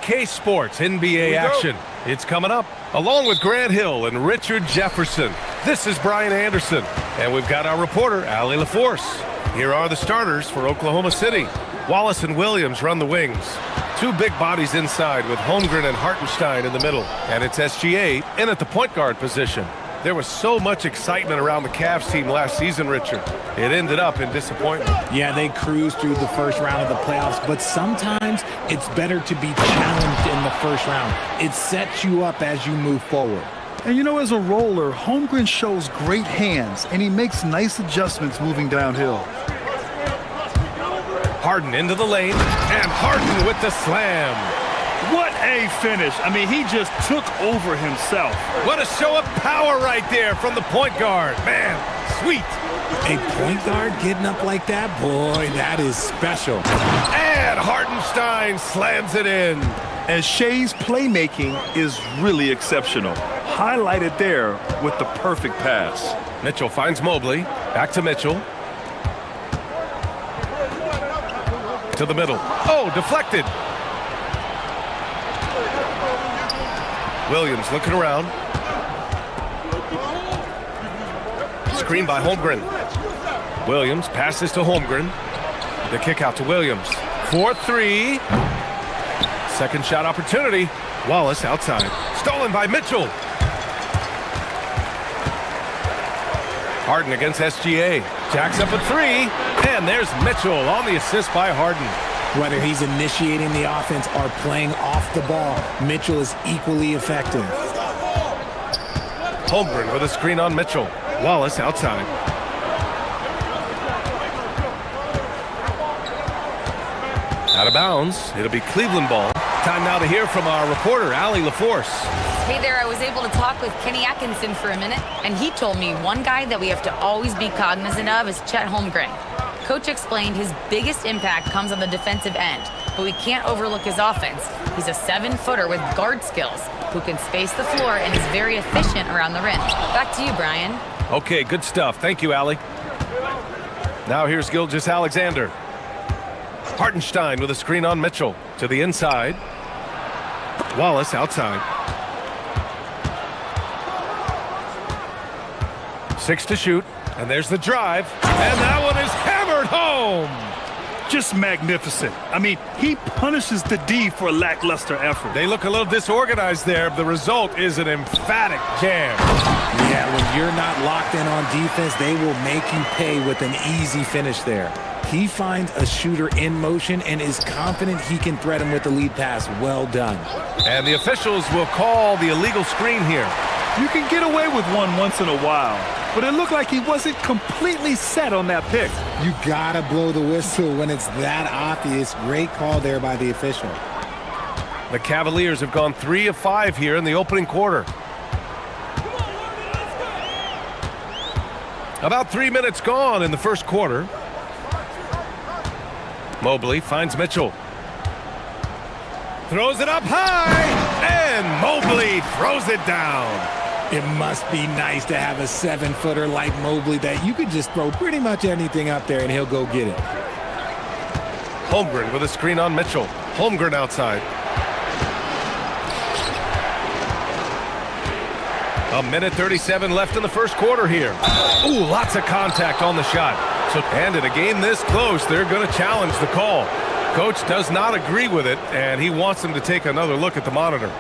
2K Sports NBA action. It's coming up, along with Grant Hill and Richard Jefferson. This is Brian Anderson, and we've got our reporter, Allie LaForce. Here are the starters for Oklahoma City. Wallace and Williams run the wings. Two big bodies inside with Holmgren and Hartenstein in the middle. And it's SGA in at the point guard position. There was so much excitement around the Cavs team last season, Richard. It ended up in disappointment. Yeah, they cruised through the first round of the playoffs, but sometimes it's better to be challenged in the first round. It sets you up as you move forward. And you know, as a roller, Holmgren shows great hands, and he makes nice adjustments moving downhill. Harden into the lane, and Harden with the slam. What a finish. I mean, he just took over himself. What a show of power right there from the point guard. Man, sweet. A point guard getting up like that? Boy, that is special. And Hartenstein slams it in. And Shea's playmaking is really exceptional. Highlighted there with the perfect pass. Mitchell finds Mobley. Back to Mitchell. To the middle. Oh, deflected. Williams looking around. Screen by Holmgren. Williams passes to Holmgren. The kick out to Williams. 4-3. Second shot opportunity. Wallace outside. Stolen by Mitchell. Harden against SGA. Jacks up a three. And there's Mitchell on the assist by Harden. Whether he's initiating the offense or playing off the ball, Mitchell is equally effective. Holmgren with a screen on Mitchell. Wallace outside. Out of bounds. It'll be Cleveland ball. Time now to hear from our reporter, Allie LaForce. Hey there, I was able to talk with Kenny Atkinson for a minute, and he told me one guy that we have to always be cognizant of is Chet Holmgren. Coach explained his biggest impact comes on the defensive end, but we can't overlook his offense. He's a 7-footer with guard skills who can space the floor and is very efficient around the rim. Back to you, Brian. Okay, good stuff. Thank you, Allie. Now here's Gilgeous-Alexander. Hartenstein with a screen on Mitchell. To the inside. Wallace outside. 6 to shoot. And there's the drive. And that one is hammered home. Just magnificent. I mean, he punishes the D for lackluster effort. They look a little disorganized there. The result is an emphatic jam. Yeah, when you're not locked in on defense, they will make you pay with an easy finish there. He finds a shooter in motion and is confident he can threat him with the lead pass. Well done. And the officials will call the illegal screen here. You can get away with one once in a while, but it looked like he wasn't completely set on that pick. You gotta blow the whistle when it's that obvious. Great call there by the official. The Cavaliers have gone 3 of 5 here in the opening quarter. About 3 minutes gone in the first quarter. Mobley finds Mitchell. Throws it up high, and Mobley throws it down. It must be nice to have a 7-footer like Mobley that you could just throw pretty much anything up there and he'll go get it. Holmgren with a screen on Mitchell. Holmgren outside. A minute 37 left in the first quarter here. Ooh, lots of contact on the shot. And in a game this close, they're going to challenge the call. Coach does not agree with it, and he wants them to take another look at the monitor.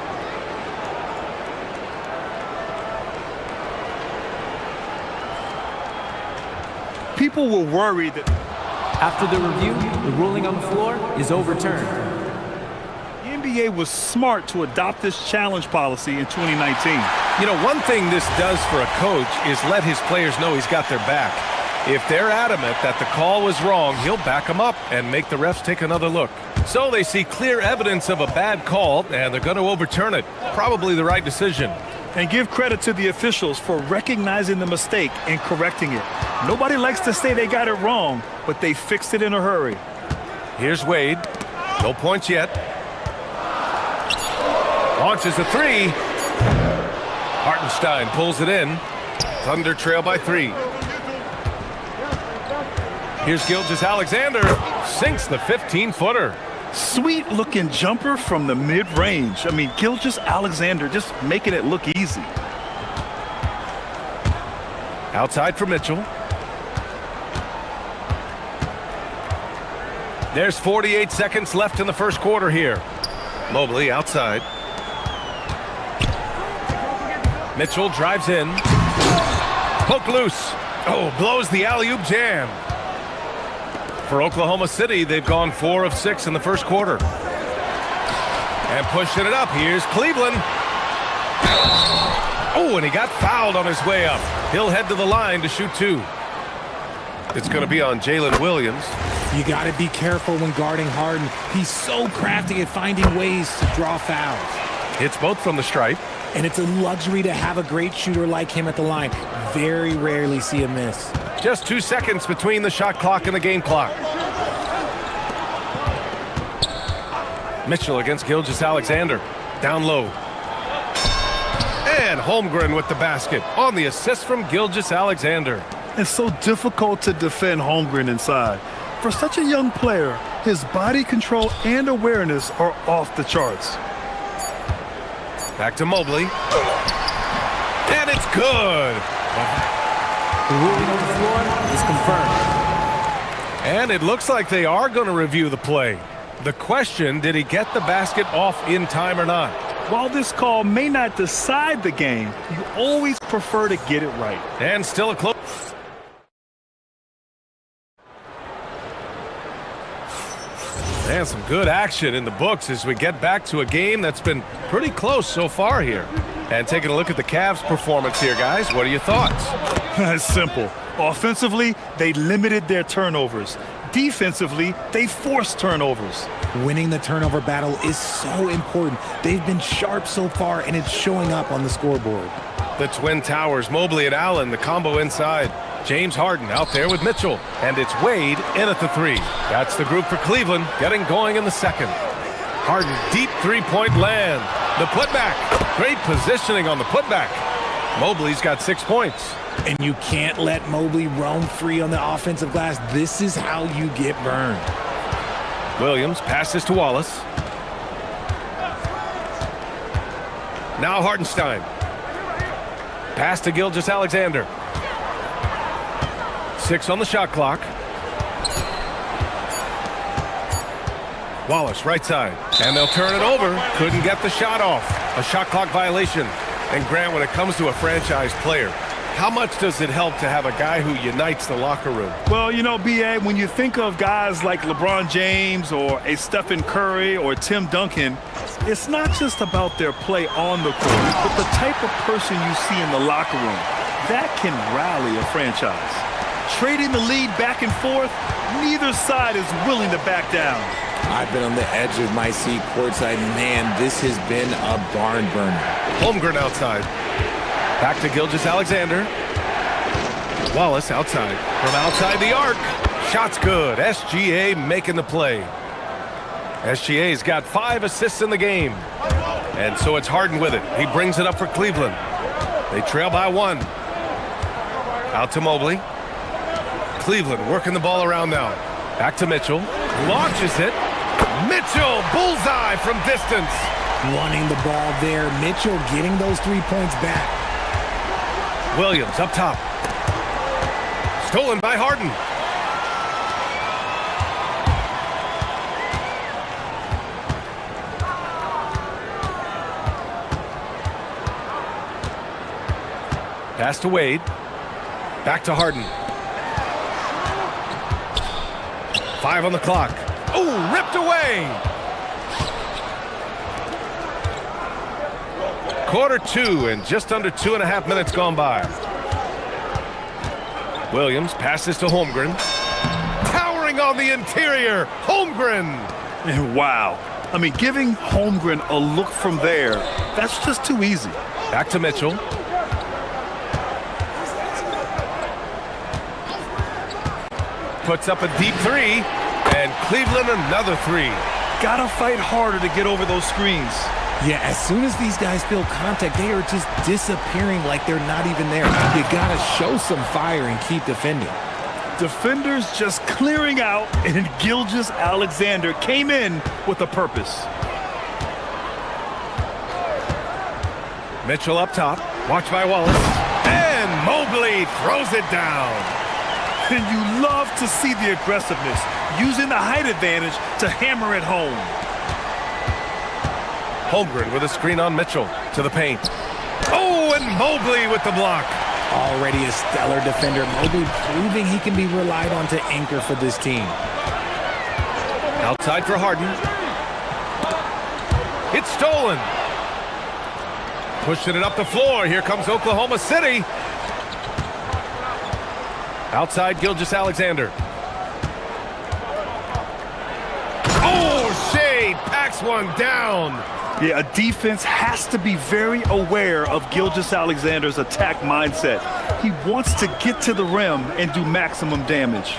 People were worried that after the review, the ruling on the floor is overturned. the NBA was smart to adopt this challenge policy in 2019. You know, one thing this does for a coach is let his players know he's got their back. If they're adamant that the call was wrong, he'll back them up and make the refs take another look. So they see clear evidence of a bad call, and they're going to overturn it. Probably the right decision. And give credit to the officials for recognizing the mistake and correcting it. Nobody likes to say they got it wrong, but they fixed it in a hurry. Here's Wade. No points yet. Launches a three. Hartenstein pulls it in. Thunder trail by 3. Here's Gilgeous-Alexander. Sinks the 15-footer. Sweet looking jumper from the mid-range. I mean, Gilgeous-Alexander just making it look easy. Outside for Mitchell. There's 48 seconds left in the first quarter here. Mobley outside. Mitchell drives in. Poke loose. Oh, blows the alley-oop jam. For Oklahoma City, they've gone 4 of 6 in the first quarter. And pushing it up, here's Cleveland. Oh, and he got fouled on his way up. He'll head to the line to shoot 2. It's going to be on Jalen Williams. You got to be careful when guarding Harden. He's so crafty at finding ways to draw fouls. Hits both from the stripe. And it's a luxury to have a great shooter like him at the line. Very rarely see a miss. Just 2 seconds between the shot clock and the game clock. Mitchell against Gilgeous-Alexander. Down low. And Holmgren with the basket on the assist from Gilgeous-Alexander. It's so difficult to defend Holmgren inside. For such a young player, his body control and awareness are off the charts. Back to Mobley. And it's good. The ruling on the floor is confirmed. And it looks like they are going to review the play. The question, did he get the basket off in time or not? While this call may not decide the game, you always prefer to get it right. And still a close. And some good action in the books as we get back to a game that's been pretty close so far here. And taking a look at the Cavs' performance here, guys, what are your thoughts? It's simple. Offensively, they limited their turnovers. Defensively, they forced turnovers. Winning the turnover battle is so important. They've been sharp so far, and it's showing up on the scoreboard. The Twin Towers, Mobley and Allen, the combo inside. James Harden out there with Mitchell. And it's Wade in at the 3. That's the group for Cleveland, getting going in the second. Harden, deep three-point land. The putback. Great positioning on the putback. Mobley's got 6 points. And you can't let Mobley roam free on the offensive glass. This is how you get burned. Williams passes to Wallace. Now Hardenstein. Pass to Gilgeous-Alexander. 6 on the shot clock. Wallace, right side. And they'll turn it over. Couldn't get the shot off. A shot clock violation. And Grant, when it comes to a franchise player, how much does it help to have a guy who unites the locker room? Well, you know, B.A., when you think of guys like LeBron James or a Stephen Curry or Tim Duncan, it's not just about their play on the court, but the type of person you see in the locker room. That can rally a franchise. Trading the lead back and forth, neither side is willing to back down. I've been on the edge of my seat courtside. Man, this has been a barn burner. Holmgren outside. Back to Gilgeous-Alexander. Wallace outside. From outside the arc. Shot's good. SGA making the play. SGA's got 5 assists in the game. And so it's Harden with it. He brings it up for Cleveland. They trail by 1. Out to Mobley. Cleveland working the ball around now. Back to Mitchell. Launches it. Mitchell, bullseye from distance. Wanting the ball there. Mitchell getting those 3 points back. Williams up top. Stolen by Harden. Pass to Wade. Back to Harden. 5 on the clock. Oh, ripped away. Quarter 2 and just under 2.5 minutes gone by. Williams passes to Holmgren. Towering on the interior. Holmgren. And wow. I mean, giving Holmgren a look from there, that's just too easy. Back to Mitchell. Puts up a deep 3. And Cleveland another 3. Gotta fight harder to get over those screens. Yeah, as soon as these guys feel contact, they are just disappearing like they're not even there. You gotta show some fire and keep defending. Defenders just clearing out, and Gilgeous-Alexander came in with a purpose. Mitchell up top, watched by Wallace. And Mobley throws it down. And you love to see the aggressiveness, using the height advantage to hammer it home. Holmgren with a screen on Mitchell to the paint. Oh, and Mobley with the block. Already a stellar defender, Mobley proving he can be relied on to anchor for this team. Outside for Harden. It's stolen. Pushing it up the floor. Here comes Oklahoma City. Outside Gilgeous-Alexander. Oh, Shea packs one down. Yeah, a defense has to be very aware of Gilgeous-Alexander's attack mindset. He wants to get to the rim and do maximum damage.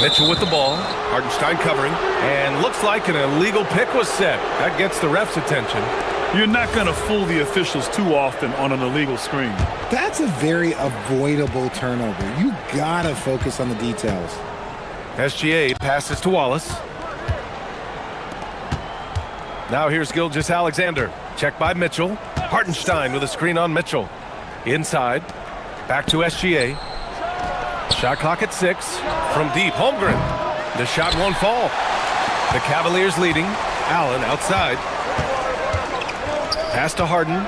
Mitchell with the ball. Hartenstein covering. And looks like an illegal pick was set. That gets the ref's attention. You're not going to fool the officials too often on an illegal screen. That's a very avoidable turnover. You gotta focus on the details. SGA passes to Wallace. Now here's Gilgeous-Alexander. Checked by Mitchell. Hartenstein with a screen on Mitchell. Inside. Back to SGA. Shot clock at 6. From deep, Holmgren. The shot won't fall. The Cavaliers leading. Allen outside. Pass to Harden.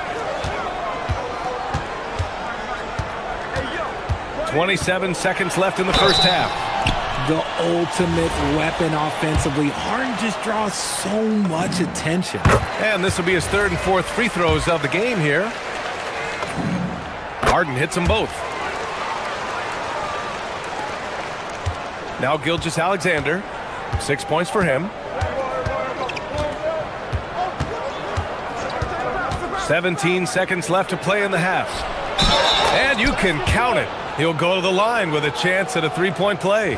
27 seconds left in the first half. The ultimate weapon offensively. Harden just draws so much attention. And this will be his third and fourth free throws of the game here. Harden hits them both. Now Gilgeous-Alexander. 6 points for him. 17 seconds left to play in the half. And you can count it. He'll go to the line with a chance at a three-point play.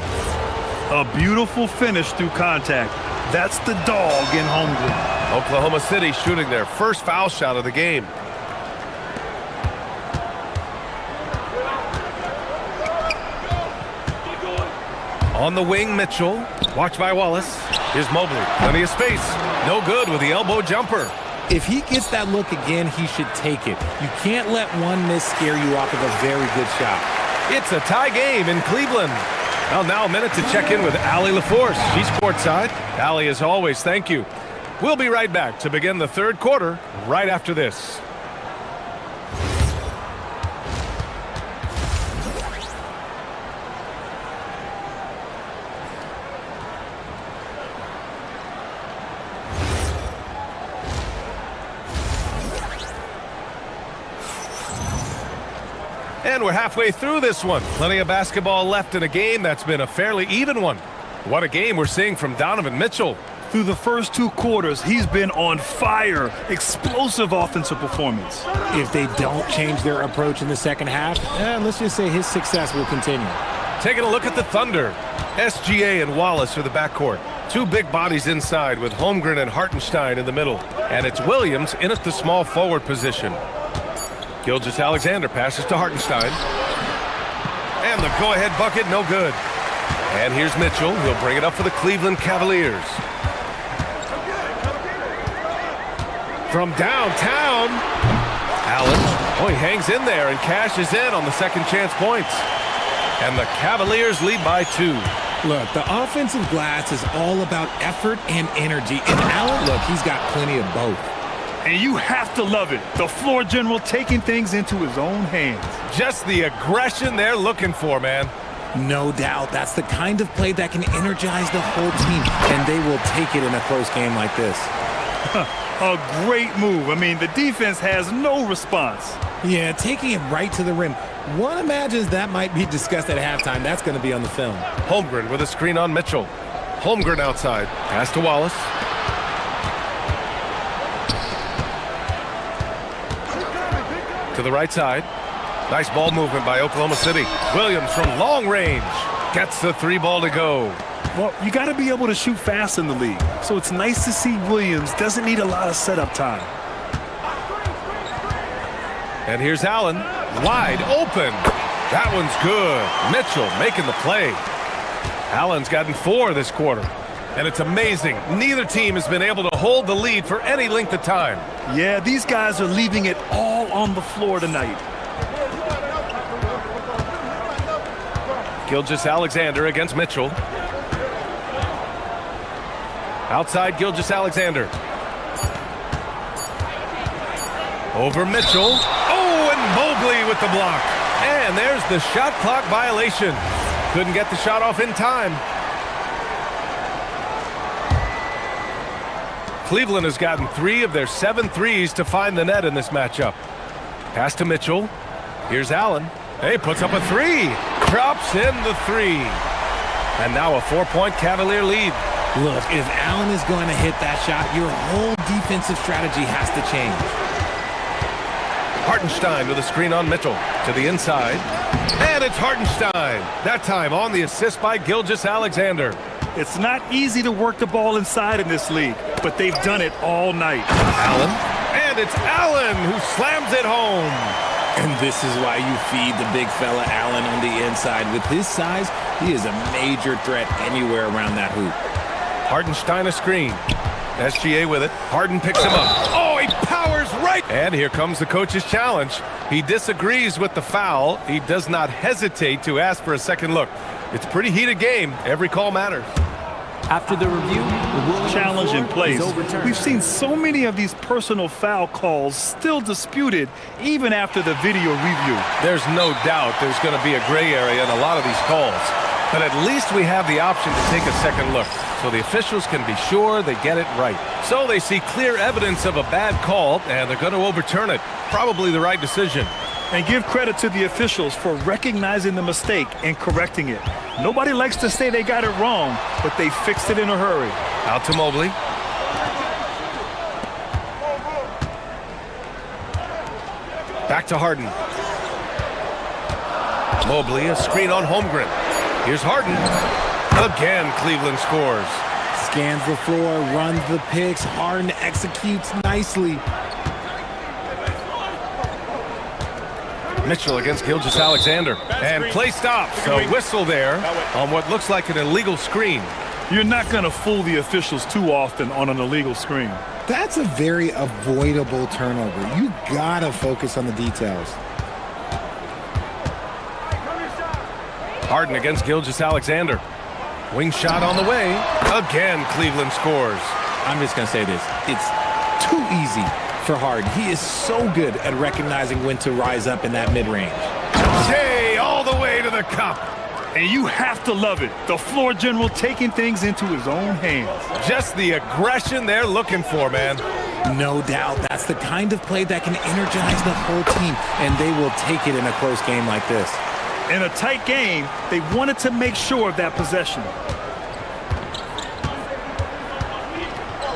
A beautiful finish through contact. That's the dog in Holmgren. Oklahoma City shooting their first foul shot of the game. On the wing, Mitchell. Watched by Wallace. Here's Mobley. Plenty of space. No good with the elbow jumper. If he gets that look again, he should take it. You can't let one miss scare you off of a very good shot. It's a tie game in Cleveland. Well, now a minute to check in with Allie LaForce. She's courtside. Allie, as always, thank you. We'll be right back to begin the third quarter right after this. And we're halfway through this one. Plenty of basketball left in a game that's been a fairly even one. What a game we're seeing from Donovan Mitchell. Through the first 2 quarters, he's been on fire. Explosive offensive performance. If they don't change their approach in the second half, let's just say his success will continue. Taking a look at the Thunder. SGA and Wallace are the backcourt. 2 big bodies inside with Holmgren and Hartenstein in the middle. And it's Williams in at the small forward position. Gilgeous-Alexander passes to Hartenstein. And the go-ahead bucket, no good. And here's Mitchell. He'll bring it up for the Cleveland Cavaliers. From downtown, Allen. Oh, he hangs in there and cashes in on the second chance points. And the Cavaliers lead by 2. Look, the offensive glass is all about effort and energy. And Allen, look, he's got plenty of both. And you have to love it. The floor general taking things into his own hands. Just the aggression they're looking for, man. No doubt. That's the kind of play that can energize the whole team. And they will take it in a close game like this. A great move. I mean, the defense has no response. Yeah, taking it right to the rim. One imagines that might be discussed at halftime. That's going to be on the film. Holmgren with a screen on Mitchell. Holmgren outside. Pass to Wallace. To the right side. Nice ball movement by Oklahoma City. Williams from long range gets the 3-ball to go. Well, you got to be able to shoot fast in the league. So it's nice to see Williams doesn't need a lot of setup time. And here's Allen. wide open. That one's good. Mitchell making the play. Allen's gotten 4 this quarter. And it's amazing. Neither team has been able to hold the lead for any length of time. Yeah, these guys are leaving it all on the floor tonight. Gilgeous-Alexander against Mitchell. Outside Gilgeous-Alexander. Over Mitchell. Oh, and Mobley with the block. And there's the shot clock violation. Couldn't get the shot off in time. Cleveland has gotten 3 of their 7 threes to find the net in this matchup. Pass to Mitchell. Here's Allen. Hey, puts up a 3. Drops in the 3. And now a 4-point Cavalier lead. Look, if Allen is going to hit that shot, your whole defensive strategy has to change. Hartenstein with a screen on Mitchell to the inside. And it's Hartenstein. That time on the assist by Gilgeous-Alexander. It's not easy to work the ball inside in this league, but they've done it all night. Allen. And it's Allen who slams it home. And this is why you feed the big fella Allen on the inside. With his size, he is a major threat anywhere around that hoop. Hartenstein a screen. SGA with it. Harden picks him up. Oh, he powers right. And here comes the coach's challenge. He disagrees with the foul. He does not hesitate to ask for a second look. It's a pretty heated game. Every call matters. After the review, the ruling Challenge on in the floor place. is overturned. We've seen so many of these personal foul calls still disputed even after the video review. There's no doubt there's going to be a gray area in a lot of these calls. But at least we have the option to take a second look, so the officials can be sure they get it right. So they see clear evidence of a bad call, and they're going to overturn it. Probably the right decision. And give credit to the officials for recognizing the mistake and correcting it. Nobody likes to say they got it wrong, but they fixed it in a hurry. Out to Mobley. Back to Harden. Mobley, a screen on Holmgren. Here's Harden. Again, Cleveland scores. Scans the floor, runs the picks. Harden executes nicely. Mitchell against Gilgeous-Alexander. And play stops. So whistle there on what looks like an illegal screen. You're not going to fool the officials too often on an illegal screen. That's a very avoidable turnover. You gotta focus on the details. Harden against Gilgeous-Alexander. Wing shot on the way. Again, Cleveland scores. I'm just gonna say this. It's too easy for Harden. He is so good at recognizing when to rise up in that mid-range. Shea all the way to the cup. And you have to love it. The floor general taking things into his own hands. Just the aggression they're looking for, man. No doubt. That's the kind of play that can energize the whole team, and they will take it in a close game like this. In a tight game, they wanted to make sure of that possession.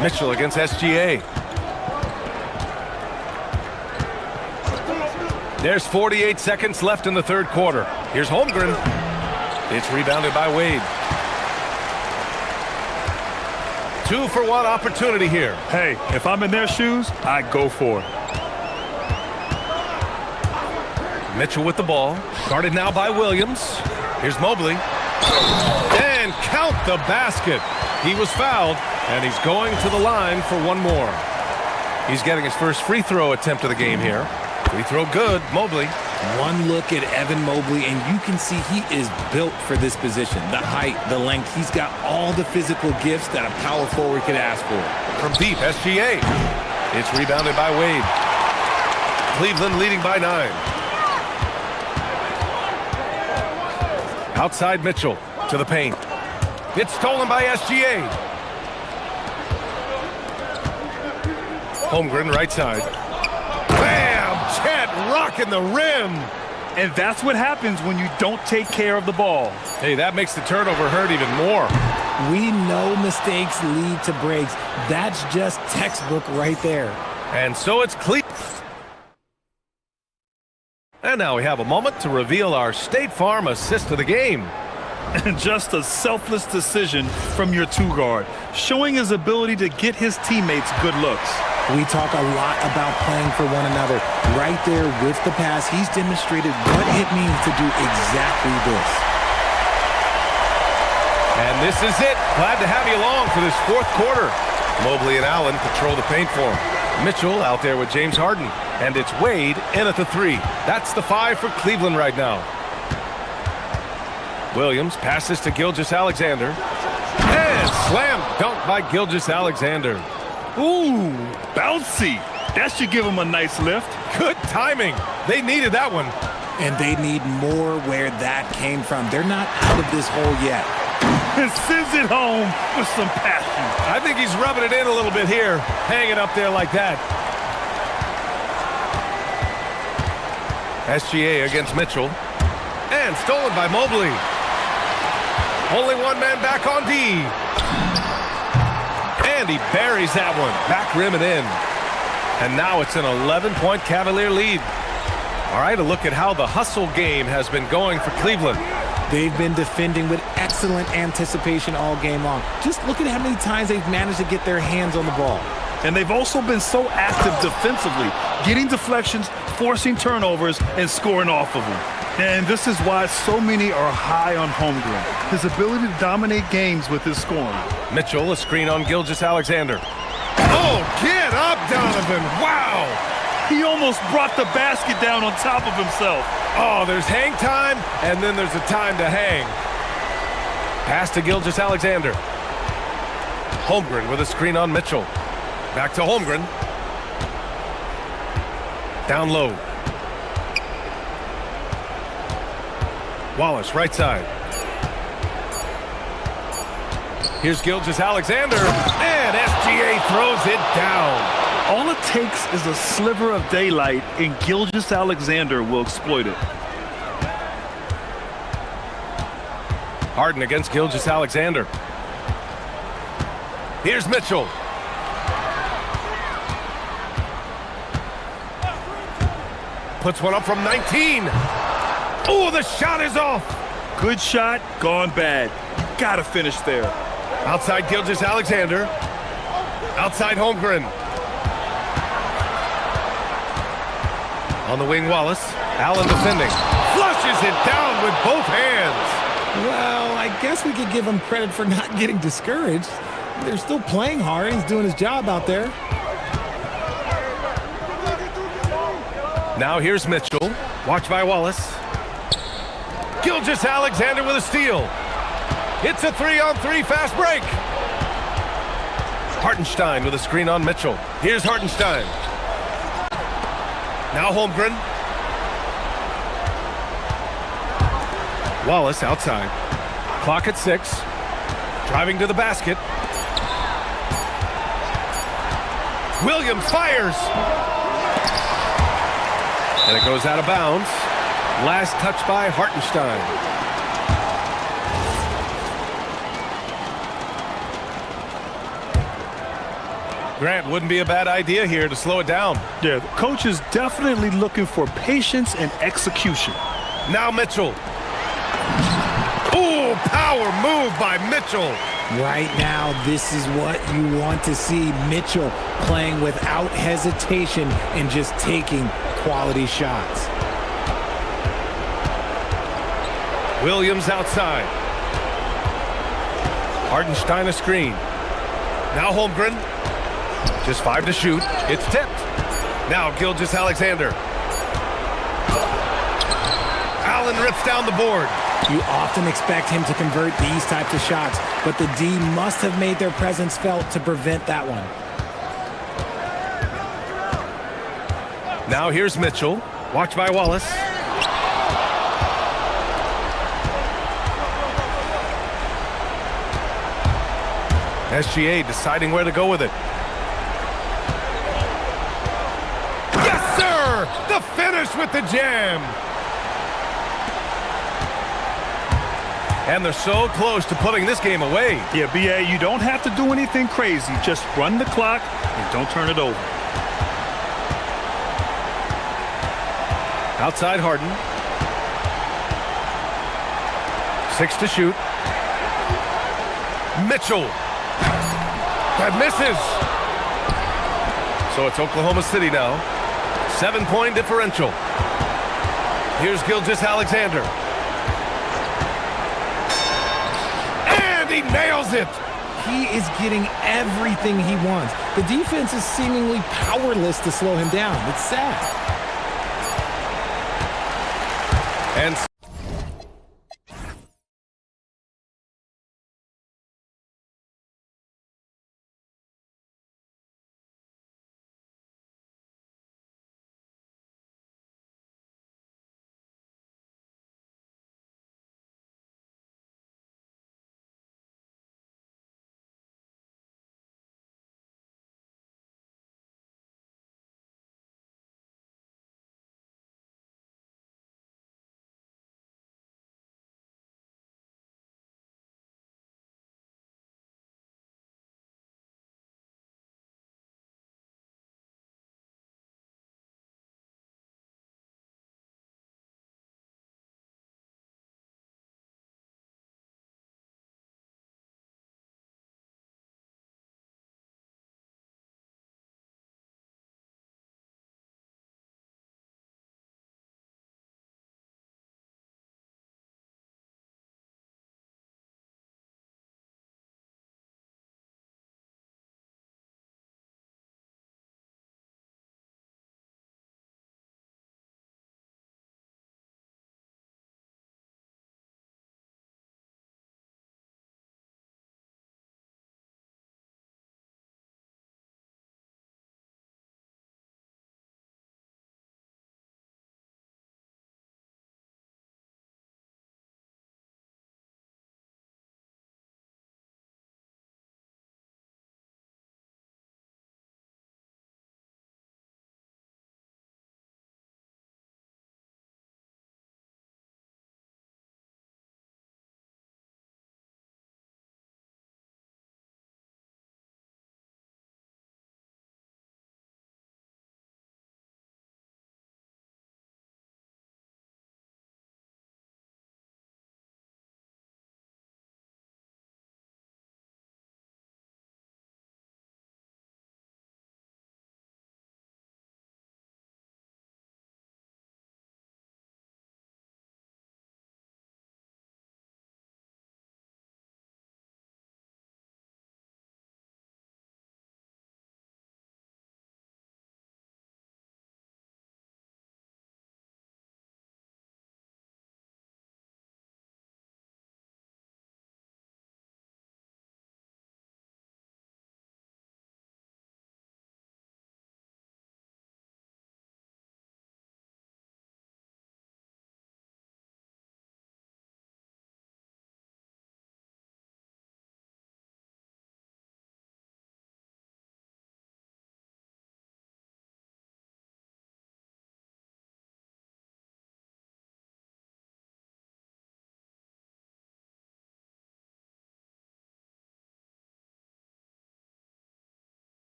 Mitchell against SGA. There's 48 seconds left in the third quarter. Here's Holmgren. It's rebounded by Wade. 2-for-1 opportunity here. Hey, if I'm in their shoes, I go for it. Mitchell with the ball. Guarded now by Williams. Here's Mobley. And count the basket. He was fouled, and he's going to the line for one more. He's getting his first free throw attempt of the game here. Free throw good, Mobley. One look at Evan Mobley, and you can see he is built for this position. The height, the length, he's got all the physical gifts that a power forward could ask for. From deep, SGA. It's rebounded by Wade. Cleveland leading by 9. Outside Mitchell to the paint. It's stolen by SGA. Holmgren right side. Bam! Chet rocking the rim. And that's what happens when you don't take care of the ball. Hey, that makes the turnover hurt even more. We know mistakes lead to breaks. That's just textbook right there. And so it's Cleveland. And now we have a moment to reveal our State Farm assist of the game. And just a selfless decision from your two guard, showing his ability to get his teammates good looks. We talk a lot about playing for one another. Right there with the pass, he's demonstrated what it means to do exactly this. And this is it. Glad to have you along for this fourth quarter. Mobley and Allen control the paint for him. Mitchell out there with James Harden. And it's Wade in at the three. That's the 5 for Cleveland right now. Williams passes to Gilgeous-Alexander. And slam dunk by Gilgeous-Alexander. Ooh, bouncy. That should give him a nice lift. Good timing. They needed that one. And they need more where that came from. They're not out of this hole yet. And sends it home with some passion. I think he's rubbing it in a little bit here, hanging up there like that. SGA against Mitchell. And stolen by Mobley. Only one man back on D. And he buries that one. Back rim and in. And now it's an 11-point Cavalier lead. All right, a look at how the hustle game has been going for Cleveland. They've been defending with excellent anticipation all game long. Just look at how many times they've managed to get their hands on the ball. And they've also been so active defensively, getting deflections, forcing turnovers, and scoring off of them. And this is why so many are high on Holmgren. His ability to dominate games with his scoring. Mitchell, a screen on Gilgeous-Alexander. Oh, get up, Donovan. Wow. He almost brought the basket down on top of himself. Oh, there's hang time, and then there's a time to hang. Pass to Gilgeous-Alexander. Holmgren with a screen on Mitchell. Back to Holmgren. Down low. Wallace, right side. Here's Gilgeous-Alexander, and SGA throws it down. All it takes is a sliver of daylight, and Gilgeous-Alexander will exploit it. Harden against Gilgeous-Alexander. Here's Mitchell. Puts one up from 19. Oh, the shot is off. Good shot, gone bad. You gotta finish there. Outside Gilgeous-Alexander. Outside Holmgren. On the wing, Wallace. Allen defending. Flushes it down with both hands. Well, I guess we could give him credit for not getting discouraged. They're still playing hard. He's doing his job out there. Now here's Mitchell. Watch by Wallace. Gilgeous-Alexander with a steal. It's a 3-on-3 fast break. Hartenstein with a screen on Mitchell. Here's Hartenstein. Now Holmgren. Wallace outside. Clock at 6. Driving to the basket. Williams fires. And it goes out of bounds. Last touch by Hartenstein. Grant, wouldn't be a bad idea here to slow it down. Yeah, the coach is definitely looking for patience and execution. Now Mitchell. Ooh, power move by Mitchell. Right now, this is what you want to see. Mitchell playing without hesitation and just taking quality shots. Williams outside. Hartenstein a screen. Now Holmgren. Just 5 to shoot. It's tipped. Now Gilgeous-Alexander. Allen rips down the board. You often expect him to convert these types of shots, but the D must have made their presence felt to prevent that one. Now here's Mitchell. Watch by Wallace. SGA deciding where to go with it. Yes, sir! The finish with the jam! And they're so close to putting this game away. Yeah, BA, you don't have to do anything crazy. Just run the clock and don't turn it over. Outside Harden. 6 to shoot. Mitchell. That misses. So it's Oklahoma City now. 7-point differential. Here's Gilgeous Alexander. And he nails it! He is getting everything he wants. The defense is seemingly powerless to slow him down. It's sad. And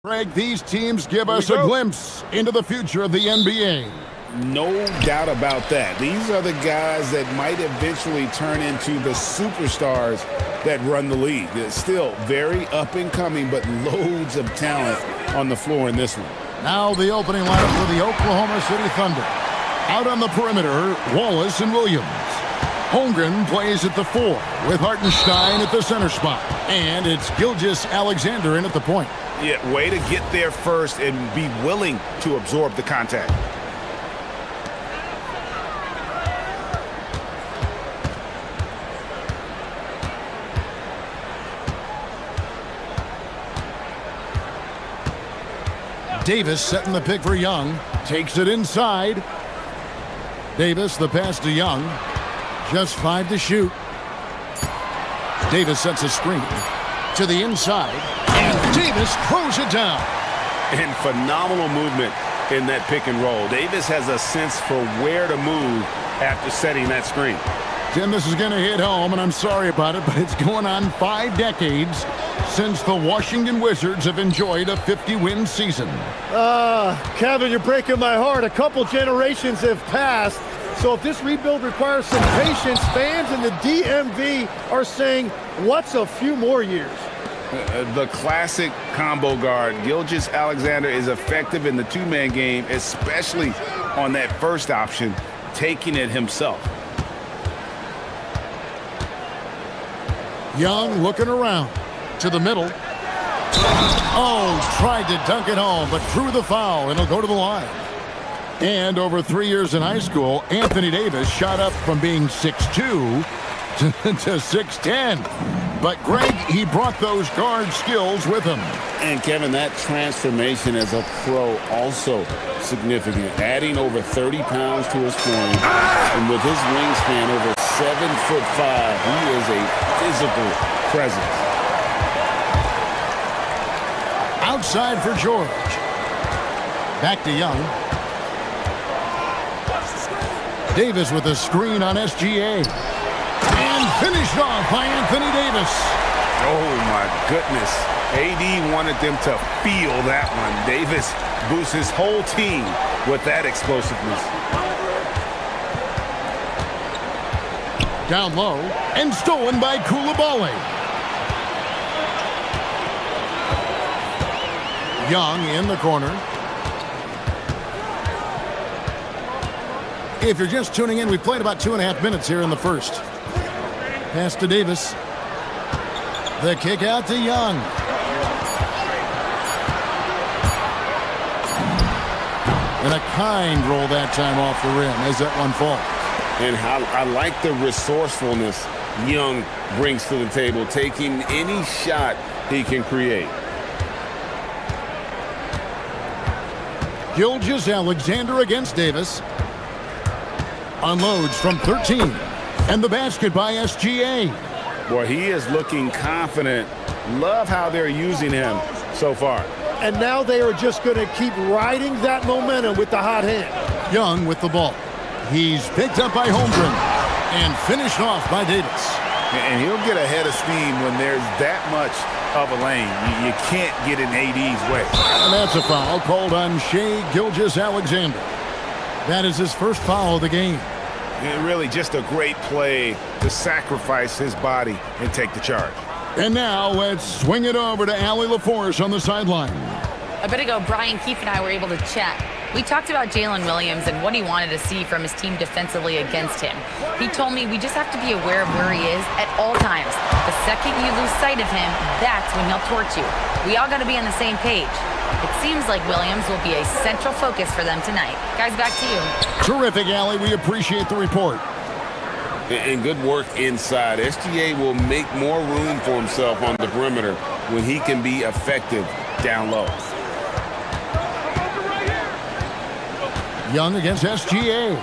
Greg, these teams give us a glimpse into the future of the NBA. No doubt about that. These are the guys that might eventually turn into the superstars that run the league. It's still very up and coming, but loads of talent on the floor in this one. Now the opening lineup for the Oklahoma City Thunder. Out on the perimeter, Wallace and Williams. Holmgren plays at the 4 with Hartenstein at the center spot. And it's Gilgeous-Alexander in at the point. Yeah, way to get there first and be willing to absorb the contact. Davis setting the pick for Young. Takes it inside. Davis, the pass to Young. Just 5 to shoot. Davis sets a screen to the inside. And Davis throws it down. And phenomenal movement in that pick and roll. Davis has a sense for where to move after setting that screen. Tim, this is going to hit home, and I'm sorry about it, but it's going on 5 decades since the Washington Wizards have enjoyed a 50-win season. Kevin, you're breaking my heart. A couple generations have passed. So if this rebuild requires some patience, fans in the DMV are saying, what's a few more years? The classic combo guard, Gilgeous-Alexander, is effective in the two-man game, especially on that first option, taking it himself. Young looking around to the middle. Oh, tried to dunk it home, but drew the foul, and he'll go to the line. And over 3 years in high school, Anthony Davis shot up from being 6'2" to 6'10". But Greg, he brought those guard skills with him. And Kevin, that transformation as a pro also significant. Adding over 30 pounds to his frame, and with his wingspan over 7'5", he is a physical presence. Outside for George. Back to Young. Davis with a screen on SGA. And finished off by Anthony Davis. Oh, my goodness. AD wanted them to feel that one. Davis boosts his whole team with that explosiveness. Down low and stolen by Koulibaly. Young in the corner. If you're just tuning in, we've played about 2.5 minutes here in the first. Pass to Davis. The kick out to Young. And a kind roll that time off the rim as that one falls. And how I like the resourcefulness Young brings to the table, taking any shot he can create. Gilgeous-Alexander against Davis. Unloads from 13. And the basket by SGA. Boy, he is looking confident. Love how they're using him so far. And now they are just going to keep riding that momentum with the hot hand. Young with the ball. He's picked up by Holmgren and finished off by Davis. And he'll get ahead of steam when there's that much of a lane. You can't get in AD's way. And that's a foul called on Shai Gilgeous-Alexander. That is his first foul of the game. And really just a great play to sacrifice his body and take the charge. And now let's swing it over to Allie LaForce on the sideline. A bit ago, Brian Keefe and I were able to chat. We talked about Jalen Williams and what he wanted to see from his team defensively against him. He told me we just have to be aware of where he is at all times. The second you lose sight of him, that's when he'll torch you. We all got to be on the same page. It seems like Williams will be a central focus for them tonight. Guys, back to you. Terrific, Allie. We appreciate the report. And good work inside. SGA will make more room for himself on the perimeter when he can be effective down low. Young against SGA.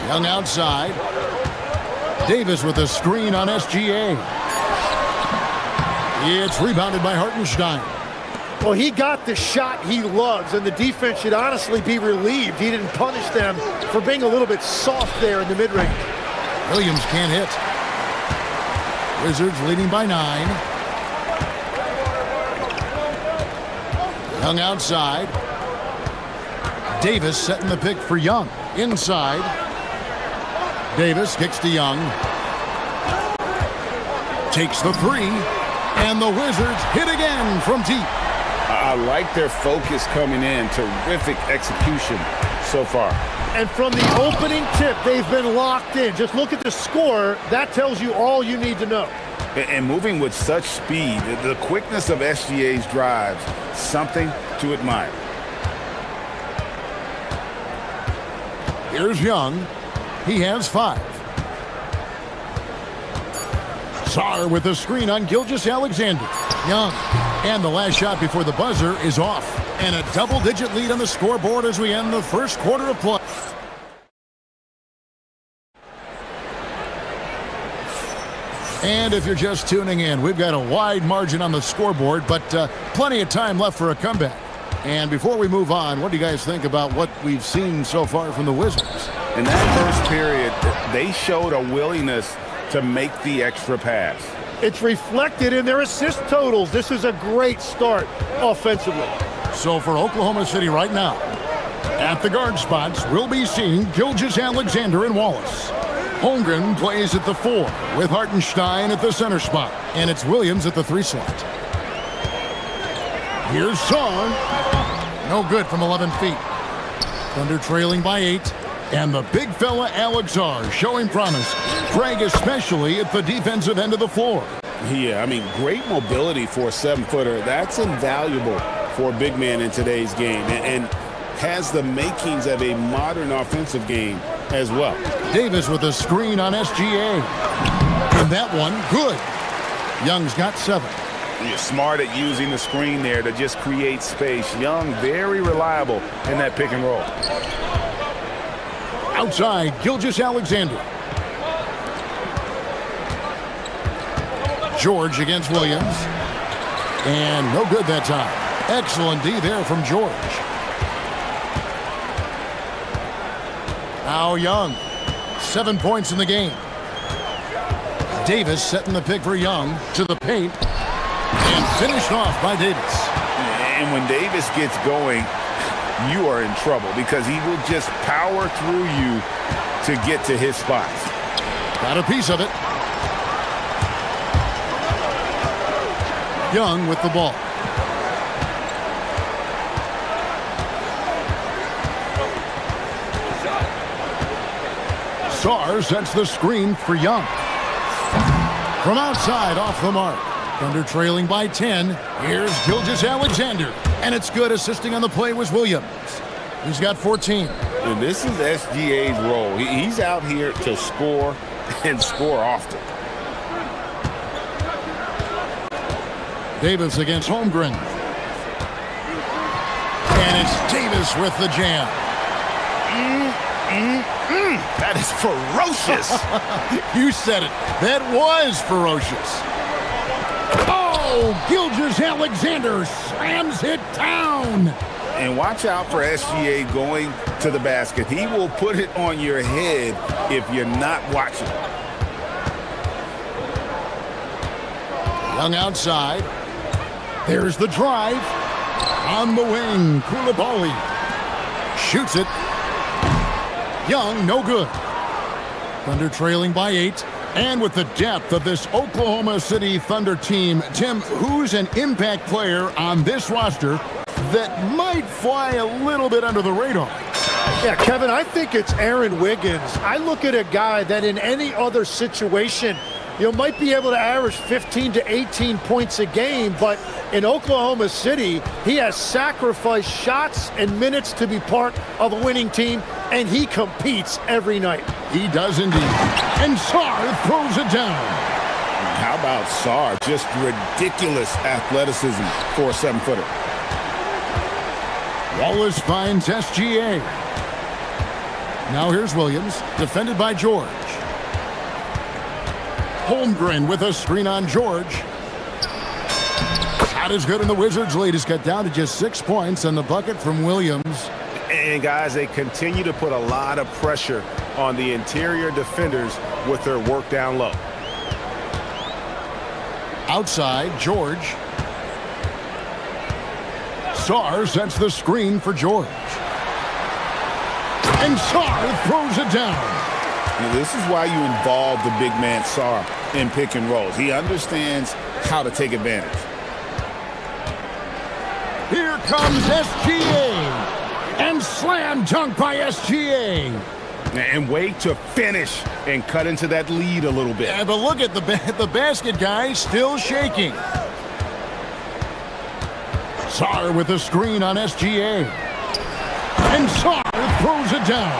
Young outside. Davis with a screen on SGA. It's rebounded by Hartenstein. Well, he got the shot he loves, and the defense should honestly be relieved. He didn't punish them for being a little bit soft there in the mid-range. Williams can't hit. Wizards leading by 9. Young outside. Davis setting the pick for Young. Inside. Davis kicks to Young. Takes the three. And the Wizards hit again from deep. I like their focus coming in. Terrific execution so far. And from the opening tip, they've been locked in. Just look at the score. That tells you all you need to know. And moving with such speed, the quickness of SGA's drives, something to admire. Here's Young. He has 5. Saar with the screen on Gilgeous-Alexander. Young. And the last shot before the buzzer is off. And a double-digit lead on the scoreboard as we end the first quarter of play. And if you're just tuning in, we've got a wide margin on the scoreboard, but plenty of time left for a comeback. And before we move on, what do you guys think about what we've seen so far from the Wizards? In that first period, they showed a willingness to make the extra pass. It's reflected in their assist totals. This is a great start offensively. So for Oklahoma City right now, at the guard spots, we'll be seeing Gilgeous-Alexander and Wallace. Holmgren plays at the 4 with Hartenstein at the center spot. And it's Williams at the 3 slot. Here's Song. No good from 11 feet. Thunder trailing by 8. And the big fella Alex Sarr showing promise. Craig especially at the defensive end of the floor. Yeah, I mean, great mobility for a 7-footer. That's invaluable for a big man in today's game. And has the makings of a modern offensive game as well. Davis with a screen on SGA. And that one, good. Young's got 7. You're smart at using the screen there to just create space. Young, very reliable in that pick and roll. Outside, Gilgeous-Alexander. George against Williams. And no good that time. Excellent D there from George. Now Young. 7 points in the game. Davis setting the pick for Young to the paint. And finished off by Davis. And when Davis gets going, you are in trouble because he will just power through you to get to his spots. Got a piece of it. Young with the ball. Sarr sets the screen for Young. From outside, off the mark. Thunder trailing by 10. Here's Gilgeous-Alexander. And it's good. Assisting on the play was Williams. He's got 14. And this is SGA's role. He's out here to score and score often. Davis against Holmgren. And it's Davis with the jam. That is ferocious. You said it. That was ferocious. Oh, Gilgeous-Alexander slams it down. And watch out for SGA going to the basket. He will put it on your head if you're not watching. Young outside. There's the drive. On the wing, Koulibaly shoots it. Young, no good. Thunder trailing by 8. And with the depth of this Oklahoma City Thunder team, Tim, who's an impact player on this roster that might fly a little bit under the radar? Yeah, Kevin, I think it's Aaron Wiggins. I look at a guy that in any other situation, might be able to average 15 to 18 points a game, but in Oklahoma City, he has sacrificed shots and minutes to be part of a winning team, and he competes every night. He does indeed. And Sarr throws it down. How about Sarr? Just ridiculous athleticism for a 7-footer. Wallace finds SGA. Now here's Williams, defended by George. Holmgren with a screen on George. Shot is good, and the Wizards' lead is cut down to just 6 points on the bucket from Williams. And guys, they continue to put a lot of pressure on the interior defenders with their work down low. Outside, George. Sarr sets the screen for George. And Sarr throws it down. Now, this is why you involve the big man Sarr in pick and rolls. He understands how to take advantage. Here comes SGA. And slam dunk by SGA. And wait to finish and cut into that lead a little bit. Yeah, but look at the basket guy still shaking. Sarr with the screen on SGA. And Sarr throws it down.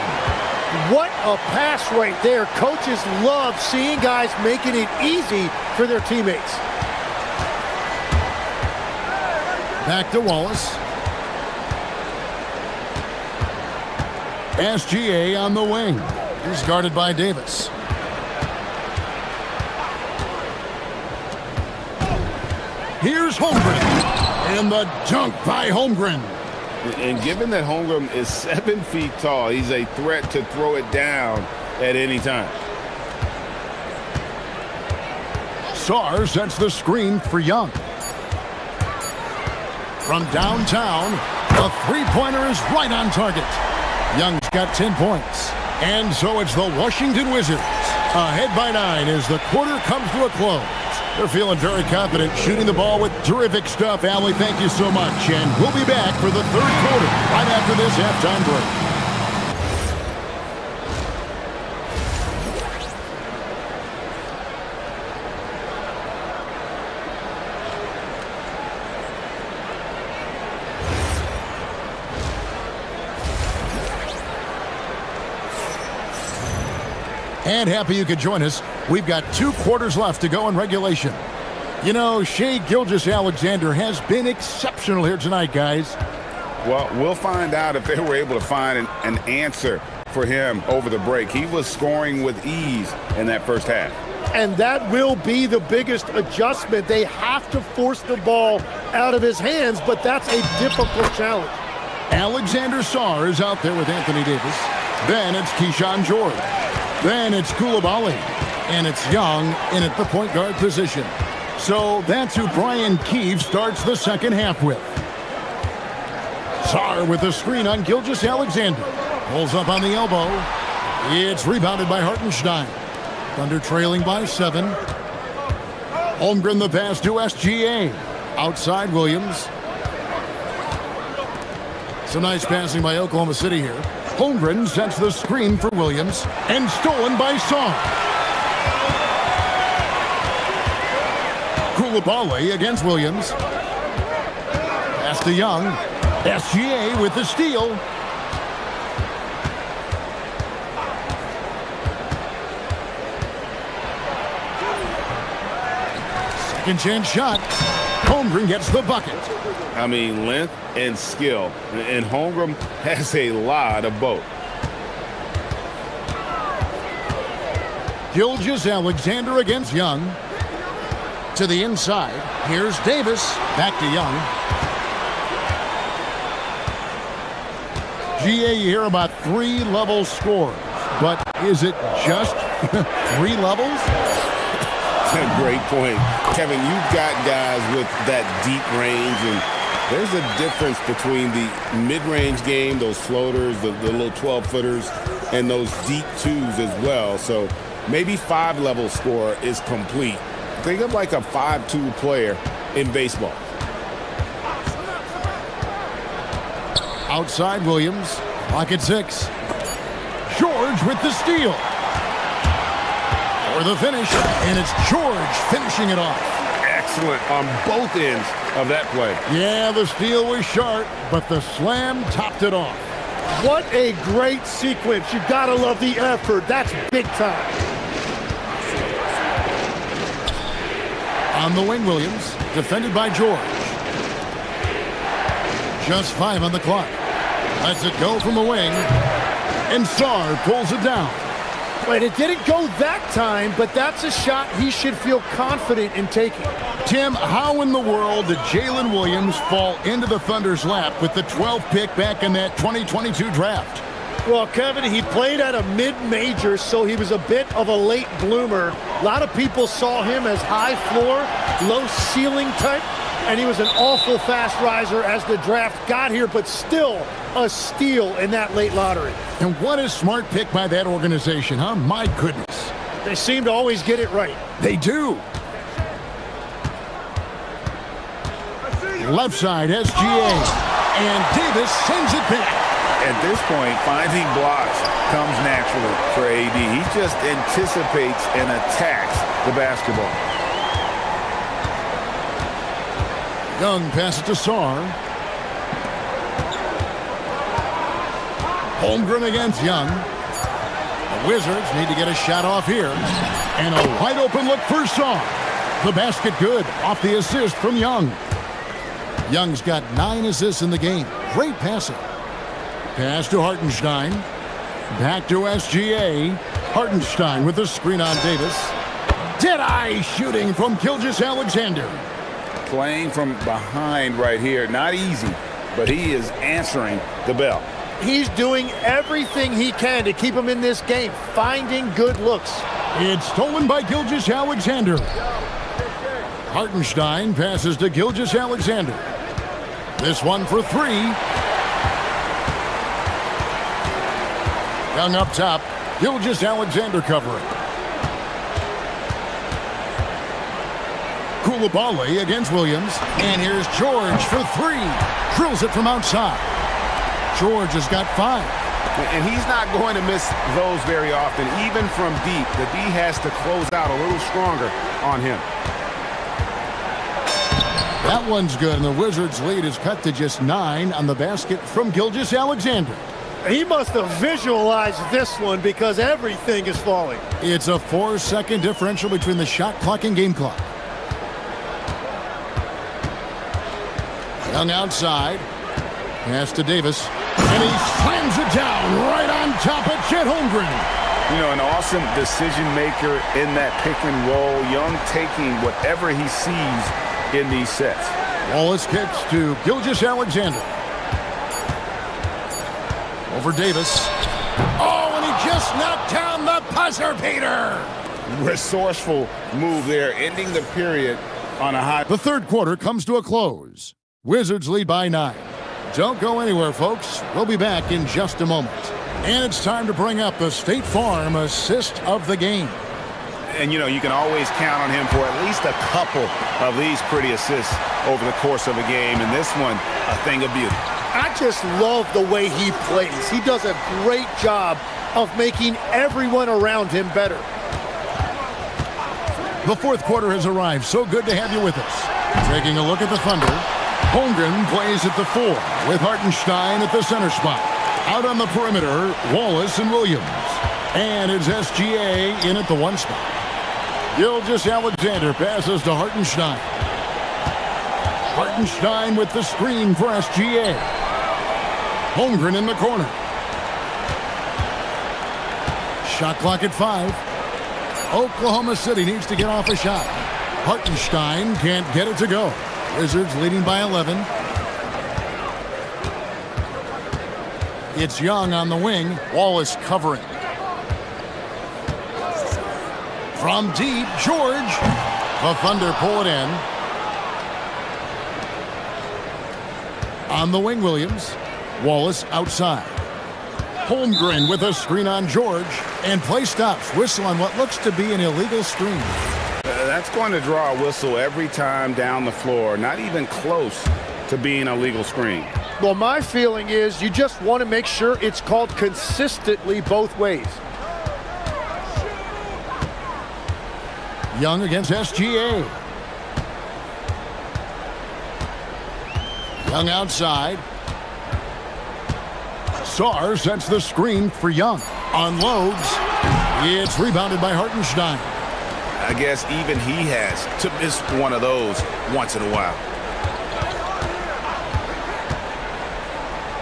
What a pass right there. Coaches love seeing guys making it easy for their teammates. Back to Wallace. SGA on the wing. He's guarded by Davis. Here's Holmgren. And the dunk by Holmgren. And given that Holmgren is 7 feet tall, he's a threat to throw it down at any time. Sarr sets the screen for Young. From downtown, the three-pointer is right on target. Young's got 10 points. And so it's the Washington Wizards ahead by 9 as the quarter comes to a close. They're feeling very confident, shooting the ball with terrific stuff. Allie, thank you so much. And we'll be back for the third quarter right after this halftime break. And happy you could join us. We've got 2 quarters left to go in regulation. You know, Shai Gilgeous-Alexander has been exceptional here tonight, guys. Well, we'll find out if they were able to find an answer for him over the break. He was scoring with ease in that first half. And that will be the biggest adjustment. They have to force the ball out of his hands, but that's a difficult challenge. Alexander Sarr is out there with Anthony Davis. Then it's Keyshawn George. Then it's Koulibaly, and it's Young in at the point guard position. So that's who Brian Keefe starts the second half with. Sarr with the screen on Gilgeous-Alexander. Pulls up on the elbow. It's rebounded by Hartenstein. Thunder trailing by 7. Holmgren the pass to SGA. Outside Williams. Some nice passing by Oklahoma City here. Holmgren sets the screen for Williams, and stolen by Sarr. Koulibaly against Williams. Pass to Young. SGA with the steal. Second chance shot. Holmgren gets the bucket. I mean, length and skill. And Holmgren has a lot of both. Gilgeous-Alexander against Young. To the inside. Here's Davis. Back to Young. GA, you hear about 3-level scores. But is it just 3 levels? Great point. Kevin, you've got guys with that deep range, and there's a difference between the mid-range game, those floaters, the little 12-footers, and those deep 2s as well. So maybe 5-level score is complete. Think of like a 5-2 player in baseball. Outside Williams. Pocket 6. George with the steal. For the finish, and it's George finishing it off. Excellent on both ends of that play. Yeah, the steal was sharp, but the slam topped it off. What a great sequence. You gotta love the effort. That's big time. On the wing, Williams, defended by George. Just 5 on the clock. Lets it go from the wing, and Sarr pulls it down. And it didn't go that time, but that's a shot he should feel confident in taking. Tim, how in the world did Jalen Williams fall into the Thunder's lap with the 12th pick back in that 2022 draft? Well, Kevin, he played at a mid-major, so he was a bit of a late bloomer. A lot of people saw him as high floor, low ceiling type. and he was an awful fast riser as the draft got here, but still a steal in that late lottery. And what a smart pick by that organization, huh? My goodness. They seem to always get it right. They do. Left side, SGA. And Davis sends it back. At this point, finding blocks comes naturally for AD. He just anticipates and attacks the basketball. Young passes to Sarr. Holmgren against Young. The Wizards need to get a shot off here. And a wide open look for Sarr. The basket good off the assist from Young. Young's got 9 assists in the game. Great passing. Pass to Hartenstein. Back to SGA. Hartenstein with the screen on Davis. Dead-eye shooting from Gilgeous-Alexander. Playing from behind right here. Not easy, but he is answering the bell. He's doing everything he can to keep him in this game, finding good looks. It's stolen by Gilgeous-Alexander. Hartenstein passes to Gilgeous-Alexander. This one for 3. Young up top. Gilgeous-Alexander covering. Koulibaly against Williams. And here's George for 3. Drills it from outside. George has got 5. And he's not going to miss those very often, even from deep. The D has to close out a little stronger on him. That one's good, and the Wizards' lead is cut to just 9 on the basket from Gilgeous-Alexander. He must have visualized this one because everything is falling. It's a 4-second differential between the shot clock and game clock. Young outside. Pass to Davis. And he slams it down right on top of Chet Holmgren. You know, an awesome decision maker in that pick and roll. Young taking whatever he sees in these sets. Wallace kicks to Gilgeous-Alexander. Over Davis. Oh, and he just knocked down the buzzer beater. Resourceful move there, ending the period on a high. The third quarter comes to a close. Wizards lead by 9. Don't go anywhere, folks. We'll be back in just a moment. And it's time to bring up the State Farm assist of the game. And, you know, you can always count on him for at least a couple of these pretty assists over the course of a game. And this one, a thing of beauty. I just love the way he plays. He does a great job of making everyone around him better. The fourth quarter has arrived. So good to have you with us. Taking a look at the Thunder. Holmgren plays at the 4 with Hartenstein at the center spot. Out on the perimeter, Wallace and Williams. And it's SGA in at the 1 spot. Gilgeous-Alexander passes to Hartenstein. Hartenstein with the screen for SGA. Holmgren in the corner. Shot clock at 5. Oklahoma City needs to get off a shot. Hartenstein can't get it to go. Wizards leading by 11. It's Young on the wing. Wallace covering. From deep, George. The Thunder pull it in. On the wing, Williams. Wallace outside. Holmgren with a screen on George. And play stops. Whistle on what looks to be an illegal screen. That's going to draw a whistle every time down the floor. Not even close to being a legal screen. Well, my feeling is you just want to make sure it's called consistently both ways. Young against SGA. Young outside. Sarr sets the screen for Young. Unloads. It's rebounded by Hartenstein. I guess even he has to miss one of those once in a while.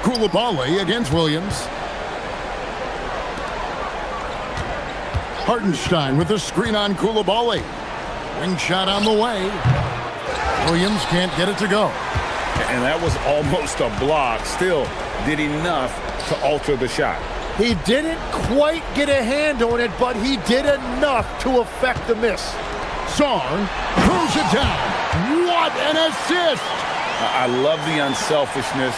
Koulibaly against Williams. Hartenstein with the screen on Koulibaly. Wing shot on the way. Williams can't get it to go. And that was almost a block. Still did enough to alter the shot. He didn't quite get a hand on it, but he did enough to affect the miss. Sar throws it down. What an assist! I love the unselfishness,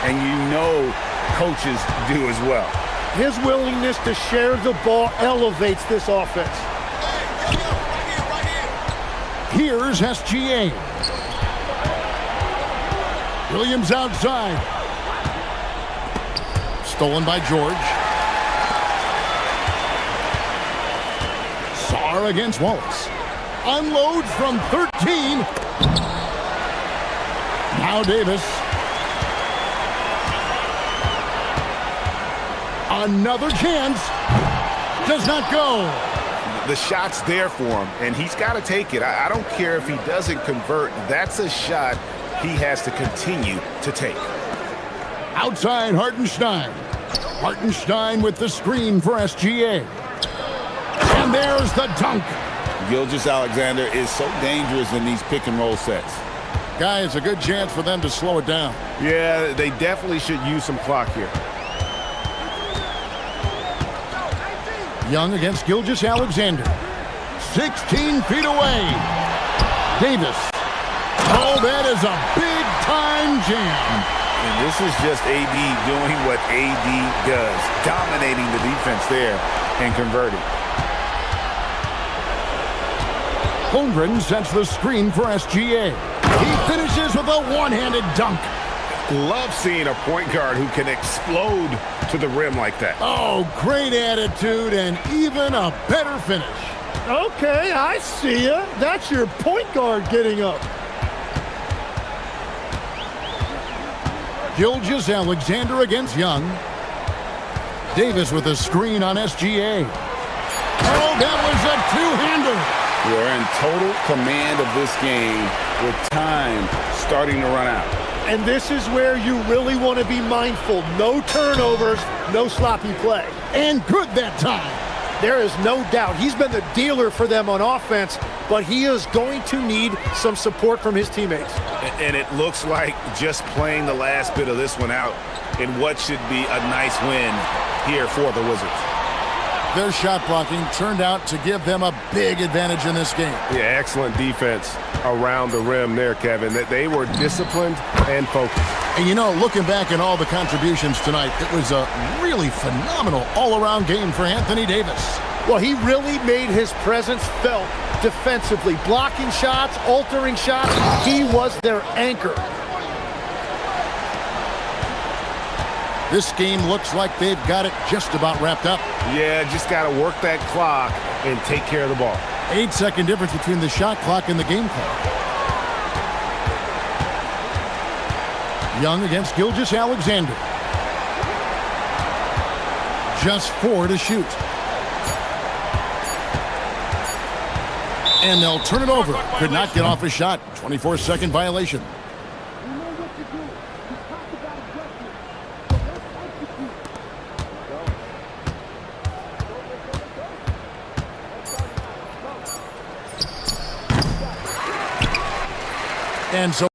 and you know coaches do as well. His willingness to share the ball elevates this offense. Here's SGA. Williams outside. Stolen by George. Sar against Wallace. Unloads from 13. Now Davis. Another chance. Does not go. The shot's there for him, and he's got to take it. I don't care if he doesn't convert. That's a shot he has to continue to take. Outside Hartenstein. Hartenstein with the screen for SGA. And there's the dunk. Gilgeous-Alexander is so dangerous in these pick-and-roll sets. Guys, a good chance for them to slow it down. Yeah, they definitely should use some clock here. Young against Gilgeous-Alexander. 16 feet away. Davis. Oh, that is a big-time jam. And this is just AD doing what AD does, dominating the defense there and converting. Holmgren sets the screen for SGA. He finishes with a one-handed dunk. Love seeing a point guard who can explode to the rim like that. Oh, great attitude and even a better finish. Okay, I see ya. That's your point guard getting up. Gilgeous-Alexander against Young. Davis with a screen on SGA. Oh, that was a two-hander. We're in total command of this game with time starting to run out. And this is where you really want to be mindful. No turnovers, no sloppy play. And good that time. There is no doubt he's been the dealer for them on offense, but he is going to need some support from his teammates. And it looks like just playing the last bit of this one out in what should be a nice win here for the Wizards. Their shot blocking turned out to give them a big advantage in this game. Yeah, excellent defense around the rim there, Kevin. That they were disciplined and focused. And you know, looking back at all the contributions tonight, it was a really phenomenal all-around game for Anthony Davis. Well, he really made his presence felt defensively. Blocking shots, altering shots. He was their anchor. This game looks like they've got it just about wrapped up. Yeah, just got to work that clock and take care of the ball. 8-second difference between the shot clock and the game clock. Young against Gilgeous-Alexander. Just 4 to shoot. And they'll turn it over. Could not get off a shot. 24-second violation. And so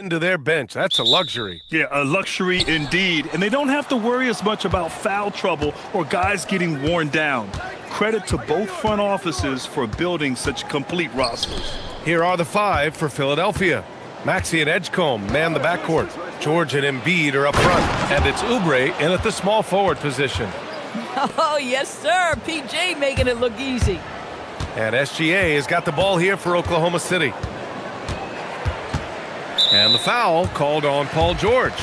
into their bench. That's a luxury. Yeah, a luxury indeed. And they don't have to worry as much about foul trouble or guys getting worn down. Credit to both front offices for building such complete rosters. Here are the five for Philadelphia. Maxey and Edgecombe man the backcourt. George and Embiid are up front. And it's Oubre in at the small forward position. Oh, yes, sir. PJ making it look easy. And SGA has got the ball here for Oklahoma City. And the foul called on Paul George.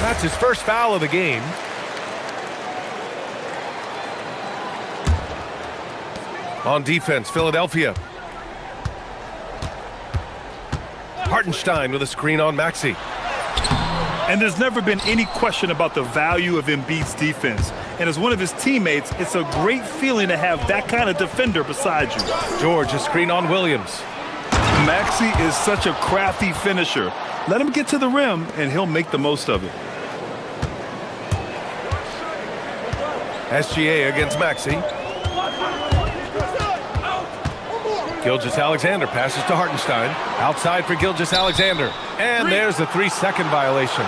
That's his first foul of the game. On defense, Philadelphia. Hartenstein with a screen on Maxey. And there's never been any question about the value of Embiid's defense. And as one of his teammates, it's a great feeling to have that kind of defender beside you. George, a screen on Williams. Maxey is such a crafty finisher. Let him get to the rim, and he'll make the most of it. SGA against Maxey. Gilgeous-Alexander passes to Hartenstein. Outside for Gilgeous-Alexander. And there's a 3-second violation.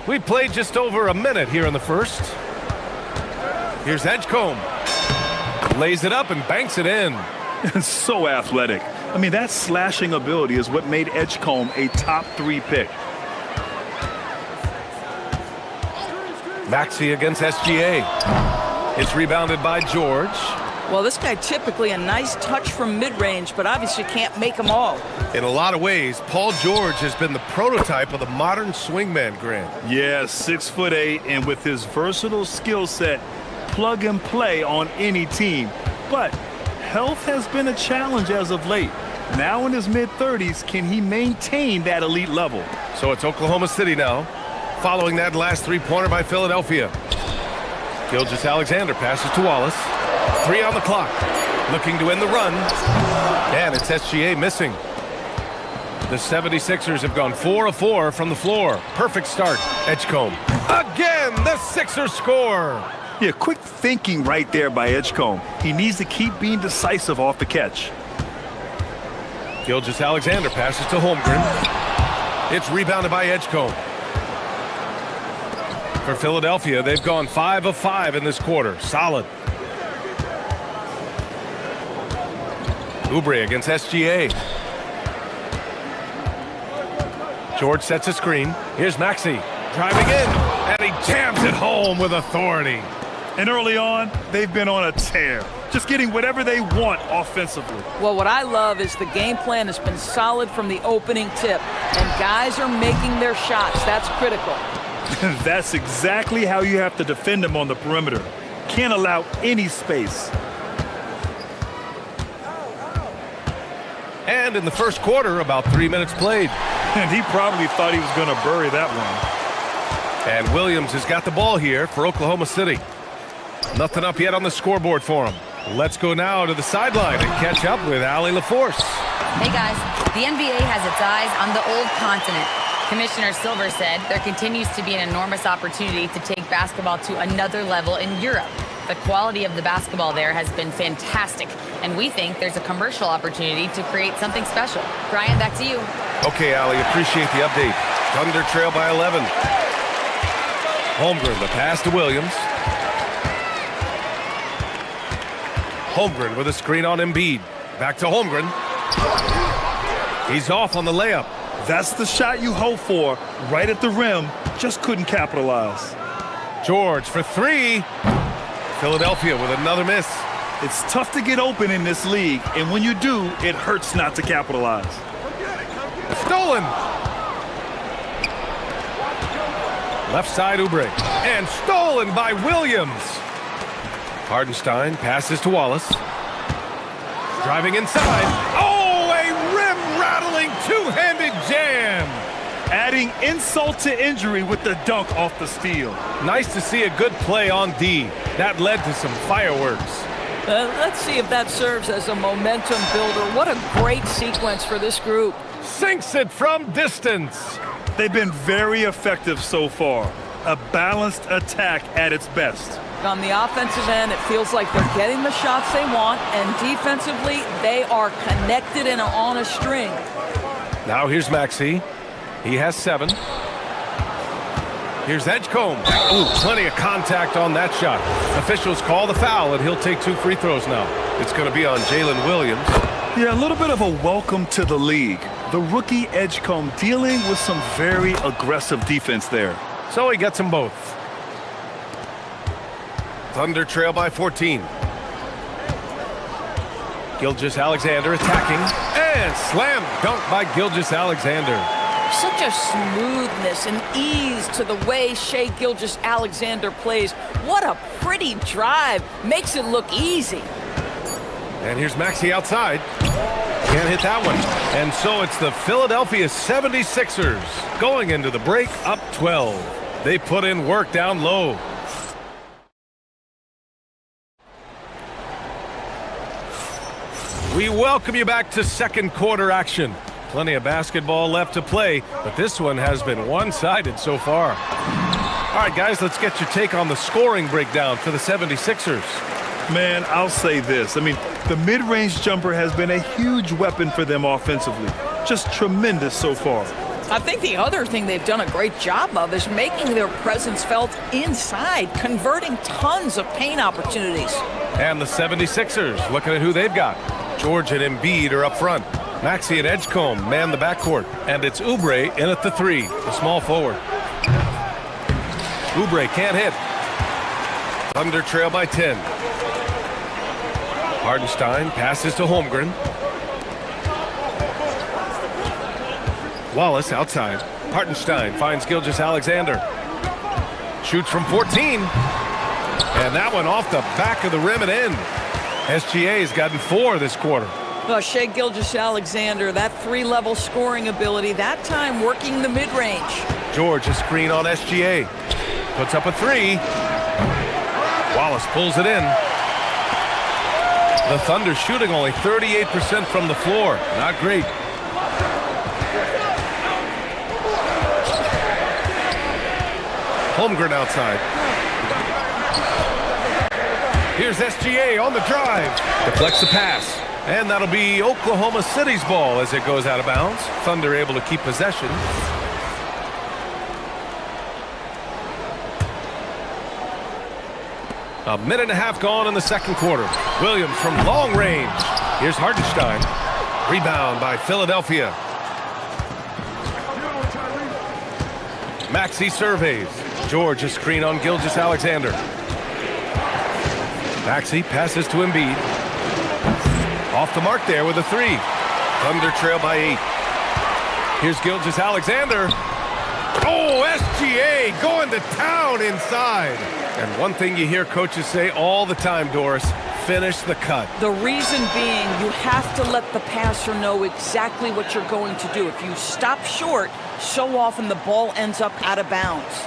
We played just over a minute here in the first. Here's Edgecombe. Lays it up and banks it in. So athletic. I mean, that slashing ability is what made Edgecombe a top 3 pick. Maxey against SGA. It's rebounded by George. Well, this guy typically a nice touch from mid-range, but obviously can't make them all. In a lot of ways, Paul George has been the prototype of the modern swingman, Grant. Yeah, 6'8", and with his versatile skill set, plug and play on any team. But health has been a challenge as of late. Now in his mid-30s, can he maintain that elite level? So it's Oklahoma City now, following that last three-pointer by Philadelphia. Gilgeous-Alexander passes to Wallace. 3 on the clock. Looking to end the run. And it's SGA missing. The 76ers have gone 4 of 4 from the floor. Perfect start. Edgecombe. Again, the Sixers score. Yeah, quick thinking right there by Edgecombe. He needs to keep being decisive off the catch. Gilgeous-Alexander passes to Holmgren. It's rebounded by Edgecombe. For Philadelphia, they've gone 5 of 5 in this quarter. Solid. Oubre against SGA. George sets a screen. Here's Maxey driving in, and he jams it home with authority. And early on, they've been on a tear, just getting whatever they want offensively. Well, what I love is the game plan has been solid from the opening tip, and guys are making their shots. That's critical. That's exactly how you have to defend them on the perimeter. Can't allow any space. And in the first quarter, about 3 minutes played. And he probably thought he was going to bury that one. And Williams has got the ball here for Oklahoma City. Nothing up yet on the scoreboard for him. Let's go now to the sideline and catch up with Allie LaForce. Hey guys, the NBA has its eyes on the old continent. Commissioner Silver said there continues to be an enormous opportunity to take basketball to another level in Europe. The quality of the basketball there has been fantastic, and we think there's a commercial opportunity to create something special. Brian, back to you. Okay, Allie, appreciate the update. Thunder trail by 11. Holmgren, the pass to Williams. Holmgren with a screen on Embiid. Back to Holmgren. He's off on the layup. That's the shot you hope for, right at the rim. Just couldn't capitalize. George for 3. Philadelphia with another miss. It's tough to get open in this league, and when you do, it hurts not to capitalize. Stolen. Left side Oubre. And stolen by Williams. Hartenstein passes to Wallace. Driving inside. Oh, a rim-rattling two-handed jam. Adding insult to injury with the dunk off the steal. Nice to see a good play on D. That led to some fireworks. Let's see if that serves as a momentum builder. What a great sequence for this group. Sinks it from distance. They've been very effective so far. a balanced attack at its best. On the offensive end, it feels like they're getting the shots they want, and defensively, they are connected and on a string. Now here's Maxey. He has 7. Here's Edgecombe. Ooh, plenty of contact on that shot. Officials call the foul, and he'll take 2 free throws now. It's going to be on Jalen Williams. Yeah, a little bit of a welcome to the league. The rookie Edgecombe dealing with some very aggressive defense there. So he gets them both. Thunder trail by 14. Gilgeous-Alexander attacking. And slam dunk by Gilgeous-Alexander. Such a smoothness and ease to the way Shai Gilgeous-Alexander plays. What a pretty drive. Makes it look easy. And here's Maxey outside. Can't hit that one. And so it's the Philadelphia 76ers going into the break up 12. They put in work down low. We welcome you back to second quarter action. Plenty of basketball left to play, but this one has been one-sided so far. All right, guys, let's get your take on the scoring breakdown for the 76ers. Man, I'll say this. I mean, the mid-range jumper has been a huge weapon for them offensively. Just tremendous so far. I think the other thing they've done a great job of is making their presence felt inside, converting tons of paint opportunities. And the 76ers, looking at who they've got. George and Embiid are up front. Maxey and Edgecombe man the backcourt. And it's Oubre in at the 3, the small forward. Oubre can't hit. Thunder trail by 10. Hardenstein passes to Holmgren. Wallace outside. Hartenstein finds Gilgeous-Alexander. Shoots from 14. And that one off the back of the rim and in. SGA's gotten 4 this quarter. Well, Shai Gilgeous-Alexander, that 3-level scoring ability, that time working the mid-range. George a screen on SGA. Puts up a 3. Wallace pulls it in. The Thunder shooting only 38% from the floor. Not great. Holmgren outside. Here's SGA on the drive. Deflects the pass. And that'll be Oklahoma City's ball as it goes out of bounds. Thunder able to keep possession. A minute and a half gone in the second quarter. Williams from long range. Here's Hartenstein. Rebound by Philadelphia. Maxey surveys. George a screen on Gilgeous-Alexander. Maxey passes to Embiid. Off the mark there with a 3. Thunder trail by 8. Here's Gilgeous-Alexander. Oh, SGA going to town inside. And one thing you hear coaches say all the time, Doris, finish the cut. The reason being, you have to let the passer know exactly what you're going to do. If you stop short, so often the ball ends up out of bounds.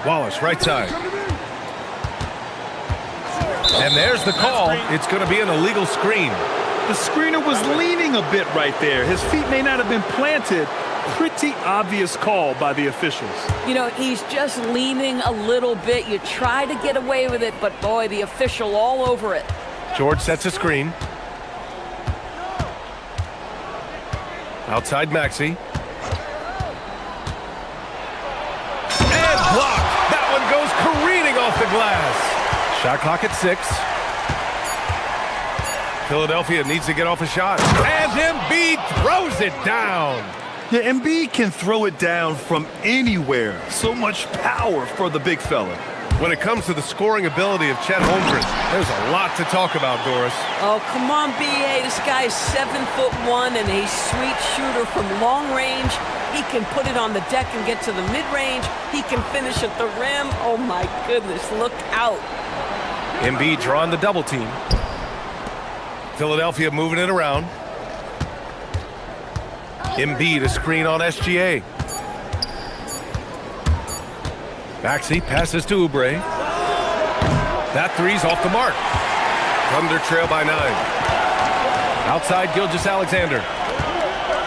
Wallace, right side. And there's the call. It's going to be an illegal screen. The screener was leaning a bit right there. His feet may not have been planted. Pretty obvious call by the officials. You know, he's just leaning a little bit. You try to get away with it, but boy, the official all over it. George sets a screen. Outside Maxey. And blocked. That one goes careening off the glass. Shot clock at 6. Philadelphia needs to get off a shot. And Embiid throws it down. Yeah, Embiid can throw it down from anywhere. So much power for the big fella. When it comes to the scoring ability of Chet Holmgren, there's a lot to talk about, Doris. Oh, come on, B.A. This guy is 7'1" and a sweet shooter from long range. He can put it on the deck and get to the mid-range. He can finish at the rim. Oh, my goodness, look out. Embiid drawing the double team. Philadelphia moving it around. Embiid a screen on SGA. Maxey passes to Oubre. That three's off the mark. Thunder trail by 9. Outside Gilgeous-Alexander.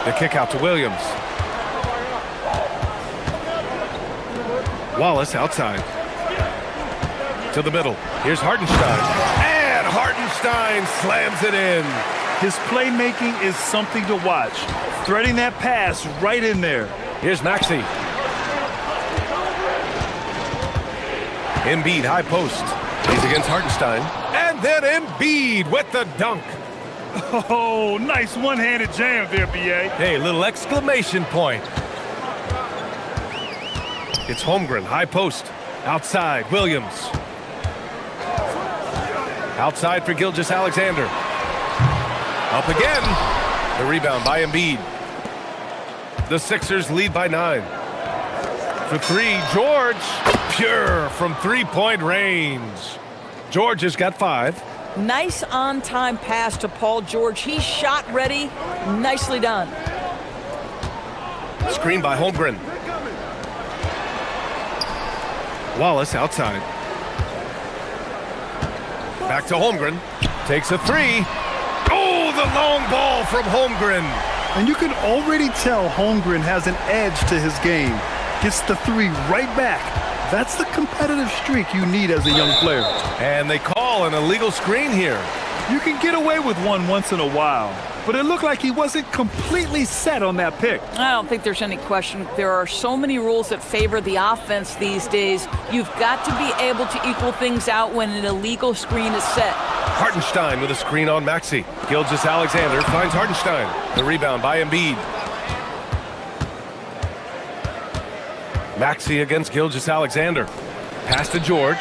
The kick out to Williams. Wallace outside. To the middle. Here's Hartenstein. And Hartenstein slams it in. His playmaking is something to watch. Threading that pass right in there. Here's Maxey. Embiid, high post. He's against Hartenstein. And then Embiid with the dunk. Oh, nice one-handed jam there, B.A. Hey, little exclamation point. It's Holmgren, high post. Outside, Williams. Outside for Gilgeous-Alexander. Up again. The rebound by Embiid. The Sixers lead by 9. For 3, George. Pure from three-point range. George has got 5. Nice on-time pass to Paul George. He's shot ready. Nicely done. Screen by Holmgren. Wallace outside. Back to Holmgren. Takes a 3. Oh, the long ball from Holmgren. And you can already tell Holmgren has an edge to his game. Gets the 3 right back. That's the competitive streak you need as a young player. And they call an illegal screen here. You can get away with one once in a while, but it looked like he wasn't completely set on that pick. I don't think there's any question. There are so many rules that favor the offense these days. You've got to be able to equal things out when an illegal screen is set. Hartenstein with a screen on Maxey. Gilgeous-Alexander finds Hartenstein. The rebound by Embiid. Maxey against Gilgeous-Alexander. Pass to George.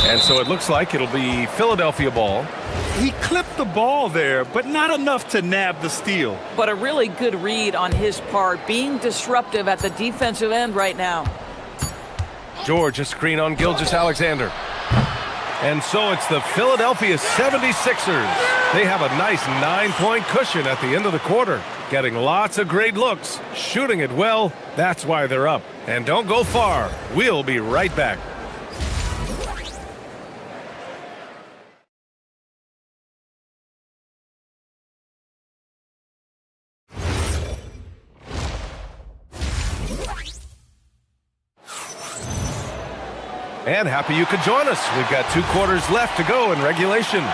And so it looks like it'll be Philadelphia ball. He clipped the ball there, but not enough to nab the steal. But a really good read on his part, being disruptive at the defensive end right now. George, a screen on Gilgeous-Alexander. And so it's the Philadelphia 76ers. They have a nice 9-point cushion at the end of the quarter. Getting lots of great looks, shooting it well. That's why they're up. And don't go far. We'll be right back. And happy you could join us. We've got 2 quarters left to go in regulation.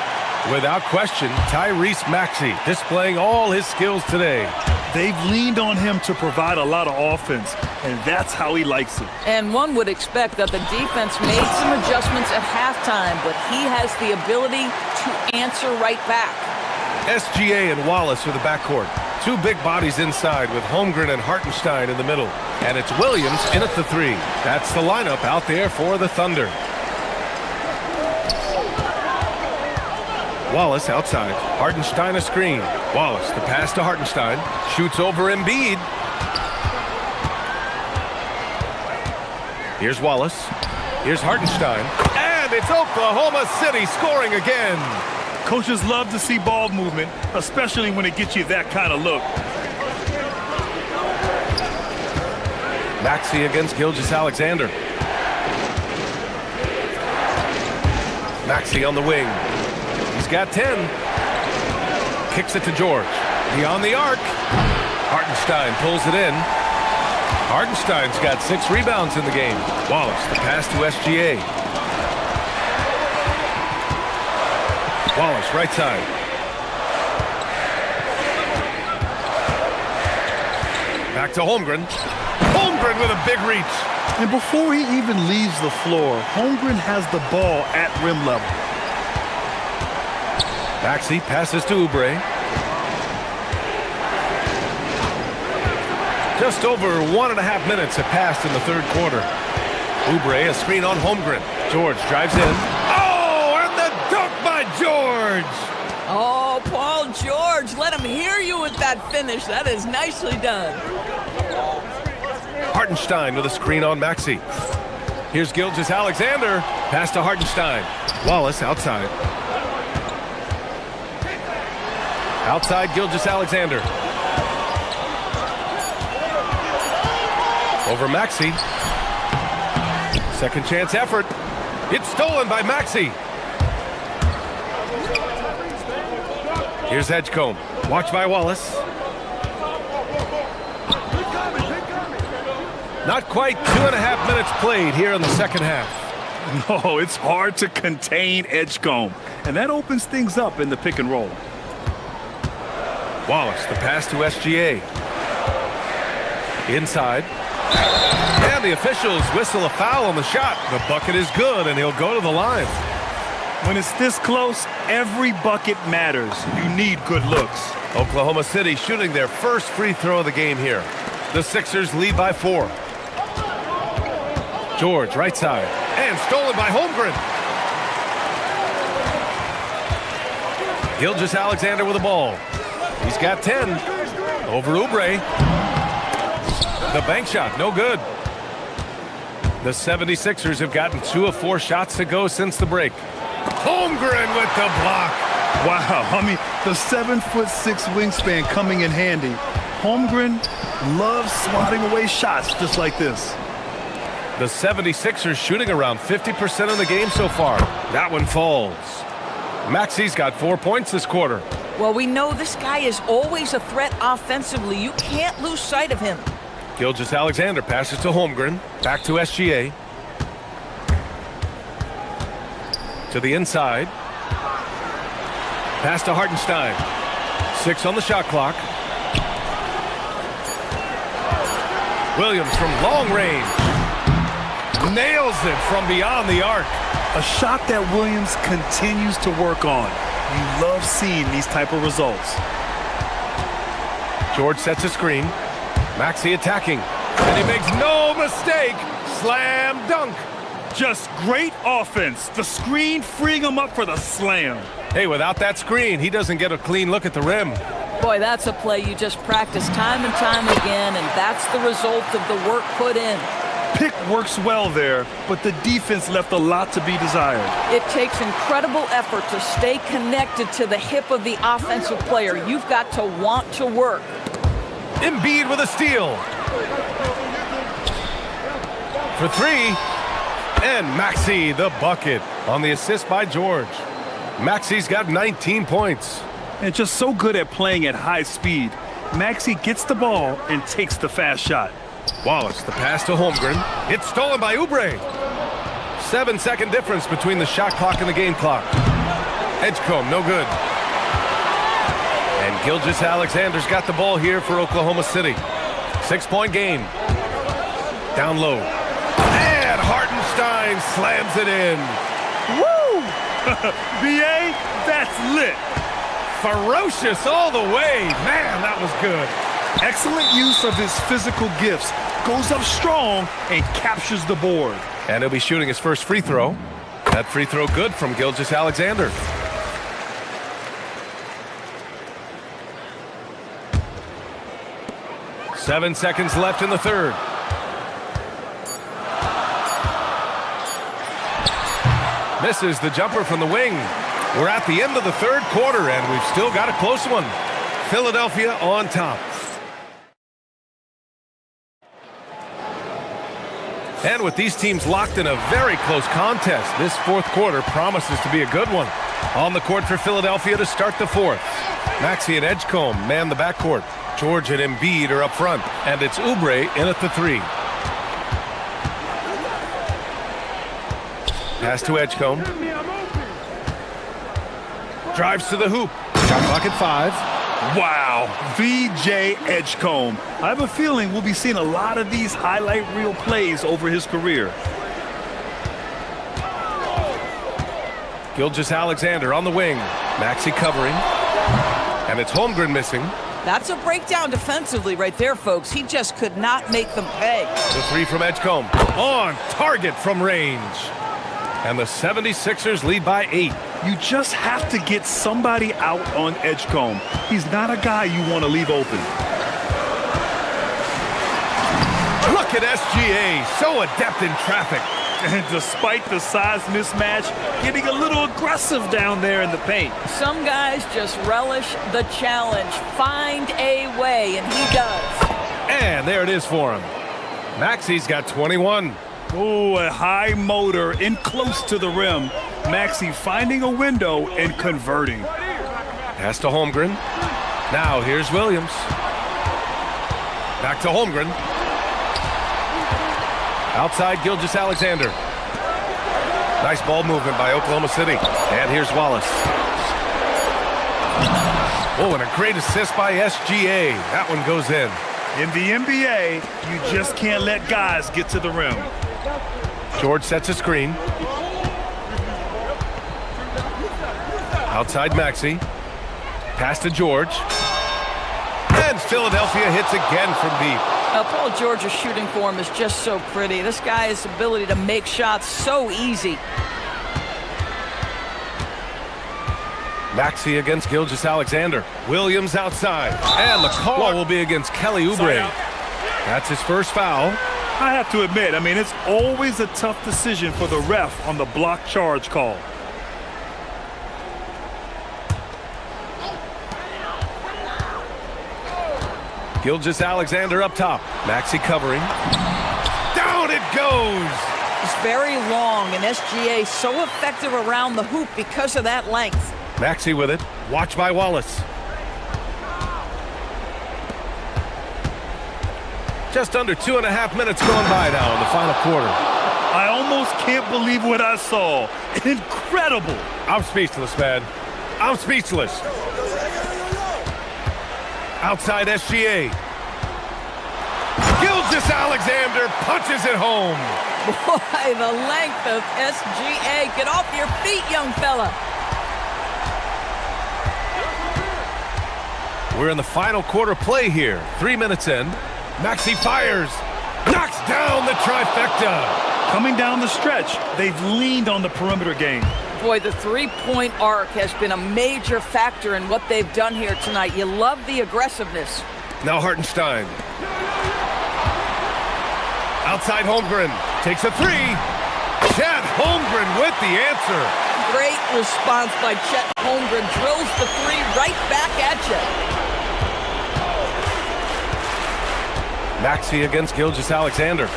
Without question, Tyrese Maxey displaying all his skills today. They've leaned on him to provide a lot of offense, and that's how he likes it. And one would expect that the defense made some adjustments at halftime, but he has the ability to answer right back. SGA and Wallace are the backcourt. 2 big bodies inside with Holmgren and Hartenstein in the middle. And it's Williams in at the 3. That's the lineup out there for the Thunder. Wallace outside. Hartenstein a screen. Wallace, the pass to Hartenstein. Shoots over Embiid. Here's Wallace. Here's Hartenstein. And it's Oklahoma City scoring again. Coaches love to see ball movement, especially when it gets you that kind of look. Maxey against Gilgeous-Alexander. Maxey on the wing. He's got 10. Kicks it to George. Beyond the arc. Hartenstein pulls it in. Hartenstein's got 6 rebounds in the game. Wallace, the pass to SGA. Wallace, right side. Back to Holmgren. Holmgren with a big reach. And before he even leaves the floor, Holmgren has the ball at rim level. Maxey passes to Oubre. Just over 1.5 minutes have passed in the 3rd quarter. Oubre, a screen on Holmgren. George drives in. Oh, and the dunk by George! Oh, Paul George, let him hear you with that finish. That is nicely done. Hartenstein with a screen on Maxey. Here's Gilgeous-Alexander. Pass to Hartenstein. Wallace outside. Outside Gilgeous-Alexander. Over Maxey. Second chance effort. It's stolen by Maxey. Here's Edgecombe. Watch by Wallace. Not quite 2.5 minutes played here in the second half. No, it's hard to contain Edgecombe, and that opens things up in the pick and roll. Wallace, the pass to SGA. Inside. And the officials whistle a foul on the shot. The bucket is good, and he'll go to the line. When it's this close, every bucket matters. You need good looks. Oklahoma City shooting their first free throw of the game here. The Sixers lead by 4. George, right side. And stolen by Holmgren. Gilgeous-Alexander with the ball. He's got 10. Over Oubre. The bank shot, no good. The 76ers have gotten 2 of 4 shots to go since the break. Holmgren with the block. Wow, I mean, the 7'6" wingspan coming in handy. Holmgren loves swatting away shots just like this. The 76ers shooting around 50% of the game so far. That one falls. Maxi's got 4 points this quarter. Well, we know this guy is always a threat offensively. You can't lose sight of him. Gilgeous-Alexander passes to Holmgren. Back to SGA. To the inside. Pass to Hartenstein. 6 on the shot clock. Williams from long range. Nails it from beyond the arc. A shot that Williams continues to work on. You love seeing these type of results. George sets a screen. Maxey attacking. And he makes no mistake. Slam dunk. Just great offense. The screen freeing him up for the slam. Hey, without that screen, he doesn't get a clean look at the rim. Boy, that's a play you just practice time and time again, and that's the result of the work put in. Pick works well there, but the defense left a lot to be desired. It takes incredible effort to stay connected to the hip of the offensive player. You've got to want to work. Embiid with a steal. For 3. And Maxey the bucket on the assist by George. Maxey's got 19 points. And just so good at playing at high speed. Maxey gets the ball and takes the fast shot. Wallace, the pass to Holmgren. It's stolen by Oubre. 7-second difference between the shot clock and the game clock. Edgecombe, no good. And Gilgeous-Alexander's got the ball here for Oklahoma City. 6-point game. Down low. And Hartenstein slams it in. Woo! BA, that's lit. Ferocious all the way. Man, that was good. Excellent use of his physical gifts. Goes up strong and captures the board. And he'll be shooting his first free throw. That free throw good from Gilgeous-Alexander. Seven seconds left in the third. Misses the jumper from the wing. We're at the end of the third quarter, and we've still got a close one. Philadelphia on top. And with these teams locked in a very close contest, this fourth quarter promises to be a good one. On the court for Philadelphia to start the fourth. Maxey and Edgecombe man the backcourt. George and Embiid are up front, and it's Oubre in at the 3. Pass to Edgecombe. Drives to the hoop. Shot clock at 5. Wow, VJ Edgecombe. I have a feeling we'll be seeing a lot of these highlight reel plays over his career. Gilgeous-Alexander on the wing. Maxey covering. And it's Holmgren missing. That's a breakdown defensively right there, folks. He just could not make them pay. The 3 from Edgecombe. On target from range. And the 76ers lead by 8. You just have to get somebody out on Edgecombe. He's not a guy you want to leave open. Look at SGA, so adept in traffic. And despite the size mismatch, getting a little aggressive down there in the paint. Some guys just relish the challenge. Find a way, and he does. And there it is for him. Maxey's got 21. Oh, a high motor in close to the rim. Maxey finding a window and converting. Pass to Holmgren. Now here's Williams. Back to Holmgren. Outside Gilgeous Alexander. Nice ball movement by Oklahoma City. And here's Wallace. Oh, and a great assist by SGA. That one goes in. In the NBA, you just can't let guys get to the rim. George sets a screen. Outside Maxey. Pass to George. And Philadelphia hits again from deep. Paul George's shooting form is just so pretty. This guy's ability to make shots so easy. Maxey against Gilgeous Alexander. Williams outside. And the call will be against Kelly Oubre. That's his first foul. I have to admit, I mean, it's always a tough decision for the ref on the block charge call. Gilgeous Alexander up top. Maxey covering. Down it goes! It's very long, and SGA so effective around the hoop because of that length. Maxey with it. Watch by Wallace. Just under 2.5 minutes going by now in the final quarter. I almost can't believe what I saw. Incredible. I'm speechless, man. I'm speechless. Outside SGA. Gilgeous Alexander punches it home. Boy, the length of SGA. Get off your feet, young fella. We're in the final quarter play here. 3 minutes in. Maxey fires. Knocks down the trifecta. Coming down the stretch, they've leaned on the perimeter game. Boy, the three-point arc has been a major factor in what they've done here tonight. You love the aggressiveness. Now Hartenstein. Outside Holmgren. Takes a three. Chet Holmgren with the answer. Great response by Chet Holmgren. Drills the three right back at you. Maxey against Gilgeous Alexander.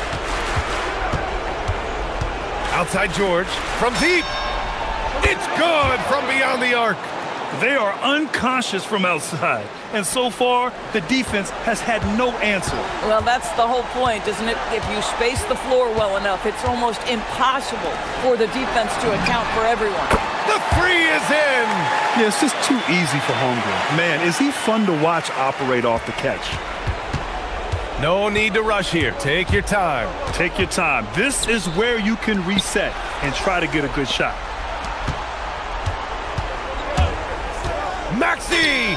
Outside George. From deep. It's good from beyond the arc. They are unconscious from outside. And so far, the defense has had no answer. Well, that's the whole point, isn't it? If you space the floor well enough, it's almost impossible for the defense to account for everyone. The three is in. Yeah, it's just too easy for Holmgren. Man, is he fun to watch operate off the catch. No need to rush here. Take your time. Take your time. This is where you can reset and try to get a good shot. Maxey!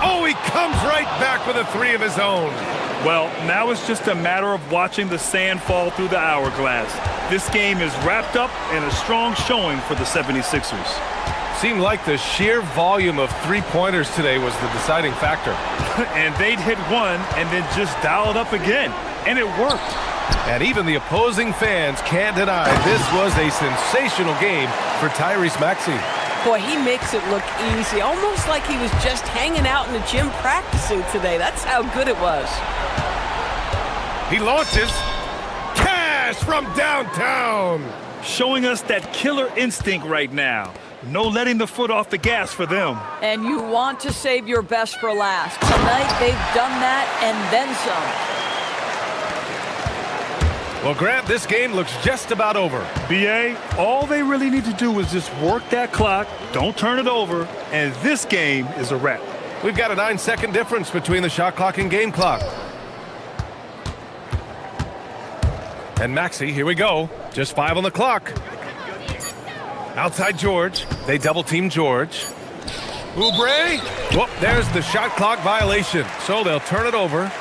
Oh, he comes right back with a three of his own. Well, now it's just a matter of watching the sand fall through the hourglass. This game is wrapped up in a strong showing for the 76ers. Seemed like the sheer volume of three-pointers today was the deciding factor. And they'd hit one and then just dial it up again. And it worked. And even the opposing fans can't deny this was a sensational game for Tyrese Maxey. Boy, he makes it look easy, almost like he was just hanging out in the gym practicing today. That's how good it was. He launches. Cash from downtown. Showing us that killer instinct right now. No letting the foot off the gas for them. And you want to save your best for last. Tonight, they've done that and then some. Well, Grant, this game looks just about over. BA, all they really need to do is just work that clock, don't turn it over, and this game is a wrap. We've got a 9-second difference between the shot clock and game clock. And Maxey, here we go. Just 5 on the clock. Outside George. They double-team George. Oubre. Whoop, there's the shot clock violation. So they'll turn it over.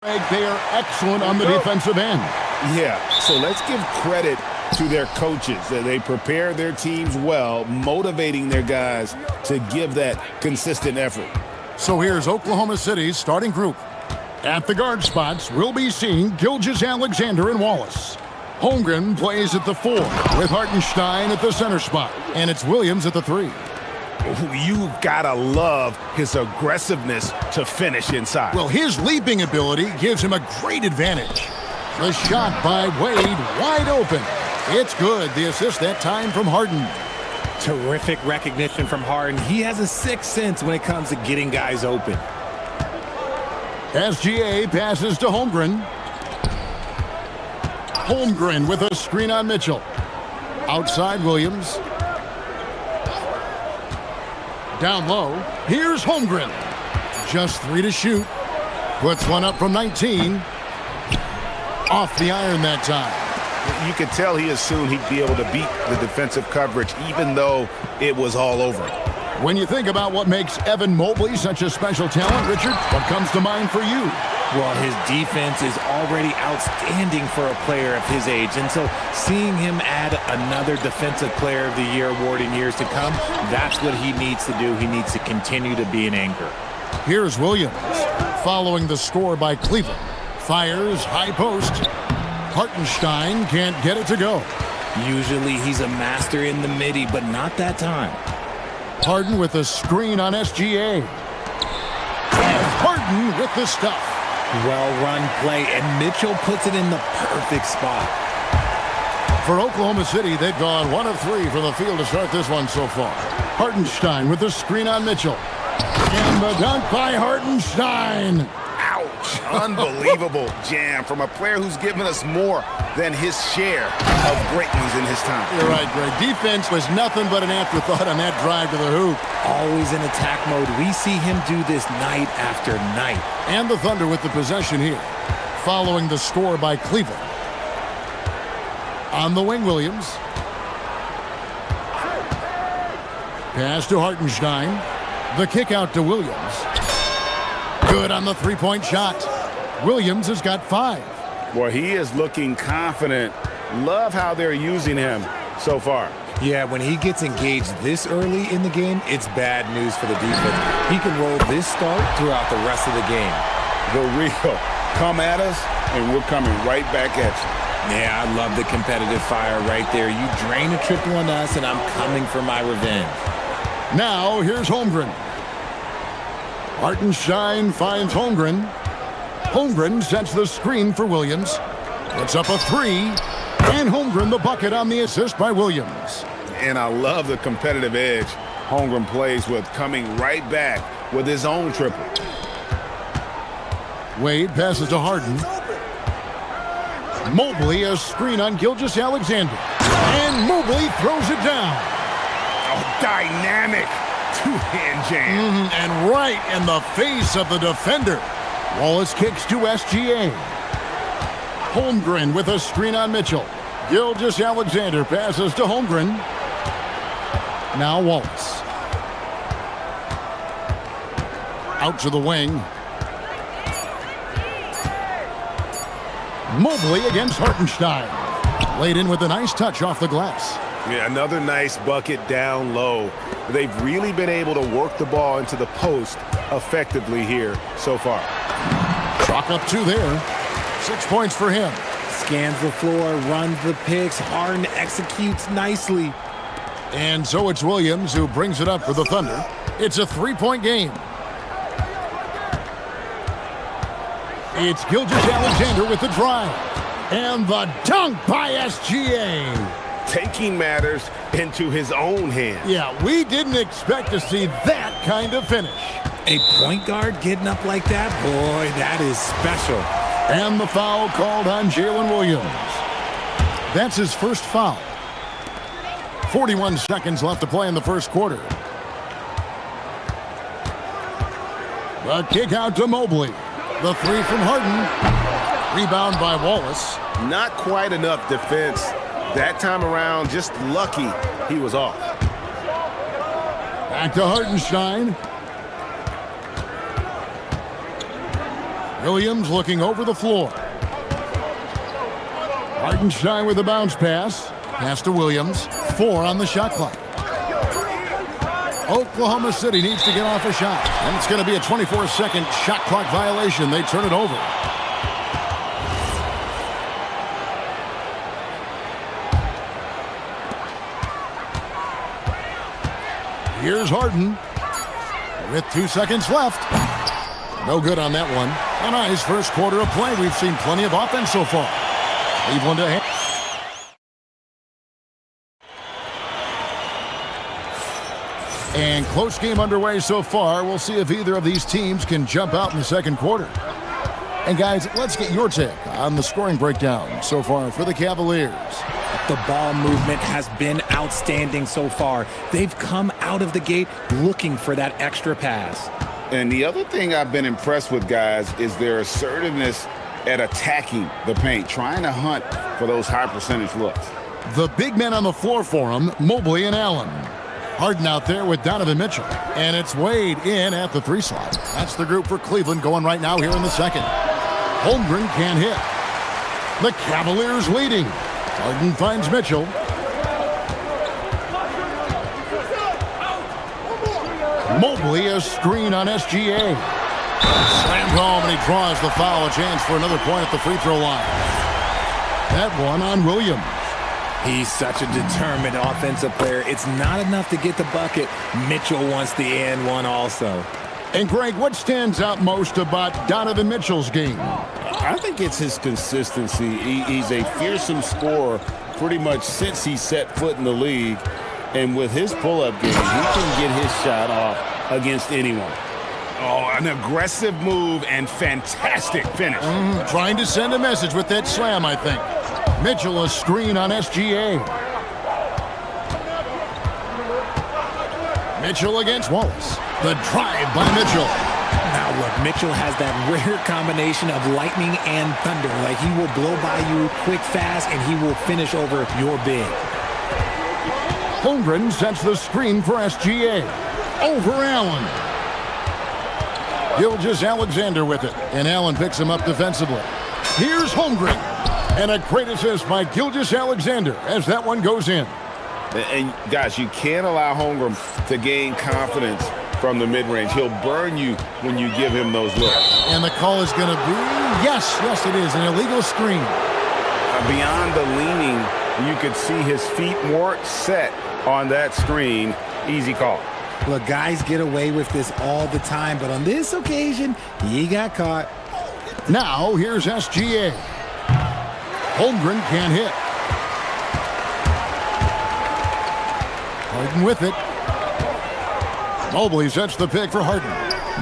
They are excellent on the defensive end. Yeah, so let's give credit to their coaches. They prepare their teams well, motivating their guys to give that consistent effort. So here's Oklahoma City's starting group. At the guard spots, we'll be seeing Gilgeous-Alexander and Wallace. Holmgren plays at the 4, with Hartenstein at the center spot, and it's Williams at the 3. You've got to love his aggressiveness to finish inside. Well, his leaping ability gives him a great advantage. The shot by Wade, wide open. It's good. The assist that time from Harden. Terrific recognition from Harden. He has a sixth sense when it comes to getting guys open. SGA passes to Holmgren. Holmgren with a screen on Mitchell. Outside Williams. Down low. Here's Holmgren. Just 3 to shoot. Puts one up from 19. Off the iron that time. You could tell he assumed he'd be able to beat the defensive coverage, even though it was all over. When you think about what makes Evan Mobley such a special talent, Richard, what comes to mind for you? Well, his defense is already outstanding for a player of his age, and so seeing him add another Defensive Player of the Year award in years to come, that's what he needs to do. He needs to continue to be an anchor. Here's Williams, following the score by Cleveland. Fires, high post. Hartenstein can't get it to go. Usually he's a master in the midi, but not that time. Harden with a screen on SGA. And Harden with the stuff. Well-run play, and Mitchell puts it in the perfect spot. For Oklahoma City, they've gone 1 of 3 from the field to start this one so far. Hartenstein with the screen on Mitchell. And the dunk by Hartenstein. Ouch. Unbelievable jam from a player who's given us more than his share of greatness in his time. You're right, Greg. Defense was nothing but an afterthought on that drive to the hoop. Always in attack mode. We see him do this night after night. And the Thunder with the possession here, following the score by Cleveland. On the wing, Williams. Pass to Hartenstein. The kick out to Williams. Good on the three-point shot. Williams has got 5. Boy, he is looking confident. Love how they're using him so far. Yeah, when he gets engaged this early in the game, it's bad news for the defense. He can roll this start throughout the rest of the game. The real come at us, and we're coming right back at you. Yeah, I love the competitive fire right there. You drain a triple on us, and I'm coming for my revenge. Now, here's Holmgren. Hartenstein finds Holmgren. Holmgren sets the screen for Williams. Puts up a 3. And Holmgren the bucket on the assist by Williams. And I love the competitive edge Holmgren plays with, coming right back with his own triple. Wade passes to Harden. Mobley a screen on Gilgeous-Alexander. And Mobley throws it down. Oh, dynamic two-hand jam. And right in the face of the defender. Wallace kicks to SGA. Holmgren with a screen on Mitchell. Gilgeous-Alexander passes to Holmgren. Now Wallace. Out to the wing. Mobley against Hartenstein. Laid in with a nice touch off the glass. Yeah, another nice bucket down low. They've really been able to work the ball into the post effectively here so far. Chalk up 2 there. 6 points for him. Scans the floor, runs the picks. Harden executes nicely. And so it's Williams who brings it up for the Thunder. It's a 3-point game. It's Gilgeous-Alexander with the drive. And the dunk by SGA. Taking matters into his own hands. Yeah, we didn't expect to see that kind of finish. A point guard getting up like that? Boy, that is special. And the foul called on Jalen Williams. That's his first foul. 41 seconds left to play in the first quarter. The kick out to Mobley. The 3 from Harden. Rebound by Wallace. Not quite enough defense that time around. Just lucky he was off. Back to Hartenstein. Williams looking over the floor. Hartenstein with a bounce pass. Pass to Williams. 4 on the shot clock. Oklahoma City needs to get off a shot. And it's going to be a 24-second shot clock violation. They turn it over. Here's Harden. With 2 seconds left. No good on that one. A nice first quarter of play. We've seen plenty of offense so far. Cleveland ahead. And close game underway so far. We'll see if either of these teams can jump out in the second quarter. And guys, let's get your take on the scoring breakdown so far for the Cavaliers. The ball movement has been outstanding so far. They've come out of the gate looking for that extra pass. And the other thing I've been impressed with, guys, is their assertiveness at attacking the paint, trying to hunt for those high percentage looks. The big men on the floor for them, Mobley and Allen. Harden out there with Donovan Mitchell. And it's Wade in at the 3 slot. That's the group for Cleveland going right now here in the second. Holmgren can't hit. The Cavaliers leading. Harden finds Mitchell. Mobley, a screen on SGA. Slammed home, and he draws the foul. A chance for another point at the free throw line. That one on Williams. He's such a determined offensive player. It's not enough to get the bucket. Mitchell wants the and one also. And Greg, what stands out most about Donovan Mitchell's game? I think it's his consistency. He's a fearsome scorer pretty much since he set foot in the league. And with his pull-up game, he can get his shot off against anyone. Oh, an aggressive move and fantastic finish. Trying to send a message with that slam, I think. Mitchell, a screen on SGA. Mitchell against Wallace. The drive by Mitchell. Now look, Mitchell has that rare combination of lightning and thunder. Like, he will blow by you quick, fast, and he will finish over your big. Holmgren sets the screen for SGA. Over Allen. Gilgeous-Alexander with it, and Allen picks him up defensively. Here's Holmgren. And a great assist by Gilgeous-Alexander as that one goes in. And guys, you can't allow Holmgren to gain confidence from the mid-range. He'll burn you when you give him those looks. And the call is going to be, yes, it is, an illegal screen. Beyond the leaning, you could see his feet more set on that screen. Easy call. Look, guys get away with this all the time, but on this occasion, he got caught. Now, here's SGA. Holmgren can't hit. Harden with it. Mobley sets the pick for Harden.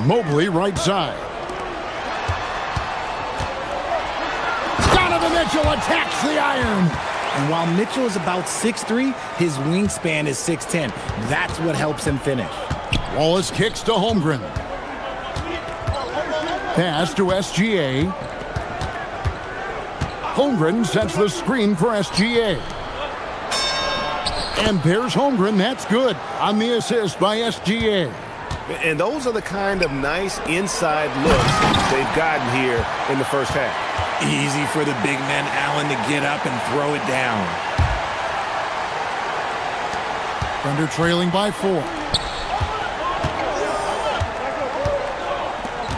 Mobley right side. Donovan Mitchell attacks the iron. And while Mitchell is about 6'3", his wingspan is 6'10". That's what helps him finish. Wallace kicks to Holmgren. Pass to SGA. Holmgren sets the screen for SGA. And there's Holmgren. That's good on the assist by SGA. And those are the kind of nice inside looks they've gotten here in the first half. Easy for the big man Allen to get up and throw it down. Thunder trailing by 4.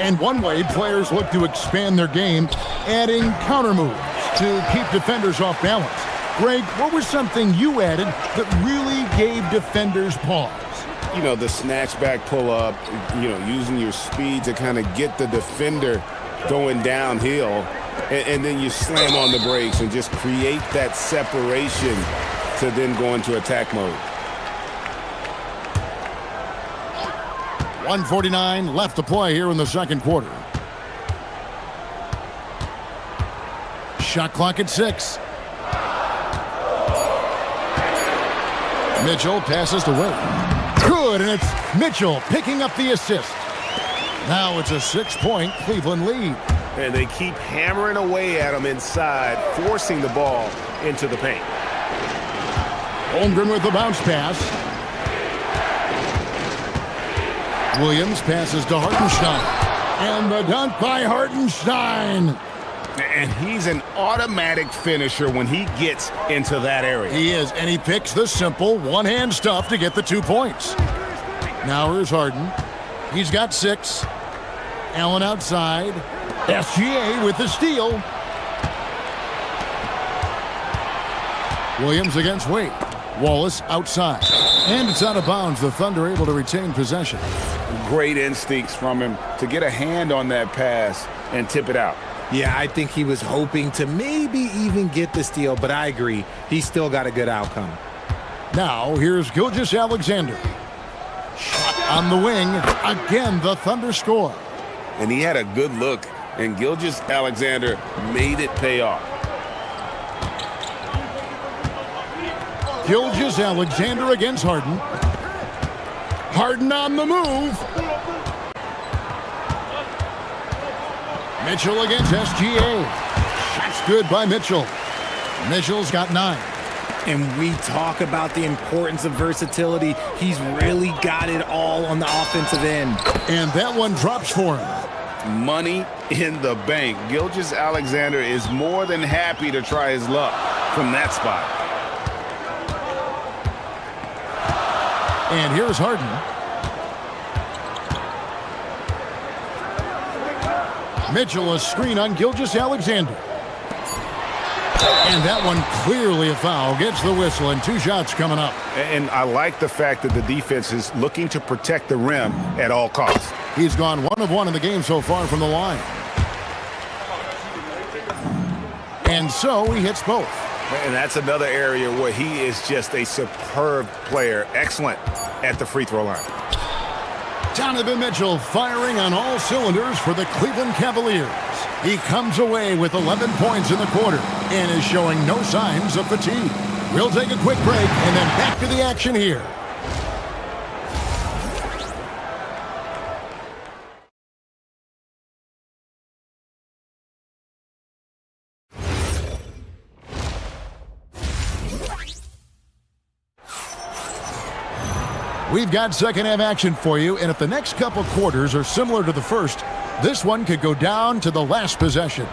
And one way players look to expand their game, adding counter moves to keep defenders off balance. Greg, what was something you added that really gave defenders pause? You know, the snatch back pull up, using your speed to kind of get the defender going downhill, and then you slam on the brakes and just create that separation to then go into attack mode. 1:49 left to play here in the second quarter. Shot clock at 6. Mitchell passes to Wade. Good, and it's Mitchell picking up the assist. Now it's a 6-point Cleveland lead. And they keep hammering away at him inside, forcing the ball into the paint. Holmgren with the bounce pass. Williams passes to Hartenstein. And the dunk by Hartenstein. And he's an automatic finisher when he gets into that area. He is, and he picks the simple one-hand stuff to get the 2 points. Now here's Harden. He's got 6. Allen outside. SGA with the steal. Williams against Wade. Wallace outside. And it's out of bounds. The Thunder able to retain possession. Great instincts from him to get a hand on that pass and tip it out. Yeah, I think he was hoping to maybe even get the steal, but I agree. He still got a good outcome. Now, here's Gilgeous-Alexander. Shot on the wing. Again, the Thunder score. And he had a good look, and Gilgeous-Alexander made it pay off. Gilgeous-Alexander against Harden. Harden on the move. Mitchell against SGA. Shot's good by Mitchell. Mitchell's got 9. And we talk about the importance of versatility. He's really got it all on the offensive end. And that one drops for him. Money in the bank. Gilgeous-Alexander is more than happy to try his luck from that spot. And here's Harden. Mitchell, a screen on Gilgeous-Alexander. And that one clearly a foul. Gets the whistle, and 2 shots coming up. And I like the fact that the defense is looking to protect the rim at all costs. He's gone 1 of 1 in the game so far from the line. And so he hits both. And that's another area where he is just a superb player. Excellent at the free throw line. Donovan Mitchell firing on all cylinders for the Cleveland Cavaliers. He comes away with 11 points in the quarter and is showing no signs of fatigue. We'll take a quick break and then back to the action here. We've got second half action for you, and if the next couple quarters are similar to the first, this one could go down to the last possession.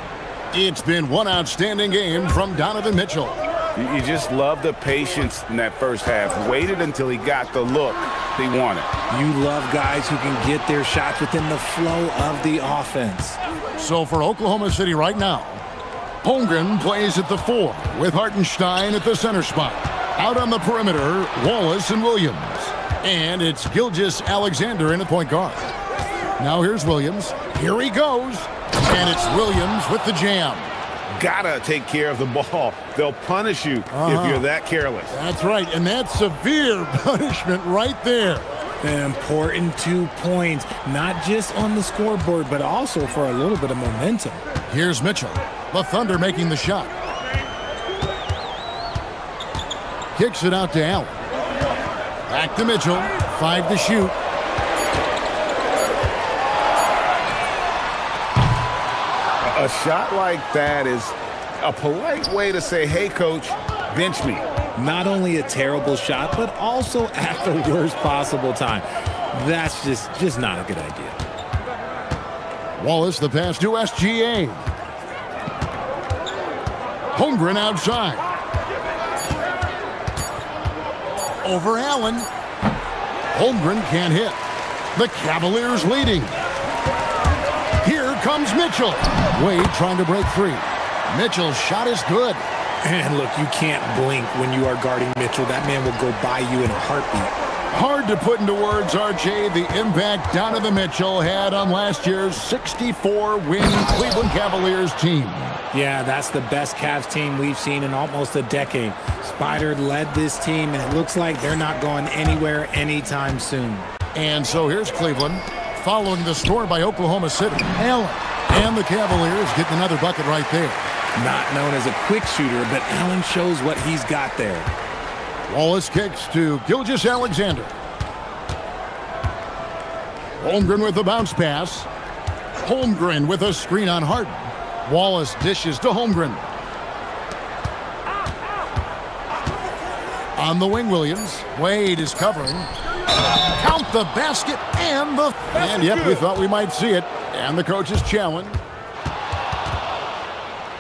It's been one outstanding game from Donovan Mitchell. You just love the patience in that first half. Waited until he got the look he wanted. You love guys who can get their shots within the flow of the offense. So for Oklahoma City right now, Holmgren plays at the 4 with Hartenstein at the center spot. Out on the perimeter, Wallace and Williams. And it's Gilgeous-Alexander in at point guard. Now here's Williams. Here he goes. And it's Williams with the jam. Gotta take care of the ball. They'll punish you if you're that careless. That's right, and that's severe punishment right there. An important 2 points, not just on the scoreboard, but also for a little bit of momentum. Here's Mitchell. The Thunder making the shot. Kicks it out to Allen. Back to Mitchell. 5 to shoot. A shot like that is a polite way to say, hey, coach, bench me. Not only a terrible shot, but also at the worst possible time. That's just not a good idea. Wallace, the pass to SGA. Holmgren outside. Over Allen. Holmgren can't hit. The Cavaliers leading. Here comes Mitchell. Wade trying to break free. Mitchell's shot is good. And look, you can't blink when you are guarding Mitchell. That man will go by you in a heartbeat. Hard to put into words, RJ, the impact Donovan Mitchell had on last year's 64-win Cleveland Cavaliers team. Yeah, that's the best Cavs team we've seen in almost a decade. Spider led this team, and it looks like they're not going anywhere anytime soon. And so here's Cleveland, following the score by Oklahoma City. Allen and the Cavaliers getting another bucket right there. Not known as a quick shooter, but Allen shows what he's got there. Wallace kicks to Gilgeous-Alexander. Holmgren with the bounce pass. Holmgren with a screen on Harden. Wallace dishes to Holmgren. On the wing, Williams. Wade is covering. Count the basket and the... And yep, we thought we might see it. And the coach's challenge.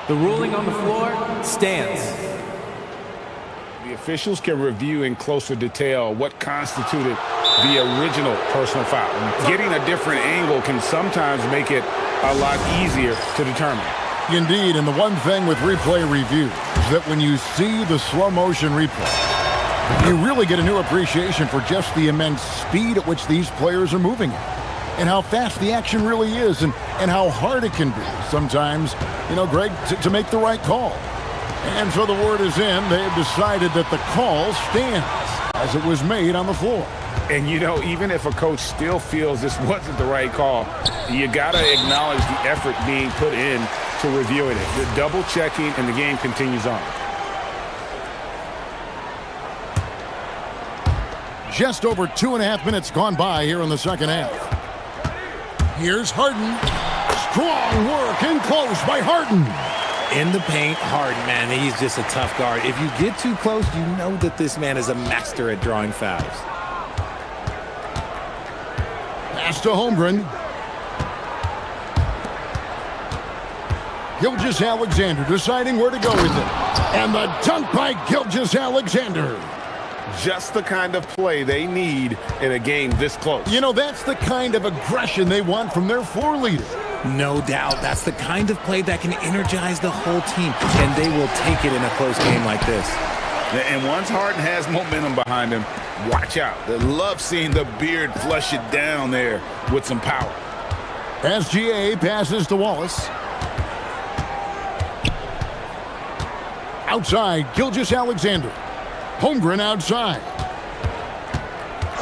The ruling on the floor stands. The officials can review in closer detail what constituted the original personal foul. Getting a different angle can sometimes make it a lot easier to determine. Indeed, and the one thing with replay review is that when you see the slow motion replay, you really get a new appreciation for just the immense speed at which these players are moving at, and how fast the action really is, and how hard it can be sometimes, Greg, to make the right call. And so the word is in. They have decided that the call stands as it was made on the floor. And, even if a coach still feels this wasn't the right call, you got to acknowledge the effort being put in to reviewing it. The double checking, and the game continues on. Just over 2.5 minutes gone by here in the second half. Here's Harden. Strong work in close by Harden. In the paint, Harden, man, he's just a tough guard. If you get too close, you know that this man is a master at drawing fouls. Pass to Holmgren. Gilgeous-Alexander deciding where to go with it. And the dunk by Gilgeous-Alexander. Just the kind of play they need in a game this close. That's the kind of aggression they want from their floor leader. No doubt. That's the kind of play that can energize the whole team, and they will take it in a close game like this. And once Harden has momentum behind him, watch out. They love seeing the beard flush it down there with some power. SGA passes to Wallace. Outside, Gilgeous-Alexander. Holmgren outside.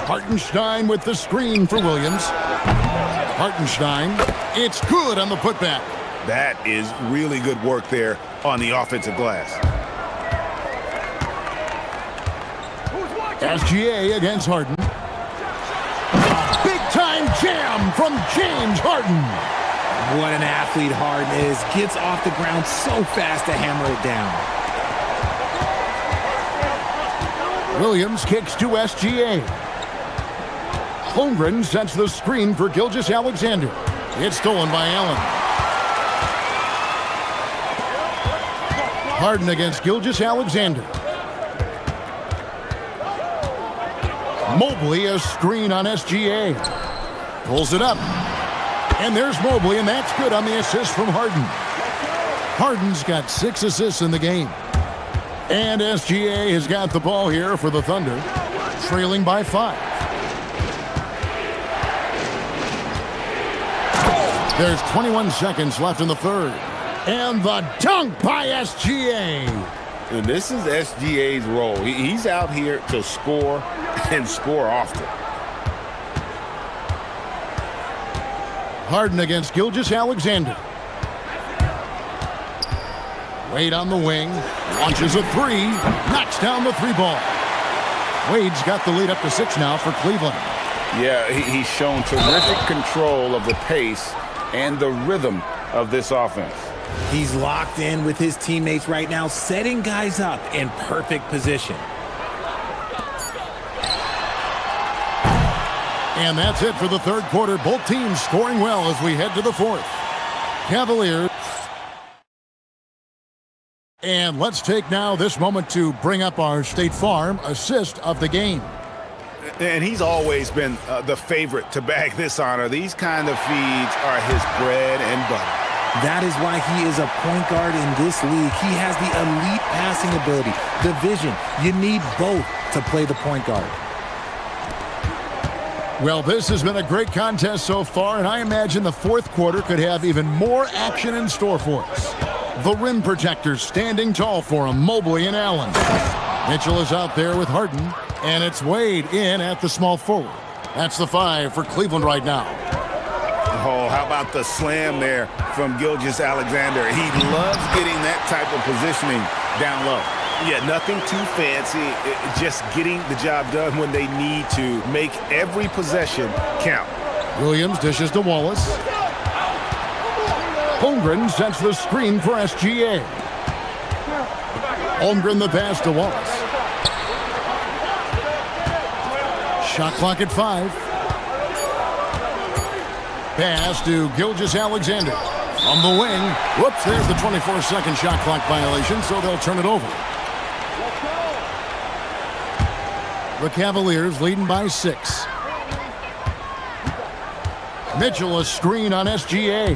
Hartenstein with the screen for Williams. Hartenstein, it's good on the putback. That is really good work there on the offensive glass. SGA against Harden. Big-time jam from James Harden. What an athlete Harden is. Gets off the ground so fast to hammer it down. Williams kicks to SGA. Holmgren sets the screen for Gilgeous-Alexander. It's stolen by Allen. Harden against Gilgeous-Alexander. Mobley a screen on SGA. Pulls it up. And there's Mobley, and that's good on the assist from Harden. Harden's got 6 assists in the game. And SGA has got the ball here for the Thunder, trailing by 5. There's 21 seconds left in the third. And the dunk by SGA. And this is SGA's role. He's out here to score and score often. Harden against Gilgeous-Alexander. Wade on the wing, launches a 3, knocks down the 3 ball. Wade's got the lead up to 6 now for Cleveland. Yeah, he's shown terrific control of the pace and the rhythm of this offense. He's locked in with his teammates right now, setting guys up in perfect position. And that's it for the third quarter. Both teams scoring well as we head to the fourth. Cavaliers. And let's take now this moment to bring up our State Farm assist of the game. And he's always been the favorite to bag this honor. These kind of feeds are his bread and butter. That is why he is a point guard in this league. He has the elite passing ability, the vision. You need both to play the point guard. Well, this has been a great contest so far, and I imagine the fourth quarter could have even more action in store for us. The rim protectors standing tall for him, Mobley and Allen. Mitchell is out there with Harden, and it's Wade in at the small forward. That's the 5 for Cleveland right now. Oh, how about the slam there from Gilgeous-Alexander? He loves getting that type of positioning down low. Yeah, nothing too fancy, just getting the job done when they need to. Make every possession count. Williams dishes to Wallace. Holmgren sets the screen for SGA. Holmgren the pass to Wallace. Shot clock at 5. Pass to Gilgeous-Alexander. On the wing. Whoops, there's the 24-second shot clock violation, so they'll turn it over. The Cavaliers leading by 6. Mitchell a screen on SGA.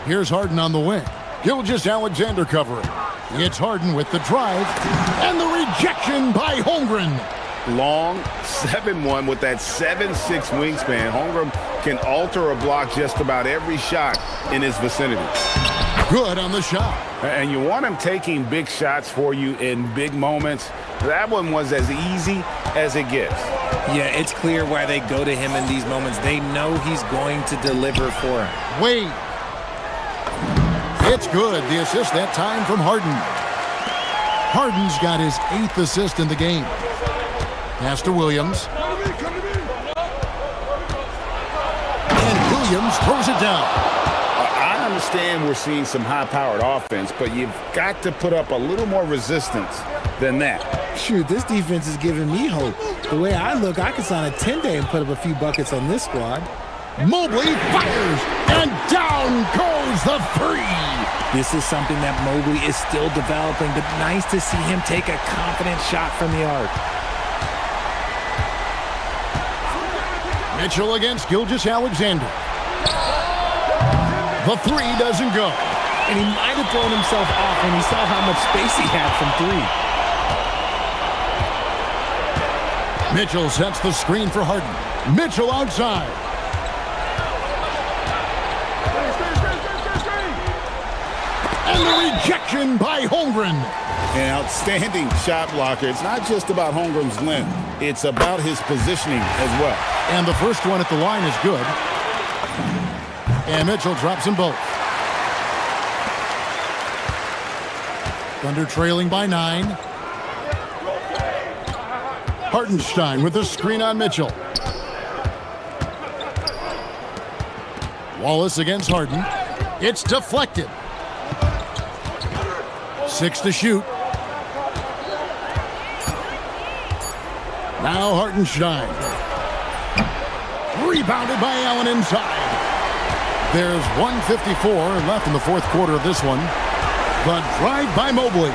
Here's Harden on the wing. Gilgeous-Alexander covering. It's Harden with the drive. And the rejection by Holmgren. Long 7-1 with that 7'6" wingspan. Holmgren can alter a block just about every shot in his vicinity. Good on the shot. And you want him taking big shots for you in big moments. That one was as easy as it gets. Yeah, it's clear why they go to him in these moments. They know he's going to deliver for him. Wade. It's good. The assist that time from Harden. Harden's got his 8th assist in the game. Pass to Williams. And Williams throws it down. I understand we're seeing some high-powered offense, but you've got to put up a little more resistance than that. Shoot, this defense is giving me hope. The way I look, I could sign a 10-day and put up a few buckets on this squad. Mobley fires, and down goes the 3. This is something that Mobley is still developing, but nice to see him take a confident shot from the arc. Mitchell against Gilgeous-Alexander. The 3 doesn't go. And he might have thrown himself off when he saw how much space he had from 3. Mitchell sets the screen for Harden. Mitchell outside. And the rejection by Holmgren. An outstanding shot blocker. It's not just about Holmgren's length. It's about his positioning as well. And the first one at the line is good. And Mitchell drops them both. Thunder trailing by 9. Hartenstein with the screen on Mitchell. Wallace against Harden. It's deflected. 6 to shoot. Now Hartenstein. Rebounded by Allen inside. There's 1:54 left in the fourth quarter of this one. The drive by Mobley.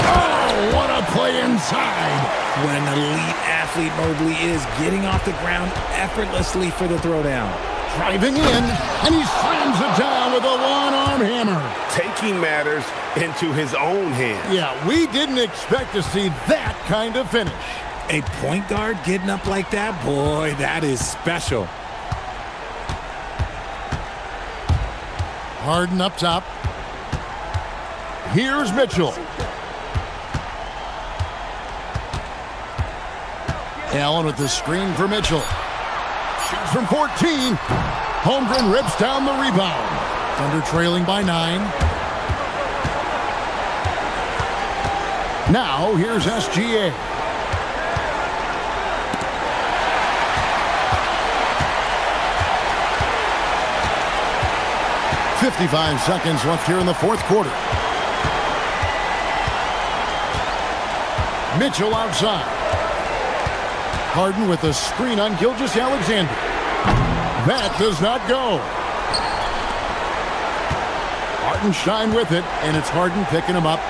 Oh, what a play inside. What an elite athlete Mobley is, getting off the ground effortlessly for the throwdown. Driving in, and he slams it down with a one-arm hammer. Taking matters into his own hands. Yeah, we didn't expect to see that kind of finish. A point guard getting up like that? Boy, that is special. Harden up top. Here's Mitchell. Allen with the screen for Mitchell. Shoots from 14. Holmgren rips down the rebound. Thunder trailing by 9. Now here's SGA. .55 seconds left here in the fourth quarter. Mitchell outside. Harden with a screen on Gilgeous-Alexander. That does not go. Hartenstein with it, and it's Harden picking him up.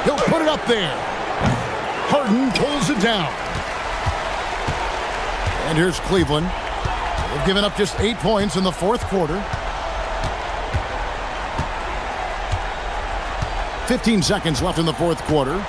He'll put it up there. Harden pulls it down. And here's Cleveland. They've given up just 8 points in the fourth quarter. 15 seconds left in the fourth quarter.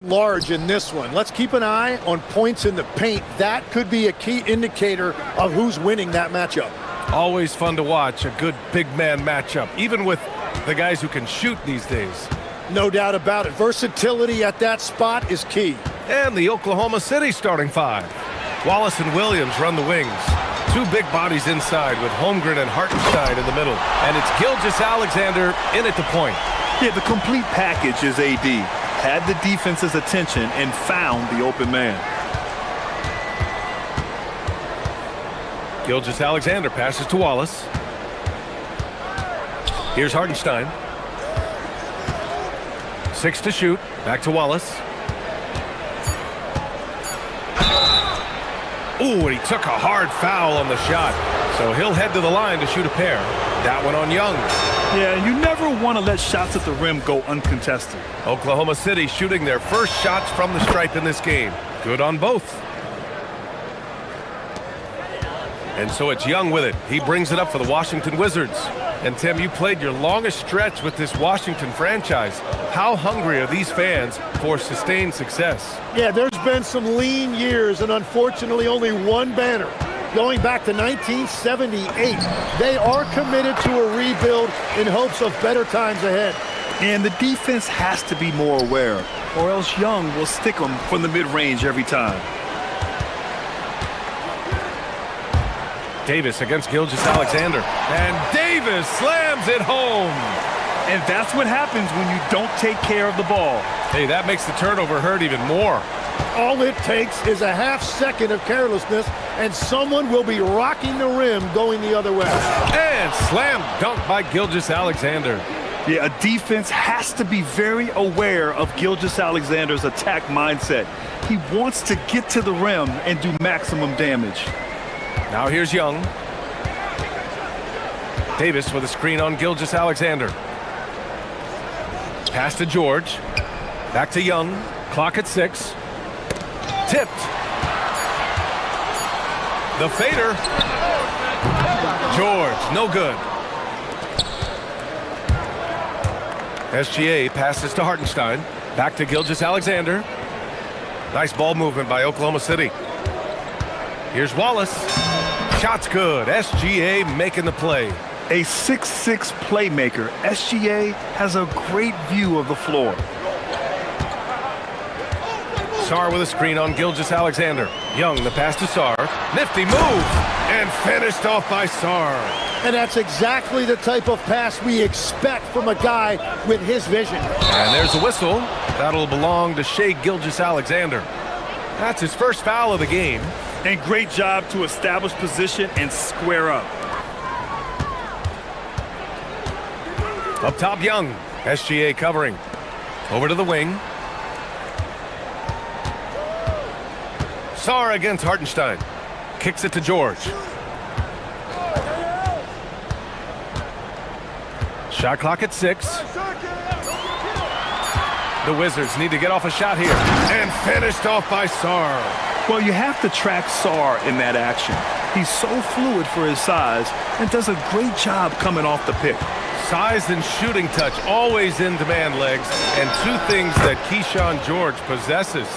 large in this one. Let's keep an eye on points in the paint. That could be a key indicator of who's winning that matchup. Always fun to watch a good big man matchup, even with the guys who can shoot these days. No doubt about it. Versatility at that spot is key. And the Oklahoma City starting five. Wallace and Williams run the wings. Two big bodies inside with Holmgren and Hartenstein in the middle. And it's Gilgeous-Alexander in at the point. Yeah, the complete package is AD. Had the defense's attention and found the open man. Gilgeous-Alexander passes to Wallace. Here's Hartenstein. 6 to shoot. Back to Wallace. Ooh, and he took a hard foul on the shot. So he'll head to the line to shoot a pair. That one on Young. Yeah, you never want to let shots at the rim go uncontested. Oklahoma City shooting their first shots from the stripe in this game. Good on both. And so it's Young with it. He brings it up for the Washington Wizards. And Tim, you played your longest stretch with this Washington franchise. How hungry are these fans for sustained success? Yeah, there's been some lean years and unfortunately only one banner. Going back to 1978, they are committed to a rebuild in hopes of better times ahead. And the defense has to be more aware, or else Young will stick them from the mid-range every time. Davis against Gilgeous-Alexander. And Davis slams it home. And that's what happens when you don't take care of the ball. Hey, that makes the turnover hurt even more. All it takes is a half second of carelessness, and someone will be rocking the rim going the other way. And slam dunk by Gilgeous-Alexander. Yeah, a defense has to be very aware of Gilgeous-Alexander's attack mindset. He wants to get to the rim and do maximum damage. Now here's Young. Davis with a screen on Gilgeous-Alexander. Pass to George. Back to Young. Clock at 6. Tipped. The fader. George, no good. SGA passes to Hartenstein. Back to Gilgeous-Alexander. Nice ball movement by Oklahoma City. Here's Wallace. Shot's good. SGA making the play. A 6'6" playmaker, SGA has a great view of the floor. Sarr with a screen on Gilgeous-Alexander. Young, the pass to Sarr. Nifty move. And finished off by Sarr. And that's exactly the type of pass we expect from a guy with his vision. And there's the whistle. That'll belong to Shai Gilgeous-Alexander. That's his first foul of the game. And great job to establish position and square up. Up top, Young. SGA covering. Over to the wing. Sarr against Hartenstein. Kicks it to George. Shot clock at 6. The Wizards need to get off a shot here. And finished off by Sarr. Well, you have to track Sarr in that action. He's so fluid for his size and does a great job coming off the pick. Size and shooting touch, always in demand, legs, and two things that Keyshawn George possesses.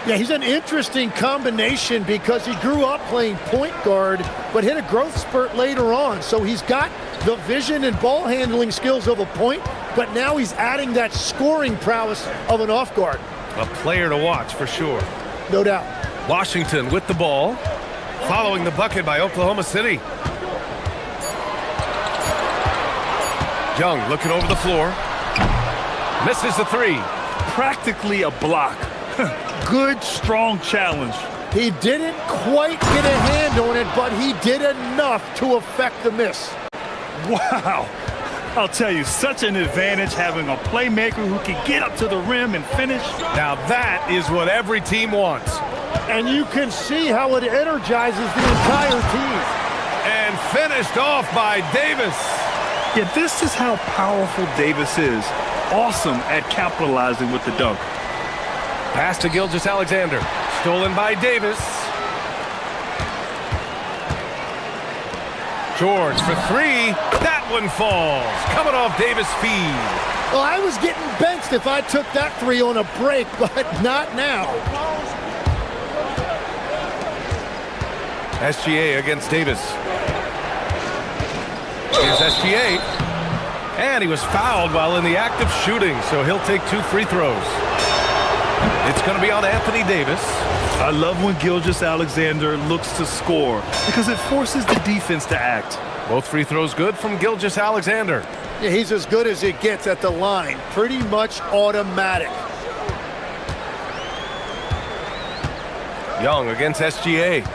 Yeah, he's an interesting combination because he grew up playing point guard, but hit a growth spurt later on. So he's got the vision and ball handling skills of a point, but now he's adding that scoring prowess of an off guard. A player to watch for sure. No doubt. Washington with the ball, following the bucket by Oklahoma City. Young looking over the floor. Misses the 3. Practically a block. Good, strong challenge. He didn't quite get a hand on it, but he did enough to affect the miss. Wow. I'll tell you, such an advantage having a playmaker who can get up to the rim and finish. Now that is what every team wants. And you can see how it energizes the entire team. And finished off by Davis. Yeah, this is how powerful Davis is. Awesome at capitalizing with the dunk. Pass to Gilgeous-Alexander. Stolen by Davis. George for 3. That one falls. Coming off Davis' feed. Well, I was getting benched if I took that three on a break, but not now. SGA against Davis. Here's SGA. And he was fouled while in the act of shooting, so he'll take 2 free throws. It's going to be on Anthony Davis. I love when Gilgeous-Alexander looks to score because it forces the defense to act. Both free throws good from Gilgeous-Alexander. Yeah, he's as good as it gets at the line. Pretty much automatic. Young against SGA.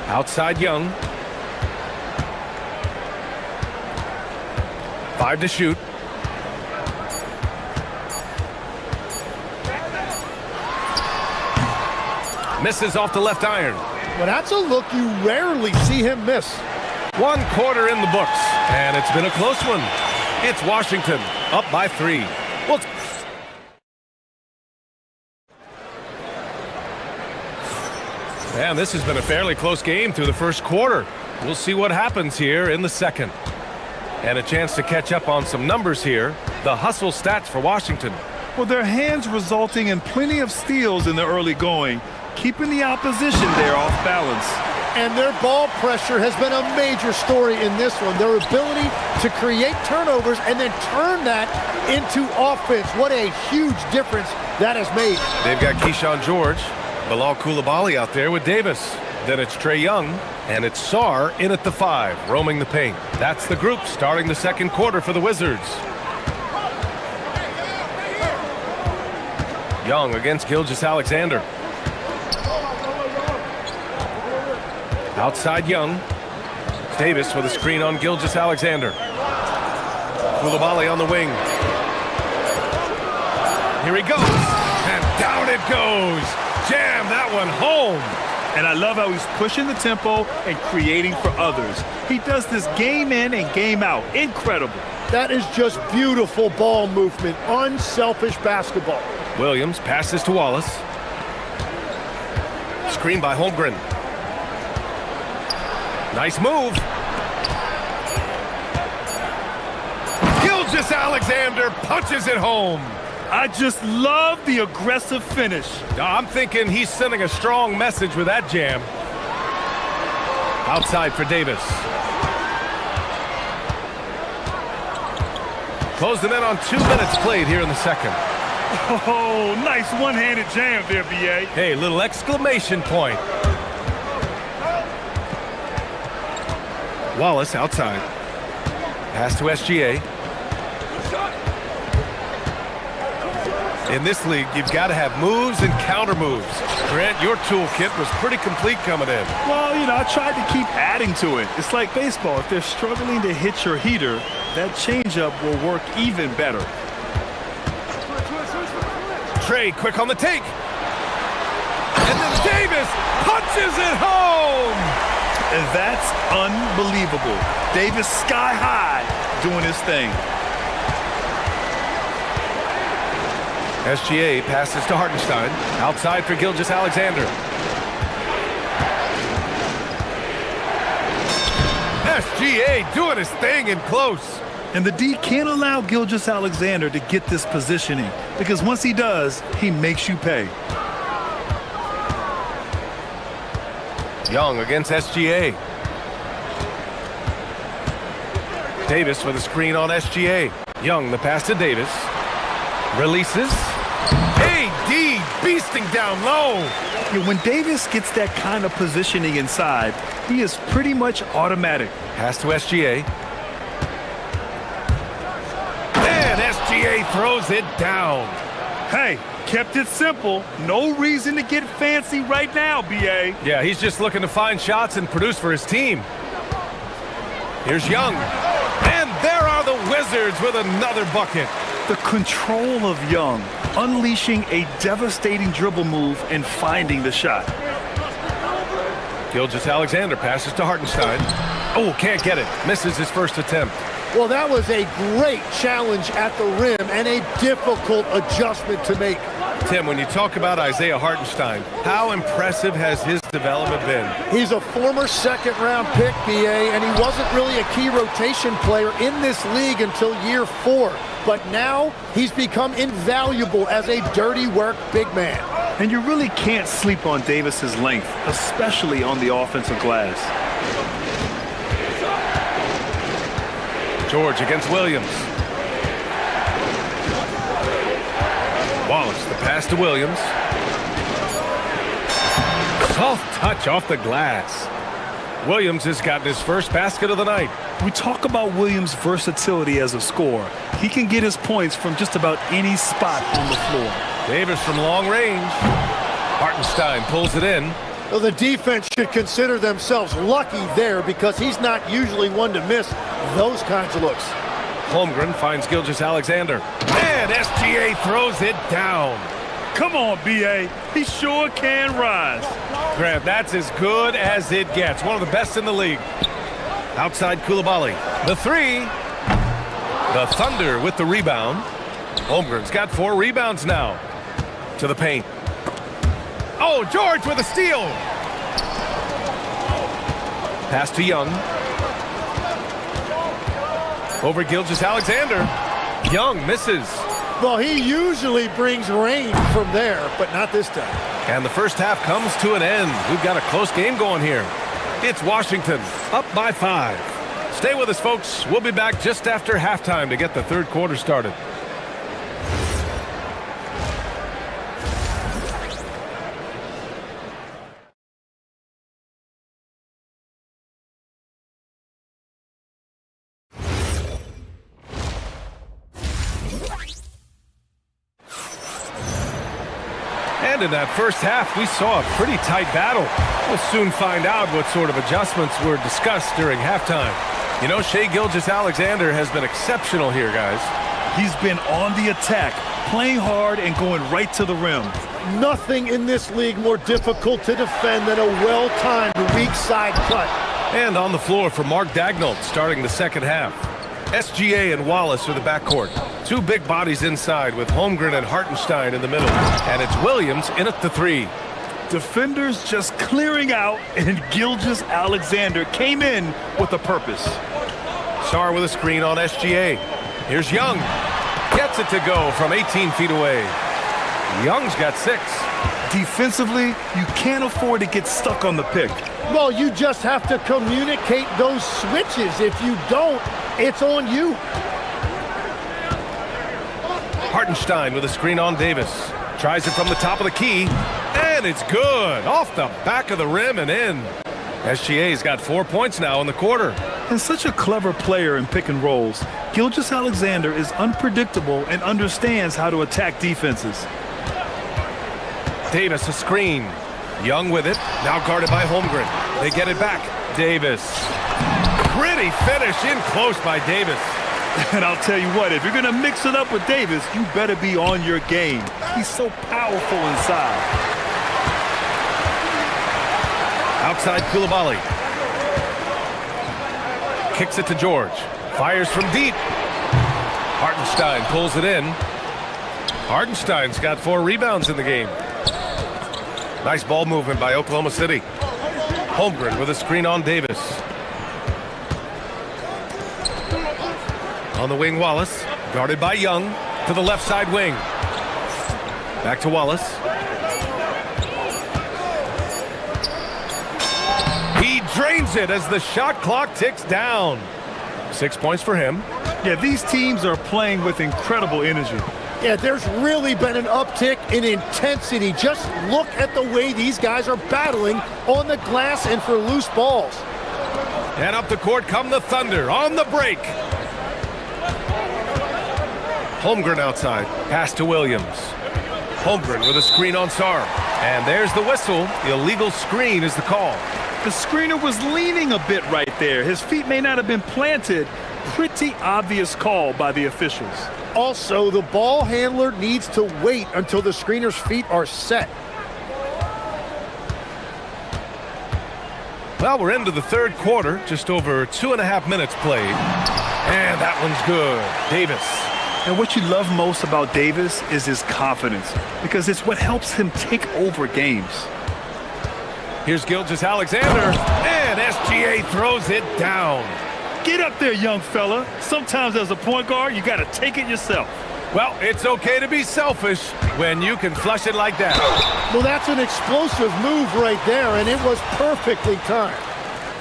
Outside Young. 5 to shoot. Misses off the left iron. Well, that's a look you rarely see him miss. 1 quarter in the books, and it's been a close one. It's Washington up by 3. Well, and this has been a fairly close game through the first quarter. We'll see what happens here in the second. And a chance to catch up on some numbers here. The hustle stats for Washington. Well, their hands resulting in plenty of steals in the early going, keeping the opposition there off balance. And their ball pressure has been a major story in this one. Their ability to create turnovers and then turn that into offense. What a huge difference that has made. They've got Keyshawn George, Bilal Coulibaly out there with Davis. Then it's Trae Young, and it's Sarr in at the 5, roaming the paint. That's the group starting the second quarter for the Wizards. Young against Gilgeous-Alexander. Outside Young. Davis with a screen on Gilgeous-Alexander. Coulibaly on the wing. Here he goes. And down it goes. Jam that one home. And I love how he's pushing the tempo and creating for others. He does this game in and game out. Incredible. That is just beautiful ball movement. Unselfish basketball. Williams passes to Wallace. Screen by Holmgren. Nice move. Gilgeous-Alexander punches it home. I just love the aggressive finish. I'm thinking he's sending a strong message with that jam. Outside for Davis. Closing in on 2 minutes played here in the second. Oh, nice one-handed jam there, B.A. Hey, little exclamation point. Wallace outside. Pass to SGA. In this league, you've got to have moves and counter moves. Grant, your toolkit was pretty complete coming in. Well, you know, I tried to keep adding to it. It's like baseball. If they're struggling to hit your heater, that changeup will work even better. Trae quick on the take. And then Davis punches it home. And that's unbelievable. Davis sky high doing his thing. SGA passes to Hartenstein. Outside for Gilgeous-Alexander. SGA doing his thing in close. And the D can't allow Gilgeous-Alexander to get this positioning because once he does, he makes you pay. Young against SGA. Davis with a screen on SGA. Young, the pass to Davis. Releases. AD beasting down low. Yeah, when Davis gets that kind of positioning inside, he is pretty much automatic. Pass to SGA. And SGA throws it down. Hey, kept it simple. No reason to get fancy right now, B.A. Yeah, he's just looking to find shots and produce for his team. Here's Young. And there are the Wizards with another bucket. The control of Young, unleashing a devastating dribble move and finding the shot. Gilgeous-Alexander passes to Hartenstein. Oh, can't get it. Misses his first attempt. Well, that was a great challenge at the rim and a difficult adjustment to make. Tim, when you talk about Isaiah Hartenstein, how impressive has his development been? He's a former second-round pick, BA, and he wasn't really a key rotation player in this league until year 4. But now he's become invaluable as a dirty work big man. And you really can't sleep on Davis's length, especially on the offensive glass. George against Williams. Wallace, the pass to Williams. Soft touch off the glass. Williams has gotten his first basket of the night. We talk about Williams' versatility as a scorer. He can get his points from just about any spot on the floor. Davis from long range. Hartenstein pulls it in. Well, the defense should consider themselves lucky there because he's not usually one to miss those kinds of looks. Holmgren finds Gilgeous-Alexander. And SGA throws it down. Come on, B.A. He sure can rise. Grant, that's as good as it gets. One of the best in the league. Outside Koulibaly. The three. The Thunder with the rebound. Holmgren's got 4 rebounds now. To the paint. Oh, George with a steal. Pass to Young. Over Gilgeous-Alexander. Young misses. Well, he usually brings rain from there, but not this time. And the first half comes to an end. We've got a close game going here. It's Washington up by 5. Stay with us, folks. We'll be back just after halftime to get the third quarter started. And in that first half, we saw a pretty tight battle. We'll soon find out what sort of adjustments were discussed during halftime. You know, Shai Gilgeous-Alexander has been exceptional here, guys. He's been on the attack, playing hard and going right to the rim. Nothing in this league more difficult to defend than a well-timed weak side cut. And on the floor for Mark Daigneault starting the second half. SGA and Wallace are the backcourt. 2 big bodies inside with Holmgren and Hartenstein in the middle. And it's Williams in at the 3. Defenders just clearing out, and Gilgeous-Alexander came in with a purpose. Sarr with a screen on SGA. Here's Young. Gets it to go from 18 feet away. Young's got 6. Defensively, you can't afford to get stuck on the pick. Well, you just have to communicate those switches. If you don't, it's on you. Hartenstein with a screen on Davis. Tries it from the top of the key. And it's good. Off the back of the rim and in. SGA's got 4 points now in the quarter. And such a clever player in pick and rolls. Gilgeous-Alexander is unpredictable and understands how to attack defenses. Davis a screen. Young with it. Now guarded by Holmgren. They get it back. Davis. Pretty finish in close by Davis. And I'll tell you what, if you're going to mix it up with Davis, you better be on your game. He's so powerful inside. Outside Koulibaly. Kicks it to George. Fires from deep. Hartenstein pulls it in. Hartenstein's got 4 rebounds in the game. Nice ball movement by Oklahoma City. Holmgren with a screen on Davis. On the wing, Wallace. Guarded by Young. To the left side wing. Back to Wallace. He drains it as the shot clock ticks down. 6 points for him. Yeah, these teams are playing with incredible energy. Yeah, there's really been an uptick in intensity. Just look at the way these guys are battling on the glass and for loose balls. And up the court come the Thunder on the break. Holmgren outside. Pass to Williams. Holmgren with a screen on Sarr. And there's the whistle. Illegal screen is the call. The screener was leaning a bit right there. His feet may not have been planted. Pretty obvious call by the officials. Also, the ball handler needs to wait until the screener's feet are set. Well, we're into the third quarter. Just over 2.5 minutes played. And that one's good. Davis. And what you love most about Davis is his confidence, because it's what helps him take over games. Here's Gilgeous-Alexander, and SGA throws it down. Get up there, young fella. Sometimes as a point guard, you got to take it yourself. Well, it's okay to be selfish when you can flush it like that. Well, that's an explosive move right there, and it was perfectly timed.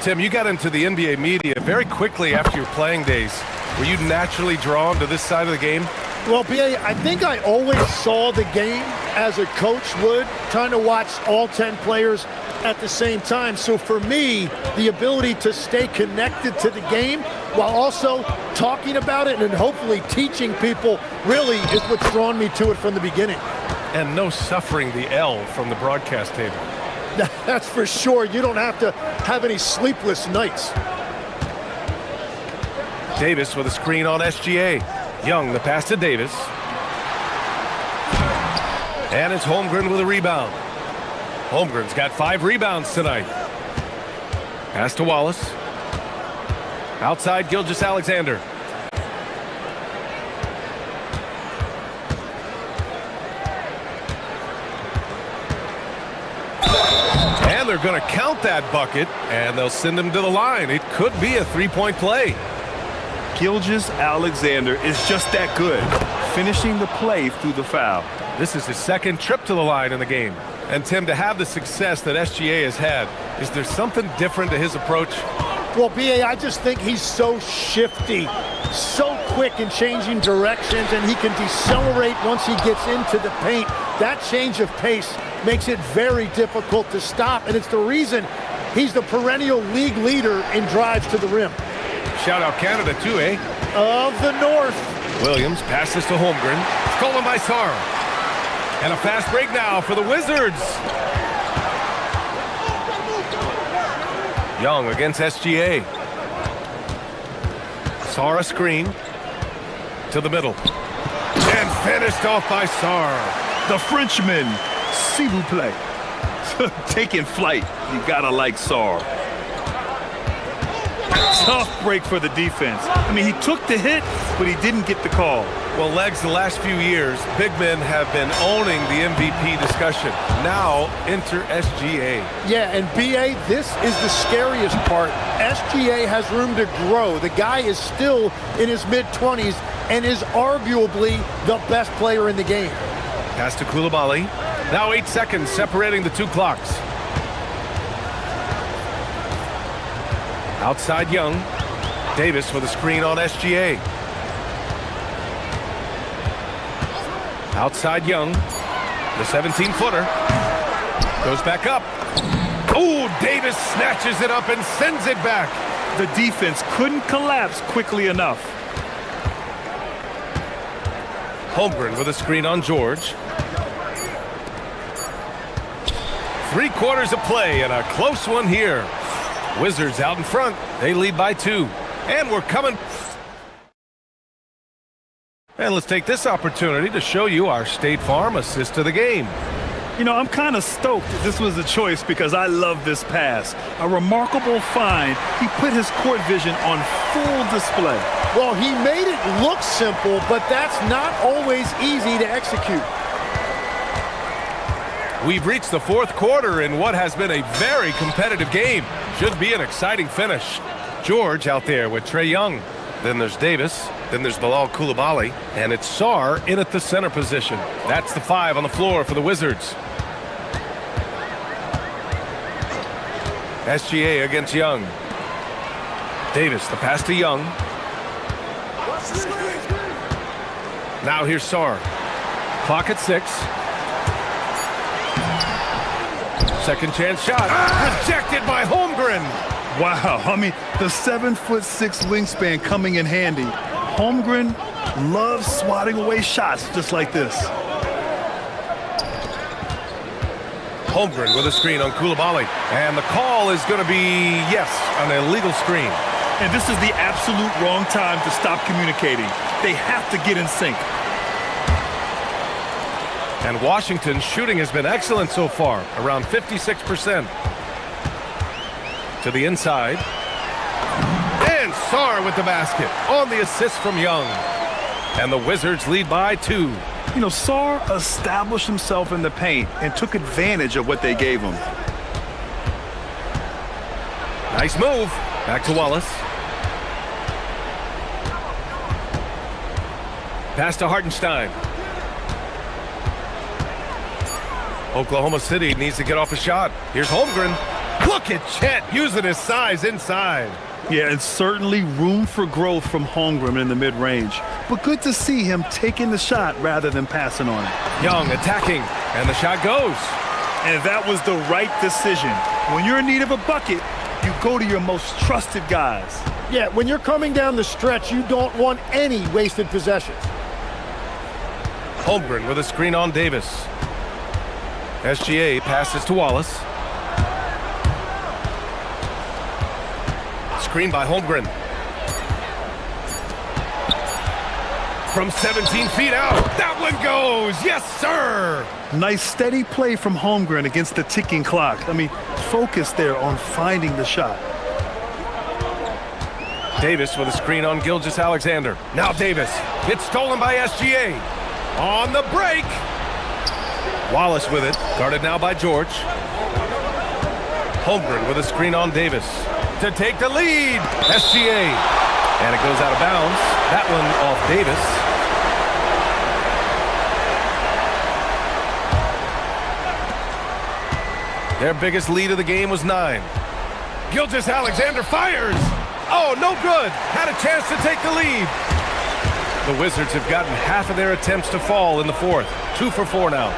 Tim, you got into the NBA media very quickly after your playing days. Were you naturally drawn to this side of the game? Well, BA, I think I always saw the game as a coach would, trying to watch all 10 players at the same time. So for me, the ability to stay connected to the game while also talking about it and hopefully teaching people really is what's drawn me to it from the beginning. And no suffering the L from the broadcast table. That's for sure. You don't have to have any sleepless nights. Davis with a screen on SGA. Young, the pass to Davis. And it's Holmgren with a rebound. Holmgren's got 5 rebounds tonight. Pass to Wallace. Outside Gilgeous-Alexander. And they're going to count that bucket, and they'll send him to the line. It could be a 3-point play. Gilgeous-Alexander is just that good, finishing the play through the foul. This is his second trip to the line in the game. And Tim, to have the success that SGA has had, is there something different to his approach? Well, BA, I just think he's so shifty, so quick in changing directions, and he can decelerate once he gets into the paint. That change of pace makes it very difficult to stop, and it's the reason he's the perennial league leader in drives to the rim. Shout out Canada too, eh? Of the North. Williams passes to Holmgren. Stolen by Sarr. And a fast break now for the Wizards. Young against SGA. Sarr a screen. To the middle. And finished off by Sarr. The Frenchman, s'il vous plaît. Taking flight. You gotta like Sarr. Tough break for the defense. I mean, he took the hit, but he didn't get the call. Well, Legs, the last few years, big men have been owning the MVP discussion. Now, enter SGA. Yeah, and BA, this is the scariest part. SGA has room to grow. The guy is still in his mid-20s and is arguably the best player in the game. Pass to Koulibaly. Now 8 seconds separating the two clocks. Outside Young. Davis with a screen on SGA. Outside Young. The 17-footer. Goes back up. Oh, Davis snatches it up and sends it back. The defense couldn't collapse quickly enough. Holmgren with a screen on George. 3 quarters of play and a close one here. Wizards out in front. They lead by 2. And we're coming. And let's take this opportunity to show you our State Farm assist to the game. You know, I'm kind of stoked that this was a choice because I love this pass. A remarkable find. He put his court vision on full display. Well, he made it look simple, but that's not always easy to execute. We've reached the 4th quarter in what has been a very competitive game. Should be an exciting finish. George out there with Trae Young. Then there's Davis. Then there's Bilal Koulibaly. And it's Sarr in at the center position. That's the 5 on the floor for the Wizards. SGA against Young. Davis, the pass to Young. Now here's Sarr. Clock at 6. Second chance shot. Rejected by Holmgren. Wow, I mean, the 7'6" wingspan coming in handy. Holmgren loves swatting away shots just like this. Holmgren with a screen on Koulibaly. And the call is going to be, yes, an illegal screen. And this is the absolute wrong time to stop communicating. They have to get in sync. And Washington's shooting has been excellent so far, around 56%. To the inside. And Sarr with the basket on the assist from Young. and the Wizards lead by 2. You know, Sarr established himself in the paint and took advantage of what they gave him. Nice move. Back to Wallace. Pass to Hartenstein. Oklahoma City needs to get off a shot. Here's Holmgren. Look at Chet using his size inside. Yeah, and certainly room for growth from Holmgren in the mid-range. But good to see him taking the shot rather than passing on it. Young attacking, and the shot goes. And that was the right decision. When you're in need of a bucket, you go to your most trusted guys. Yeah, when you're coming down the stretch, you don't want any wasted possessions. Holmgren with a screen on Davis. SGA passes to Wallace. Screen by Holmgren. From 17 feet out. That one goes. Yes, sir. Nice steady play from Holmgren against the ticking clock. I mean, focus there on finding the shot. Davis with a screen on Gilgeous-Alexander. Now Davis. It's stolen by SGA. On the break. Wallace with it. Guarded now by George. Holmgren with a screen on Davis. To take the lead. SGA. And it goes out of bounds. That one off Davis. Their biggest lead of the game was 9. Gilgeous-Alexander fires. Oh, no good. Had a chance to take the lead. The Wizards have gotten half of their attempts to fall in the fourth. 2 for 4 now.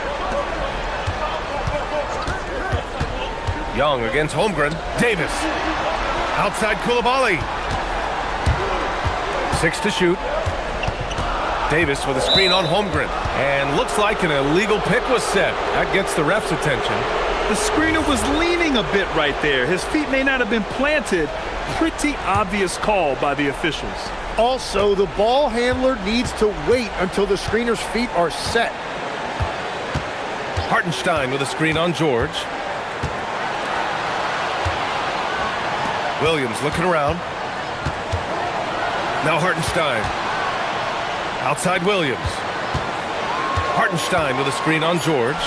Young against Holmgren. Davis. Outside Coulibaly. 6 to shoot. Davis with a screen on Holmgren. And looks like an illegal pick was set. That gets the ref's attention. The screener was leaning a bit right there. His feet may not have been planted. Pretty obvious call by the officials. Also, the ball handler needs to wait until the screener's feet are set. Hartenstein with a screen on George. Williams looking around. Now Hartenstein. Outside Williams. Hartenstein with a screen on George.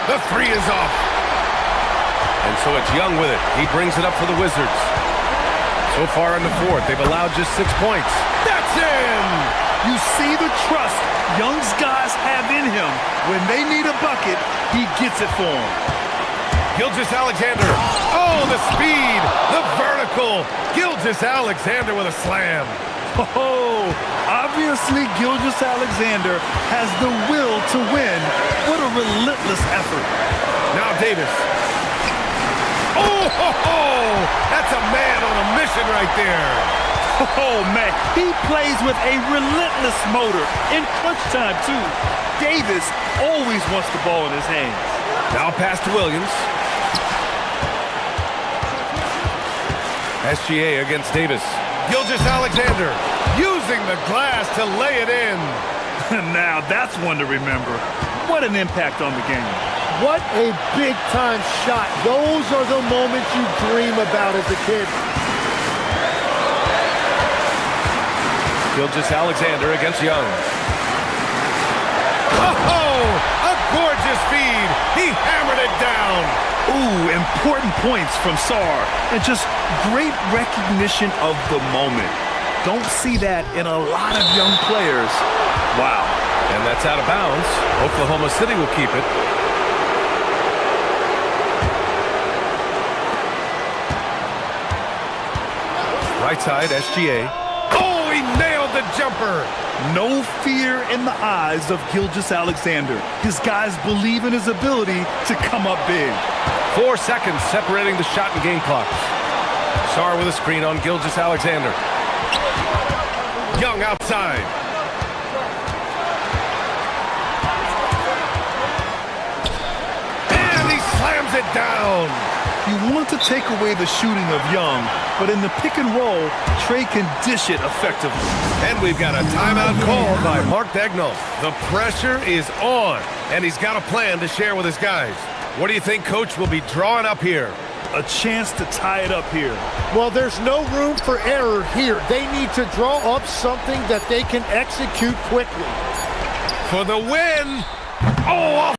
The 3 is off. And so it's Young with it. He brings it up for the Wizards. So far in the fourth, they've allowed just 6 points. That's in! You see the trust Young's guys have in him. When they need a bucket, he gets it for them. Gilgeous-Alexander. Oh, the speed, the vertical. Gilgeous-Alexander with a slam. Oh, obviously Gilgeous-Alexander has the will to win. What a relentless effort. Now Davis. Oh, that's a man on a mission right there. Oh, man, he plays with a relentless motor in clutch time, too. Davis always wants the ball in his hands. Now pass to Williams. SGA against Davis. Gilgeous-Alexander using the glass to lay it in. Now that's one to remember. What an impact on the game. What a big-time shot. Those are the moments you dream about as a kid. Gilgeous-Alexander against Young. Oh, a gorgeous feed. He hammered it down. Ooh, important points from Sarr. And just great recognition of the moment. Don't see that in a lot of young players. Wow. And that's out of bounds. Oklahoma City will keep it. Right side, SGA. Oh, he nailed the jumper. No fear in the eyes of Gilgeous-Alexander. His guys believe in his ability to come up big. 4 seconds separating the shot and game clock. Sarr with a screen on Gilgeous-Alexander. Young outside. And he slams it down. You want to take away the shooting of Young, but in the pick and roll, Trey can dish it effectively. And we've got a timeout call by Mark Daigneault. The pressure is on, and he's got a plan to share with his guys. What do you think Coach will be drawing up here? a chance to tie it up here. Well, there's no room for error here. They need to draw up something that they can execute quickly. For the win! Oh,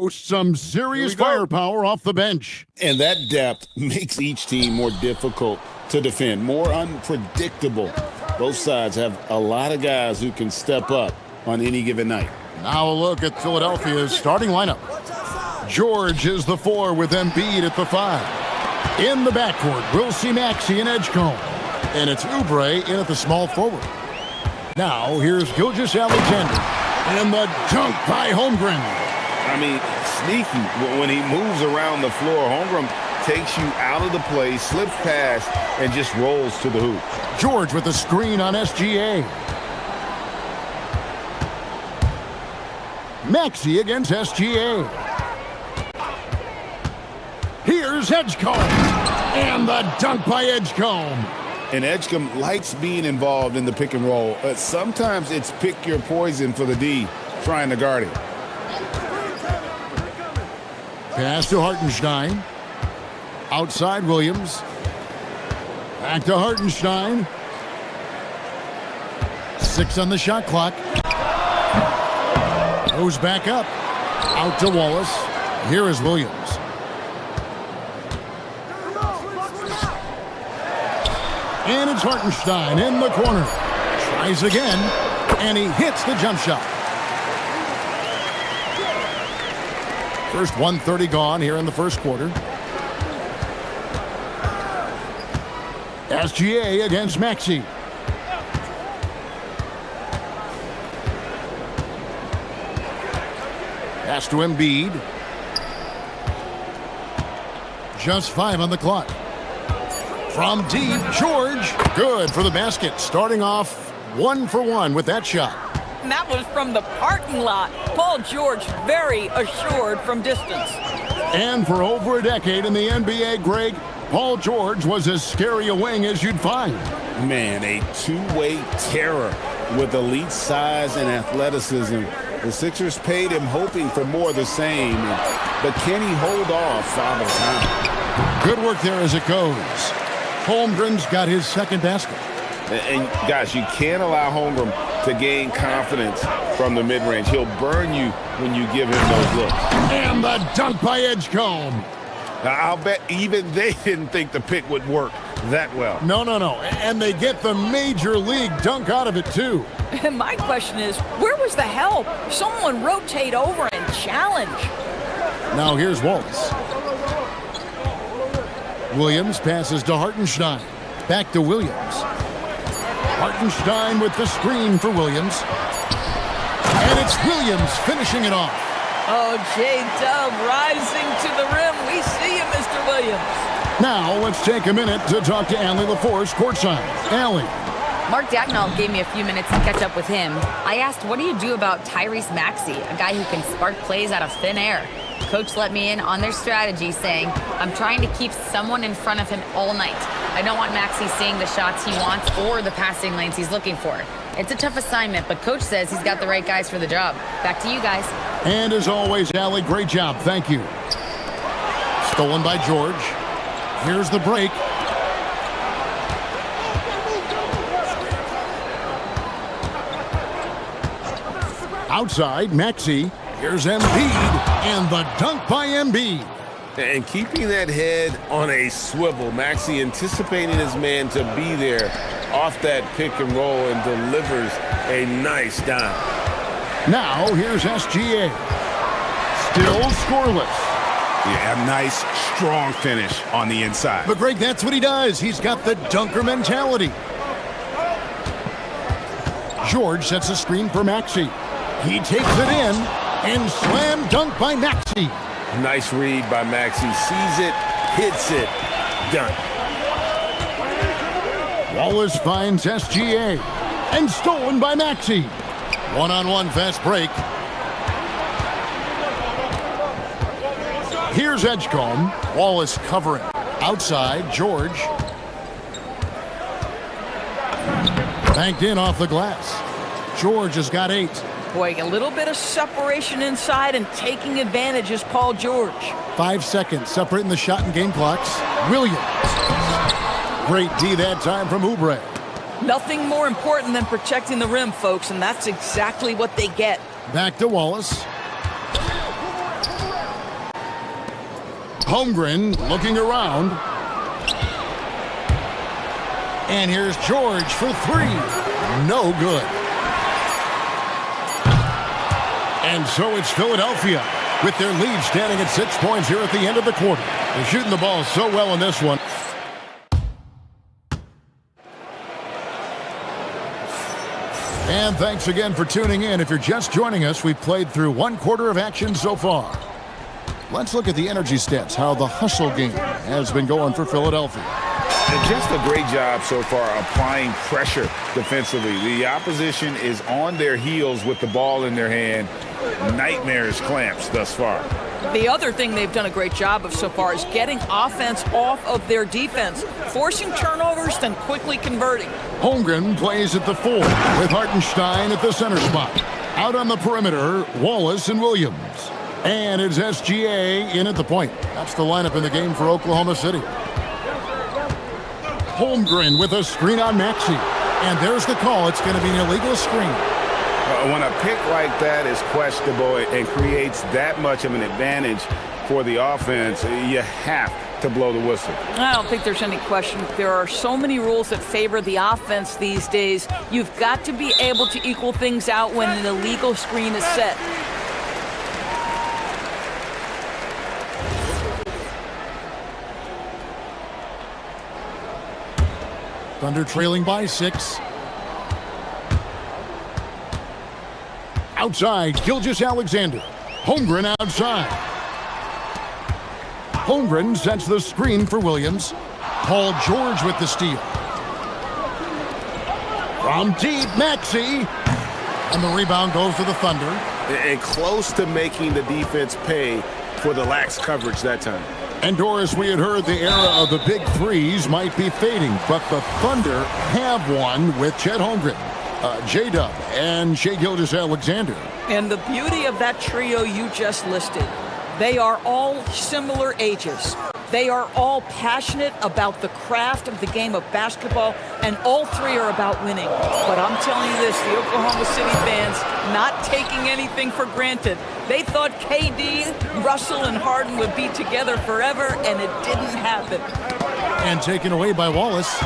Some serious firepower off the bench. And that depth makes each team more difficult to defend, more unpredictable. Both sides have a lot of guys who can step up on any given night. Now a look at Philadelphia's starting lineup. George is the 4 with Embiid at the 5. In the backcourt, we'll see Maxey and Edgecombe. And it's Oubre in at the small forward. Now here's Gilgeous-Alexander. And the dunk by Holmgren. I mean, sneaky. When he moves around the floor, Holmgren takes you out of the play, slips past, and just rolls to the hoop. George with the screen on SGA. Maxey against SGA. Here's Edgecombe. And the dunk by Edgecombe. And Edgecombe likes being involved in the pick and roll. But sometimes it's pick your poison for the D trying to guard it. Pass to Hartenstein. Outside Williams. Back to Hartenstein. 6 on the shot clock. Goes back up. Out to Wallace. Here is Williams. And it's Hartenstein in the corner. Tries again. And he hits the jump shot. First 1:30 gone here in the first quarter. SGA against Maxey. Pass to Embiid. Just 5 on the clock. From deep, George. Good for the basket. Starting off 1 for 1 with that shot. And that was from the parking lot. Paul George very assured from distance. And for over a decade in the NBA, Greg, Paul George was as scary a wing as you'd find. Man, a two-way terror with elite size and athleticism. The Sixers paid him hoping for more of the same. But can he hold off Father Time? Good work there as it goes. Holmgren's got his second basket. And guys, you can't allow Holmgren to gain confidence from the mid-range. He'll burn you when you give him those looks. And the dunk by Edgecombe. Now, I'll bet even they didn't think the pick would work that well. No. And they get the major league dunk out of it, too. And my question is, where was the help? Someone rotate over and challenge. Now here's Wallace. Williams passes to Hartenstein. Back to Williams. Hartenstein with the screen for Williams. And it's Williams finishing it off. Oh, J-Dub rising to the rim. We see you, Mr. Williams. Now let's take a minute to talk to Allie LaForce courtside. Allie. Mark Dagnall gave me a few minutes to catch up with him. I asked, what do you do about Tyrese Maxey, a guy who can spark plays out of thin air? Coach let me in on their strategy, saying, I'm trying to keep someone in front of him all night. I don't want Maxey seeing the shots he wants or the passing lanes he's looking for. It's a tough assignment, but Coach says he's got the right guys for the job. Back to you guys. And as always, Allie, great job. Thank you. Stolen by George. Here's the break. Outside, Maxey. Here's Embiid, and the dunk by Embiid. And keeping that head on a swivel, Maxey anticipating his man to be there off that pick and roll and delivers a nice dime. Now here's SGA. Still scoreless. Yeah, a nice, strong finish on the inside. But Greg, that's what he does. He's got the dunker mentality. George sets a screen for Maxey. He takes it in. And slam dunk by Maxey. Nice read by Maxey. Sees it, hits it, done. Wallace finds SGA. And stolen by Maxey. One-on-one fast break. Here's Edgecombe. Wallace covering. Outside, George. Banked in off the glass. George has got 8. Boy, a little bit of separation inside and taking advantage is Paul George. 5 seconds separating the shot and game clocks. Williams. Great D that time from Oubre. Nothing more important than protecting the rim, folks, and that's exactly what they get. Back to Wallace. Holmgren looking around. And here's George for three. No good. And so it's Philadelphia with their lead standing at 6 points here at the end of the quarter. They're shooting the ball so well in this one. And thanks again for tuning in. If you're just joining us, we've played through one quarter of action so far. Let's look at the energy stats, how the hustle game has been going for Philadelphia. And just a great job so far applying pressure defensively. The opposition is on their heels with the ball in their hand. Nightmares clamps thus far. The other thing they've done a great job of so far is getting offense off of their defense, forcing turnovers, then quickly converting. Holmgren plays at the 4 with Hartenstein at the center spot. Out on the perimeter, Wallace and Williams. And it's SGA in at the point. That's the lineup in the game for Oklahoma City. Holmgren with a screen on Maxey. And there's the call. It's going to be an illegal screen. When a pick like that is questionable and creates that much of an advantage for the offense, you have to blow the whistle. I don't think there's any question. There are so many rules that favor the offense these days. You've got to be able to equal things out when an illegal screen is set. Thunder trailing by 6. Outside, Gilgeous-Alexander. Holmgren outside. Holmgren sets the screen for Williams. Paul George with the steal. From deep, Maxey. And the rebound goes to the Thunder. And close to making the defense pay for the lax coverage that time. And Doris, we had heard the era of the big threes might be fading, but the Thunder have one with Chet Holmgren, J-Dub, and Shai Gilgeous-Alexander. And the beauty of that trio you just listed, they are all similar ages. They are all passionate about the craft of the game of basketball, and all three are about winning. But I'm telling you this, the Oklahoma City fans not taking anything for granted. They thought KD, Russell, and Harden would be together forever, and it didn't happen. And taken away by Wallace.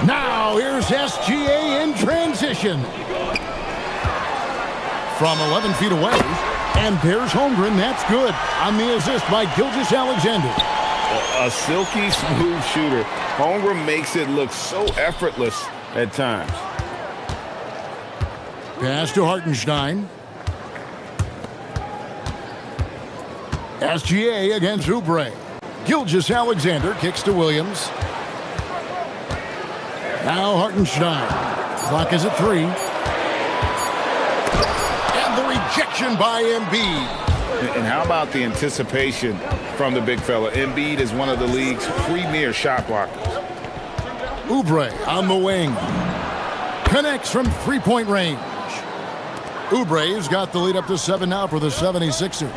Now here's SGA in transition. From 11 feet away. And there's Holmgren. That's good on the assist by Gilgeous-Alexander. A silky smooth shooter. Holmgren makes it look so effortless at times. Pass to Hartenstein. SGA against Oubre. Gilgeous-Alexander kicks to Williams. Now Hartenstein. Clock is at 3. Rejection by Embiid. And how about the anticipation from the big fella? Embiid is one of the league's premier shot blockers. Oubre on the wing. Connects from three-point range. Oubre's got the lead up to 7 now for the 76ers.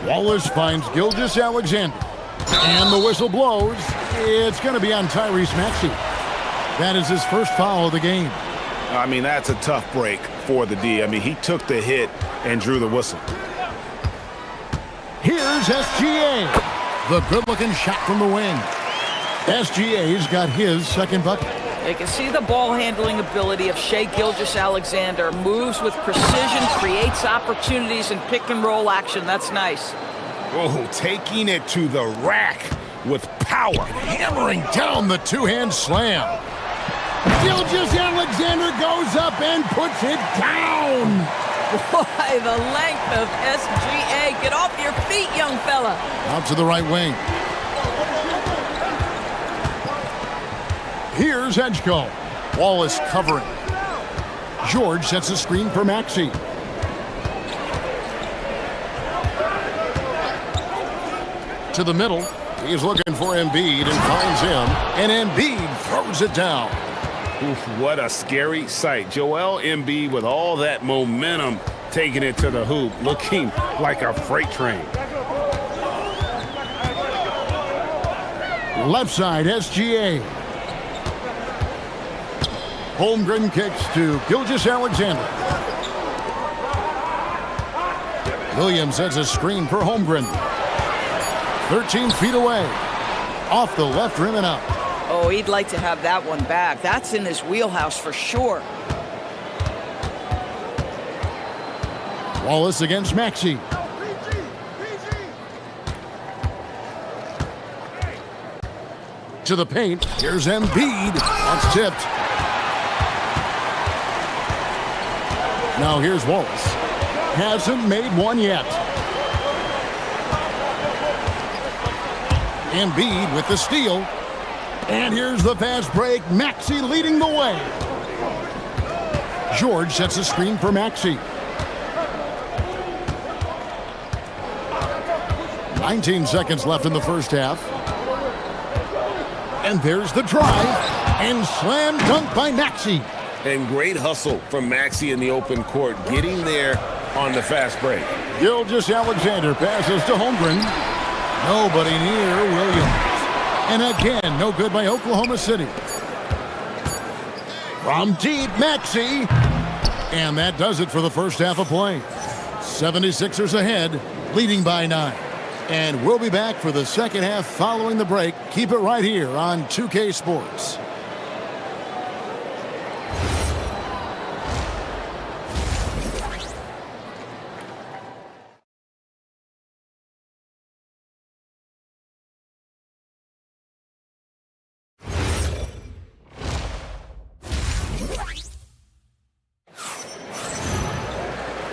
Wallace finds Gilgeous-Alexander. And the whistle blows. It's going to be on Tyrese Maxey. That is his first foul of the game. I mean, that's a tough break for the D. I mean, he took the hit and drew the whistle. Here's SGA. The good-looking shot from the wing. SGA's got his second bucket. You can see the ball handling ability of Shai Gilgeous-Alexander. Moves with precision, creates opportunities in pick-and-roll action. That's nice. Oh, taking it to the rack with power. And hammering down the two-hand slam. Gilgeous-Alexander goes up and puts it down. Boy, the length of SGA. Get off your feet, young fella. Out to the right wing. Here's Edgecombe. Wallace covering. George sets a screen for Maxey. To the middle. He's looking for Embiid and finds him. And Embiid throws it down. Oof, what a scary sight. Joel Embiid with all that momentum taking it to the hoop, looking like a freight train. Left side, SGA. Holmgren kicks to Gilgeous-Alexander. Williams has a screen for Holmgren. 13 feet away. Off the left rim and out. Oh, he'd like to have that one back. That's in his wheelhouse for sure. Wallace against Maxey. To the paint. Here's Embiid. That's tipped. Now here's Wallace. Hasn't made one yet. Embiid with the steal. And here's the fast break. Maxey leading the way. George sets a screen for Maxey. 19 seconds left in the first half. And there's the drive. And slam dunk by Maxey. And great hustle from Maxey in the open court, getting there on the fast break. Gilgeous-Alexander passes to Holmgren. Nobody near Williams. And again, no good by Oklahoma City. From deep, Maxey. And that does it for the first half of play. 76ers ahead, leading by 9. And we'll be back for the second half following the break. Keep it right here on 2K Sports.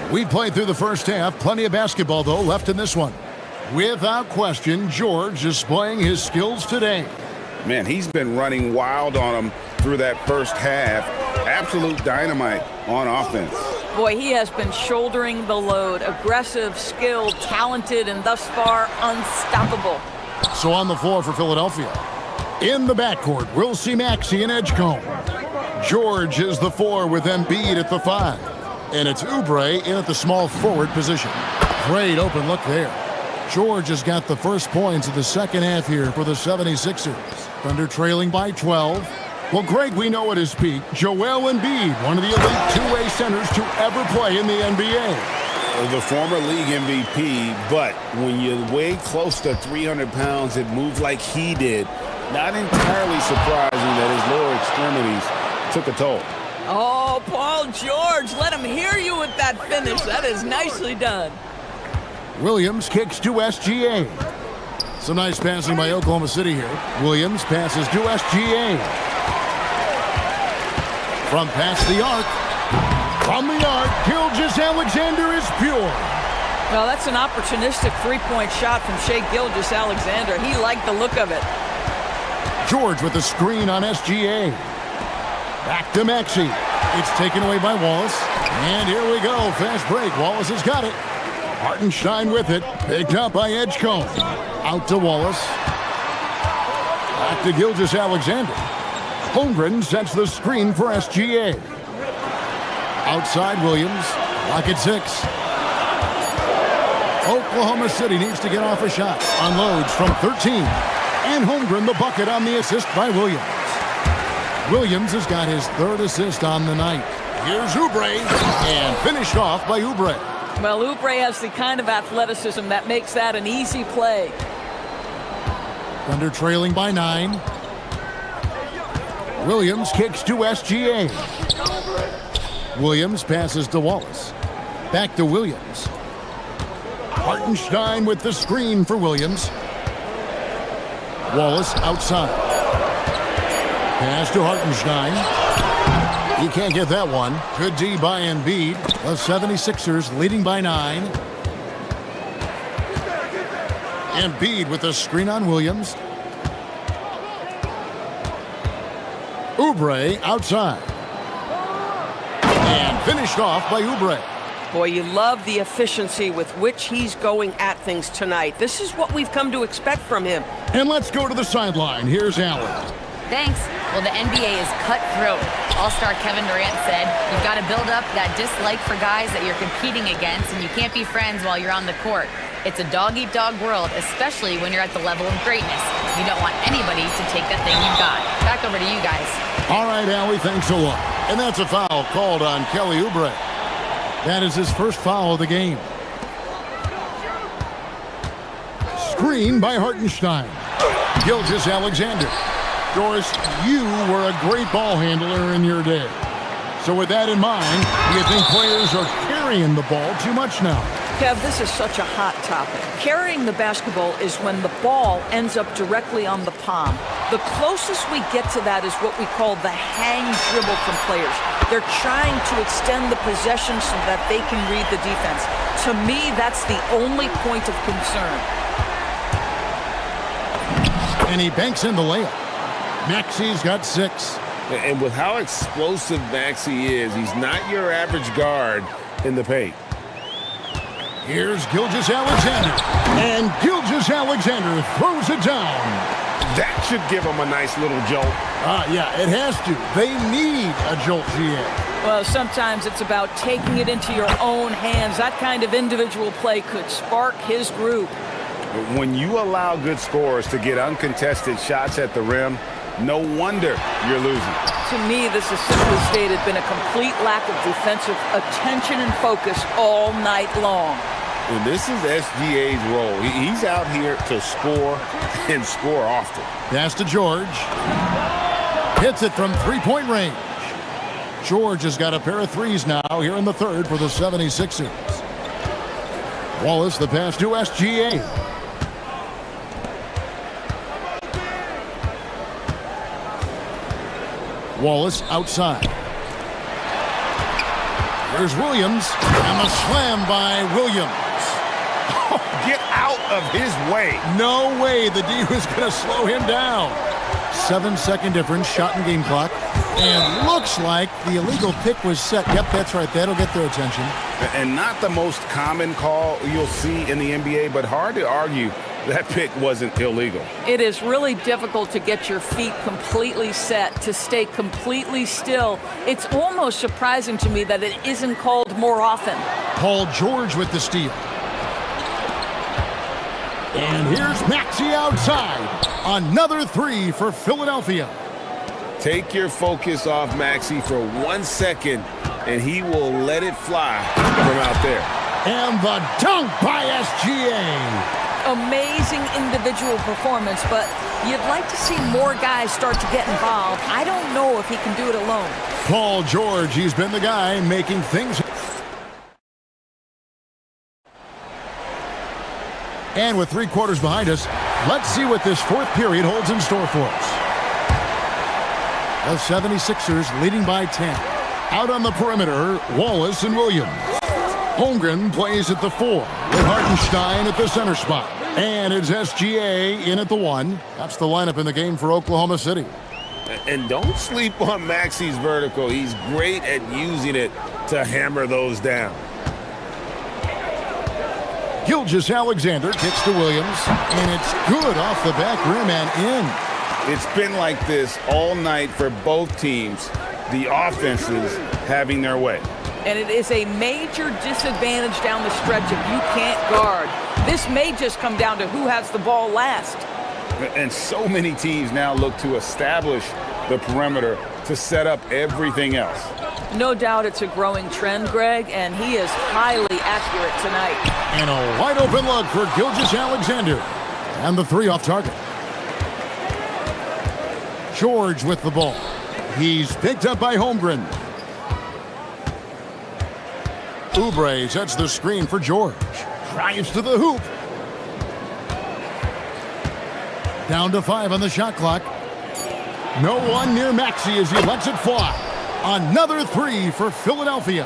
We played through the first half. Plenty of basketball, though, left in this one. Without question, George displaying his skills today. Man, he's been running wild on him through that first half. Absolute dynamite on offense. Boy, he has been shouldering the load. Aggressive, skilled, talented, and thus far unstoppable. So on the floor for Philadelphia. In the backcourt, we'll see Maxey and Edgecombe. George is the 4 with Embiid at the 5. And it's Oubre in at the small forward position. Great open look there. George has got the first points of the second half here for the 76ers. Thunder trailing by 12. Well, Greg, we know at his peak, Joel Embiid, one of the elite two-way centers to ever play in the NBA. The former league MVP, but when you weigh close to 300 pounds, it moves like he did. Not entirely surprising that his lower extremities took a toll. Oh, Paul George, let him hear you with that finish. That is nicely done. Williams kicks to SGA. Some nice passing by Oklahoma City here. Williams passes to SGA. From past the arc. From the arc, Gilgeous-Alexander is pure. Well, that's an opportunistic three-point shot from Shai Gilgeous-Alexander. He liked the look of it. George with the screen on SGA. Back to Maxey. It's taken away by Wallace. And here we go. Fast break. Wallace has got it. Hartenstein with it. Picked up by Edgecombe. Out to Wallace. Back to Gilgeous-Alexander. Holmgren sets the screen for SGA. Outside Williams. Lock at 6. Oklahoma City needs to get off a shot. Unloads from 13. And Holmgren the bucket on the assist by Williams. Williams has got his third assist on the night. Here's Oubre, and finished off by Oubre. Well, Oubre has the kind of athleticism that makes that an easy play. Thunder trailing by 9. Williams kicks to SGA. Williams passes to Wallace. Back to Williams. Hartenstein with the screen for Williams. Wallace outside. Pass to Hartenstein. He can't get that one. Good D by Embiid. The 76ers leading by 9. Embiid with the screen on Williams. Oubre outside. And finished off by Oubre. Boy, you love the efficiency with which he's going at things tonight. This is what we've come to expect from him. And let's go to the sideline. Here's Allen. Thanks. Well, the NBA is cutthroat. All-star Kevin Durant said, you've got to build up that dislike for guys that you're competing against, and you can't be friends while you're on the court. It's a dog-eat-dog world, especially when you're at the level of greatness. You don't want anybody to take that thing you've got. Back over to you guys. All right, Allie, thanks a lot. And that's a foul called on Kelly Oubre. That is his first foul of the game. screen by Hartenstein. Gilgeous Alexander. Doris, you were a great ball handler in your day. So with that in mind, do you think players are carrying the ball too much now? Kev, this is such a hot topic. Carrying the basketball is when the ball ends up directly on the palm. The closest we get to that is what we call the hang dribble from players. They're trying to extend the possession so that they can read the defense. To me, that's the only point of concern. And he banks in the layup. Maxi's got 6. And with how explosive Maxi is, he's not your average guard in the paint. Here's Gilgeous Alexander. And Gilgeous Alexander throws it down. That should give him a nice little jolt. Yeah, it has to. They need a jolt, GA. Well, sometimes it's about taking it into your own hands. That kind of individual play could spark his group. When you allow good scorers to get uncontested shots at the rim, no wonder you're losing. To me, this has simply stated been a complete lack of defensive attention and focus all night long. And this is SGA's role. He's out here to score and score often. Pass to George. Hits it from three-point range. George has got a pair of threes now here in the third for the 76ers. Wallace, the pass to SGA. Wallace outside. Here's Williams, and the slam by Williams. Get out of his way. No way the D was going to slow him down. 7-second difference, shot and game clock. And looks like the illegal pick was set. Yep, that's right. That'll get their attention. And not the most common call you'll see in the NBA, but hard to argue that pick wasn't illegal. It is really difficult to get your feet completely set, to stay completely still. It's almost surprising to me that it isn't called more often. Paul George with the steal. And here's Maxey outside. Another three for Philadelphia. Take your focus off Maxey for 1 second, and he will let it fly from out there. And the dunk by SGA. Amazing individual performance, but you'd like to see more guys start to get involved. I don't know if he can do it alone. Paul George, he's been the guy making things. And with 3 quarters behind us, let's see what this fourth period holds in store for us. The 76ers leading by 10. Out on the perimeter, Wallace and Williams. Holmgren plays at the 4, with Hartenstein at the center spot. And it's SGA in at the 1. That's the lineup in the game for Oklahoma City. And don't sleep on Maxey's vertical. He's great at using it to hammer those down. Gilgeous Alexander kicks to Williams, and it's good off the back rim and in. It's been like this all night for both teams, the offenses having their way. And it is a major disadvantage down the stretch if you can't guard. This may just come down to who has the ball last. And so many teams now look to establish the perimeter to set up everything else. No doubt it's a growing trend, Greg, and he is highly accurate tonight. And a wide open look for Gilgeous Alexander. And the 3 off target. George with the ball. He's picked up by Holmgren. Oubre sets the screen for George. Drives to the hoop. Down to 5 on the shot clock. No one near Maxey as he lets it fly. Another 3 for Philadelphia.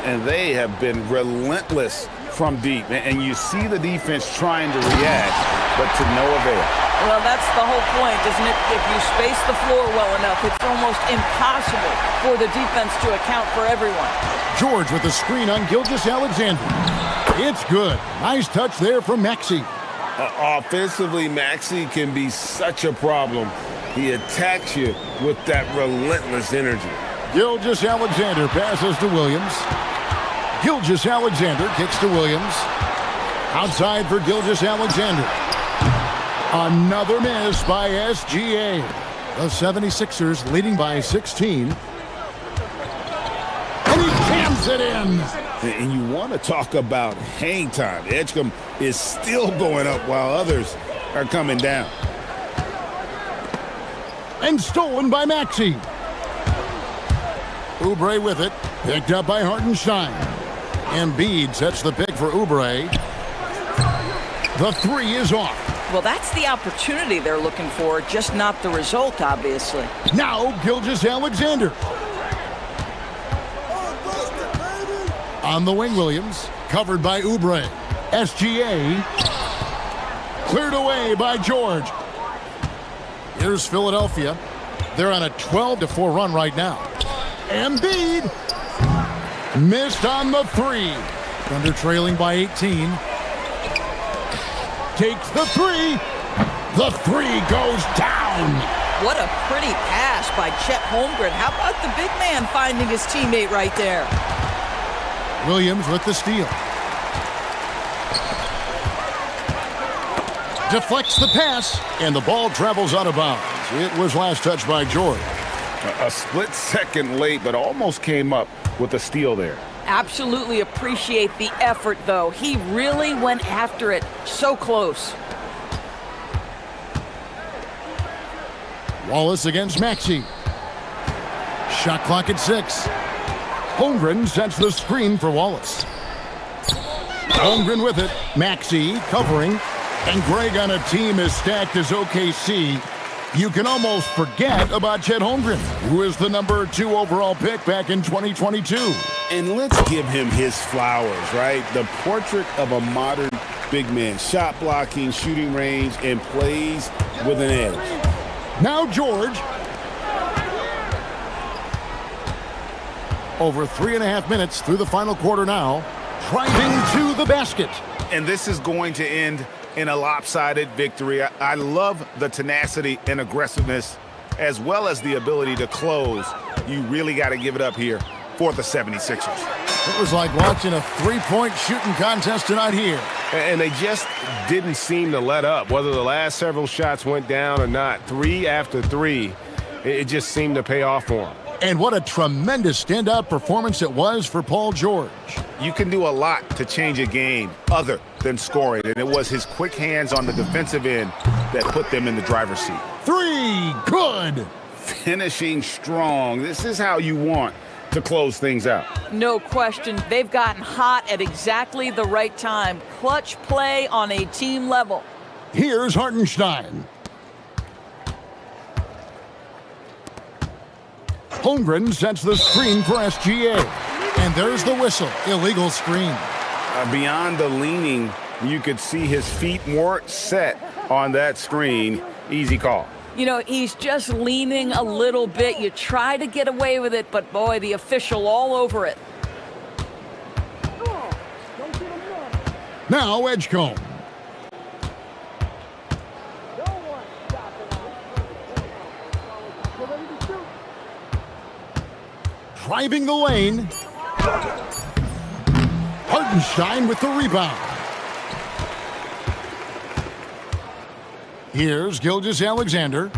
And they have been relentless from deep. And you see the defense trying to react, but to no avail. Well, that's the whole point, isn't it? If you space the floor well enough, it's almost impossible for the defense to account for everyone. George with the screen on Gilgeous Alexander. It's good. Nice touch there from Maxey. Offensively, Maxey can be such a problem. He attacks you with that relentless energy. Gilgeous Alexander passes to Williams. Gilgeous Alexander kicks to Williams. Outside for Gilgeous Alexander. Another miss by SGA. The 76ers leading by 16. And he jams lays it in. And you want to talk about hang time. Edgecombe is still going up while others are coming down. And stolen by Maxey. Oubre with it. Picked up by Hartenstein. Embiid sets the pick for Oubre. The three is off. Well, that's the opportunity they're looking for, just not the result, obviously. Now Gilgeous-Alexander. On the wing, Williams. Covered by Oubre. SGA. Cleared away by George. Here's Philadelphia. They're on a 12-4 run right now. Embiid. Missed on the three. Thunder trailing by 18. Takes the three. The three goes down. What a pretty pass by Chet Holmgren. How about the big man finding his teammate right there? Williams with the steal. Deflects the pass, and the ball travels out of bounds. It was last touched by George. A split second late, but almost came up with a steal there. Absolutely appreciate the effort, though. He really went after it. So close. Wallace against Maxey. Shot clock at 6. Holmgren sets the screen for Wallace. Holmgren with it. Maxey covering. And Greg on a team as stacked as OKC. You can almost forget about Chet Holmgren, who is the number 2 overall pick back in 2022. And let's give him his flowers, right? The portrait of a modern big man. Shot blocking, shooting range, and plays with an edge. Now George. Over 3.5 minutes through the final quarter now. Driving to the basket. And this is going to end in a lopsided victory. I love the tenacity and aggressiveness as well as the ability to close. You really got to give it up here for the 76ers. It was like watching a three-point shooting contest tonight here. And they just didn't seem to let up, whether the last several shots went down or not. 3 after 3, it just seemed to pay off for them. And what a tremendous standout performance it was for Paul George. You can do a lot to change a game other than scoring, and it was his quick hands on the defensive end that put them in the driver's seat. 3, good. Finishing strong. This is how you want to close things out. No question. They've gotten hot at exactly the right time. Clutch play on a team level. Here's Hartenstein. Holmgren sets the screen for SGA. And there's the whistle. Illegal screen. Beyond the leaning, you could see his feet more set on that screen. Easy call. You know, he's just leaning a little bit. You try to get away with it, but boy, the official all over it. Now Edgecombe. Driving the lane. Hartenstein with the rebound. Here's Gilgeous-Alexander.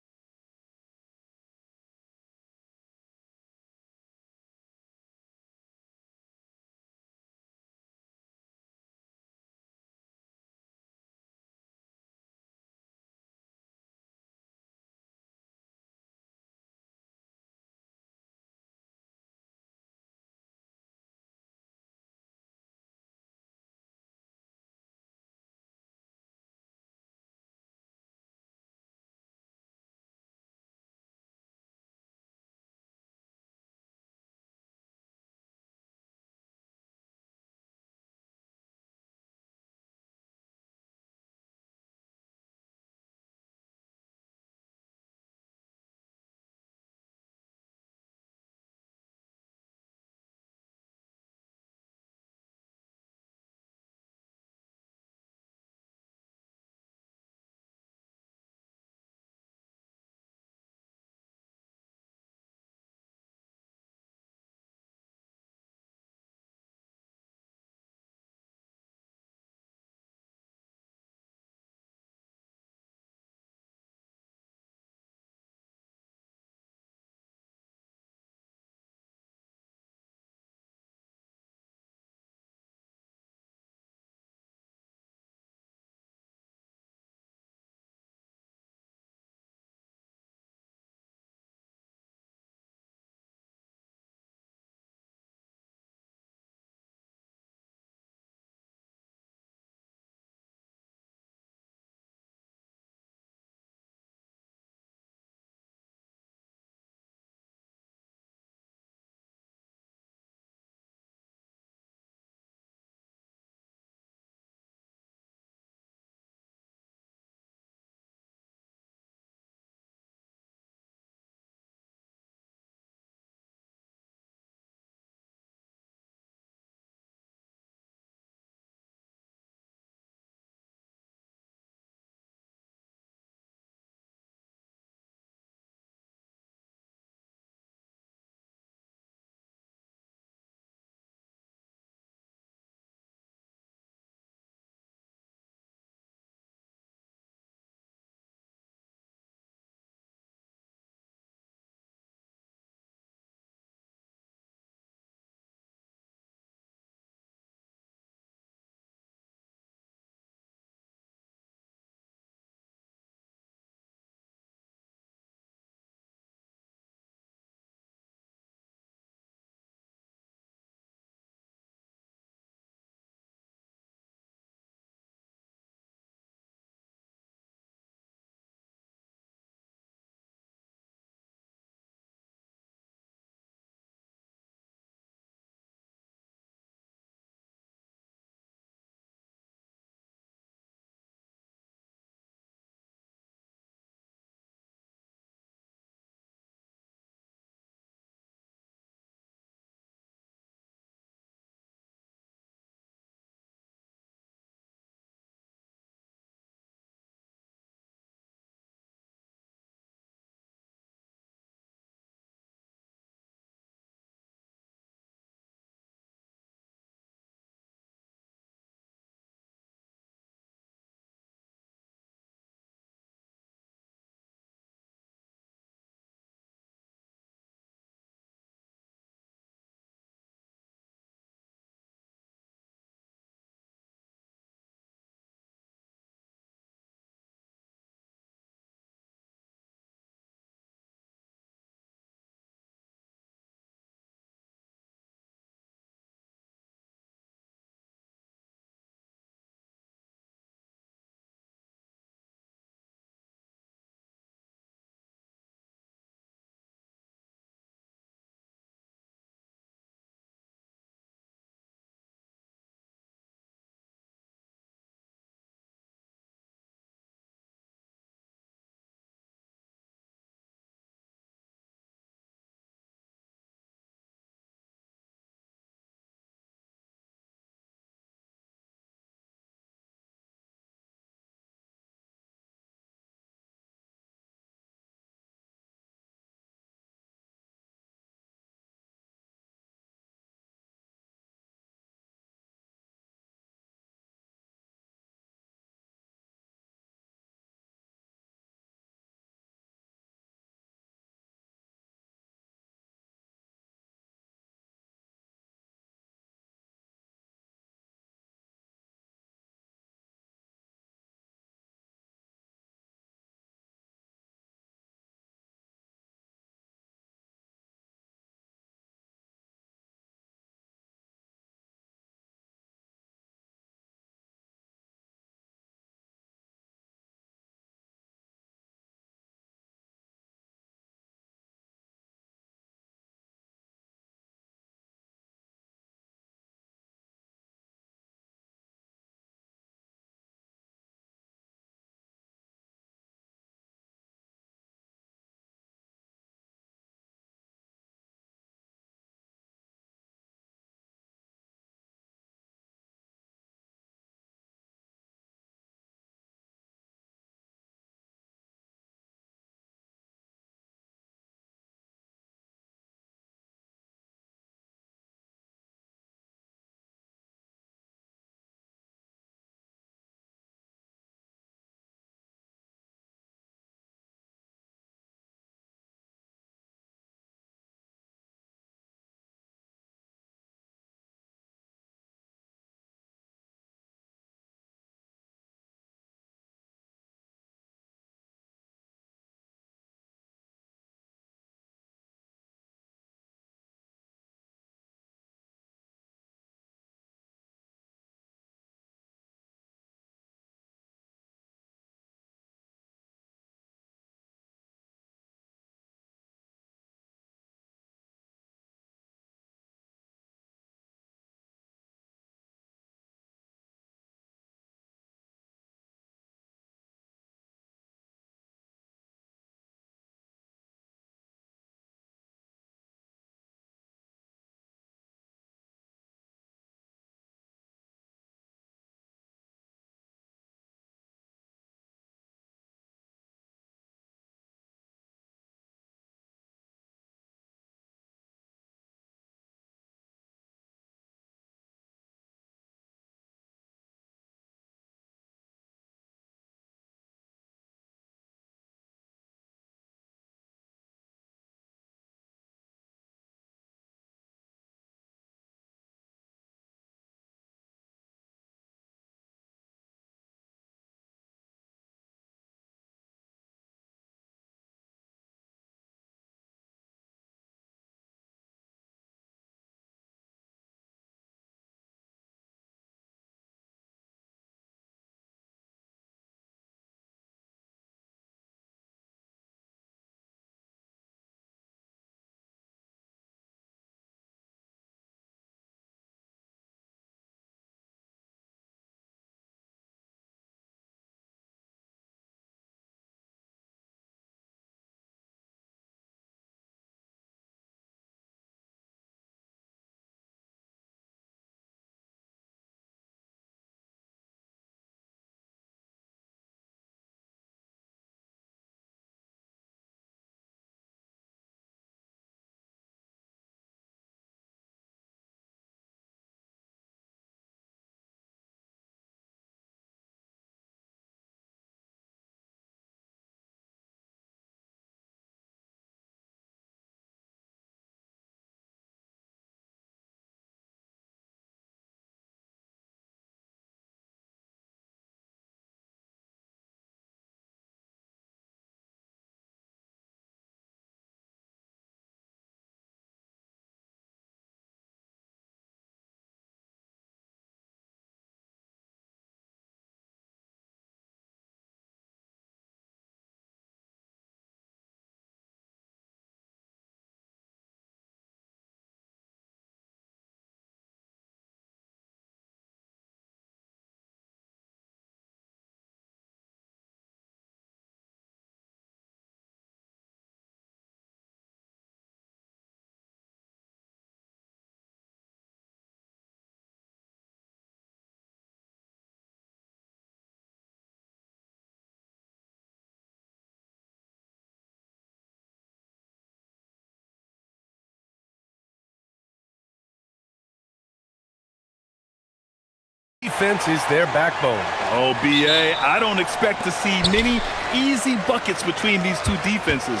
defense is their backbone. Oh, BA, I don't expect to see many easy buckets between these two defenses.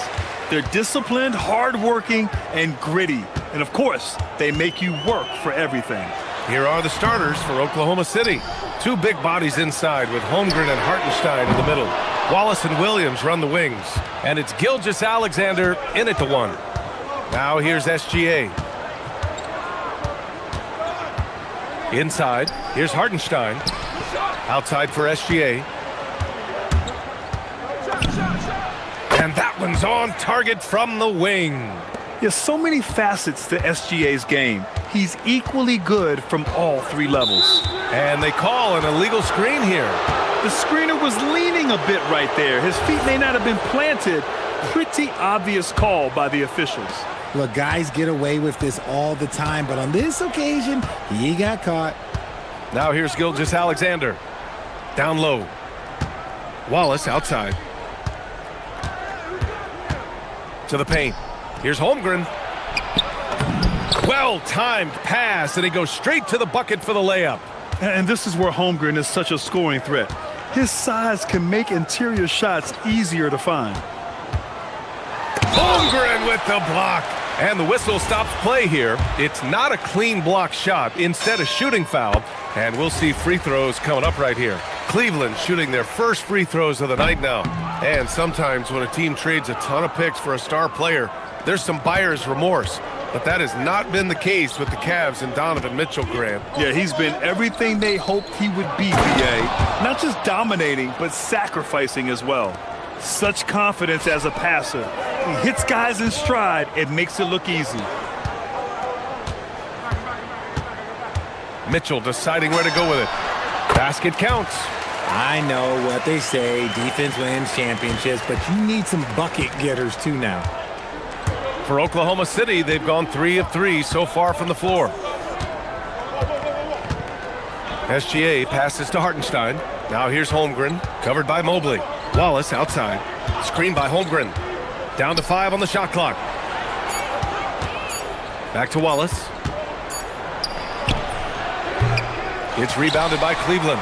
They're disciplined, hardworking, and gritty. And of course, they make you work for everything. Here are the starters for Oklahoma City. Two big bodies inside with Holmgren and Hartenstein in the middle. Wallace and Williams run the wings. And it's Gilgeous-Alexander in at the one. Now here's SGA. Inside, here's Hartenstein. Outside for SGA. And that one's on target from the wing. There's so many facets to SGA's game. He's equally good from all three levels. And they call an illegal screen here. The screener was leaning a bit right there. His feet may not have been planted. Pretty obvious call by the officials. Look, guys get away with this all the time, but on this occasion, he got caught. Now here's Gilgeous-Alexander. Down low. Wallace outside. To the paint. Here's Holmgren. Well-timed pass, and he goes straight to the bucket for the layup. And this is where Holmgren is such a scoring threat. His size can make interior shots easier to find. Holmgren with the block. And the whistle stops play here. It's not a clean block shot, instead a shooting foul. And we'll see free throws coming up right here. Cleveland shooting their first free throws of the night now. And sometimes when a team trades a ton of picks for a star player, there's some buyer's remorse. But that has not been the case with the Cavs and Donovan Mitchell, Grant. Yeah, he's been everything they hoped he would be, BA. Not just dominating, but sacrificing as well. Such confidence as a passer. He hits guys in stride and makes it look easy. Mitchell deciding where to go with it. Basket counts. I know what they say, defense wins championships, but you need some bucket getters too now. For Oklahoma City, they've gone 3 of 3 so far from the floor. SGA passes to Hartenstein. Now here's Holmgren, covered by Mobley. Wallace outside. Screened by Holmgren. Down to 5 on the shot clock. Back to Wallace. It's rebounded by Cleveland.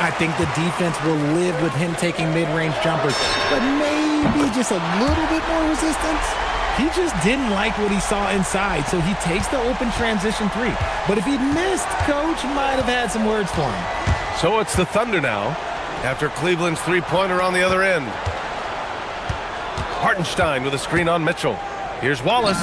I think the defense will live with him taking mid-range jumpers, but maybe just a little bit more resistance. He just didn't like what he saw inside, so he takes the open transition three. But if he'd missed, Coach might have had some words for him. So it's the Thunder now, after Cleveland's three-pointer on the other end. Hartenstein with a screen on Mitchell. Here's Wallace.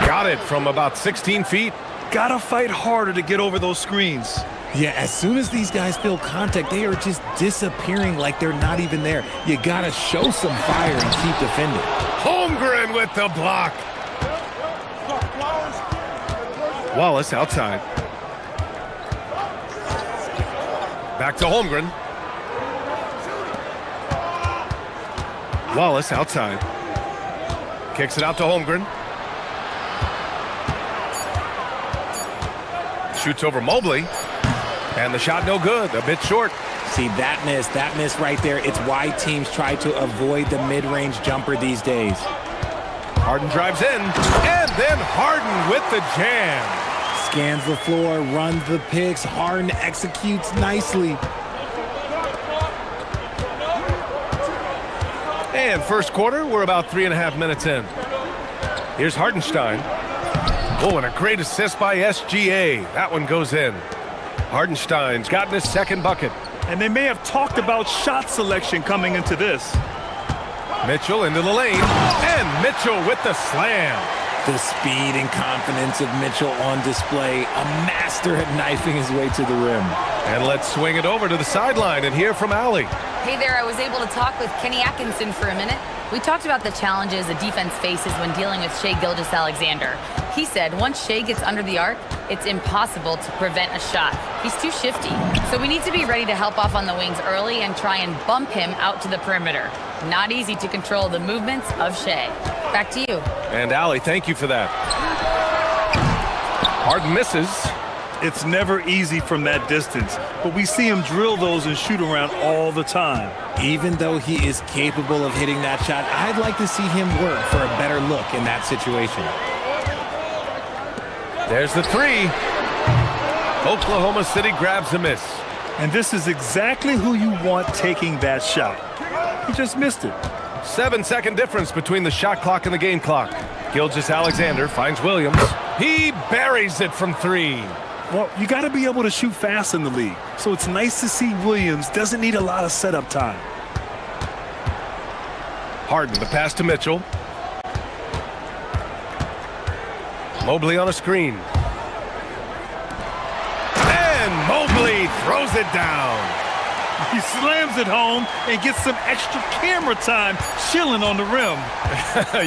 Got it from about 16 feet. Gotta fight harder to get over those screens. Yeah, as soon as these guys feel contact, they are just disappearing like they're not even there. You gotta show some fire and keep defending. Holmgren with the block. Wallace outside. Back to Holmgren. Wallace outside. Kicks it out to Holmgren. Shoots over Mobley. And the shot no good, a bit short. See, that miss right there, it's why teams try to avoid the mid-range jumper these days. Harden drives in, and then Harden with the jam. Scans the floor, runs the picks, Harden executes nicely. And first quarter, we're about 3.5 minutes in. Here's Hartenstein. Oh, and a great assist by SGA. That one goes in. Hartenstein's gotten his second bucket. And they may have talked about shot selection coming into this. Mitchell into the lane, and Mitchell with the slam. The speed and confidence of Mitchell on display, a master at knifing his way to the rim. And let's swing it over to the sideline and hear from Allie. Hey there, I was able to talk with Kenny Atkinson for a minute. We talked about the challenges a defense faces when dealing with Shai Gilgeous-Alexander. He said once Shai gets under the arc, it's impossible to prevent a shot. He's too shifty. So we need to be ready to help off on the wings early and try and bump him out to the perimeter. Not easy to control the movements of Shai. Back to you. And Allie, thank you for that. Harden misses. It's never easy from that distance, but we see him drill those and shoot around all the time. Even though he is capable of hitting that shot, I'd like to see him work for a better look in that situation. There's the three. Oklahoma City grabs a miss. And this is exactly who you want taking that shot. He just missed it. 7-second difference between the shot clock and the game clock. Gilgeous-Alexander finds Williams. He buries it from three. Well, you got to be able to shoot fast in the league. So it's nice to see Williams doesn't need a lot of setup time. Harden, the pass to Mitchell. Mobley on a screen. And Mobley throws it down. He slams it home and gets some extra camera time chilling on the rim.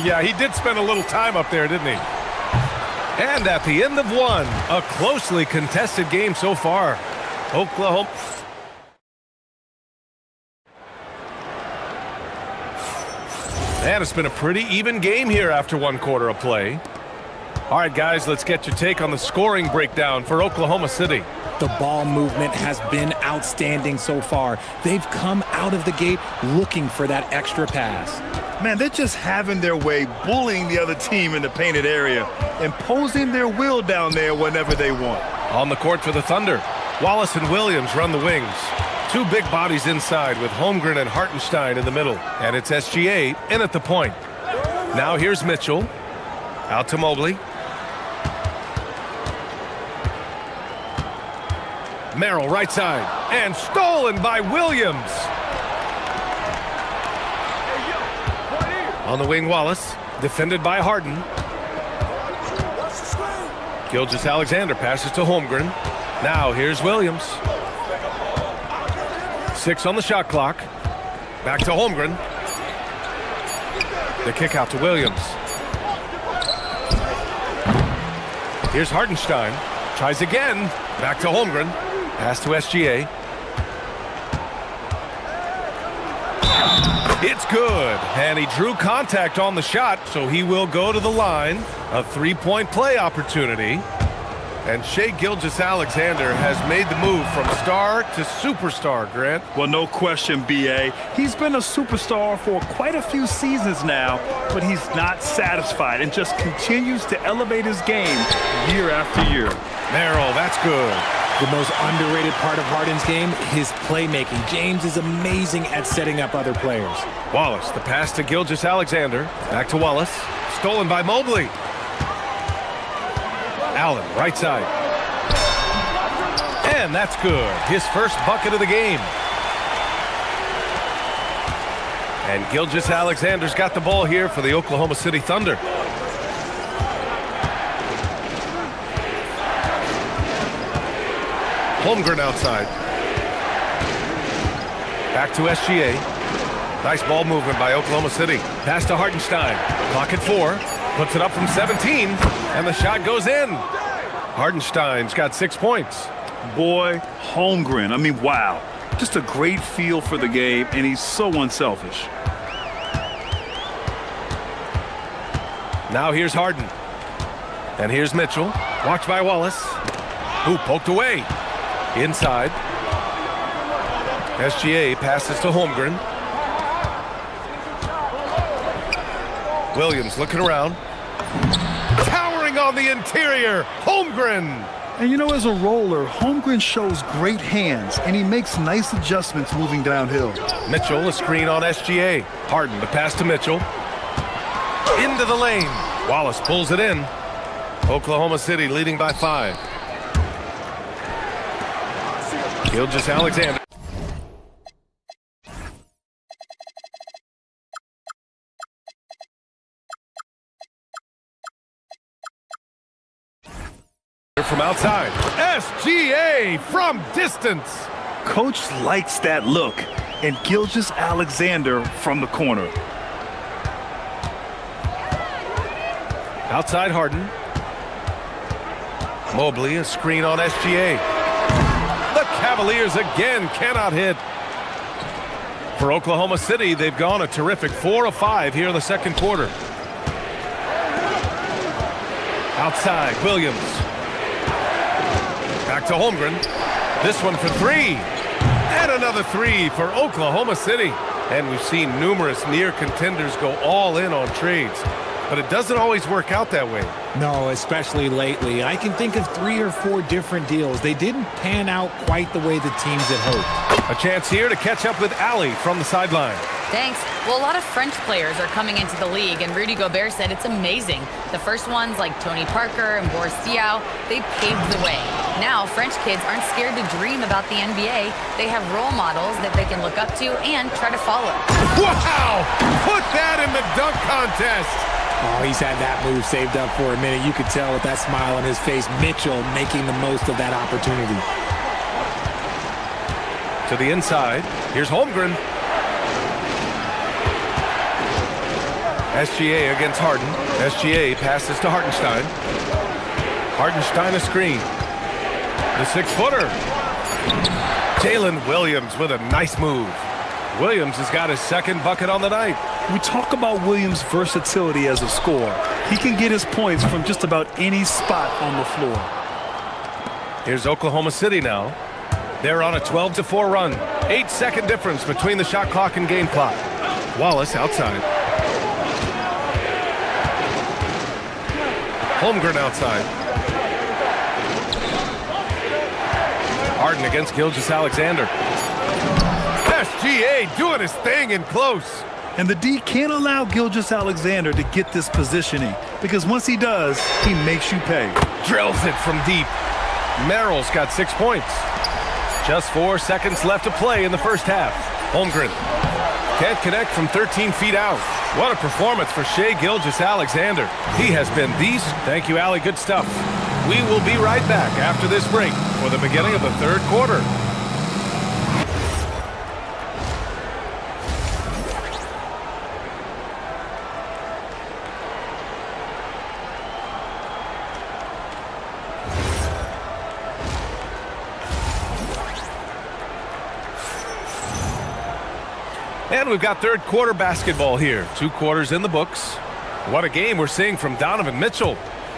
Yeah, he did spend a little time up there, didn't he? And at the end of one, a closely contested game so far. Oklahoma. And it's been a pretty even game here after one quarter of play. All right, guys, let's get your take on the scoring breakdown for Oklahoma City. The ball movement has been outstanding so far. They've come out of the gate looking for that extra pass. Man, they're just having their way, bullying the other team in the painted area, imposing their will down there whenever they want. On the court for the Thunder, Wallace and Williams run the wings. Two big bodies inside with Holmgren and Hartenstein in the middle. And it's SGA in at the point. Now here's Mitchell. Out to Mobley. Merrill right side. And stolen by Williams. On the wing, Wallace. Defended by Harden. Gilgeous-Alexander passes to Holmgren. Now here's Williams. 6 on the shot clock. Back to Holmgren. The kick out to Williams. Here's Hartenstein. Tries again. Back to Holmgren. Pass to SGA. It's good. And he drew contact on the shot, so he will go to the line. A three-point play opportunity. And Shai Gilgeous-Alexander has made the move from star to superstar, Grant. Well, no question, B.A. He's been a superstar for quite a few seasons now, but he's not satisfied and just continues to elevate his game year after year. Merrill, that's good. The most underrated part of Harden's game, his playmaking. James is amazing at setting up other players. Wallace, the pass to Gilgeous-Alexander. Back to Wallace. Stolen by Mobley. Allen, right side. And that's good. His first bucket of the game. And Gilgeous-Alexander's got the ball here for the Oklahoma City Thunder. Holmgren outside. Back to SGA. Nice ball movement by Oklahoma City. Pass to Hartenstein. Clock at 4. Puts it up from 17. And the shot goes in. Hartenstein's got 6 points. Boy, Holmgren. I mean, wow. Just a great feel for the game, and he's so unselfish. Now here's Harden. And here's Mitchell. Watched by Wallace. Who poked away. Inside. SGA passes to Holmgren. Williams looking around. Towering on the interior. Holmgren. And you know, as a roller, Holmgren shows great hands, and he makes nice adjustments moving downhill. Mitchell, a screen on SGA. Harden, the pass to Mitchell. Into the lane. Wallace pulls it in. Oklahoma City leading by 5. Gilgeous-Alexander. From outside. SGA from distance. Coach likes that look. And Gilgeous-Alexander from the corner. Outside Harden. Mobley, a screen on SGA. The Cavaliers again cannot hit. For Oklahoma City, they've gone a terrific 4 of 5 here in the second quarter. Outside, Williams. Back to Holmgren. This one for 3. And another 3 for Oklahoma City. And we've seen numerous near contenders go all in on trades. but it doesn't always work out that way. No, especially lately. I can think of 3 or 4 different deals. They didn't pan out quite the way the teams had hoped. A chance here to catch up with Ali from the sideline. Thanks. Well, a lot of French players are coming into the league, and Rudy Gobert said it's amazing. The first ones, like Tony Parker and Boris Diaw, they paved the way. Now, French kids aren't scared to dream about the NBA. They have role models that they can look up to and try to follow. Wow! Put that in the dunk contest! Oh, he's had that move saved up for a minute. You could tell with that smile on his face, Mitchell making the most of that opportunity. To the inside. Here's Holmgren. SGA against Harden. SGA passes to Hartenstein. Hartenstein a screen. The 6-footer. Jalen Williams with a nice move. Williams has got his second bucket on the night. We talk about Williams' versatility as a scorer. He can get his points from just about any spot on the floor. Here's Oklahoma City now. They're on a 12-4 run. 8-second difference between the shot clock and game clock. Wallace outside. Holmgren outside. Harden against Gilgeous-Alexander. SGA doing his thing in close. And the D can't allow Gilgeous-Alexander to get this positioning, because once he does, he makes you pay. Drills it from deep. Merrill's got 6 points. Just 4 seconds left to play in the first half. Holmgren can't connect from 13 feet out. What a performance for Shai Gilgeous-Alexander. He has been beast. Thank you, Ali. Good stuff. We will be right back after this break for the beginning of the third quarter. And we've got third quarter basketball here. 2 quarters in the books. What a game we're seeing from Donovan Mitchell.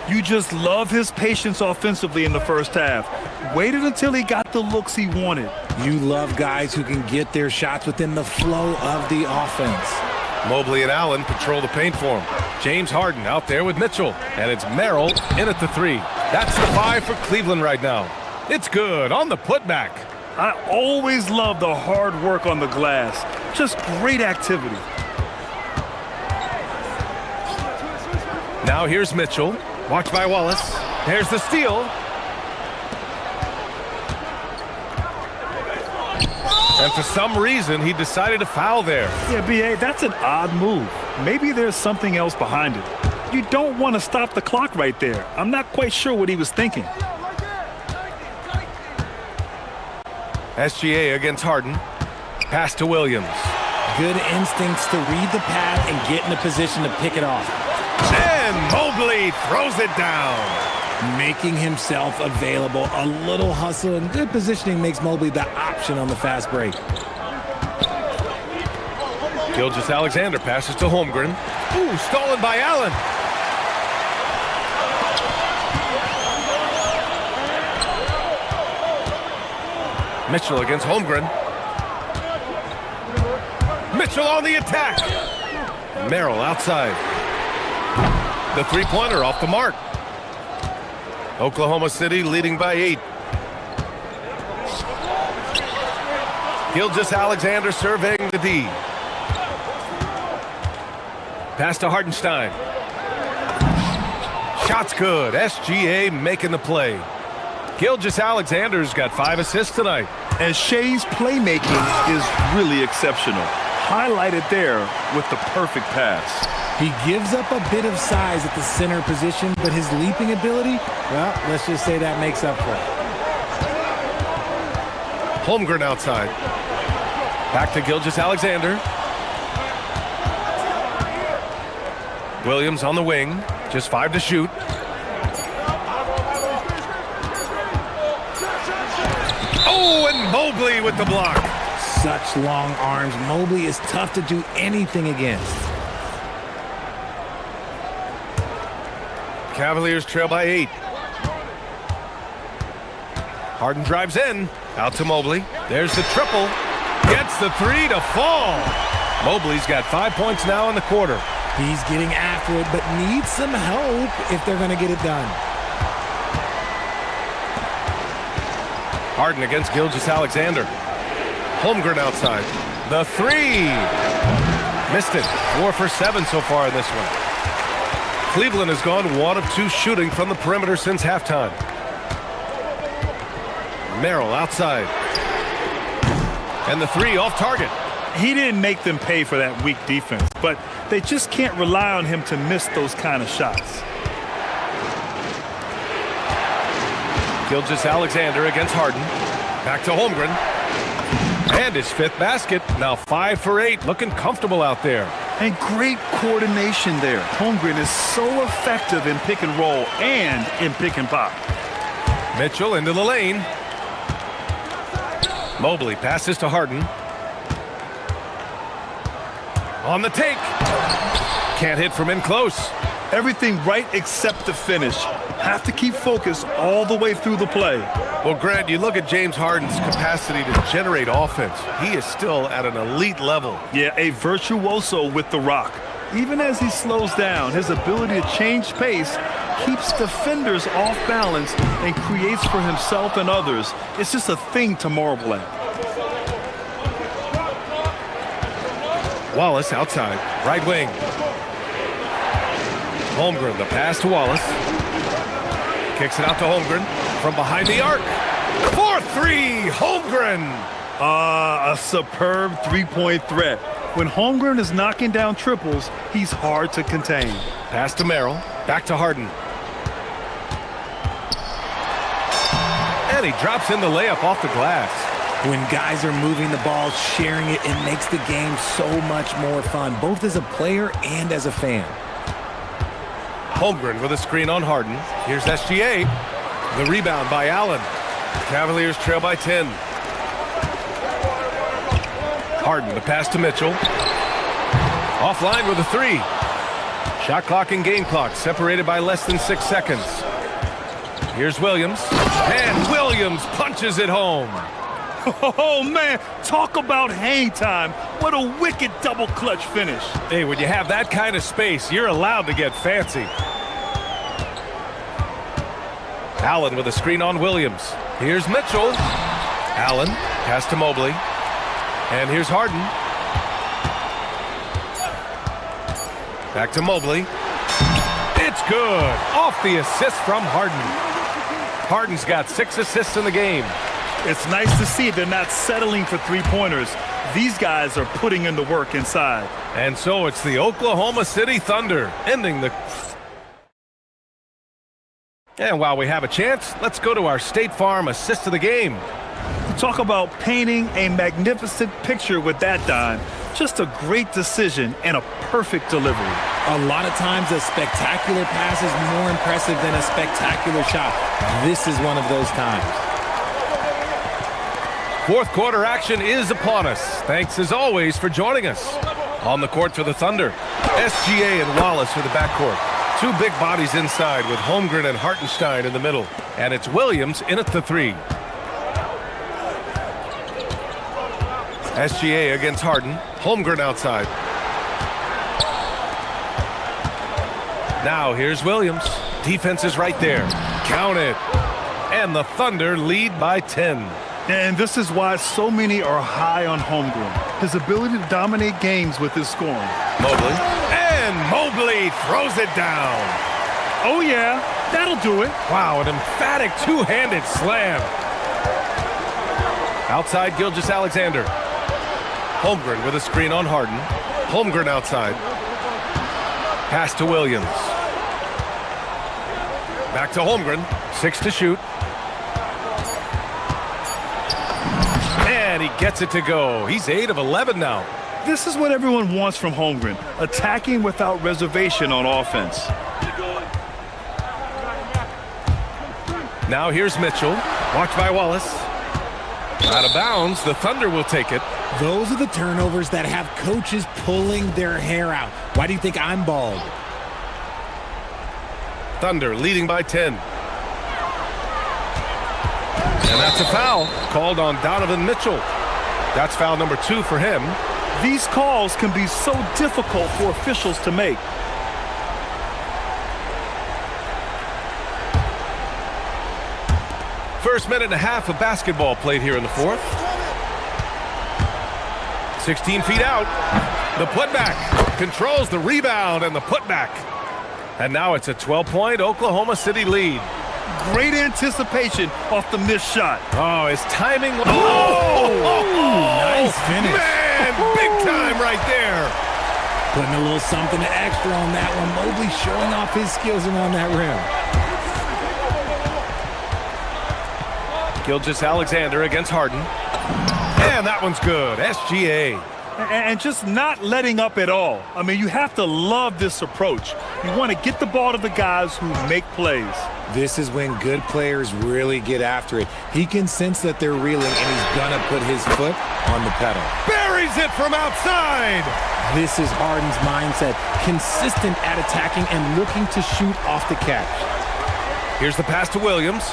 You just love his patience offensively in the first half. Waited until he got the looks he wanted. You love guys who can get their shots within the flow of the offense. Mobley and Allen patrol the paint for him. James Harden out there with Mitchell. And it's Merrill in at the 3. That's the 5 for Cleveland right now. It's good on the putback. I always love the hard work on the glass. Just great activity. Now here's Mitchell. Watched by Wallace. There's the steal. And for some reason, he decided to foul there. Yeah, B.A., that's an odd move. Maybe there's something else behind it. You don't want to stop the clock right there. I'm not quite sure what he was thinking. SGA against Harden. Pass to Williams. Good instincts to read the path and get in a position to pick it off. And Mobley throws it down. Making himself available. A little hustle and good positioning makes Mobley the option on the fast break. Gilgeous-Alexander passes to Holmgren. Ooh, stolen by Allen. Mitchell against Holmgren. Mitchell on the attack. Merrill outside. The three-pointer off the mark. Oklahoma City leading by 8. Gilgeous-Alexander surveying the D. Pass to Hartenstein. Shot's good. SGA making the play. Gilgeous-Alexander's got 5 assists tonight. And Shai's playmaking is really exceptional. Highlighted there with the perfect pass. He gives up a bit of size at the center position, but his leaping ability, well, let's just say that makes up for it. Holmgren outside. Back to Gilgeous-Alexander. Williams on the wing. Just 5 to shoot. Oh, and Mobley with the block. Such long arms. Mobley is tough to do anything against. Cavaliers trail by 8. Harden drives in. Out to Mobley. There's the triple. Gets the 3 to fall. Mobley's got 5 points now in the quarter. He's getting after it, but needs some help if they're going to get it done. Harden against Gilgeous-Alexander. Holmgren outside. The three. Missed it. 4 for 7 so far in this one. Cleveland has gone 1 of 2 shooting from the perimeter since halftime. Merrill outside. And the three off target. He didn't make them pay for that weak defense, but they just can't rely on him to miss those kind of shots. Gilgeous-Alexander against Harden. Back to Holmgren. And his 5th basket. Now 5 for 8. Looking comfortable out there. And great coordination there. Holmgren is so effective in pick and roll and in pick and pop. Mitchell into the lane. Mobley passes to Harden. On the take. Can't hit from in close. Everything right except the finish. Have to keep focus all the way through the play. Well, Grant, you look at James Harden's capacity to generate offense. He is still at an elite level. Yeah, a virtuoso with the rock. Even as he slows down, his ability to change pace keeps defenders off balance and creates for himself and others. It's just a thing to marvel at. Wallace outside, right wing. Holmgren, the pass to Wallace. Kicks it out to Holmgren from behind the arc. 4-3, Holmgren. A superb three-point threat. When Holmgren is knocking down triples, he's hard to contain. Pass to Merrill, back to Harden. And he drops in the layup off the glass. When guys are moving the ball, sharing it, it makes the game so much more fun, both as a player and as a fan. Holmgren with a screen on Harden. Here's SGA. The rebound by Allen. Cavaliers trail by 10. Harden, the pass to Mitchell. Offline with a three. Shot clock and game clock separated by less than 6 seconds. Here's Williams. And Williams punches it home. Oh, man, talk about hang time. What a wicked double clutch finish. Hey, when you have that kind of space, you're allowed to get fancy. Allen with a screen on Williams. Here's Mitchell. Allen, pass to Mobley. And here's Harden. Back to Mobley. It's good. Off the assist from Harden. Harden's got 6 assists in the game. It's nice to see they're not settling for three-pointers. These guys are putting in the work inside. And so it's the Oklahoma City Thunder ending the... And while we have a chance, let's go to our State Farm assist of the game. Talk about painting a magnificent picture with that dime. Just a great decision and a perfect delivery. A lot of times a spectacular pass is more impressive than a spectacular shot. This is one of those times. Fourth quarter action is upon us. Thanks as always for joining us. On the court for the Thunder, SGA and Wallace are the backcourt. 2 big bodies inside with Holmgren and Hartenstein in the middle. And it's Williams in at the 3. SGA against Harden. Holmgren outside. Now here's Williams. Defense is right there. Count it. And the Thunder lead by 10. And this is why so many are high on Holmgren. His ability to dominate games with his scoring. Mobley. And Mobley throws it down. Oh, yeah. That'll do it. Wow, an emphatic two-handed slam. Outside, Gilgeous-Alexander. Holmgren with a screen on Harden. Holmgren outside. Pass to Williams. Back to Holmgren. 6 to shoot. And he gets it to go. He's 8 of 11 now. This is what everyone wants from Holmgren. Attacking without reservation on offense. Now here's Mitchell. Watched by Wallace. Out of bounds. The Thunder will take it. Those are the turnovers that have coaches pulling their hair out. Why do you think I'm bald? Thunder leading by 10. And that's a foul called on Donovan Mitchell. That's foul number 2 for him. These calls can be so difficult for officials to make. First minute and a half of basketball played here in the fourth. 16 feet out. The putback controls the rebound and the putback. And now it's a 12-point Oklahoma City lead. Great anticipation off the missed shot. Oh, his timing. Oh, nice finish. Man, big time right there. Putting a little something extra on that one. Mobley showing off his skills around that rim. Gilgeous-Alexander against Harden. And that one's good. SGA. And just not letting up at all. I mean, you have to love this approach. You want to get the ball to the guys who make plays. This is when good players really get after it. He can sense that they're reeling, and he's going to put his foot on the pedal. Buries it from outside. This is Harden's mindset. Consistent at attacking and looking to shoot off the catch. Here's the pass to Williams.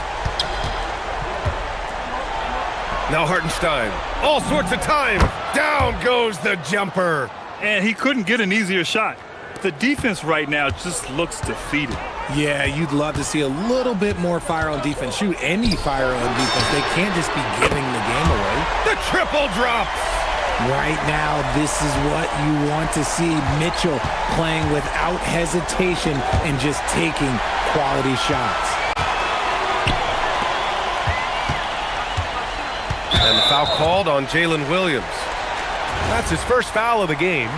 Now Hartenstein. All sorts of time. Down goes the jumper. And he couldn't get an easier shot. The defense right now just looks defeated. Yeah, you'd love to see a little bit more fire on defense. Shoot, any fire on defense. They can't just be giving the game away. The triple drops. Right now, this is what you want to see. Mitchell playing without hesitation and just taking quality shots. And the foul called on Jalen Williams. That's his first foul of the game.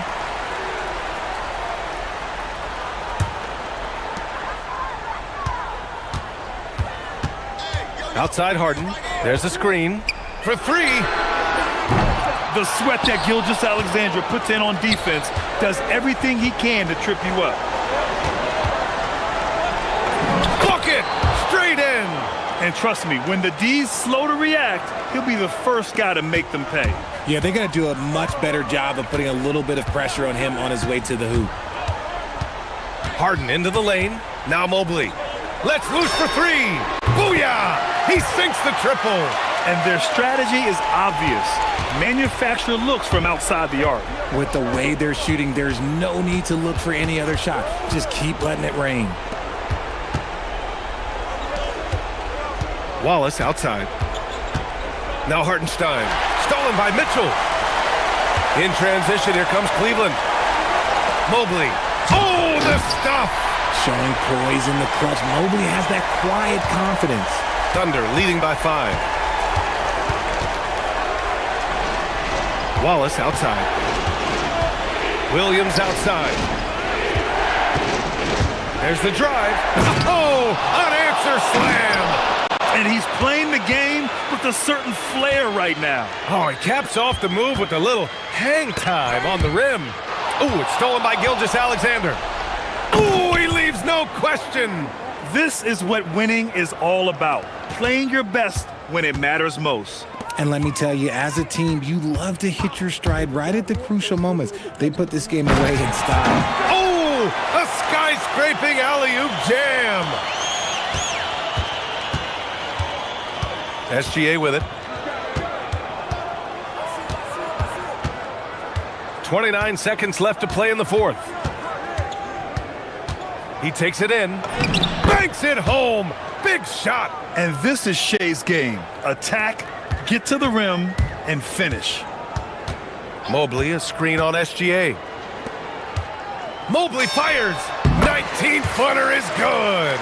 Outside Harden. There's a screen for three. The sweat that Gilgeous-Alexander puts in on defense does everything he can to trip you up. Bucket! Straight in! And trust me, when the D's slow to react, he'll be the first guy to make them pay. Yeah, they're going to do a much better job of putting a little bit of pressure on him on his way to the hoop. Harden into the lane. Now Mobley. Let's loose for three. Booyah! He sinks the triple. And their strategy is obvious. Manufacture looks from outside the arc. With the way they're shooting, there's no need to look for any other shot. Just keep letting it rain. Wallace outside. Now Hartenstein. Stolen by Mitchell. In transition, here comes Cleveland. Mobley. Oh, the stuff! Showing poise in the clutch. Mobley has that quiet confidence. Thunder leading by 5. Wallace outside. Williams outside. There's the drive. Oh, unanswered slam. And he's playing the game with a certain flair right now. Oh, he caps off the move with a little hang time on the rim. Oh, it's stolen by Gilgeous-Alexander. Oh, he leaves no question. This is what winning is all about. Playing your best when it matters most. And let me tell you, as a team, you love to hit your stride right at the crucial moments. They put this game away in style. Oh, a skyscraping alley-oop jam. SGA with it. 29 seconds left to play in the fourth. He takes it in. Banks it home. Big shot. And this is Shea's game. Attack, get to the rim, and finish. Mobley, a screen on SGA. Mobley fires. 19-footer is good.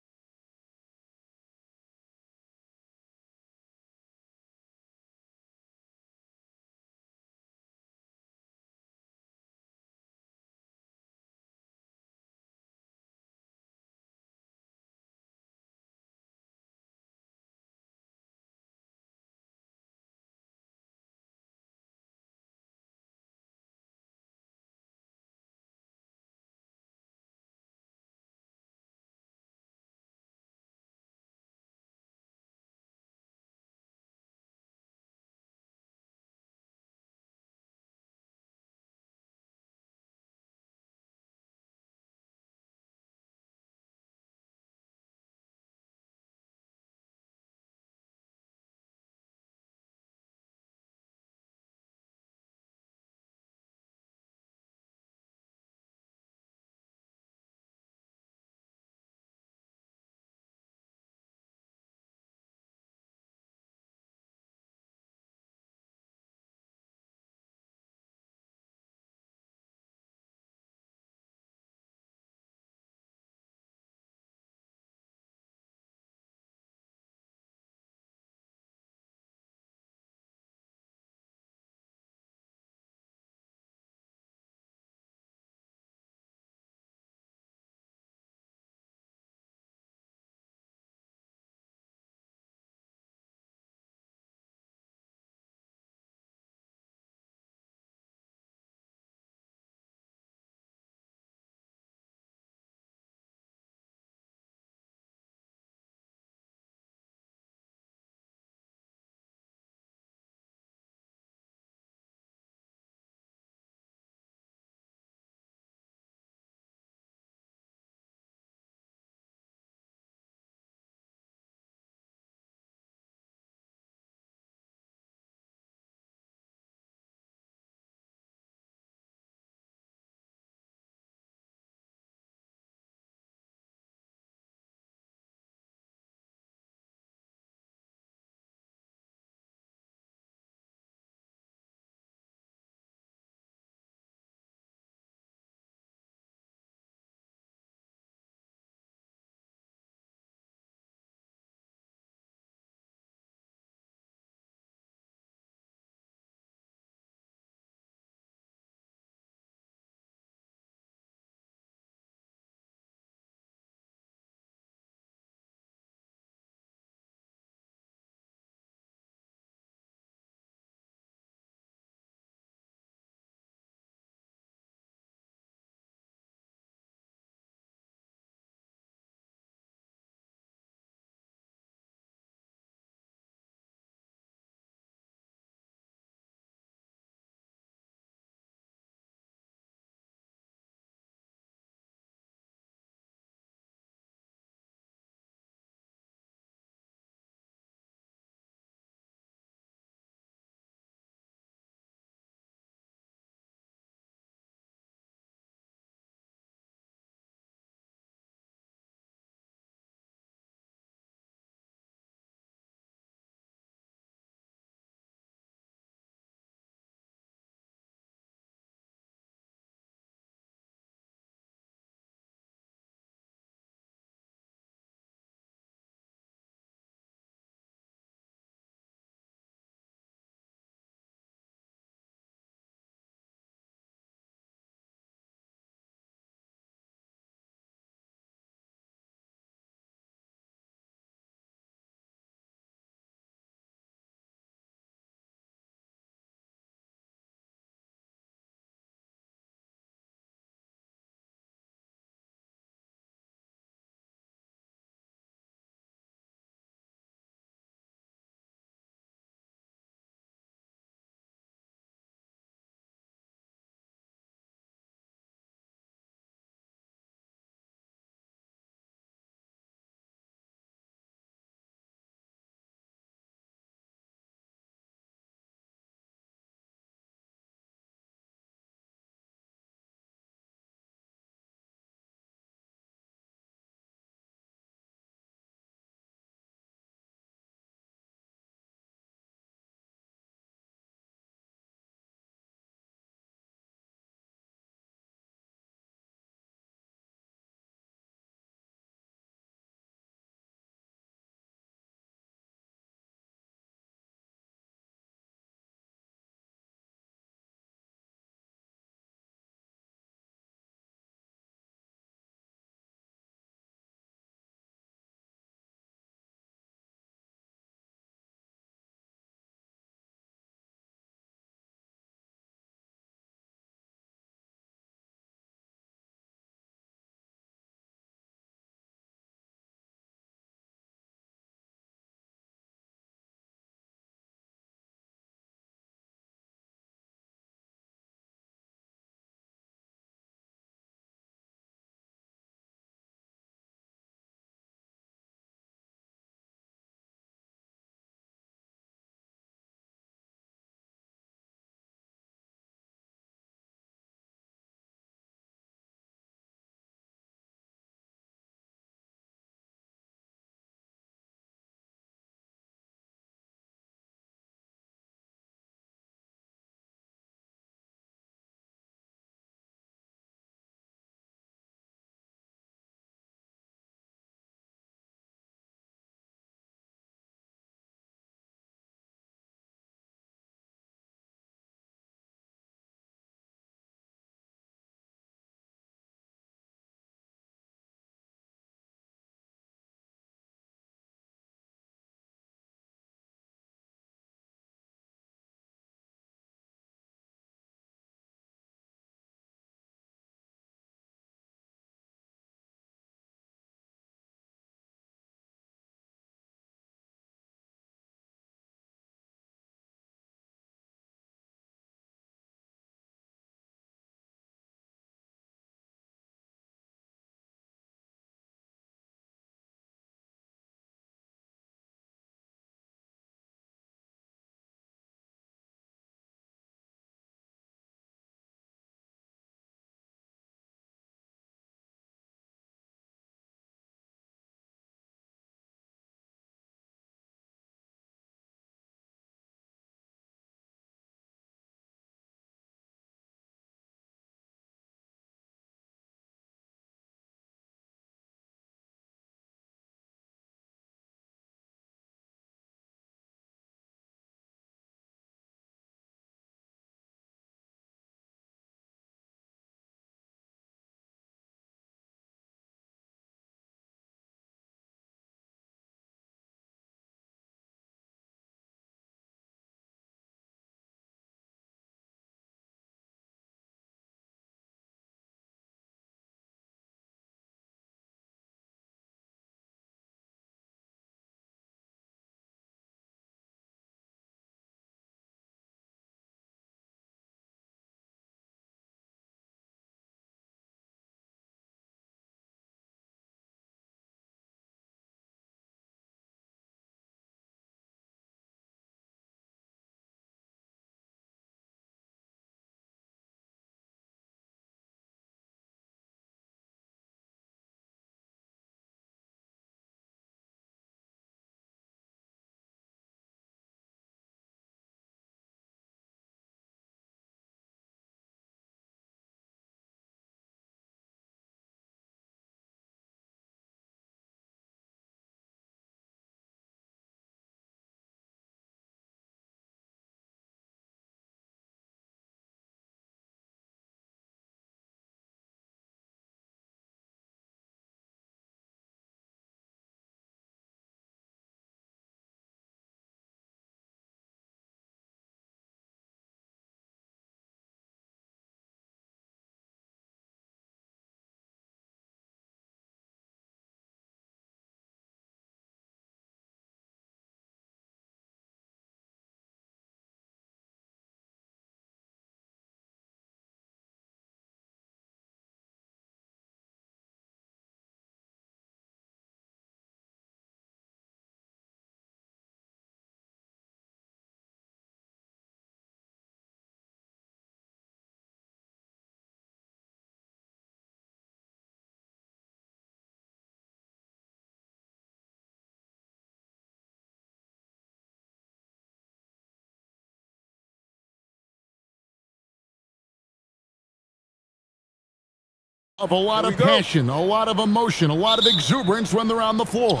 Of a lot of passion, a lot of emotion, a lot of exuberance when they're on the floor.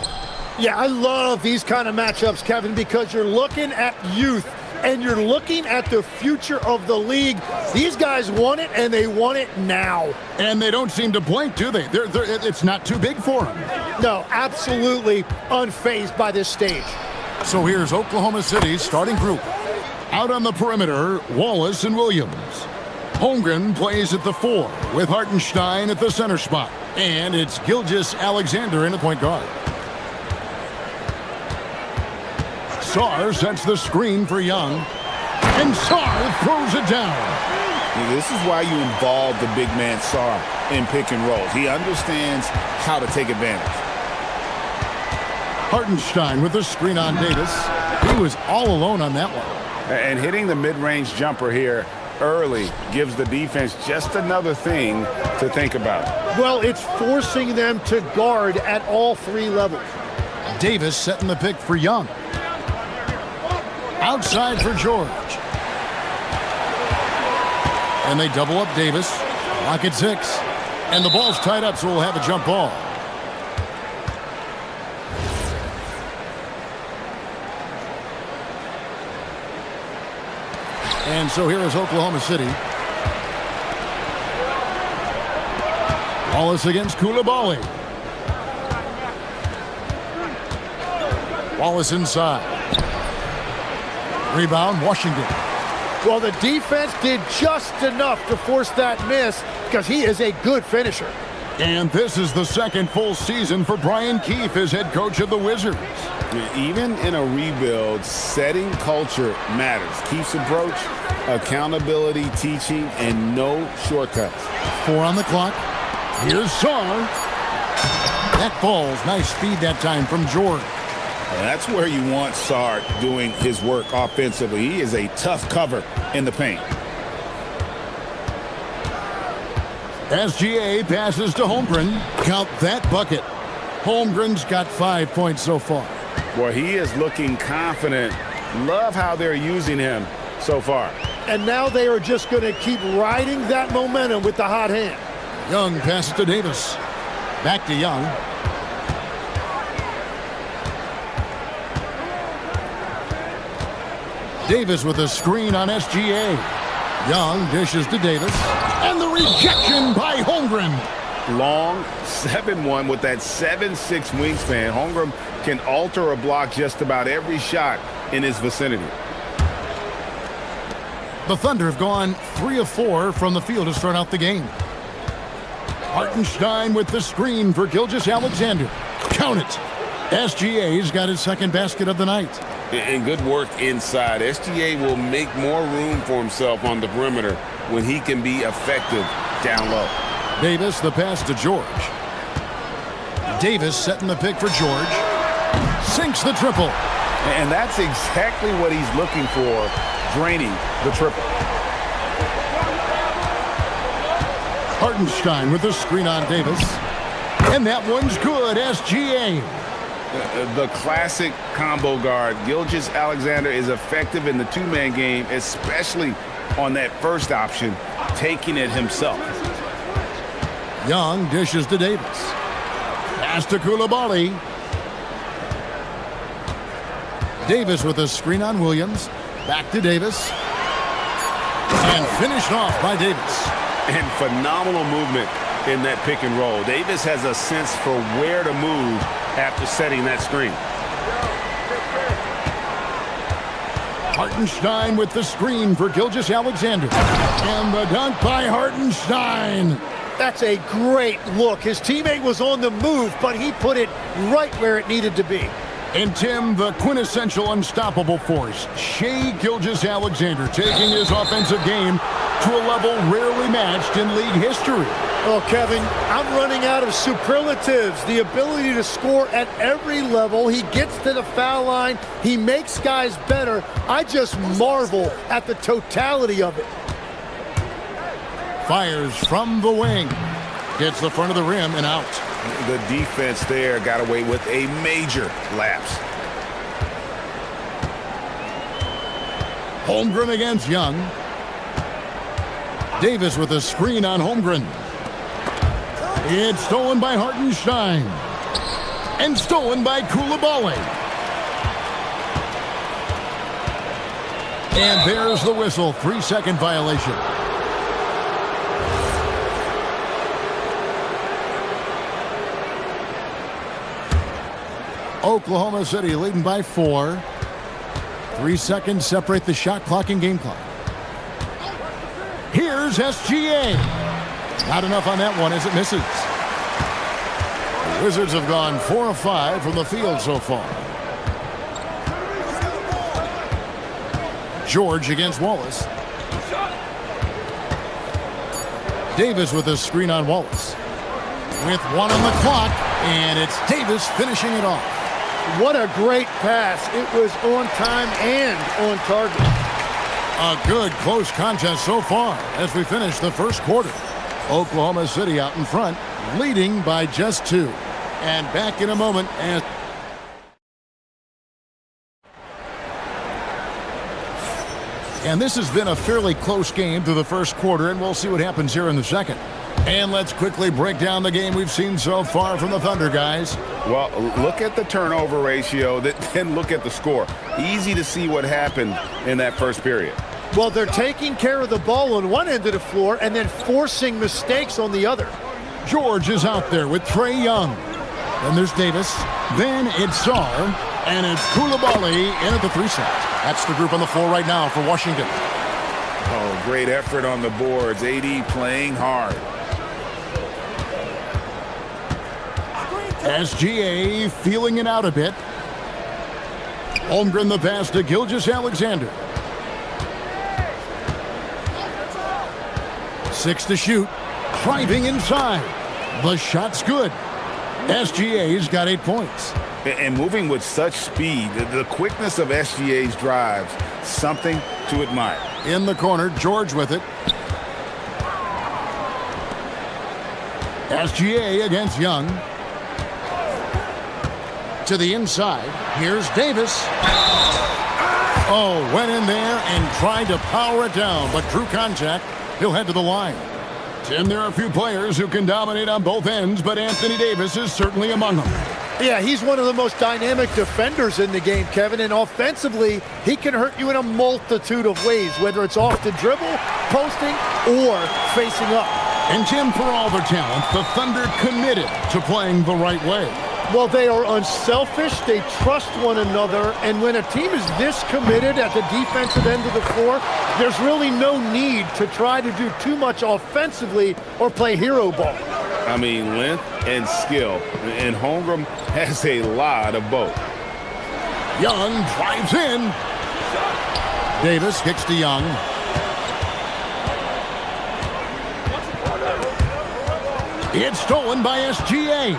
Yeah, I love these kind of matchups, Kevin, because you're looking at youth and you're looking at the future of the league. These guys want it, and they want it now. And they don't seem to blink, do they? It's not too big for them. No, absolutely unfazed by this stage. So here's Oklahoma City's starting group. Out on the perimeter, Wallace and Williams. Holmgren plays at the 4 with Hartenstein at the center spot. And it's Gilgeous-Alexander in the point guard. Sarr sets the screen for Young. And Sarr throws it down. This is why you involve the big man Sarr in pick and rolls. He understands how to take advantage. Hartenstein with the screen on Davis. He was all alone on that one. And hitting the mid-range jumper here early gives the defense just another thing to think about. Well, it's forcing them to guard at all 3 levels. Davis setting the pick for Young. Outside for George. And they double up Davis. Lock at 6. And the ball's tied up, so we'll have a jump ball. And so here is Oklahoma City. Wallace against Coulibaly. Wallace inside. Rebound, Washington. Well, the defense did just enough to force that miss because he is a good finisher. And this is the second full season for Brian Keefe as head coach of the Wizards. Even in a rebuild, setting culture matters. Keefe's approach, accountability, teaching, and no shortcuts. 4 on the clock. Here's Sarr. That falls. Nice speed that time from George. And that's where you want Sarr doing his work offensively. He is a tough cover in the paint. SGA passes to Holmgren. Count that bucket. Holmgren's got 5 points so far. Well, he is looking confident. Love how they're using him so far. And now they are just going to keep riding that momentum with the hot hand. Young passes to Davis. Back to Young. Davis with a screen on SGA. Young dishes to Davis. And the rejection by Holmgren. Long 7-1 with that 7'6" wingspan. Holmgren can alter a block just about every shot in his vicinity. The Thunder have gone 3 of 4 from the field to start out the game. Hartenstein with the screen for Gilgeous-Alexander. Count it. SGA's got his second basket of the night. And good work inside. SGA will make more room for himself on the perimeter when he can be effective down low. Davis, the pass to George. Davis setting the pick for George. Sinks the triple. And that's exactly what he's looking for, draining the triple. Hartenstein with the screen on Davis. And that one's good, SGA. The classic combo guard. Gilgeous-Alexander is effective in the two-man game, especially on that first option, taking it himself. Young dishes to Davis. Pass to Coulibaly. Davis with a screen on Williams. Back to Davis. And finished off by Davis. And phenomenal movement in that pick and roll. Davis has a sense for where to move after setting that screen. Hartenstein with the screen for Gilgeous-Alexander. And the dunk by Hartenstein. That's a great look. His teammate was on the move, but he put it right where it needed to be. And Tim, the quintessential unstoppable force, Shai Gilgeous-Alexander, taking his offensive game to a level rarely matched in league history. Oh, Kevin, I'm running out of superlatives. The ability to score at every level. He gets to the foul line. He makes guys better. I just marvel at the totality of it. Fires from the wing. Gets the front of the rim and out. The defense there got away with a major lapse. Holmgren against Young. Davis with a screen on Holmgren. It's stolen by Hartenstein. And stolen by Koulibaly. And there's the whistle. 3-second violation. Oklahoma City leading by 4. 3 seconds separate the shot clock and game clock. Here's SGA. Not enough on that one as it misses. The Wizards have gone 4 of 5 from the field so far. George against Wallace. Davis with a screen on Wallace. With 1 on the clock, and it's Davis finishing it off. What a great pass. It was on time and on target. A good close contest so far as we finish the first quarter. Oklahoma City out in front, leading by just 2. And back in a moment as... And this has been a fairly close game through the first quarter, and we'll see what happens here in the second. And let's quickly break down the game we've seen so far from the Thunder, guys. Well, look at the turnover ratio, then look at the score. Easy to see what happened in that first period. Well, they're taking care of the ball on one end of the floor and then forcing mistakes on the other. George is out there with Trae Young. Then there's Davis. Then it's Sarr. And it's Koulibaly in at the 3 side. That's the group on the floor right now for Washington. Oh, great effort on the boards. AD playing hard. SGA feeling it out a bit. Holmgren the pass to Gilgeous-Alexander. 6 to shoot. Driving inside. The shot's good. SGA's got 8 points. And moving with such speed, the quickness of SGA's drives, something to admire. In the corner, George with it. SGA against Young. To the inside. Here's Davis. Oh, went in there and tried to power it down, but drew contact. He'll head to the line. Tim, there are a few players who can dominate on both ends, but Anthony Davis is certainly among them. Yeah, he's one of the most dynamic defenders in the game, Kevin, and offensively, he can hurt you in a multitude of ways, whether it's off the dribble, posting, or facing up. And Tim, for all their talent, the Thunder committed to playing the right way. Well, they are unselfish, they trust one another, and when a team is this committed at the defensive end of the floor, there's really no need to try to do too much offensively or play hero ball. I mean, length and skill, and Holmgren has a lot of both. Young drives in. Davis kicks to Young. It's stolen by SGA.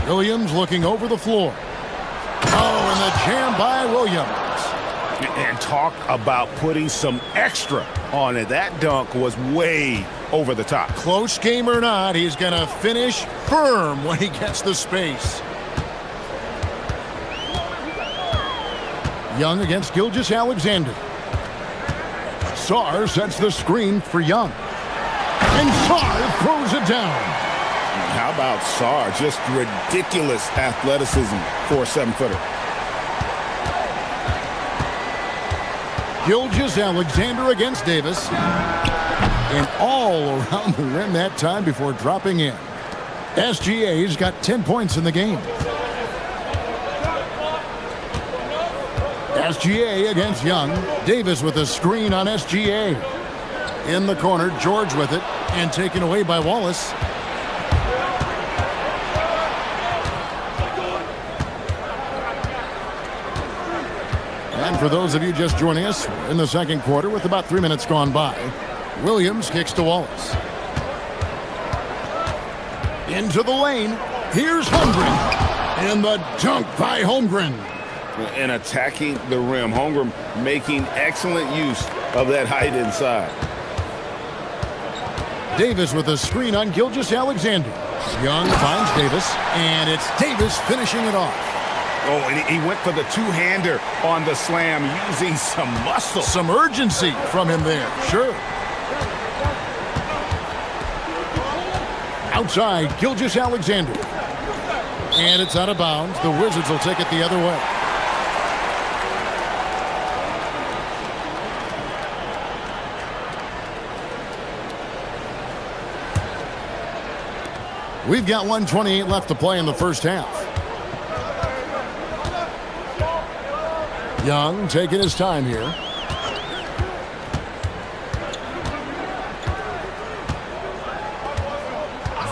Williams looking over the floor. Oh, and the jam by Williams. And talk about putting some extra on it. That dunk was way over the top. Close game or not, he's going to finish firm when he gets the space. Young against Gilgeous-Alexander. Sarr sets the screen for Young. And Sarr throws it down. How about Sarr? Just ridiculous athleticism for a 7-footer. Gilgeous-Alexander against Davis. And all around the rim that time before dropping in. SGA's got 10 points in the game. SGA against Young. Davis with a screen on SGA. In the corner, George with it. And taken away by Wallace. And for those of you just joining us, we're in the second quarter with about 3 minutes gone by. Williams kicks to Wallace. Into the lane. Here's Holmgren. And the dunk by Holmgren. And attacking the rim. Holmgren making excellent use of that height inside. Davis with a screen on Gilgeous-Alexander. Young finds Davis, and it's Davis finishing it off. Oh, and he went for the two-hander on the slam using some muscle. Some urgency from him there, sure. Outside, Gilgeous-Alexander. And it's out of bounds. The Wizards will take it the other way. We've got 1:28 left to play in the first half. Young taking his time here.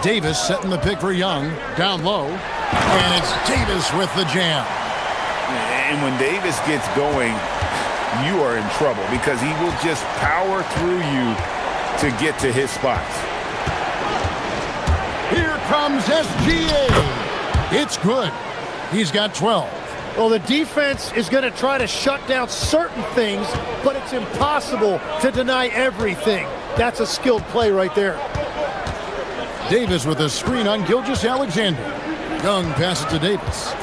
Davis setting the pick for Young. Down low. And it's Davis with the jam. And when Davis gets going, you are in trouble because he will just power through you to get to his spots. Here comes SGA. It's good. He's got 12. Well, the defense is going to try to shut down certain things, but it's impossible to deny everything. That's a skilled play right there. Davis with a screen on Gilgeous-Alexander. Young passes to Davis.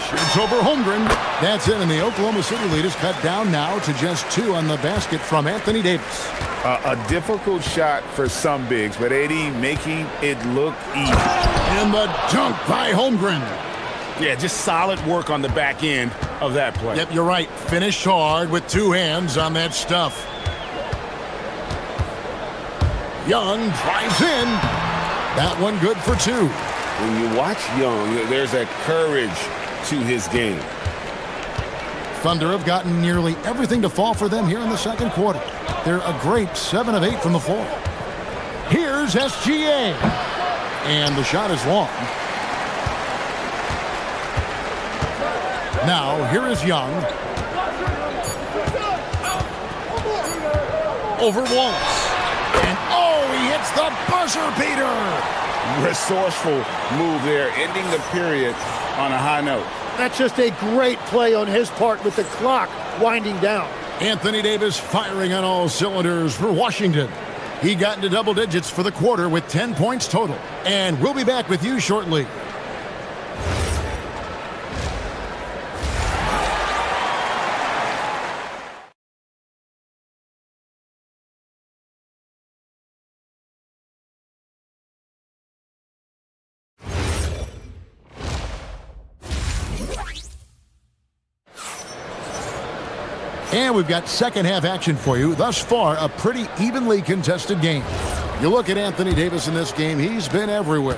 Shoots over Holmgren. That's it, and the Oklahoma City lead is cut down now to just 2 on the basket from Anthony Davis. A difficult shot for some bigs, but AD making it look easy. And the dunk by Holmgren. Yeah, just solid work on the back end of that play. Yep, you're right. Finished hard with 2 hands on that stuff. Young drives in. That one good for 2. When you watch Young, there's a courage to his game. Thunder have gotten nearly everything to fall for them here in the second quarter. They're a great 7 of 8 from the floor. Here's SGA. And the shot is long. Now, here is Young. Over Wallace. And oh, he hits the buzzer beater. Resourceful move there, ending the period on a high note. That's just a great play on his part with the clock winding down. Anthony Davis firing on all cylinders for Washington. He got into double digits for the quarter with 10 points total. And we'll be back with you shortly. And we've got second half action for you. Thus far, a pretty evenly contested game. You look at Anthony Davis in this game, he's been everywhere.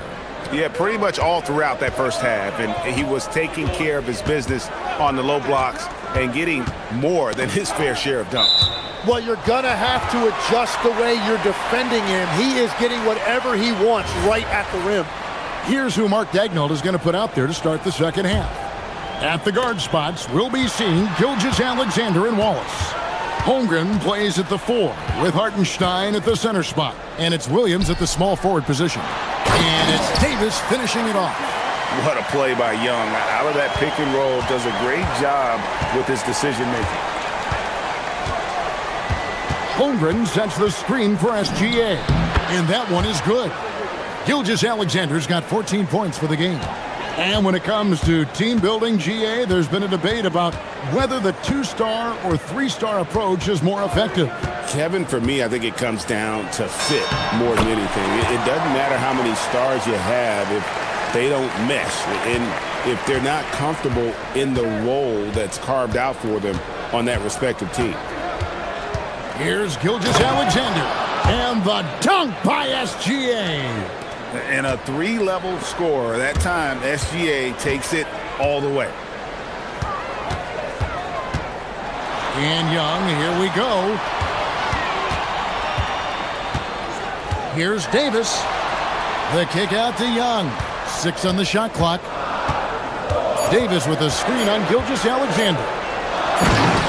Yeah, pretty much all throughout that first half. And he was taking care of his business on the low blocks and getting more than his fair share of dunks. Well, you're going to have to adjust the way you're defending him. He is getting whatever he wants right at the rim. Here's who Mark Daigneault is going to put out there to start the second half. At the guard spots, we'll be seeing Gilgeous-Alexander and Wallace. Holmgren plays at the 4 with Hartenstein at the center spot. And it's Williams at the small forward position. And it's Davis finishing it off. What a play by Young. Out of that pick and roll, does a great job with his decision making. Holmgren sets the screen for SGA. And that one is good. Gilgeous-Alexander's got 14 points for the game. And when it comes to team building, GA, there's been a debate about whether the 2-star or 3-star approach is more effective. Kevin, for me, I think it comes down to fit more than anything. It doesn't matter how many stars you have if they don't mesh and if they're not comfortable in the role that's carved out for them on that respective team. Here's Gilgeous-Alexander and the dunk by SGA. And a 3-level score. That time, SGA takes it all the way. And Young, here we go. Here's Davis. The kick out to Young. 6 on the shot clock. Davis with a screen on Gilgeous-Alexander.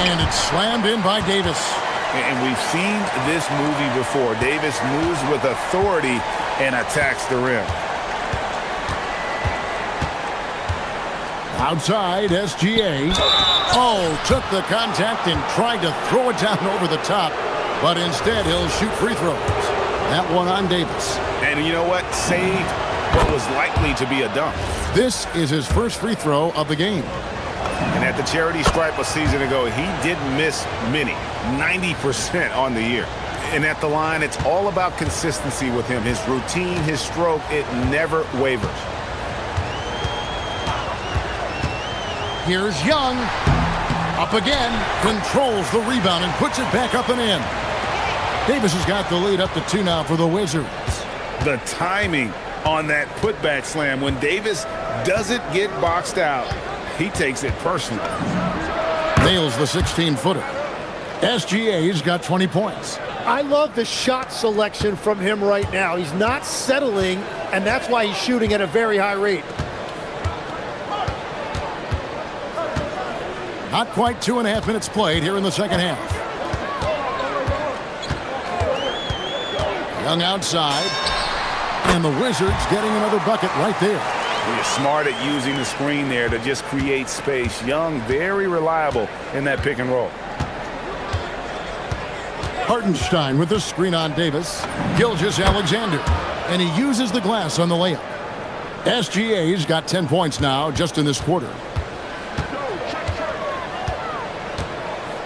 And it's slammed in by Davis. And we've seen this movie before. Davis moves with authority and attacks the rim. Outside, SGA. Oh, took the contact and tried to throw it down over the top. But instead, he'll shoot free throws. That one on Davis. And you know what? Saved what was likely to be a dunk. This is his first free throw of the game. And at the charity stripe a season ago, he didn't miss many, 90% on the year. And at the line, it's all about consistency with him. His routine, his stroke, it never wavers. Here's Young. Up again. Controls the rebound and puts it back up and in. Davis has got the lead up to 2 now for the Wizards. The timing on that putback slam. When Davis doesn't get boxed out, he takes it personally. Nails the 16-footer. SGA's got 20 points. I love the shot selection from him right now. He's not settling, and that's why he's shooting at a very high rate. Not quite 2.5 minutes played here in the second half. Young outside. And the Wizards getting another bucket right there. He's smart at using the screen there to just create space. Young, very reliable in that pick and roll. Hartenstein with the screen on Davis. Gilgeous-Alexander. And he uses the glass on the layup. SGA's got 10 points now just in this quarter.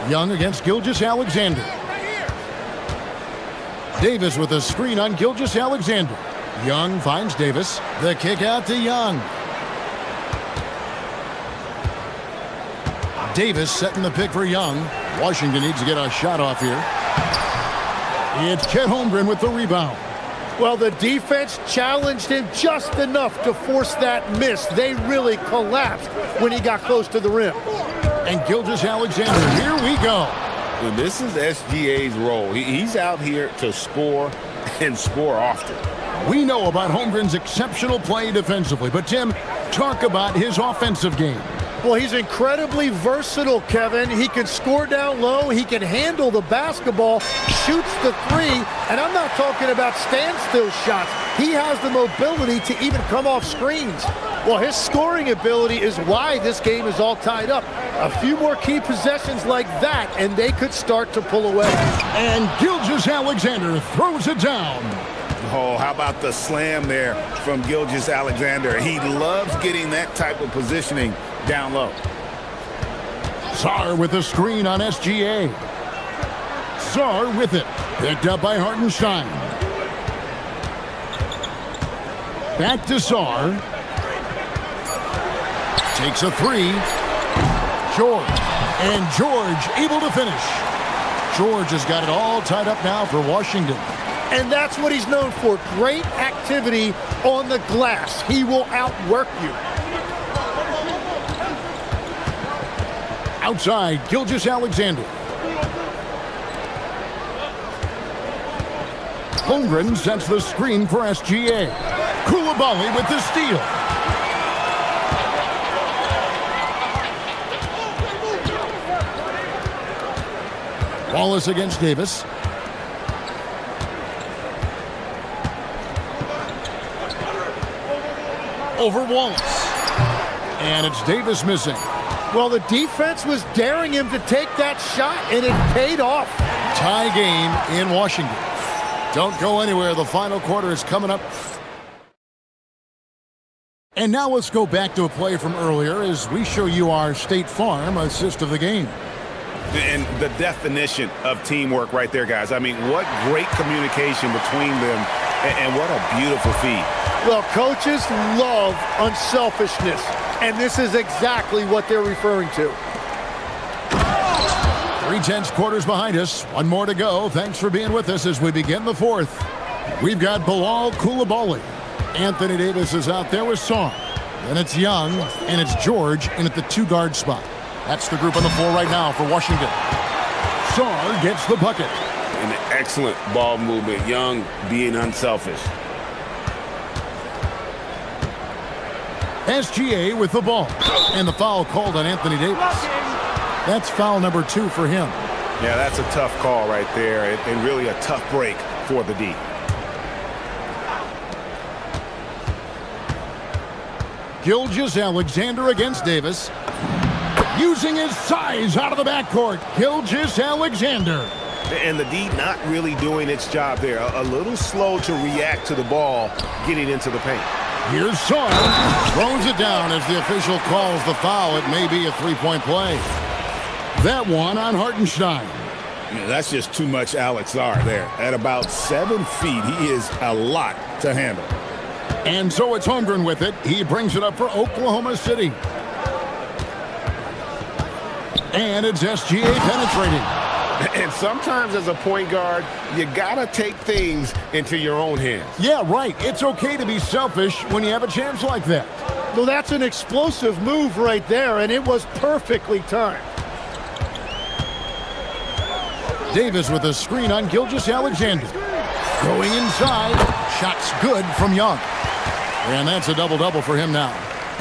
Young against Gilgeous-Alexander. Davis with a screen on Gilgeous-Alexander. Young finds Davis. The kick out to Young. Davis setting the pick for Young. Washington needs to get a shot off here. It's Chet Holmgren with the rebound. Well, the defense challenged him just enough to force that miss. They really collapsed when he got close to the rim. And Gilgeous-Alexander, here we go. And this is SGA's role. He's out here to score and score often. We know about Holmgren's exceptional play defensively, but Tim, talk about his offensive game. Well, he's incredibly versatile, Kevin. He can score down low. He can handle the basketball, shoots the three, and I'm not talking about standstill shots. He has the mobility to even come off screens. Well, his scoring ability is why this game is all tied up. A few more key possessions like that, and they could start to pull away. And Gilgeous-Alexander throws it down. Oh, how about the slam there from Gilgeous-Alexander? He loves getting that type of positioning down low. Sarr with a screen on SGA. Sarr with it. Picked up by Hartenstein. Back to Sarr. Takes a three. George. And George able to finish. George has got it all tied up now for Washington. And that's what he's known for. Great activity on the glass. He will outwork you. Outside, Gilgeous-Alexander. Holmgren sets the screen for SGA. Koulibaly with the steal. Wallace against Davis. Over Wallace. And it's Davis missing. Well, the defense was daring him to take that shot, and it paid off. Tie game in Washington. Don't go anywhere. The final quarter is coming up. And now let's go back to a play from earlier as we show you our State Farm assist of the game. And the definition of teamwork right there, guys. I mean, what great communication between them, and what a beautiful feed. Well, coaches love unselfishness, and this is exactly what they're referring to. 3/10 quarters behind us. One more to go. Thanks for being with us as we begin the fourth. We've got Bilal Koulibaly. Anthony Davis is out there with Sarr. Then it's Young, and it's George in at the 2-guard spot. That's the group on the floor right now for Washington. Sarr gets the bucket. An excellent ball movement. Young being unselfish. SGA with the ball. And the foul called on Anthony Davis. That's foul number 2 for him. Yeah, that's a tough call right there, and really a tough break for the D. Gilgeous-Alexander against Davis. Using his size out of the backcourt. Gilgeous-Alexander. And the D not really doing its job there. A little slow to react to the ball getting into the paint. Here's Saar. Throws it down as the official calls the foul. It may be a three-point play. That one on Hartenstein. Yeah, that's just too much Alex Saar there. At about 7 feet, he is a lot to handle. And so it's Holmgren with it. He brings it up for Oklahoma City. And it's SGA penetrating. And sometimes as a point guard, you gotta take things into your own hands. Yeah, right. It's okay to be selfish when you have a chance like that. Well, that's an explosive move right there, and it was perfectly timed. Davis with a screen on Gilgeous-Alexander. Going inside. Shots good from Young. And that's a double-double for him now.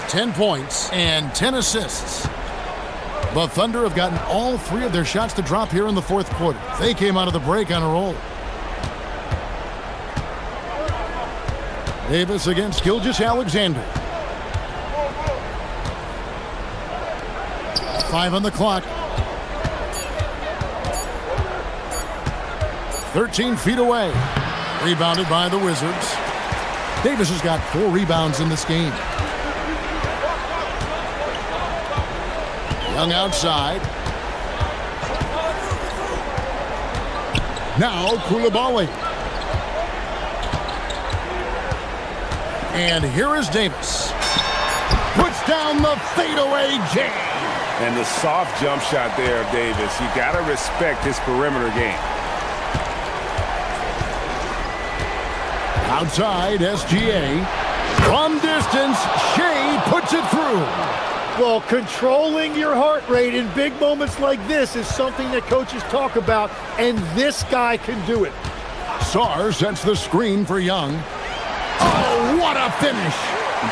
10 points and 10 assists. The Thunder have gotten all 3 of their shots to drop here in the fourth quarter. They came out of the break on a roll. Davis against Gilgeous-Alexander. 5 on the clock. 13 feet away. Rebounded by the Wizards. Davis has got 4 rebounds in this game. Young outside. Now Koulibaly. And here is Davis. Puts down the fadeaway jam. And the soft jump shot there of Davis. You gotta respect his perimeter game. Outside, SGA. From distance, Shea puts it through. Well, controlling your heart rate in big moments like this is something that coaches talk about, and this guy can do it. Saar sets the screen for Young. Oh, what a finish!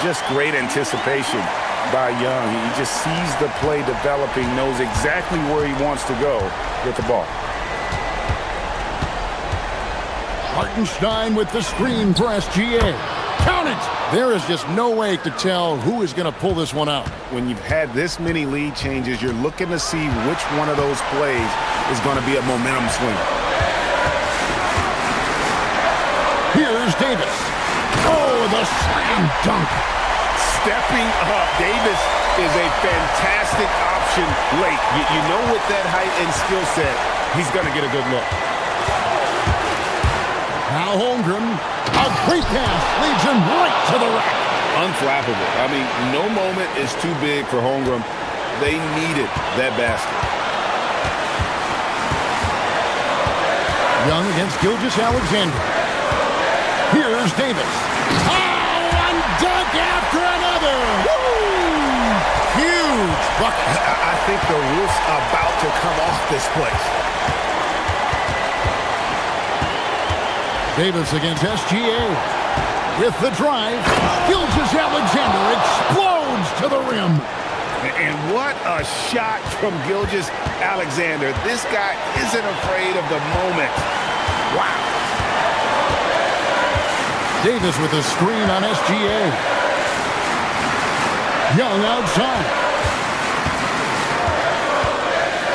Just great anticipation by Young. He just sees the play developing, knows exactly where he wants to go with the ball. Hartenstein with the screen for SGA. Count it! There is just no way to tell who is going to pull this one out. When you've had this many lead changes, you're looking to see which one of those plays is going to be a momentum swinger. Here's Davis. Oh, the slam dunk. Stepping up. Davis is a fantastic option late. You know with that height and skill set, he's going to get a good look. Now Holmgren, a great pass, leads him right to the rack. Unflappable. I mean, no moment is too big for Holmgren. They needed that basket. Young against Gilgeous-Alexander. Here's Davis. Oh, one dunk after another. Woo! Huge bucket. I think the roof's about to come off this place. Davis against SGA. With the drive, Gilgeous-Alexander explodes to the rim. And what a shot from Gilgeous-Alexander. This guy isn't afraid of the moment. Wow. Davis with a screen on SGA. Young outside.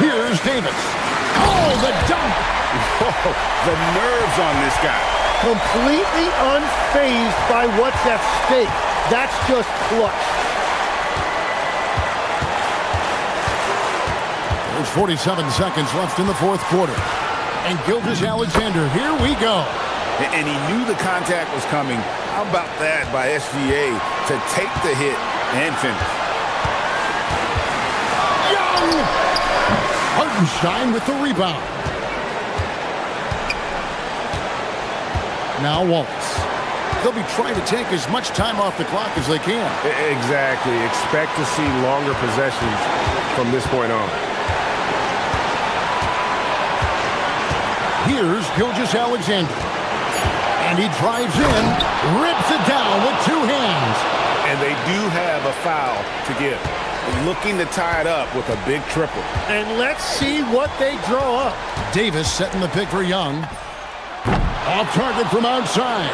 Here's Davis. Oh, the dunk. Whoa, the nerves on this guy. Completely unfazed by what's at stake. That's just clutch. There's 47 seconds left in the fourth quarter. And Gilgeous-Alexander, here we go. And he knew the contact was coming. How about that by SGA to take the hit and finish? Young! Hartenstein with the rebound. Now Wallace. They'll be trying to take as much time off the clock as they can. Exactly. Expect to see longer possessions from this point on. Here's Gilgeous-Alexander. And he drives in, rips it down with 2 hands. And they do have a foul to give. Looking to tie it up with a big triple. And let's see what they draw up. Davis setting the pick for Young. Off target from outside.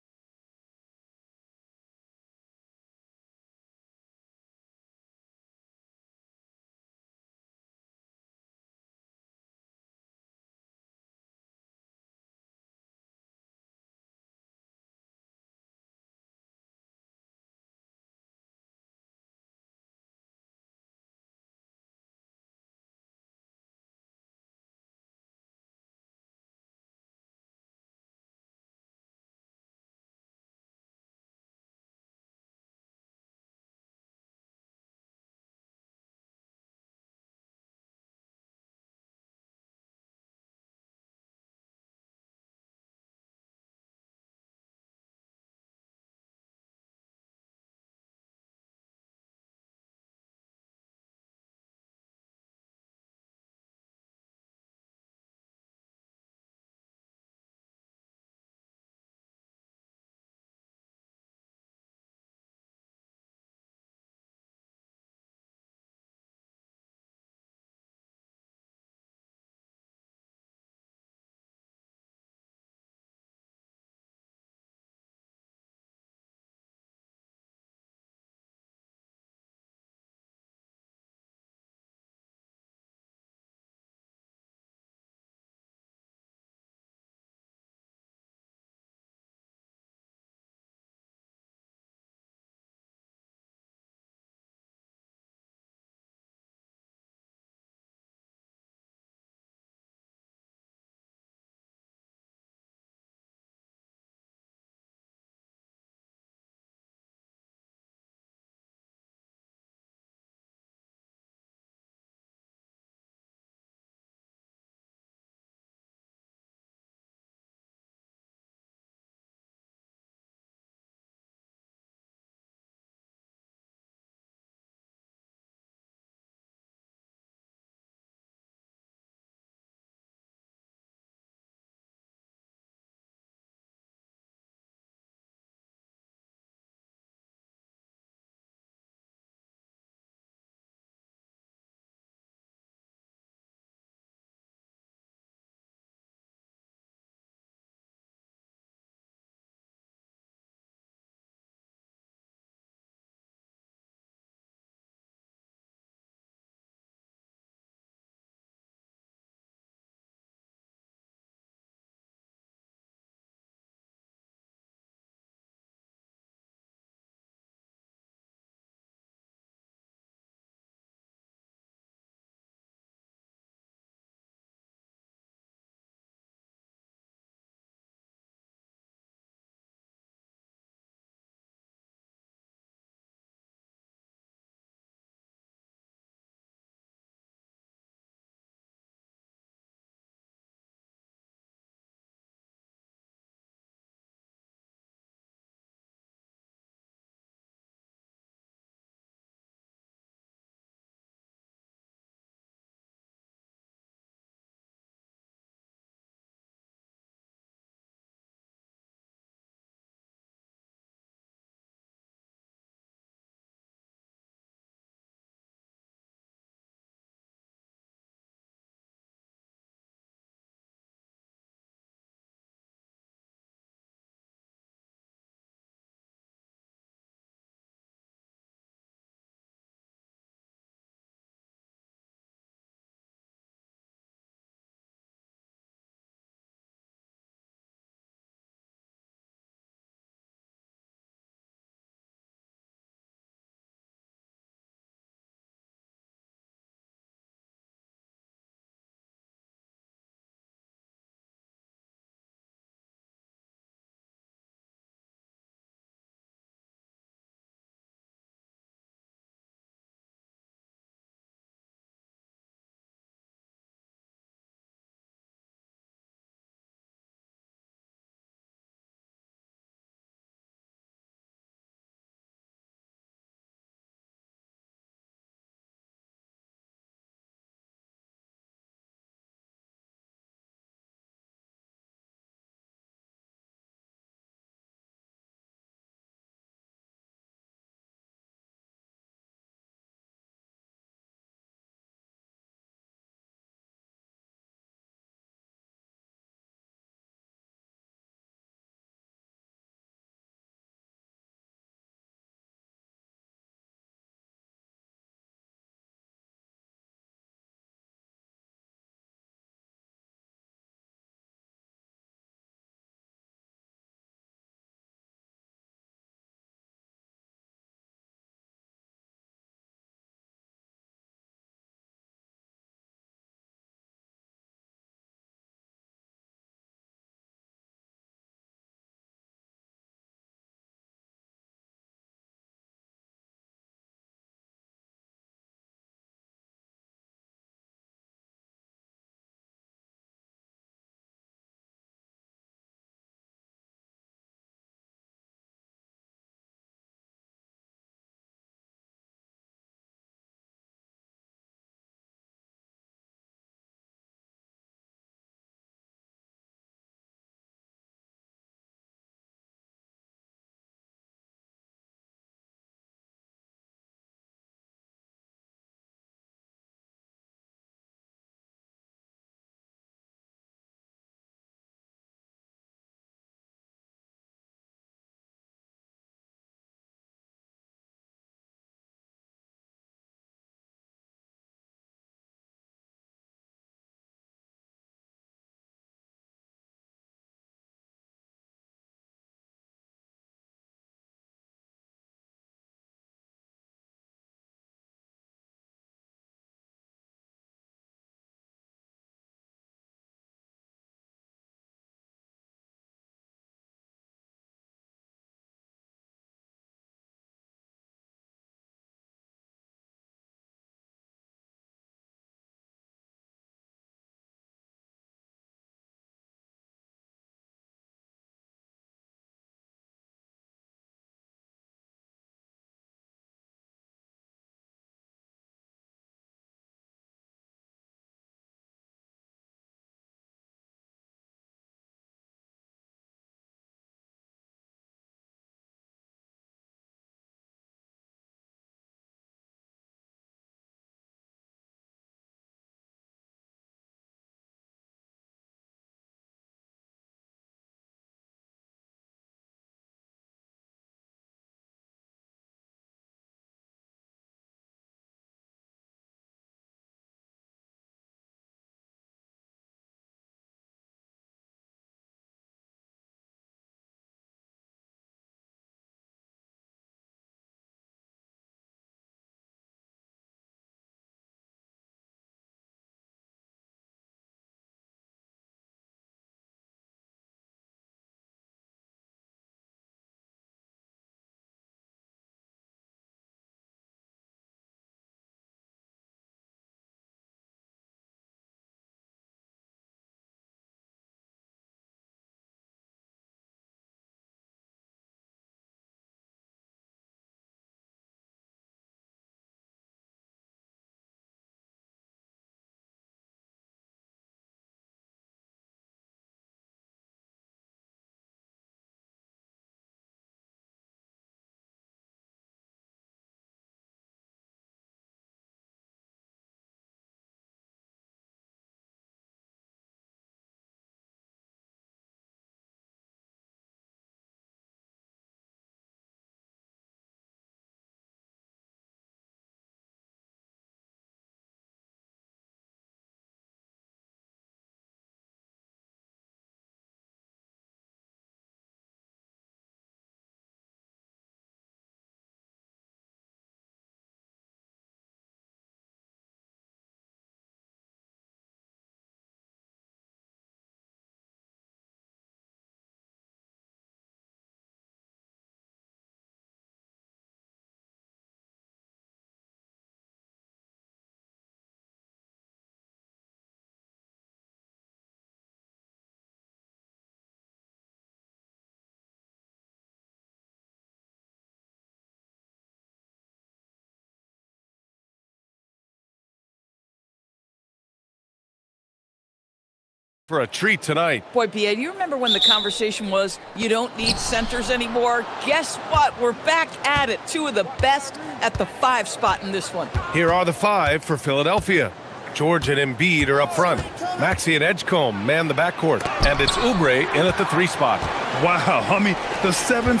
for a treat tonight. Boy, B.A., do you remember when the conversation was, you don't need centers anymore? Guess what? We're back at it. Two of the best at the 5 spot in this one. Here are the 5 for Philadelphia. George and Embiid are up front. Maxey and Edgecombe man the backcourt. And it's Oubre in at the 3 spot. Wow, I mean, the 7'6"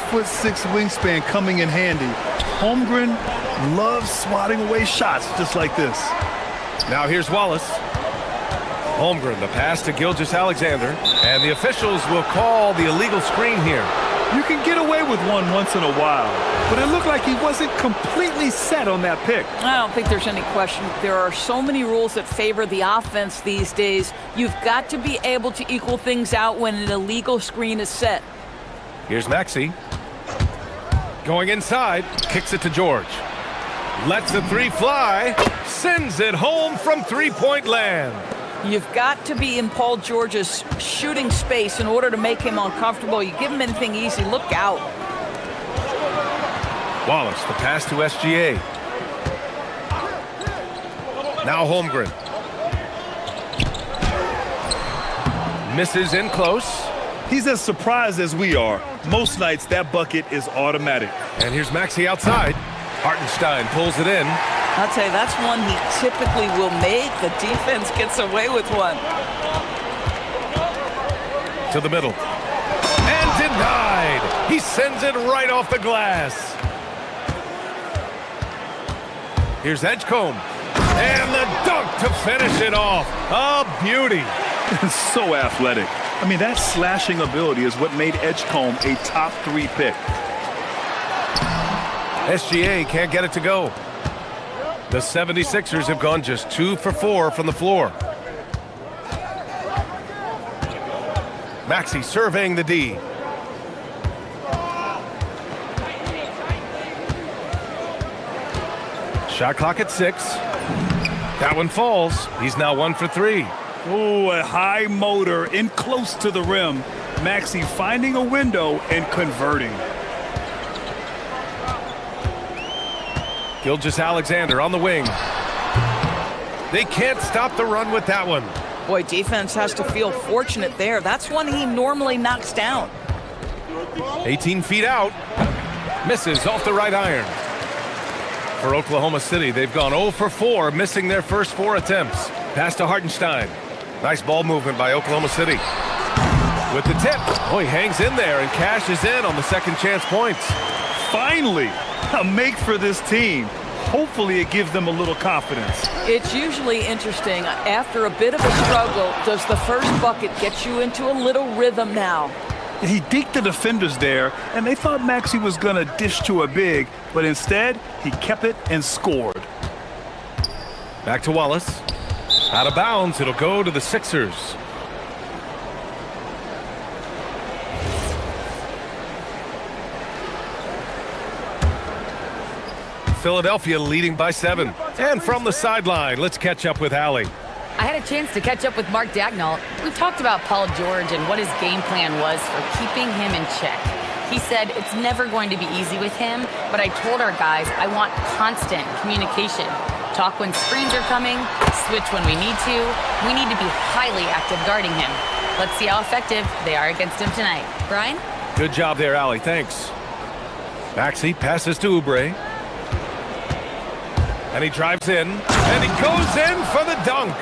wingspan coming in handy. Holmgren loves swatting away shots just like this. Now here's Wallace. Holmgren, the pass to Gilgeous-Alexander. And the officials will call the illegal screen here. You can get away with one once in a while, but it looked like he wasn't completely set on that pick. I don't think there's any question. There are so many rules that favor the offense these days. You've got to be able to equal things out when an illegal screen is set. Here's Maxey. Going inside, kicks it to George. Lets the 3 fly, sends it home from 3-point land. You've got to be in Paul George's shooting space in order to make him uncomfortable. You give him anything easy, look out. Wallace, the pass to SGA. Now Holmgren. Misses in close. He's as surprised as we are. Most nights, that bucket is automatic. And here's Maxey outside. Hartenstein pulls it in. I'll tell you, that's one he typically will make. The defense gets away with one. To the middle. And denied. He sends it right off the glass. Here's Edgecombe. And the dunk to finish it off. A beauty. So athletic. I mean, that slashing ability is what made Edgecombe a top 3 pick. SGA can't get it to go. The 76ers have gone just 2 for 4 from the floor. Maxey surveying the D. Shot clock at 6. That one falls. He's now 1 for 3. Oh, a high motor in close to the rim. Maxey finding a window and converting. Gilgeous-Alexander on the wing. They can't stop the run with that one. Boy, defense has to feel fortunate there. That's one he normally knocks down. 18 feet out. Misses off the right iron. For Oklahoma City, they've gone 0 for 4, missing their first 4 attempts. Pass to Hartenstein. Nice ball movement by Oklahoma City. With the tip. Oh, he hangs in there and cashes in on the second chance points. Finally, a make for this team. Hopefully it gives them a little confidence. It's usually interesting. After a bit of a struggle, does the first bucket get you into a little rhythm now? He deked the defenders there, and they thought Maxey was going to dish to a big, but instead, he kept it and scored. Back to Wallace. Out of bounds, it'll go to the Sixers. Philadelphia leading by 7. And from the sideline, let's catch up with Allie. I had a chance to catch up with Mark Dagnall. We talked about Paul George and what his game plan was for keeping him in check. He said it's never going to be easy with him, but I told our guys I want constant communication. Talk when screens are coming, switch when we need to. We need to be highly active guarding him. Let's see how effective they are against him tonight. Brian? Good job there, Allie. Thanks. Maxey passes to Oubre. And he drives in, and he goes in for the dunk.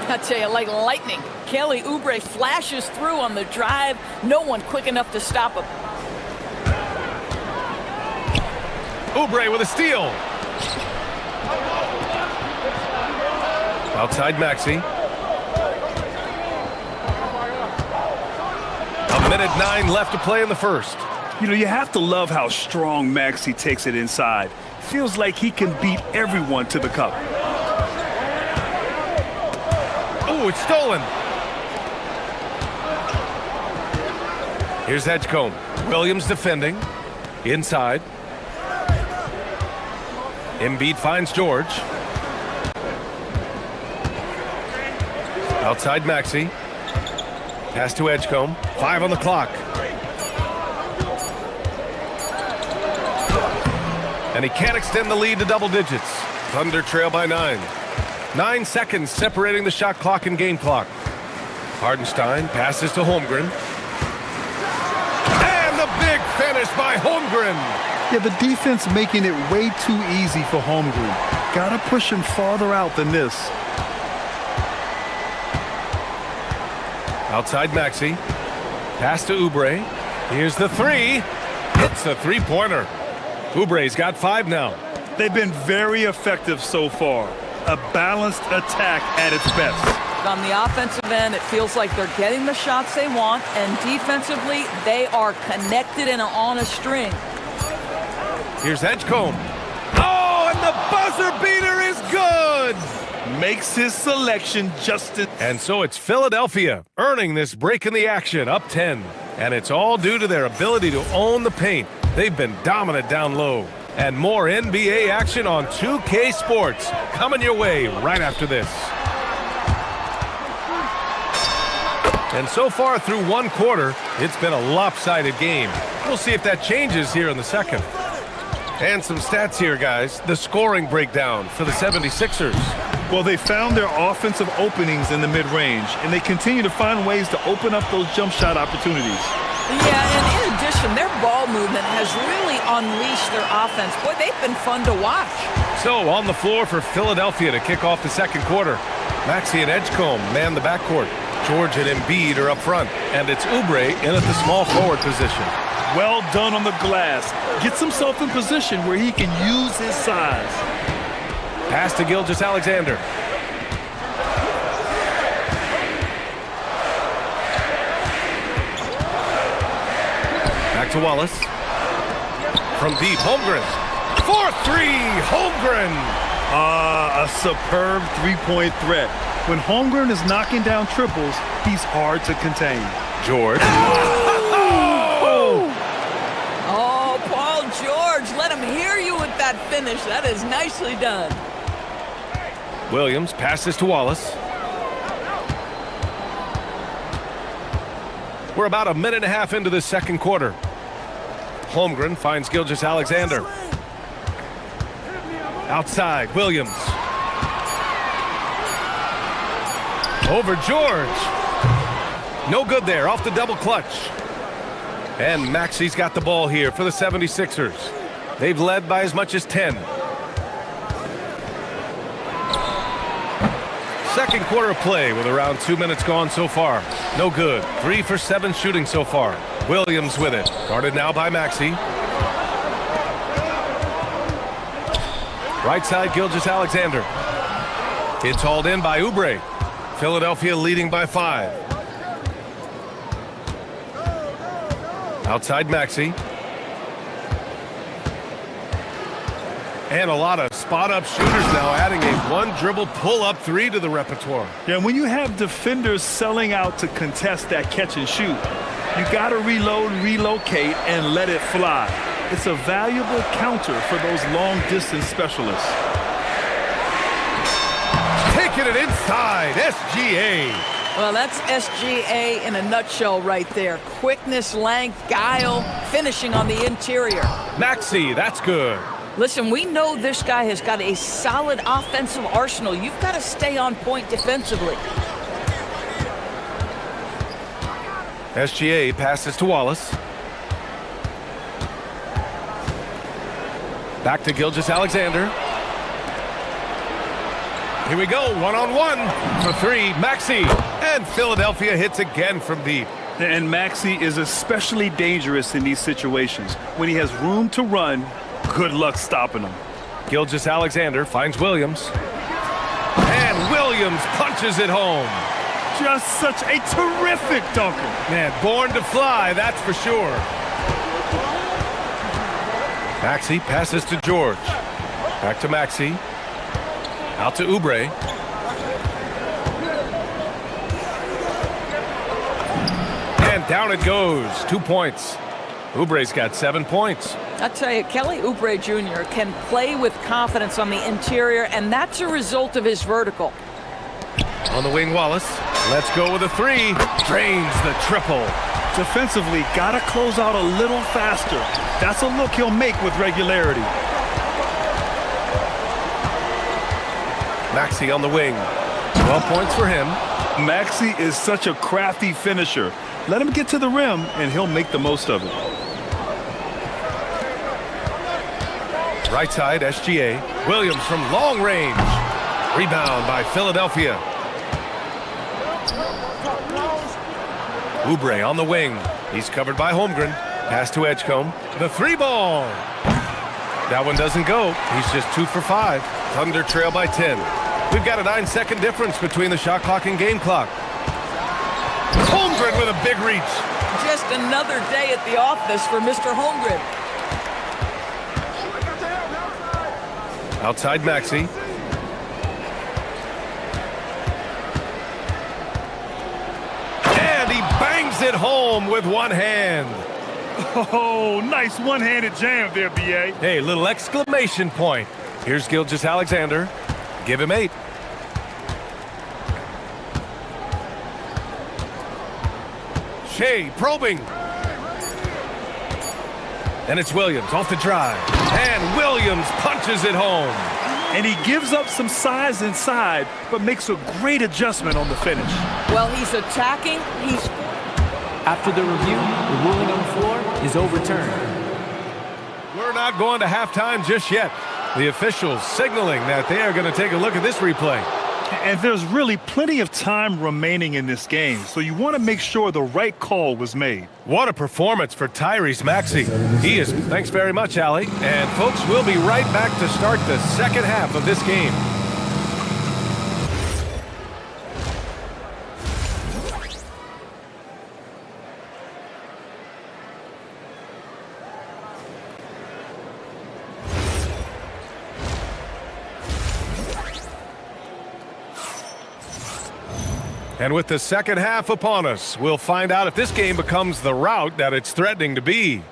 I tell you, like lightning. Kelly Oubre flashes through on the drive. No one quick enough to stop him. Oubre with a steal. Outside Maxey. A minute 9 left to play in the first. You know, you have to love how strong Maxey takes it inside. Feels like he can beat everyone to the cup. Oh, it's stolen. Here's Edgecombe. Williams defending. Inside. Embiid finds George. Outside Maxey. Pass to Edgecombe. 5 on the clock. And he can't extend the lead to double digits. Thunder trail by 9. 9 seconds separating the shot clock and game clock. Hardenstein passes to Holmgren. And the big finish by Holmgren. Yeah, the defense making it way too easy for Holmgren. Gotta push him farther out than this. Outside Maxey. Pass to Oubre. Here's the three. Hits a three-pointer. Oubre's got 5 now. They've been very effective so far. A balanced attack at its best. On the offensive end, it feels like they're getting the shots they want, and defensively, they are connected and on a string. Here's Edgecombe. Oh, and the buzzer beater is good! Makes his selection just in. And so it's Philadelphia earning this break in the action, up 10. And it's all due to their ability to own the paint. They've been dominant down low. And more NBA action on 2K Sports coming your way right after this. And so far through one quarter, it's been a lopsided game. We'll see if that changes here in the second. And some stats here, guys. The scoring breakdown for the 76ers. Well, they found their offensive openings in the mid-range, and they continue to find ways to open up those jump shot opportunities. Yeah, and in addition, their ball movement has really unleashed their offense. Boy, they've been fun to watch. So, on the floor for Philadelphia to kick off the second quarter. Maxey and Edgecombe man the backcourt. George and Embiid are up front, and it's Oubre in at the small forward position. Well done on the glass. Gets himself in position where he can use his size. Pass to Gilgeous-Alexander. Back to Wallace. From deep, Holmgren. 4-3, Holmgren. A superb three-point threat. When Holmgren is knocking down triples, he's hard to contain. George. Oh, Paul George, let him hear you with that finish. That is nicely done. Williams passes to Wallace. We're about a minute and a half into the second quarter. Holmgren finds Gilgeous-Alexander. Outside, Williams. Over George. No good there, off the double clutch. And Maxey's got the ball here for the 76ers. They've led by as much as 10. Second quarter play with around 2 minutes gone so far. No good. 3 for 7 shooting so far. Williams with it. Guarded now by Maxey. Right side, Gilgeous-Alexander. It's hauled in by Oubre. Philadelphia leading by 5. Outside Maxey. And a lot of spot-up shooters now, adding a one-dribble pull-up 3 to the repertoire. Yeah, when you have defenders selling out to contest that catch and shoot, you got to reload, relocate, and let it fly. It's a valuable counter for those long-distance specialists. Taking it inside, SGA. Well, that's SGA in a nutshell right there. Quickness, length, guile, finishing on the interior. Maxey, that's good. Listen, we know this guy has got a solid offensive arsenal. You've got to stay on point defensively. SGA passes to Wallace. Back to Gilgeous-Alexander. Here we go, one-on-one for 3, Maxey. And Philadelphia hits again from deep. And Maxey is especially dangerous in these situations. When he has room to run, good luck stopping him. Gilgeous-Alexander finds Williams. And Williams punches it home. Just such a terrific dunker. Man, born to fly, that's for sure. Maxey passes to George. Back to Maxey. Out to Oubre. And down it goes. 2 points. Oubre's got 7 points. I tell you, Kelly Oubre Jr. can play with confidence on the interior, and that's a result of his vertical. On the wing, Wallace. Let's go with a 3. Drains the triple. Defensively, gotta close out a little faster. That's a look he'll make with regularity. Maxey on the wing. 12 points for him. Maxey is such a crafty finisher. Let him get to the rim, and he'll make the most of it. Right side, SGA. Williams from long range. Rebound by Philadelphia. Oubre on the wing. He's covered by Holmgren. Pass to Edgecombe. The three ball. That one doesn't go. He's just 2 for 5. Thunder trail by 10. We've got a 9-second difference between the shot clock and game clock. Holmgren with a big reach. Just another day at the office for Mr. Holmgren. Outside Maxey. And he bangs it home with one hand. Oh, nice one-handed jam there, B.A. Hey, little exclamation point. Here's Gilgeous-Alexander. Give him 8. Shea probing. And it's Williams off the drive. And Williams punches it home. And he gives up some size inside, but makes a great adjustment on the finish. Well, he's attacking. He's... After the review, the ruling on the floor is overturned. We're not going to halftime just yet. The officials signaling that they are going to take a look at this replay. And there's really plenty of time remaining in this game, so you want to make sure the right call was made. What a performance for Tyrese Maxey. He is. Thanks very much, Allie. And folks, we'll be right back to start the second half of this game. And with the second half upon us, we'll find out if this game becomes the rout that it's threatening to be.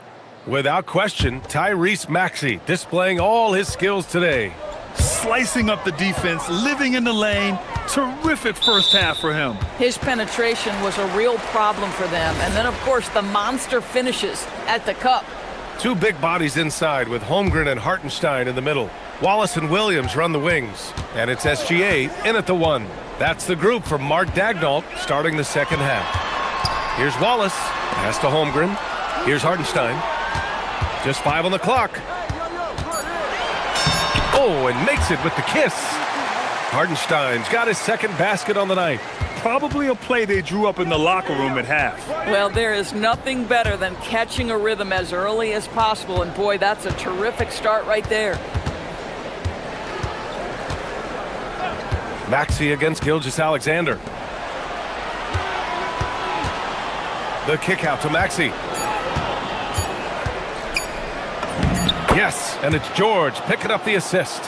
Without question, Tyrese Maxey displaying all his skills today. Slicing up the defense, living in the lane. Terrific first half for him. His penetration was a real problem for them. And then, of course, the monster finishes at the cup. 2 big bodies inside with Holmgren and Hartenstein in the middle. Wallace and Williams run the wings. And it's SGA in at the 1. That's the group for Mark Daigneault starting the second half. Here's Wallace. Pass to Holmgren. Here's Hartenstein. Just 5 on the clock. Oh, and makes it with the kiss. Hartenstein's got his second basket on the night. Probably a play they drew up in the locker room at half. Well, there is nothing better than catching a rhythm as early as possible. And boy, that's a terrific start right there. Maxey against Gilgeous-Alexander. The kick out to Maxey. Yes, and it's George picking up the assist.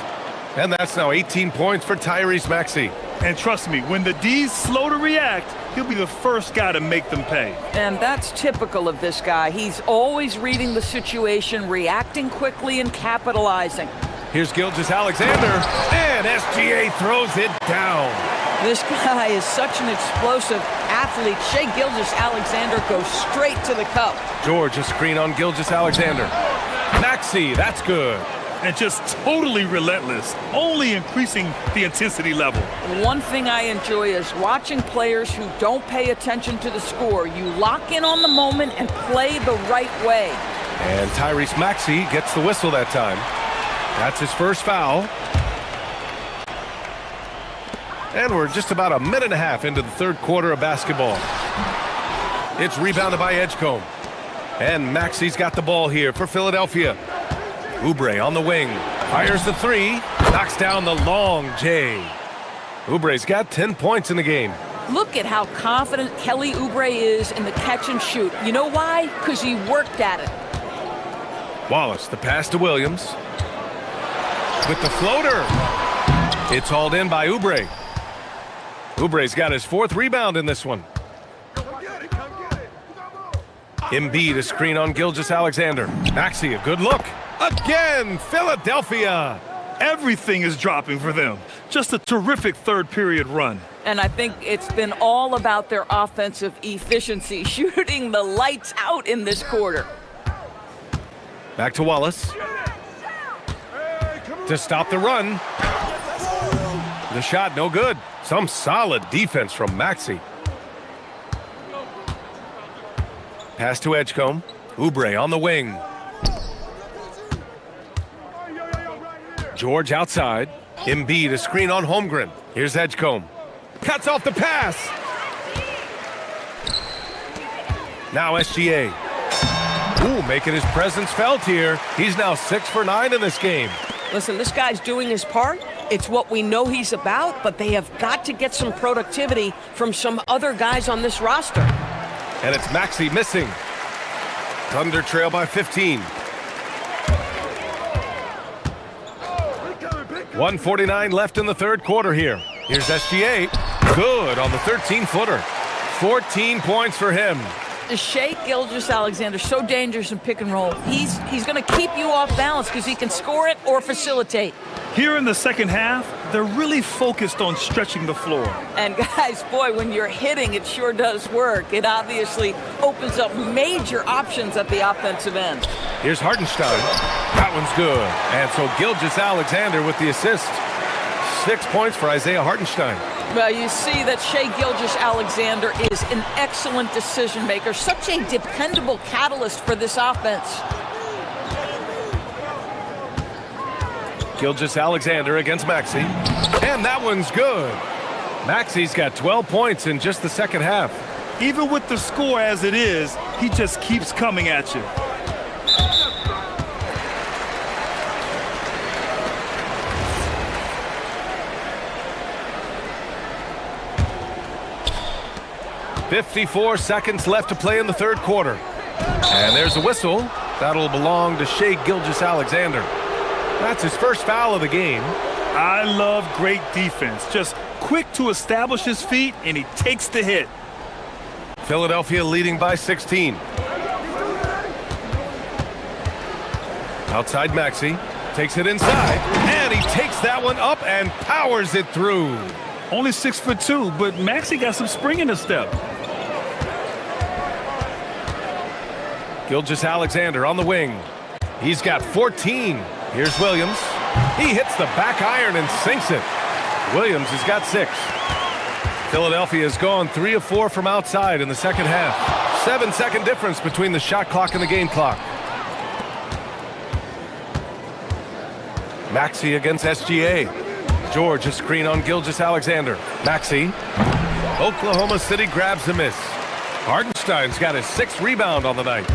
And that's now 18 points for Tyrese Maxey. And trust me, when the D's slow to react, he'll be the first guy to make them pay. And that's typical of this guy. He's always reading the situation, reacting quickly and capitalizing. Here's Gilgeous-Alexander, and SGA throws it down. This guy is such an explosive athlete. Shea Gilgeous-Alexander goes straight to the cup. George, a screen on Gilgeous-Alexander. Maxey, that's good. And just totally relentless, only increasing the intensity level. One thing I enjoy is watching players who don't pay attention to the score. You lock in on the moment and play the right way. And Tyrese Maxey gets the whistle that time. That's his first foul. And we're just about a minute and a half into the third quarter of basketball. It's rebounded by Edgecombe. And Maxey's got the ball here for Philadelphia. Oubre on the wing. Fires the 3. Knocks down the long J. Oubre's got 10 points in the game. Look at how confident Kelly Oubre is in the catch and shoot. You know why? Because he worked at it. Wallace, the pass to Williams. With the floater. It's hauled in by Oubre. Oubre's got his 4th rebound in this one. Embiid, a screen on Gilgeous-Alexander. Maxey, a good look. Again, Philadelphia. Everything is dropping for them. Just a terrific third period run. And I think it's been all about their offensive efficiency, shooting the lights out in this quarter. Back to Wallace. To stop the run. The shot, no good. Some solid defense from Maxey. Pass to Edgecombe. Oubre on the wing. George outside. Embiid a screen on Holmgren. Here's Edgecombe. Cuts off the pass. Now SGA. Ooh, making his presence felt here. He's now 6 for 9 in this game. Listen, this guy's doing his part. It's what we know he's about, but they have got to get some productivity from some other guys on this roster. And it's Maxey missing. Thunder trail by 15. 1:49 left in the third quarter here. Here's SGA. Good on the 13-footer. 14 points for him. Shai Gilgeous-Alexander, so dangerous in pick and roll. He's going to keep you off balance because he can score it or facilitate. Here in the second half, they're really focused on stretching the floor. And guys, boy, when you're hitting, it sure does work. It obviously opens up major options at the offensive end. Here's Hartenstein. That one's good. And so Gilgeous-Alexander with the assist. 6 points for Isaiah Hartenstein. Well, you see that Shai Gilgeous-Alexander is an excellent decision maker, such a dependable catalyst for this offense. Gilgeous-Alexander against Maxey. And that one's good. Maxey's got 12 points in just the second half. Even with the score as it is, he just keeps coming at you. .54 seconds left to play in the third quarter. And there's a whistle. That'll belong to Shai Gilgeous-Alexander. That's his first foul of the game. I love great defense. Just quick to establish his feet, and he takes the hit. Philadelphia leading by 16. Outside Maxey. Takes it inside. And he takes that one up and powers it through. Only 6'2", but Maxey got some spring in his step. Gilgeous-Alexander on the wing. He's got 14. Here's Williams. He hits the back iron and sinks it. Williams has got 6. Philadelphia has gone 3 of 4 from outside in the second half. 7-second difference between the shot clock and the game clock. Maxey against SGA. George a screen on Gilgeous-Alexander. Maxey. Oklahoma City grabs the miss. Hartenstein's got his 6th rebound on the night.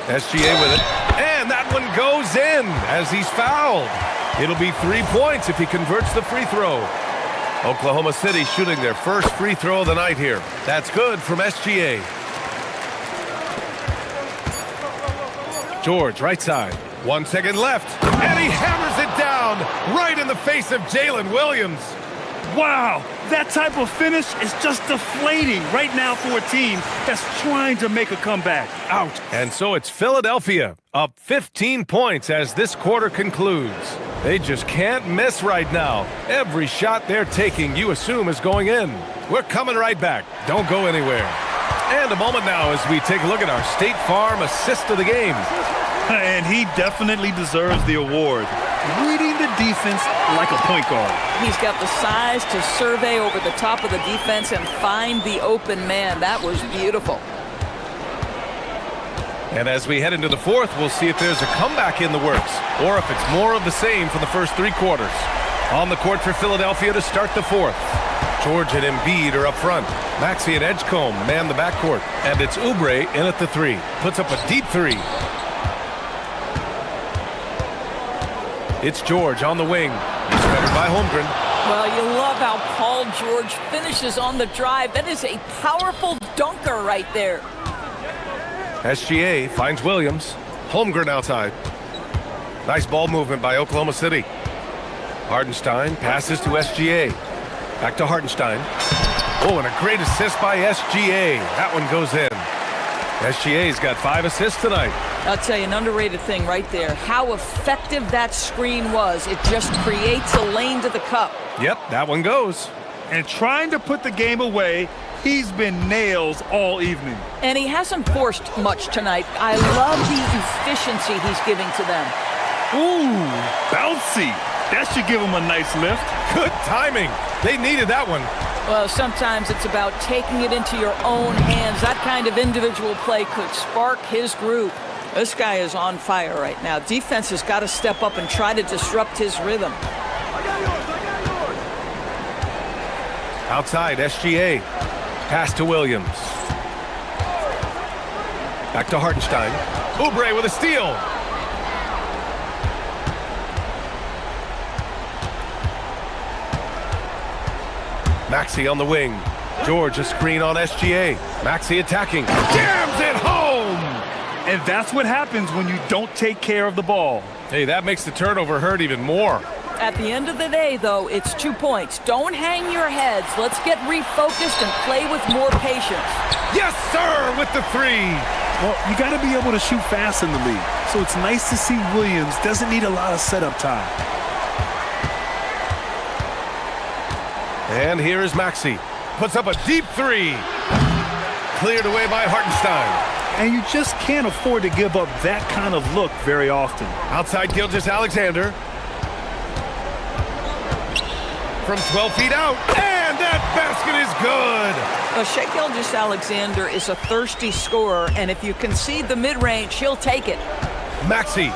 SGA with it. And that one goes in as he's fouled. It'll be 3 points if he converts the free throw. Oklahoma City shooting their first free throw of the night here. That's good from SGA. George, right side. 1 second left. And he hammers it down right in the face of Jalen Williams. Wow, that type of finish is just deflating right now for a team that's trying to make a comeback. Out. And so it's Philadelphia up 15 points as this quarter concludes. They just can't miss right now. Every shot they're taking, you assume, is going in. We're coming right back. Don't go anywhere. And a moment now as we take a look at our State Farm assist of the game. And he definitely deserves the award. Reading the defense like a point guard. He's got the size to survey over the top of the defense and find the open man. That was beautiful. And as we head into the fourth, we'll see if there's a comeback in the works or if it's more of the same for the first 3 quarters. On the court for Philadelphia to start the fourth. George and Embiid are up front. Maxey and Edgecombe man the backcourt. And it's Oubre in at the 3. Puts up a deep 3. It's George on the wing. He's covered by Holmgren. Well, you love how Paul George finishes on the drive. That is a powerful dunker right there. SGA finds Williams. Holmgren outside. Nice ball movement by Oklahoma City. Hartenstein passes to SGA. Back to Hartenstein. Oh, and a great assist by SGA. That one goes in. SGA's got 5 assists tonight. I'll tell you, an underrated thing right there. How effective that screen was. It just creates a lane to the cup. Yep, that one goes. And trying to put the game away, he's been nails all evening. And he hasn't forced much tonight. I love the efficiency he's giving to them. Ooh, bouncy. That should give him a nice lift. Good timing. They needed that one. Well, sometimes it's about taking it into your own hands. That kind of individual play could spark his group. This guy is on fire right now. Defense has got to step up and try to disrupt his rhythm. Outside, SGA. Pass to Williams. Back to Hartenstein. Oubre with a steal. Maxey on the wing. George a screen on SGA. Maxey attacking. Jams it home! And that's what happens when you don't take care of the ball. Hey, that makes the turnover hurt even more. At the end of the day, though, it's 2 points. Don't hang your heads. Let's get refocused and play with more patience. Yes, sir, with the three. Well, you got to be able to shoot fast in the league. So it's nice to see Williams doesn't need a lot of setup time. And here is Maxey. Puts up a deep three. Cleared away by Hartenstein. And you just can't afford to give up that kind of look very often. Outside Gilgeous-Alexander. From 12 feet out. And that basket is good. Well, Shai Gilgeous-Alexander is a thirsty scorer, and if you concede the mid-range, he'll take it. Maxey.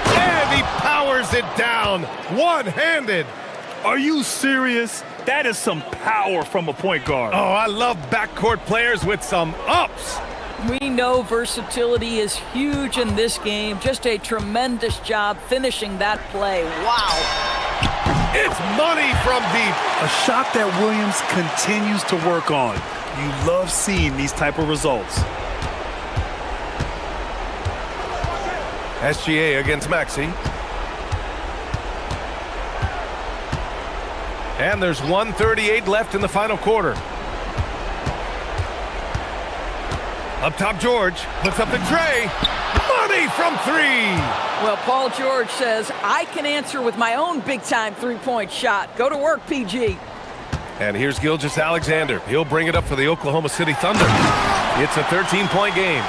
And he powers it down. One-handed. Are you serious? That is some power from a point guard. Oh, I love backcourt players with some ups. We know versatility is huge in this game. Just a tremendous job finishing that play. Wow. It's money from deep. A shot that Williams continues to work on. You love seeing these type of results. SGA against Maxey. And there's 1:38 left in the final quarter. Up top, George puts up the tray. Money from three. Well, Paul George says, I can answer with my own big-time three-point shot. Go to work, PG. And here's Gilgeous-Alexander. He'll bring it up for the Oklahoma City Thunder. It's a 13-point game.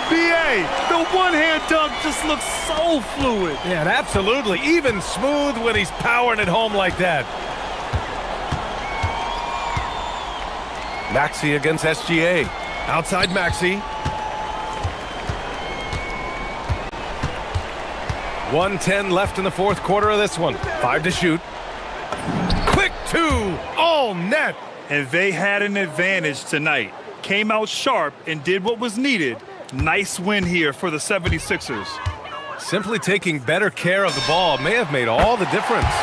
BA, the one-hand dunk just looks so fluid. Yeah, and absolutely. Even smooth when he's powering it home like that. Maxey against SGA. Outside Maxey. 1:10 left in the fourth quarter of this one. 5 to shoot. Quick two. All net. And they had an advantage tonight. Came out sharp and did what was needed. Nice win here for the 76ers. Simply taking better care of the ball may have made all the difference.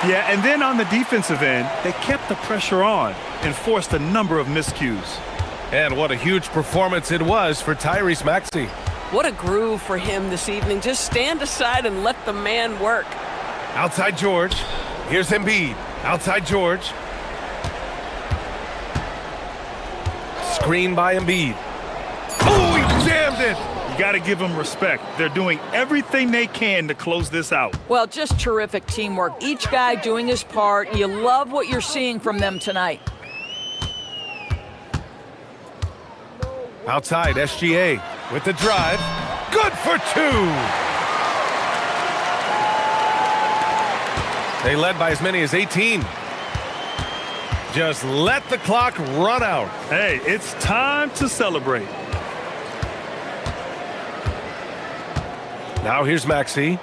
Yeah, and then on the defensive end, they kept the pressure on and forced a number of miscues. And what a huge performance it was for Tyrese Maxey. What a groove for him this evening. Just stand aside and let the man work. Outside George. Here's Embiid. Outside George. Screen by Embiid. Oh, he jammed it. You got to give them respect. They're doing everything they can to close this out. Well, just terrific teamwork. Each guy doing his part. You love what you're seeing from them tonight. Outside, SGA with the drive. Good for two. They led by as many as 18. Just let the clock run out. Hey, it's time to celebrate. Now here's Maxey.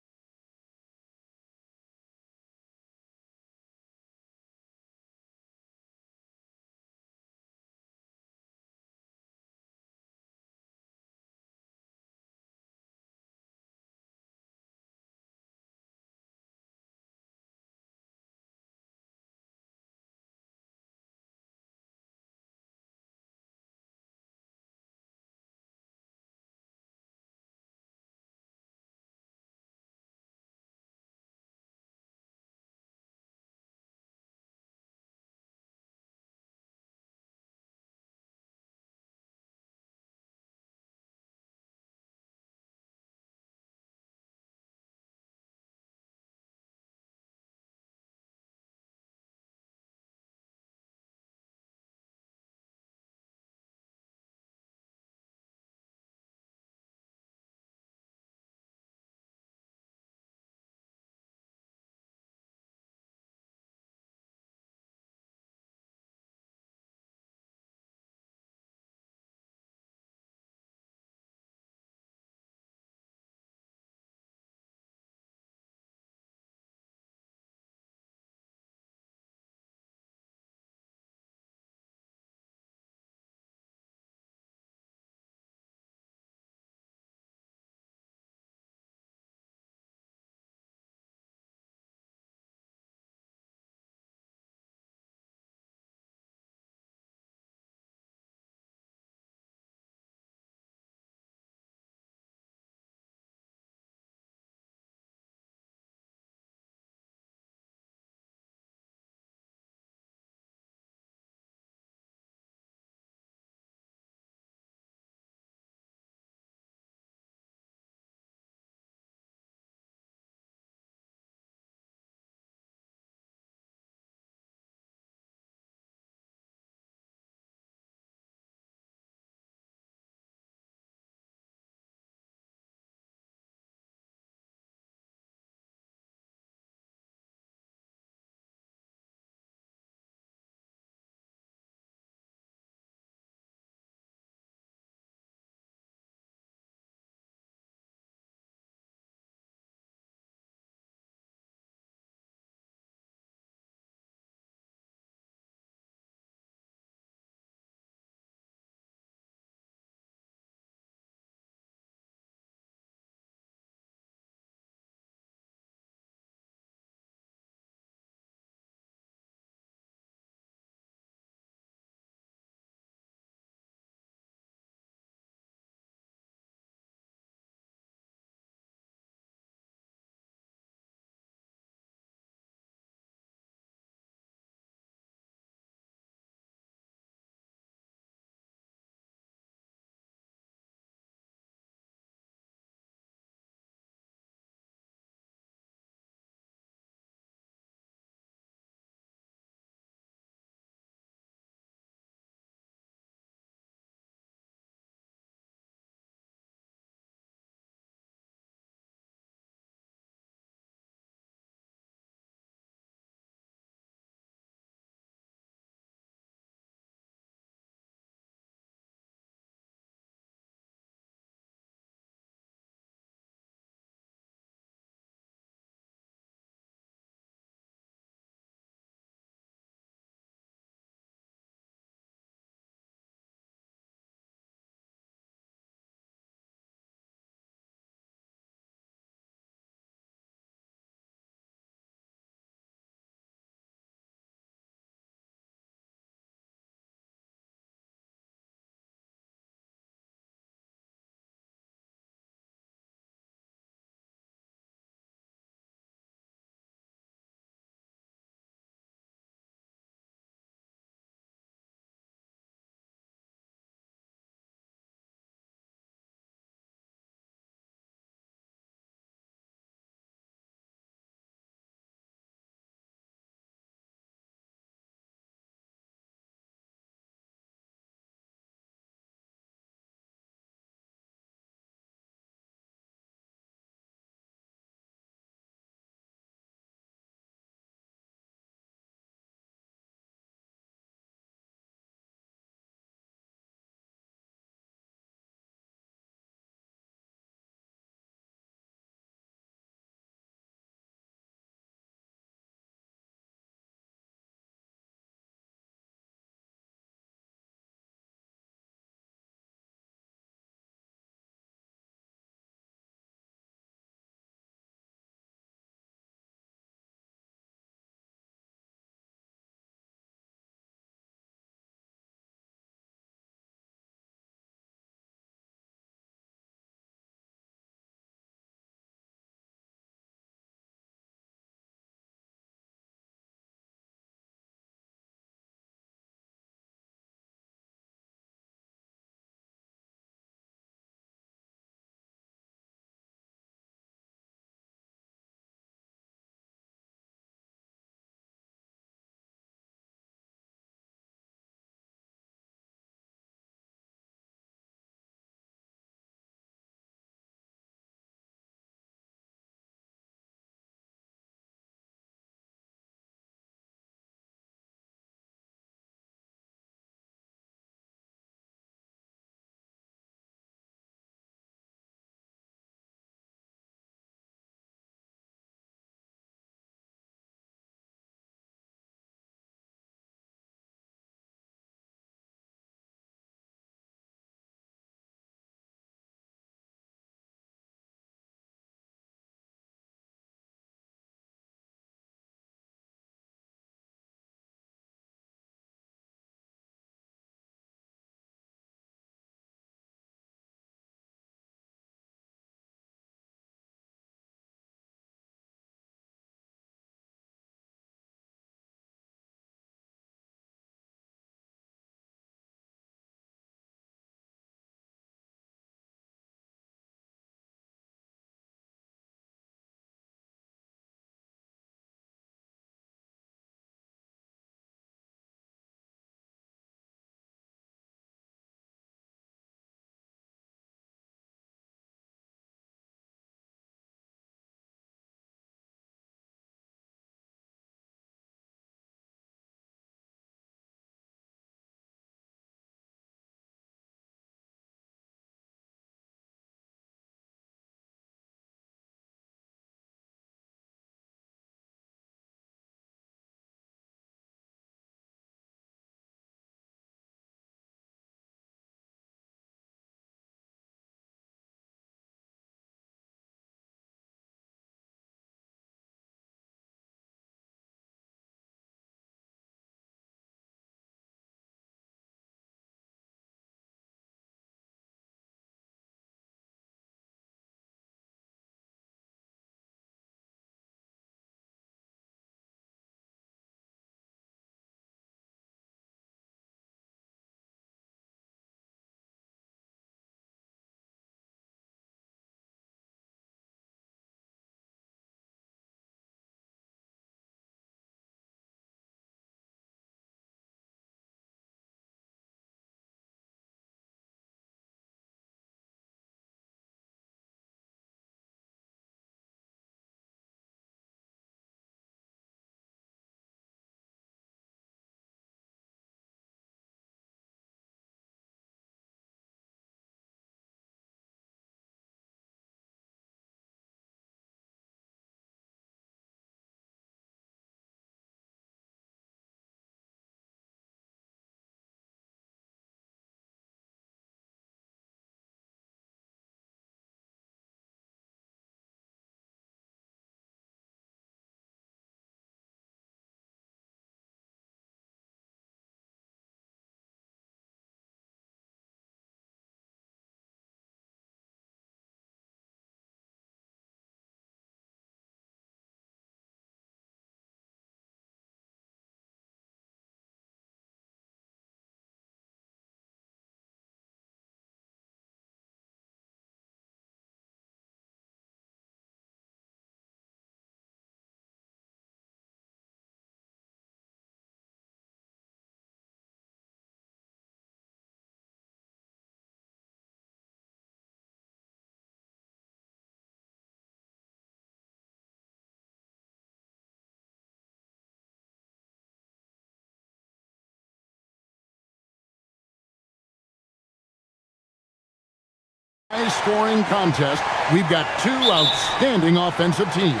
High-scoring contest. We've got two outstanding offensive teams.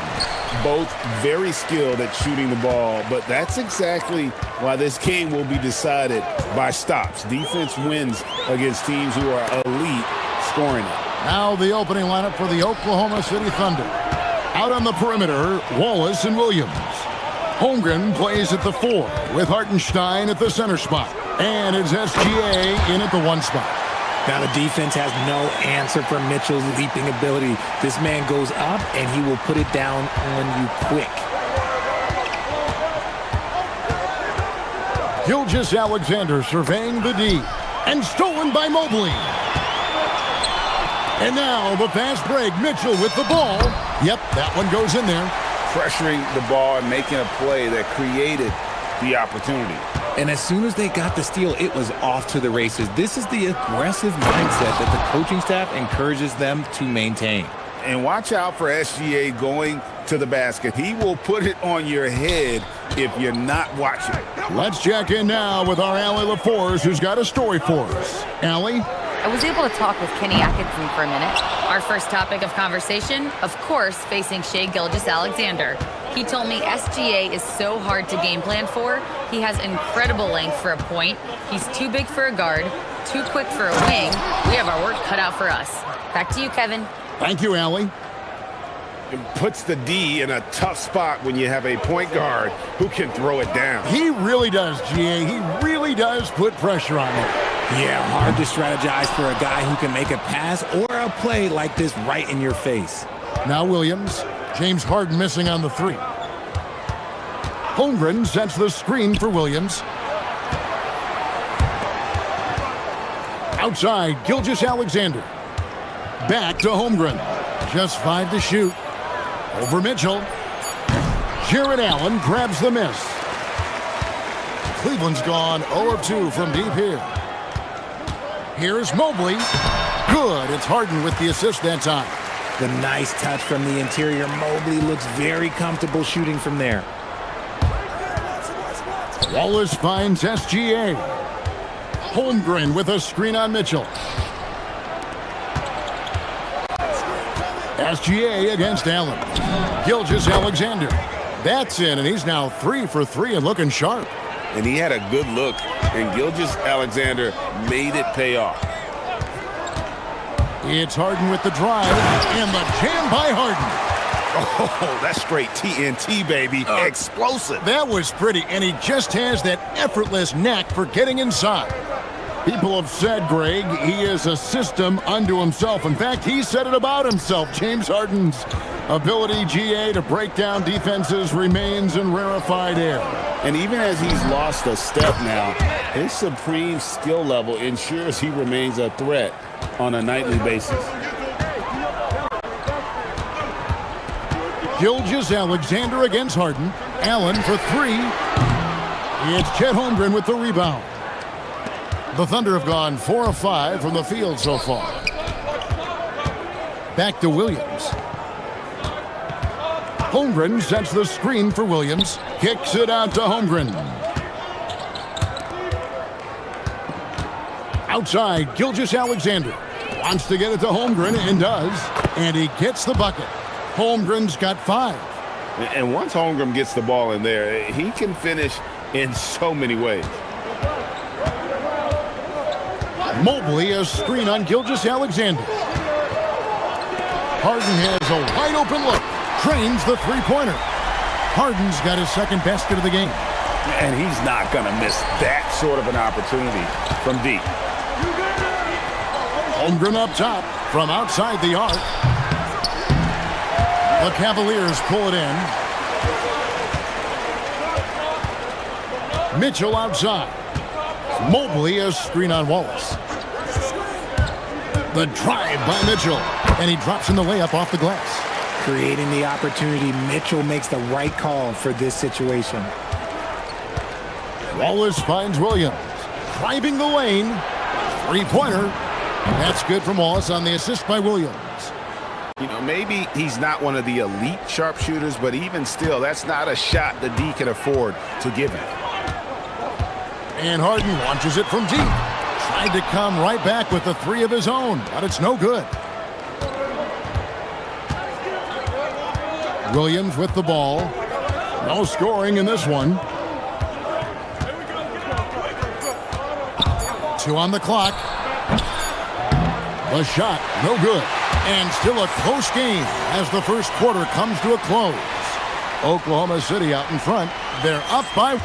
Both very skilled at shooting the ball, but that's exactly why this game will be decided by stops. Defense wins against teams who are elite scoring it. Now the opening lineup for the Oklahoma City Thunder. Out on the perimeter, Wallace and Williams. Holmgren plays at the 4 with Hartenstein at the center spot. And it's SGA in at the 1 spot. Now the defense has no answer for Mitchell's leaping ability. This man goes up and he will put it down on you quick. Gilgeous-Alexander surveying the D. And stolen by Mobley. And now the fast break. Mitchell with the ball. Yep, that one goes in there. Pressuring the ball and making a play that created the opportunity. And as soon as they got the steal, it was off to the races. This is the aggressive mindset that the coaching staff encourages them to maintain. And watch out for SGA going to the basket. He will put it on your head if you're not watching. Let's check in now with our Allie LaForce, who's got a story for us. Allie? I was able to talk with Kenny Atkinson for a minute. Our first topic of conversation, of course, facing Shai Gilgeous-Alexander. He told me SGA is so hard to game plan for. He has incredible length for a point. He's too big for a guard, too quick for a wing. We have our work cut out for us. Back to you, Kevin. Thank you, Allie. It puts the D in a tough spot when you have a point guard who can throw it down. He really does, GA. He really does put pressure on him. Yeah, hard to strategize for a guy who can make a pass or a play like this right in your face. Now Williams. James Harden missing on the 3. Holmgren sets the screen for Williams. Outside, Gilgeous-Alexander. Back to Holmgren. Just 5 to shoot. Over Mitchell. Jared Allen grabs the miss. Cleveland's gone 0 of 2 from deep here. Here's Mobley. Good. It's Harden with the assist that time. The nice touch from the interior. Mobley looks very comfortable shooting from there. Wallace finds SGA. Holmgren with a screen on Mitchell. SGA against Allen. Gilgeous-Alexander. That's in, and he's now 3 for 3 and looking sharp. And he had a good look, and Gilgeous-Alexander made it pay off. It's Harden with the drive, and the jam by Harden. Oh, that's straight TNT, baby. Explosive. That was pretty, and he just has that effortless knack for getting inside. People have said, Greg, he is a system unto himself. In fact, he said it about himself. James Harden's ability, GA, to break down defenses remains in rarefied air. And even as he's lost a step now, his supreme skill level ensures he remains a threat on a nightly basis. Gilgeous-Alexander against Harden. Allen for 3. It's Chet Holmgren with the rebound. The Thunder have gone 4 of 5 from the field so far. Back to Williams. Holmgren sets the screen for Williams. Kicks it out to Holmgren. Outside, Gilgeous-Alexander wants to get it to Holmgren and does. And he gets the bucket. Holmgren's got 5. And once Holmgren gets the ball in there, he can finish in so many ways. Mobley, a screen on Gilgeous-Alexander. Harden has a wide open look. Trains the three-pointer. Harden's got his second basket of the game. And he's not going to miss that sort of an opportunity from deep. Holmgren up top from outside the arc. The Cavaliers pull it in. Mitchell outside. Mobley, a screen on Wallace. The drive by Mitchell. And he drops in the layup off the glass. Creating the opportunity, Mitchell makes the right call for this situation. Wallace finds Williams. Driving the lane. Three-pointer. That's good from Wallace on the assist by Williams. You know, maybe he's not one of the elite sharpshooters, but even still, that's not a shot the D can afford to give him. And Harden launches it from deep. Tried to come right back with the 3 of his own, but it's no good. Williams with the ball. No scoring in this one. 2 on the clock. The shot, no good. And still a close game as the first quarter comes to a close. Oklahoma City out in front. They're up by...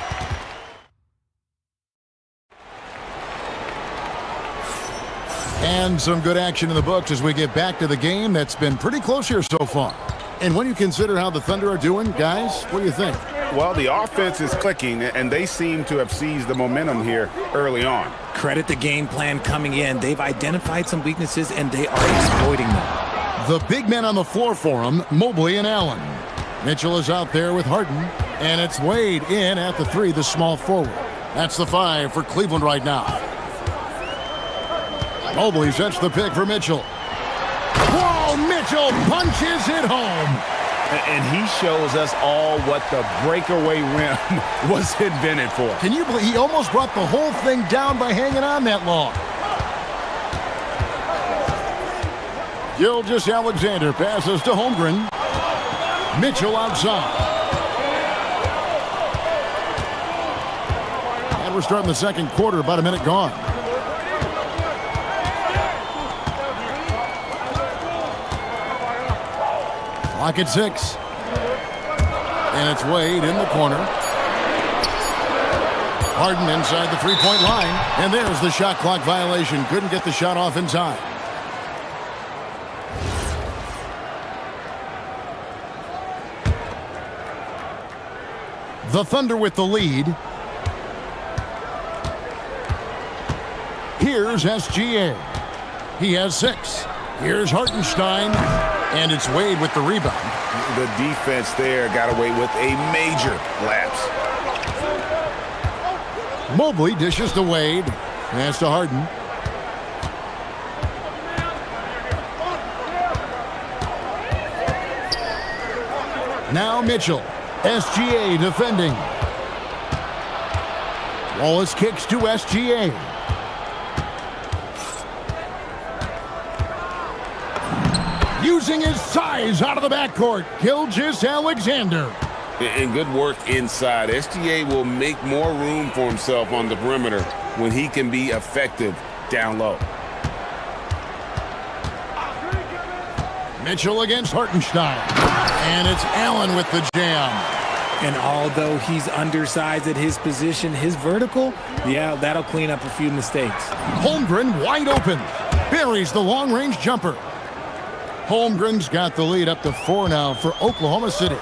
And some good action in the books as we get back to the game that's been pretty close here so far. And when you consider how the Thunder are doing, guys, what do you think? Well, the offense is clicking, and they seem to have seized the momentum here early on. Credit the game plan coming in. They've identified some weaknesses, and they are exploiting them. The big men on the floor for them, Mobley and Allen. Mitchell is out there with Harden, and it's Wade in at the 3, the small forward. That's the 5 for Cleveland right now. Mobley sets the pick for Mitchell. Whoa, Mitchell punches it home. And he shows us all what the breakaway rim was invented for. Can you believe he almost brought the whole thing down by hanging on that long? Gilgeous-Alexander passes to Holmgren. Mitchell outside. And we're starting the second quarter, about a minute gone. Clock at 6. And it's Wade in the corner. Harden inside the three-point line. And there's the shot clock violation. Couldn't get the shot off in time. The Thunder with the lead. Here's SGA. He has 6. Here's Hartenstein. And it's Wade with the rebound. The defense there got away with a major lapse. Mobley dishes to Wade. Pass to Harden. Now Mitchell. SGA defending. Wallace kicks to SGA. Using his size out of the backcourt, Gilgeous-Alexander. And good work inside. SGA will make more room for himself on the perimeter when he can be effective down low. Mitchell against Hartenstein. And it's Allen with the jam. And although he's undersized at his position, his vertical, yeah, that'll clean up a few mistakes. Holmgren wide open. Buries the long-range jumper. Holmgren's got the lead up to 4 now for Oklahoma City.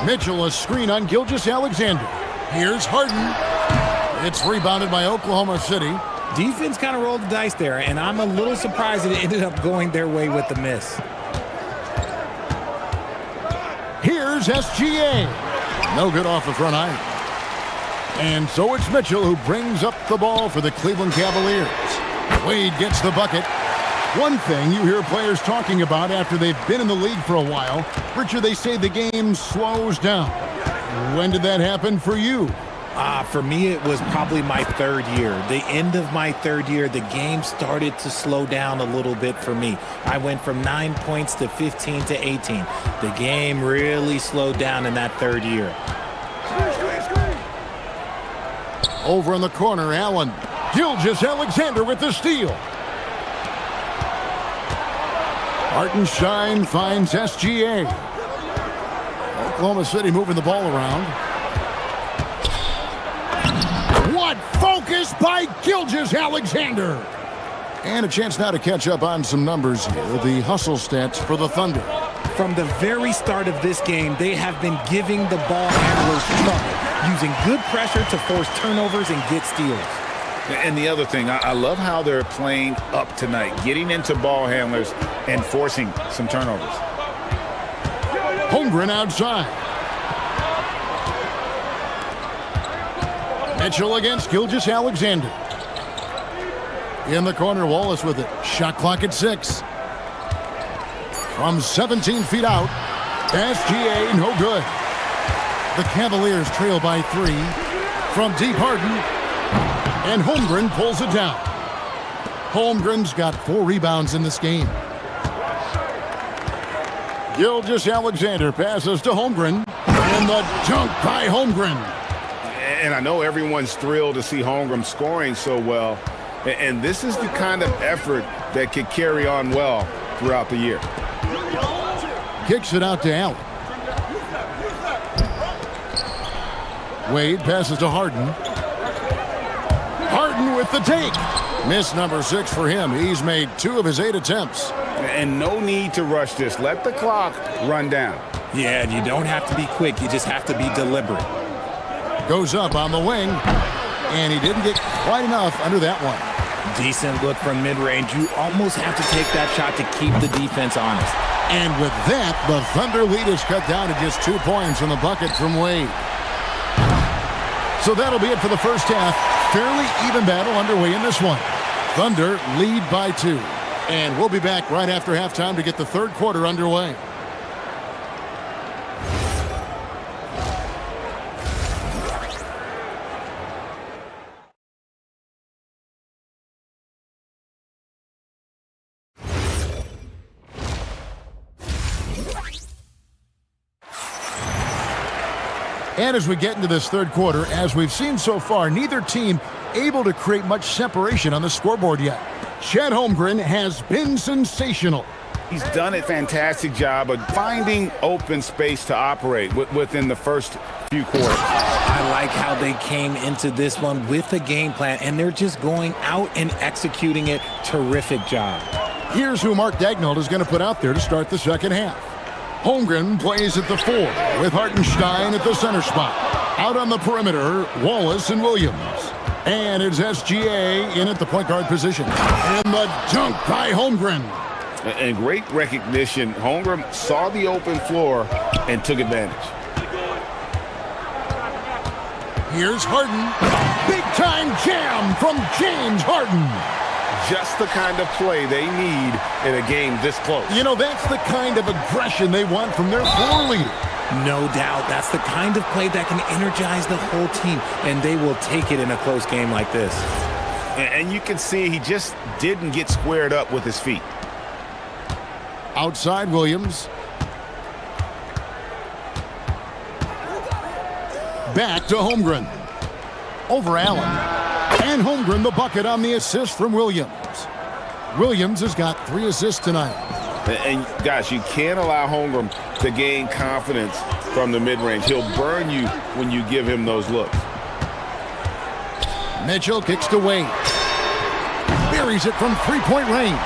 Mitchell a screen on Gilgeous-Alexander. Here's Harden. It's rebounded by Oklahoma City. Defense kind of rolled the dice there, and I'm a little surprised that it ended up going their way with the miss. Here's SGA. No good off the front iron. And so it's Mitchell who brings up the ball for the Cleveland Cavaliers. Wade gets the bucket. One thing you hear players talking about after they've been in the league for a while, Richard, they say the game slows down. When did that happen for you? For me, it was probably my 3rd year. The end of my 3rd year, the game started to slow down a little bit for me. I went from 9 points to 15 to 18. The game really slowed down in that 3rd year. Over in the corner, Allen. Gilgeous-Alexander with the steal. Hartenstein finds SGA. Oklahoma City moving the ball around. What focus by Gilgeous-Alexander. And a chance now to catch up on some numbers here. The hustle stats for the Thunder. From the very start of this game, they have been giving the ball handlers trouble, using good pressure to force turnovers and get steals. And the other thing, I love how they're playing up tonight, getting into ball handlers and forcing some turnovers. Holmgren outside. Mitchell against Gilgeous-Alexander. In the corner, Wallace with it. Shot clock at 6. From 17 feet out, SGA no good. The Cavaliers trail by 3. From deep, Harden. And Holmgren pulls it down. Holmgren's got 4 rebounds in this game. Gilgeous-Alexander passes to Holmgren. And the dunk by Holmgren. And I know everyone's thrilled to see Holmgren scoring so well. And this is the kind of effort that could carry on well throughout the year. Kicks it out to Allen. Wade passes to Harden. Harden with the take. Miss number 6 for him. He's made 2 of his 8 attempts. And no need to rush this. Let the clock run down. Yeah, and you don't have to be quick. You just have to be deliberate. Goes up on the wing. And he didn't get quite enough under that one. Decent look from mid-range. You almost have to take that shot to keep the defense honest. And with that, the Thunder lead is cut down to just 2 points in the bucket from Wade. So that'll be it for the first half. Fairly even battle underway in this one. Thunder lead by 2. And we'll be back right after halftime to get the third quarter underway. And as we get into this third quarter, as we've seen so far, neither team able to create much separation on the scoreboard yet. Chet Holmgren has been sensational. He's done a fantastic job of finding open space to operate within the first few quarters. I like how they came into this one with a game plan, and they're just going out and executing it. Terrific job. Here's who Mark Daignault is going to put out there to start the second half. Holmgren plays at the 4 with Hartenstein at the center spot. Out on the perimeter, Wallace and Williams. And it's SGA in at the point guard position. And the dunk by Holmgren. And great recognition. Holmgren saw the open floor and took advantage. Here's Harden. Big time jam from James Harden. Just the kind of play they need in a game this close. You know, that's the kind of aggression they want from their floor leader. No doubt. That's the kind of play that can energize the whole team, and they will take it in a close game like this. And you can see he just didn't get squared up with his feet. Outside Williams. Back to Holmgren. Over Allen. And Holmgren the bucket on the assist from Williams. Williams has got 3 assists tonight. And guys, you can't allow Holmgren to gain confidence from the mid-range. He'll burn you when you give him those looks. Mitchell kicks to Wade. Buries it from 3-point range.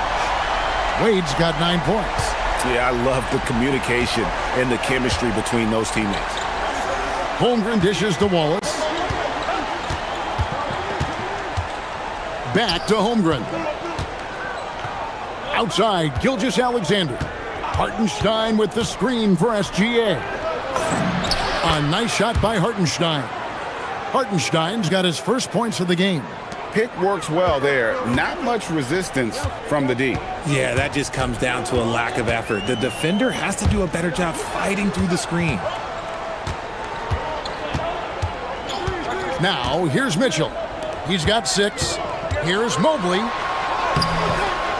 Wade's got 9 points. Yeah, I love the communication and the chemistry between those teammates. Holmgren dishes to Wallace. Back to Holmgren. Outside, Gilgeous-Alexander. Hartenstein with the screen for SGA. A nice shot by Hartenstein. Hartenstein's got his first points of the game. Pick works well there. Not much resistance from the D. Yeah, that just comes down to a lack of effort. The defender has to do a better job fighting through the screen. Now, here's Mitchell. He's got 6. Here's Mobley.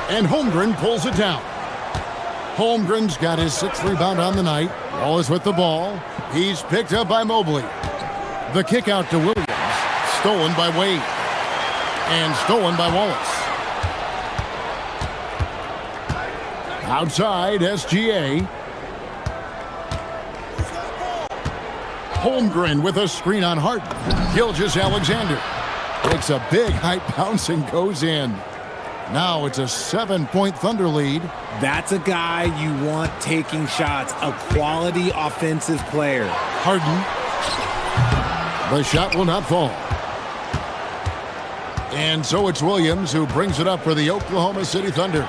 And Holmgren pulls it down. Holmgren's got his 6th rebound on the night. Wallace with the ball. He's picked up by Mobley. The kick out to Williams. Stolen by Wade. And stolen by Wallace. Outside, SGA. Holmgren with a screen on Harden. Gilgeous-Alexander takes a big high bounce and goes in. Now it's a 7-point Thunder lead. That's a guy you want taking shots, a quality offensive player. Harden. The shot will not fall. And so it's Williams who brings it up for the Oklahoma City Thunder.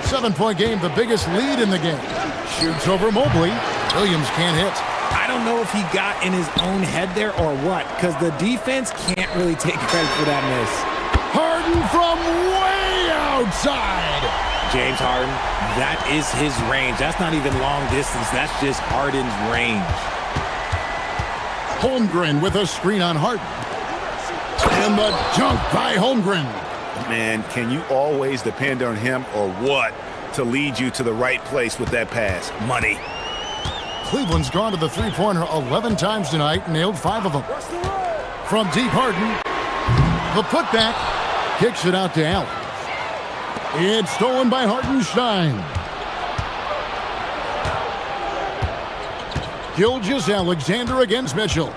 7-point game, the biggest lead in the game. Shoots over Mobley. Williams can't hit. I don't know if he got in his own head there or what, because the defense can't really take credit for that miss. Harden from way outside. James Harden, that is his range. That's not even long distance. That's just Harden's range. Holmgren with a screen on Harden. And the dunk by Holmgren. Man, can you always depend on him or what to lead you to the right place with that pass? Money. Cleveland's gone to the three-pointer 11 times tonight and nailed 5 of them. From deep, Harden. The putback. Kicks it out to Allen. It's stolen by Hartenstein. Gilgeous-Alexander against Mitchell.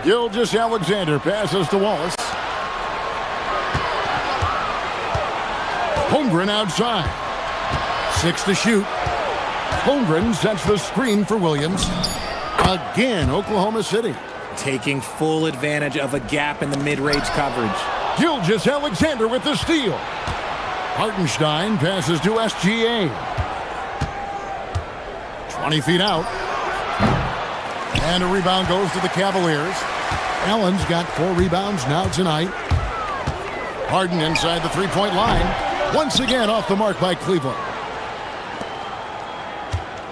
Gilgeous-Alexander passes to Wallace. Holmgren outside. 6 to shoot. Holmgren sets the screen for Williams. Again, Oklahoma City. Taking full advantage of a gap in the mid-range coverage. Gilgeous-Alexander with the steal. Hartenstein passes to SGA. 20 feet out. And a rebound goes to the Cavaliers. Allen's got 4 rebounds now tonight. Harden inside the three-point line. Once again off the mark by Cleveland.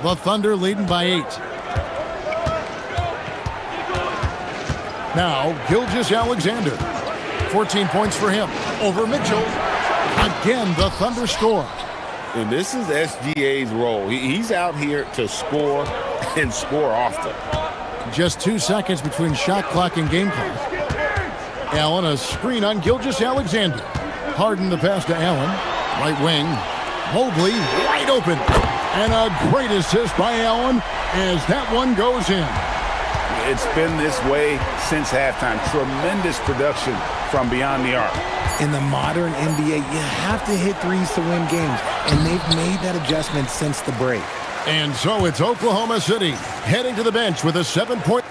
The Thunder leading by 8. Now, Gilgeous-Alexander. 14 points for him. Over Mitchell. Again, the Thunder score. And this is SGA's role. He's out here to score and score often. Just 2 seconds between shot clock and game clock. Allen, a screen on Gilgeous-Alexander. Harden the pass to Allen. Right wing. Mobley wide open. And a great assist by Allen as that one goes in. It's been this way since halftime. Tremendous production from beyond the arc. In the modern NBA, you have to hit threes to win games, and they've made that adjustment since the break. And so it's Oklahoma City heading to the bench with a 7-point.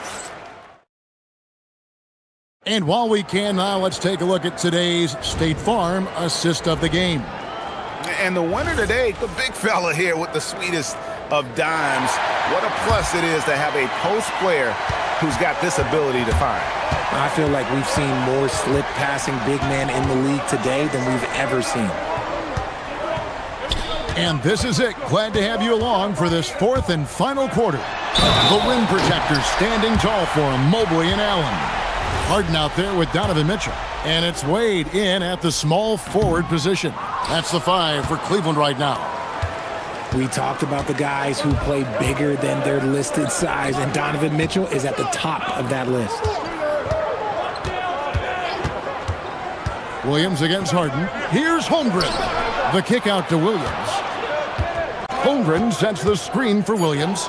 And while we can now, let's take a look at today's State Farm assist of the game. And the winner today, the big fella here with the sweetest of dimes. What a plus it is to have a post player who's got this ability to find. I feel like we've seen more slip passing big men in the league today than we've ever seen. And this is it. Glad to have you along for this 4th and final quarter. The rim protectors standing tall for him, Mobley and Allen. Harden out there with Donovan Mitchell. And it's Wade in at the small forward position. That's the 5 for Cleveland right now. We talked about the guys who play bigger than their listed size, and Donovan Mitchell is at the top of that list. Williams against Harden. Here's Holmgren. The kick out to Williams. Holmgren sets the screen for Williams.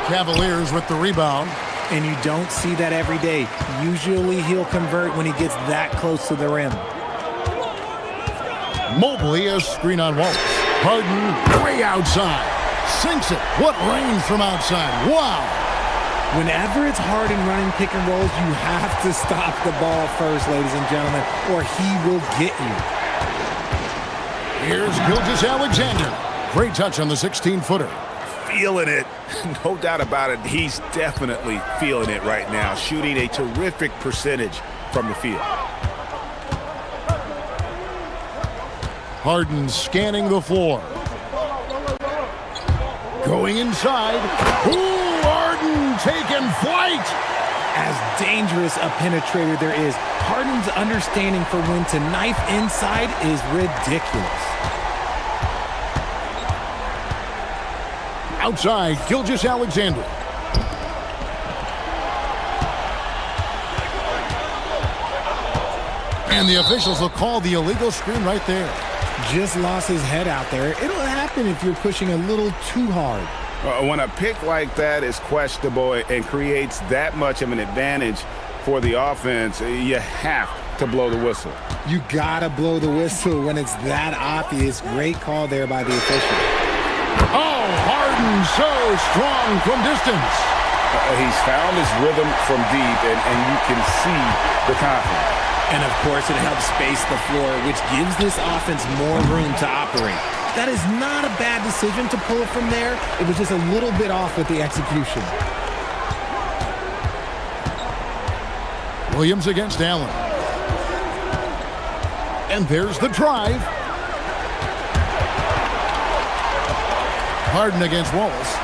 Cavaliers with the rebound. And you don't see that every day. Usually he'll convert when he gets that close to the rim. Mobley, a screen on Wallace. Harden way outside. Sinks it. What range from outside. Wow. Whenever it's Harden running pick and rolls, you have to stop the ball first, ladies and gentlemen, or he will get you. Here's Gilgeous-Alexander. Great touch on the 16-footer. Feeling it. No doubt about it. He's definitely feeling it right now. Shooting a terrific percentage from the field. Harden scanning the floor. Going inside. Ooh, Harden taking flight. As dangerous a penetrator there is, Harden's understanding for when to knife inside is ridiculous. Outside, Gilgeous-Alexander. And the officials will call the illegal screen right there. Just lost his head out there. It'll happen if you're pushing a little too hard. When a pick like that is questionable and creates that much of an advantage for the offense, you have to blow the whistle. You gotta blow the whistle when it's that obvious. Great call there by the official. Oh, Harden so strong from distance. He's found his rhythm from deep, and you can see the confidence. And, of course, it helps space the floor, which gives this offense more room to operate. That is not a bad decision to pull it from there. It was just a little bit off with the execution. Williams against Allen. And there's the drive. Harden against Wallace.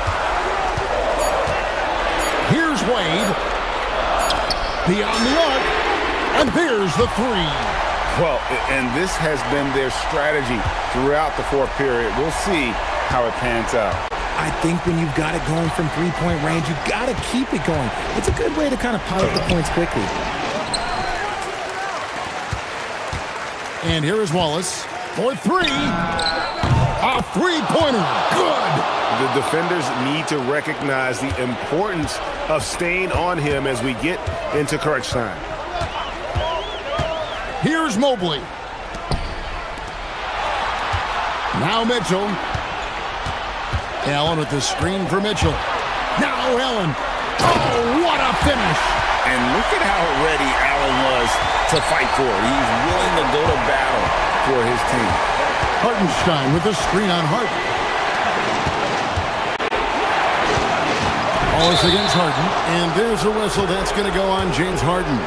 Here's Wade. Beyond the arc. And there's the 3. Well, and this has been their strategy throughout the 4th period. We'll see how it pans out. I think when you've got it going from three-point range, you've got to keep it going. It's a good way to kind of pile up the points quickly. And here is Wallace for three. A three-pointer. Good. The defenders need to recognize the importance of staying on him as we get into crunch time. Here's Mobley. Now Mitchell. Allen with the screen for Mitchell. Now Allen. Oh, what a finish. And look at how ready Allen was to fight for it. He's willing to go to battle for his team. Hartenstein with the screen on Harden. Wallace against Harden. And there's a whistle that's going to go on James Harden.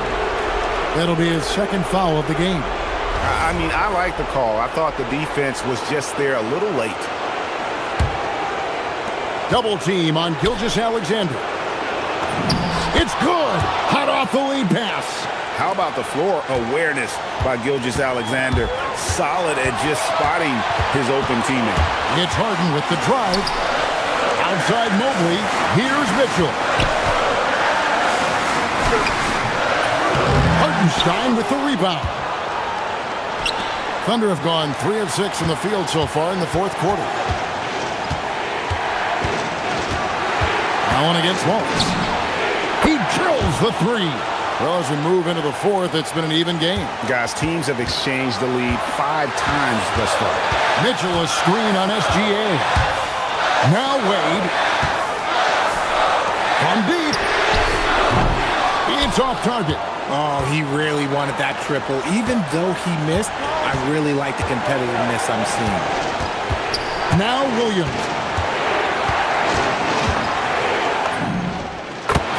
That'll be his second foul of the game. I mean, I like the call. I thought the defense was just there a little late. Double team on Gilgeous-Alexander. It's good. Hot off the lead pass. How about the floor awareness by Gilgeous-Alexander? Solid at just spotting his open teammate. It's Harden with the drive. Outside Mobley. Here's Mitchell. Hartenstein with the rebound. Thunder have gone 3 of 6 in the field so far in the fourth quarter. Allen against Wallace. He drills the three. Well, as we move into the fourth, it's been an even game. Guys, teams have exchanged the lead 5 times thus far. Mitchell a screen on SGA. Now Wade. From deep. It's off target. Oh, he really wanted that triple. Even though he missed, I really like the competitiveness I'm seeing. Now Williams.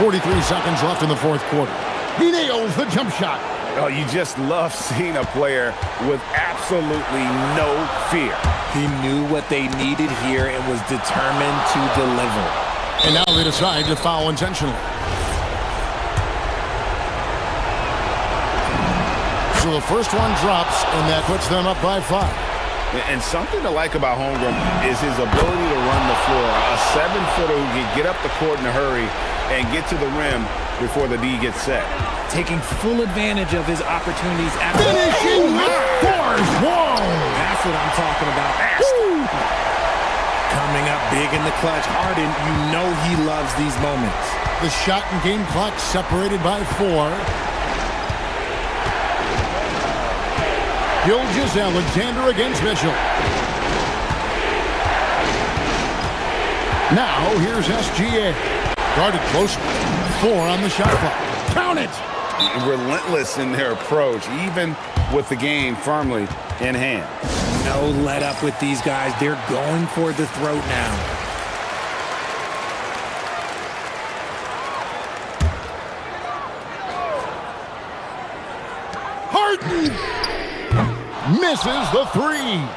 43 seconds left in the fourth quarter. He nails the jump shot. Oh, you just love seeing a player with absolutely no fear. He knew what they needed here and was determined to deliver. And now they decide to foul intentionally. So the first one drops, and that puts them up by 5. And something to like about Holmgren is his ability to run the floor. A 7-footer who can get up the court in a hurry and get to the rim before the D gets set. Taking full advantage of his opportunities. Finishing with force. Whoa! That's what I'm talking about. Coming up big in the clutch. Harden, you know he loves these moments. The shot and game clock separated by 4. Gilgeous-Alexander against Mitchell. Now here's SGA. Guarded close. 4 on the shot clock. Count it! Relentless in their approach, even with the game firmly in hand. No let up with these guys. They're going for the throat now. Harden misses the 3.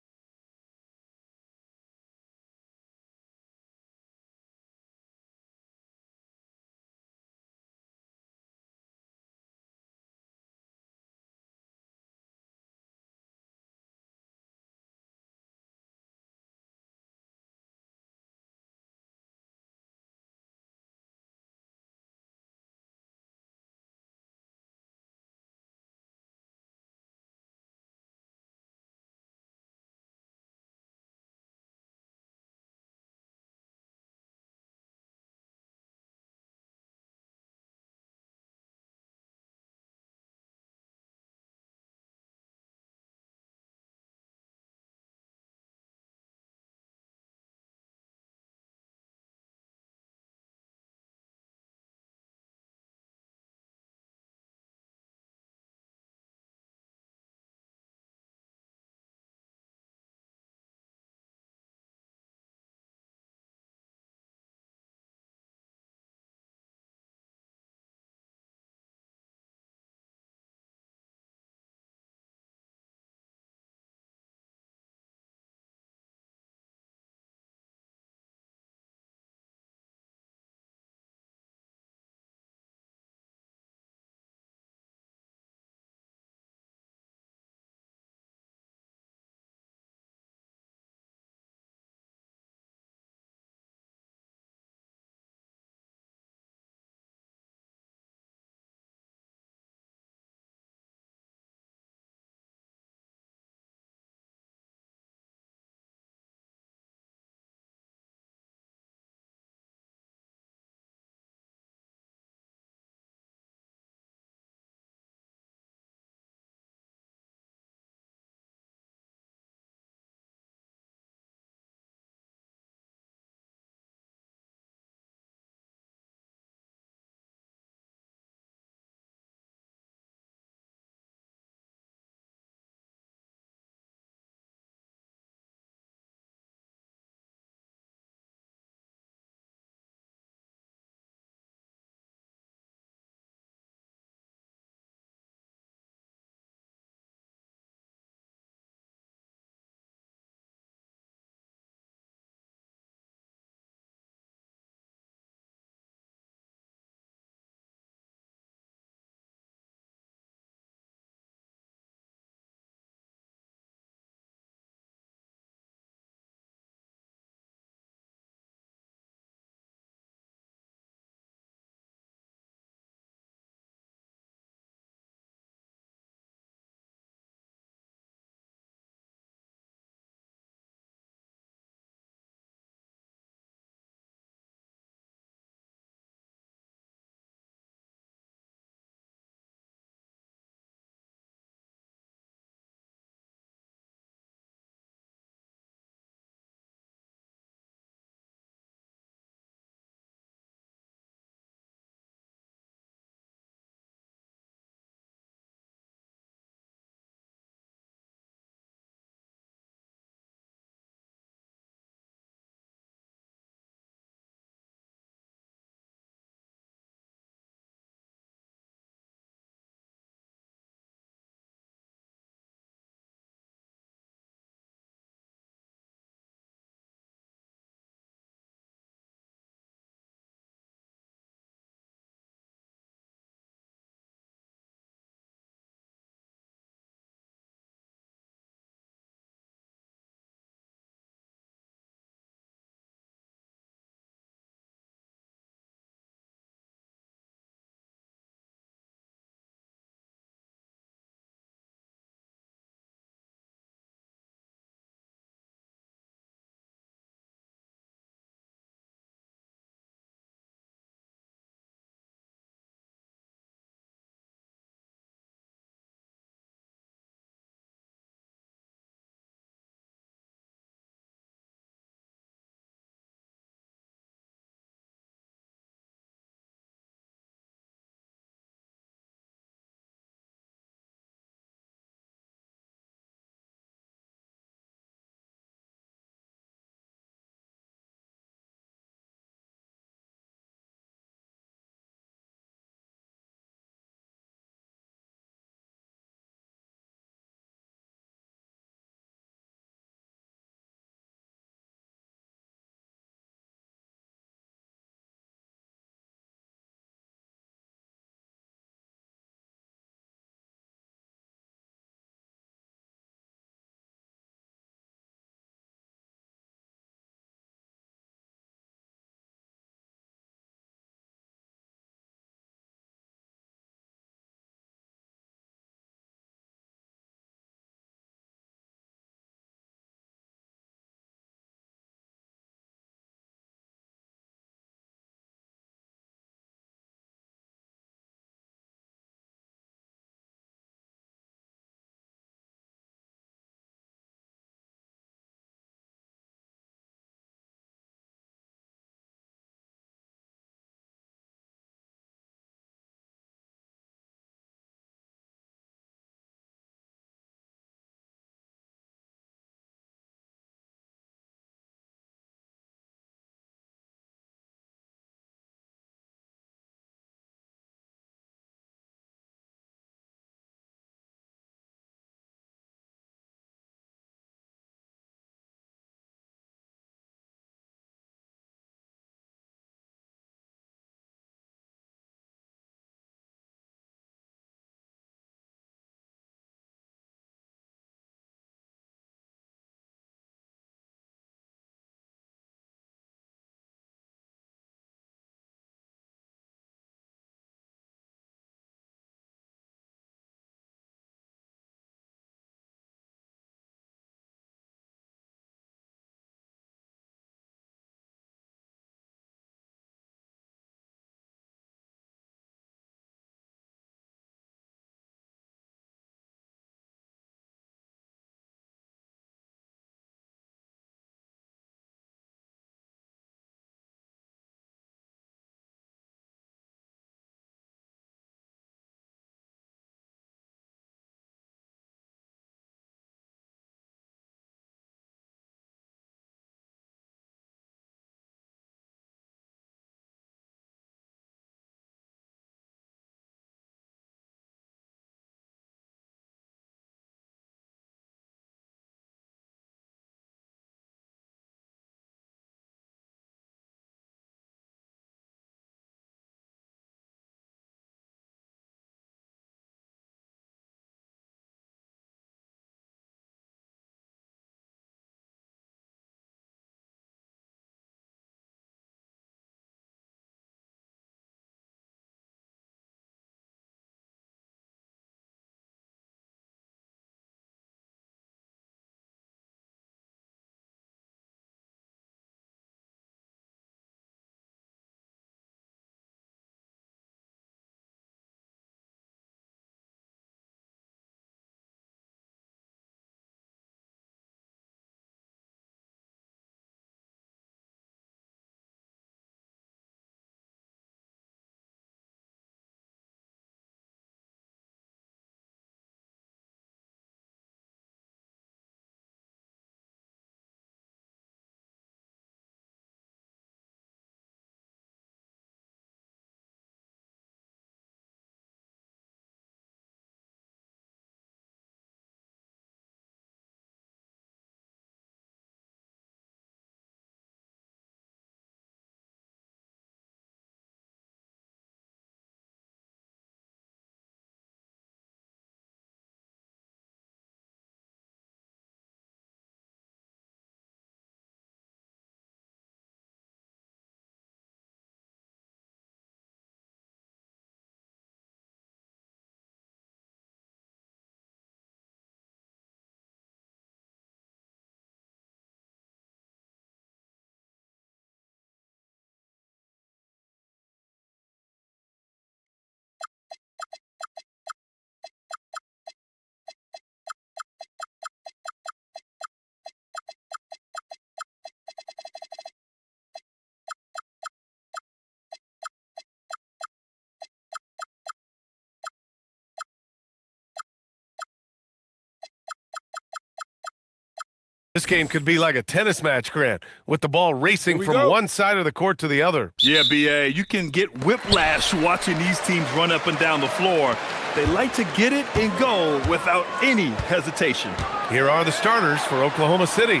This game could be like a tennis match, Grant, with the ball racing from one side of the court to the other. Yeah, B.A., you can get whiplash watching these teams run up and down the floor. They like to get it and go without any hesitation. Here are the starters for Oklahoma City.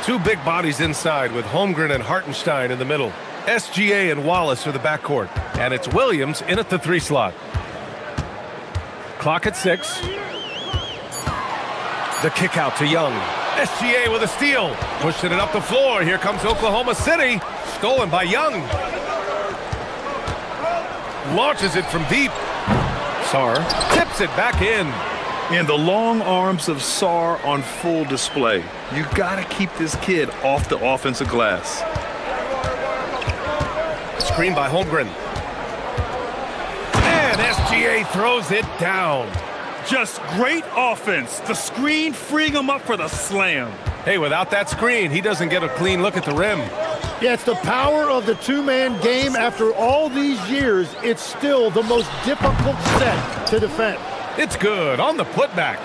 Two big bodies inside with Holmgren and Hartenstein in the middle. SGA and Wallace are the backcourt, and it's Williams in at the 3 slot. Clock at 6. The kick out to Young. SGA with a steal. Pushing it up the floor. Here comes Oklahoma City. Stolen by Young. Launches it from deep. Sarr tips it back in. And the long arms of Sarr on full display. You gotta keep this kid off the offensive glass. Screen by Holmgren. And SGA throws it down. Just great offense. The screen freeing him up for the slam. Hey, without that screen, he doesn't get a clean look at the rim. Yeah, it's the power of the two-man game. After all these years, it's still the most difficult set to defend. It's good on the putback.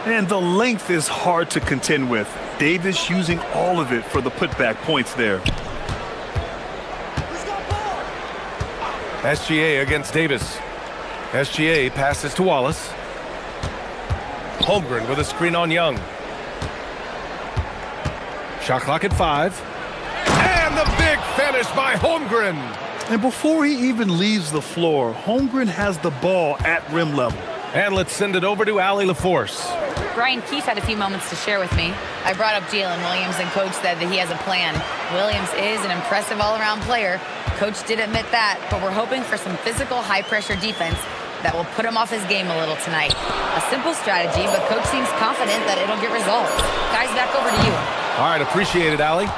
And the length is hard to contend with. Davis using all of it for the putback points there. SGA against Davis. SGA passes to Wallace. Holmgren with a screen on Young. Shot clock at 5. And the big finish by Holmgren. And before he even leaves the floor, Holmgren has the ball at rim level. And let's send it over to Allie LaForce. Brian Keefe had a few moments to share with me. I brought up Jalen Williams, and Coach said that he has a plan. Williams is an impressive all-around player. Coach did admit that, but we're hoping for some physical, high-pressure defense that will put him off his game a little tonight. A simple strategy, but Coach seems confident that it'll get results. Guys, back over to you. All right, appreciate it, Allie.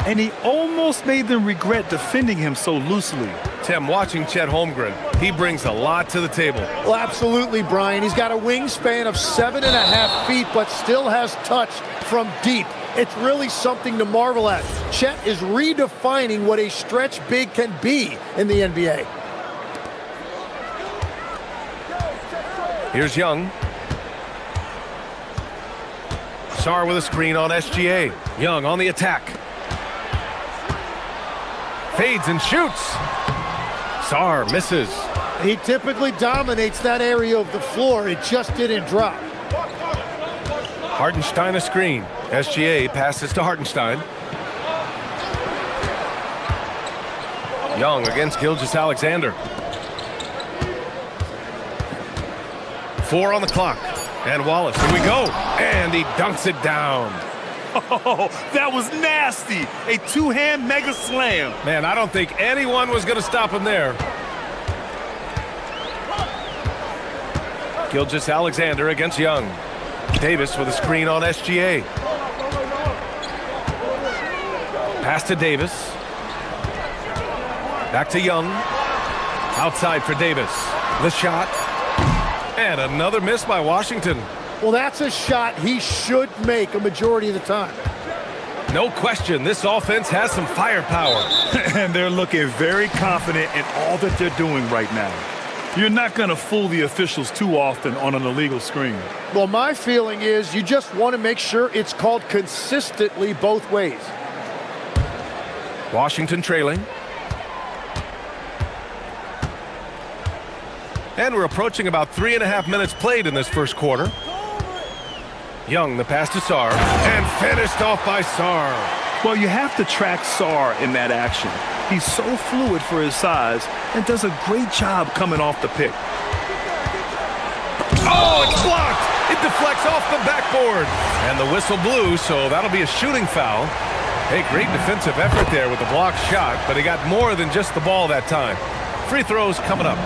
And he almost made them regret defending him so loosely. Tim, watching Chet Holmgren, he brings a lot to the table. Well, absolutely, Brian. He's got a wingspan of 7.5 feet, but still has touch from deep. It's really something to marvel at. Chet is redefining what a stretch big can be in the NBA. Here's Young. Sarr with a screen on SGA. Young on the attack. Fades and shoots. Sarr misses. He typically dominates that area of the floor. It just didn't drop. Hartenstein a screen. SGA passes to Hartenstein. Young against Gilgeous-Alexander. 4 on the clock. And Wallace, here we go. And he dunks it down. Oh, that was nasty. A two-hand mega slam. Man, I don't think anyone was going to stop him there. Gilgeous-Alexander against Young. Davis with a screen on SGA. Pass to Davis. Back to Young. Outside for Davis. The shot. And another miss by Washington. Well, that's a shot he should make a majority of the time. No question, this offense has some firepower. And they're looking very confident in all that they're doing right now. You're not going to fool the officials too often on an illegal screen. Well, my feeling is you just want to make sure it's called consistently both ways. Washington trailing. And we're approaching about 3.5 minutes played in this first quarter. Young, the pass to Sarr, and finished off by Sarr. Well, you have to track Sarr in that action. He's so fluid for his size and does a great job coming off the pick. Oh, it's blocked! It deflects off the backboard. And the whistle blew, so that'll be a shooting foul. Hey, great defensive effort there with the blocked shot, but he got more than just the ball that time. Free throws coming up.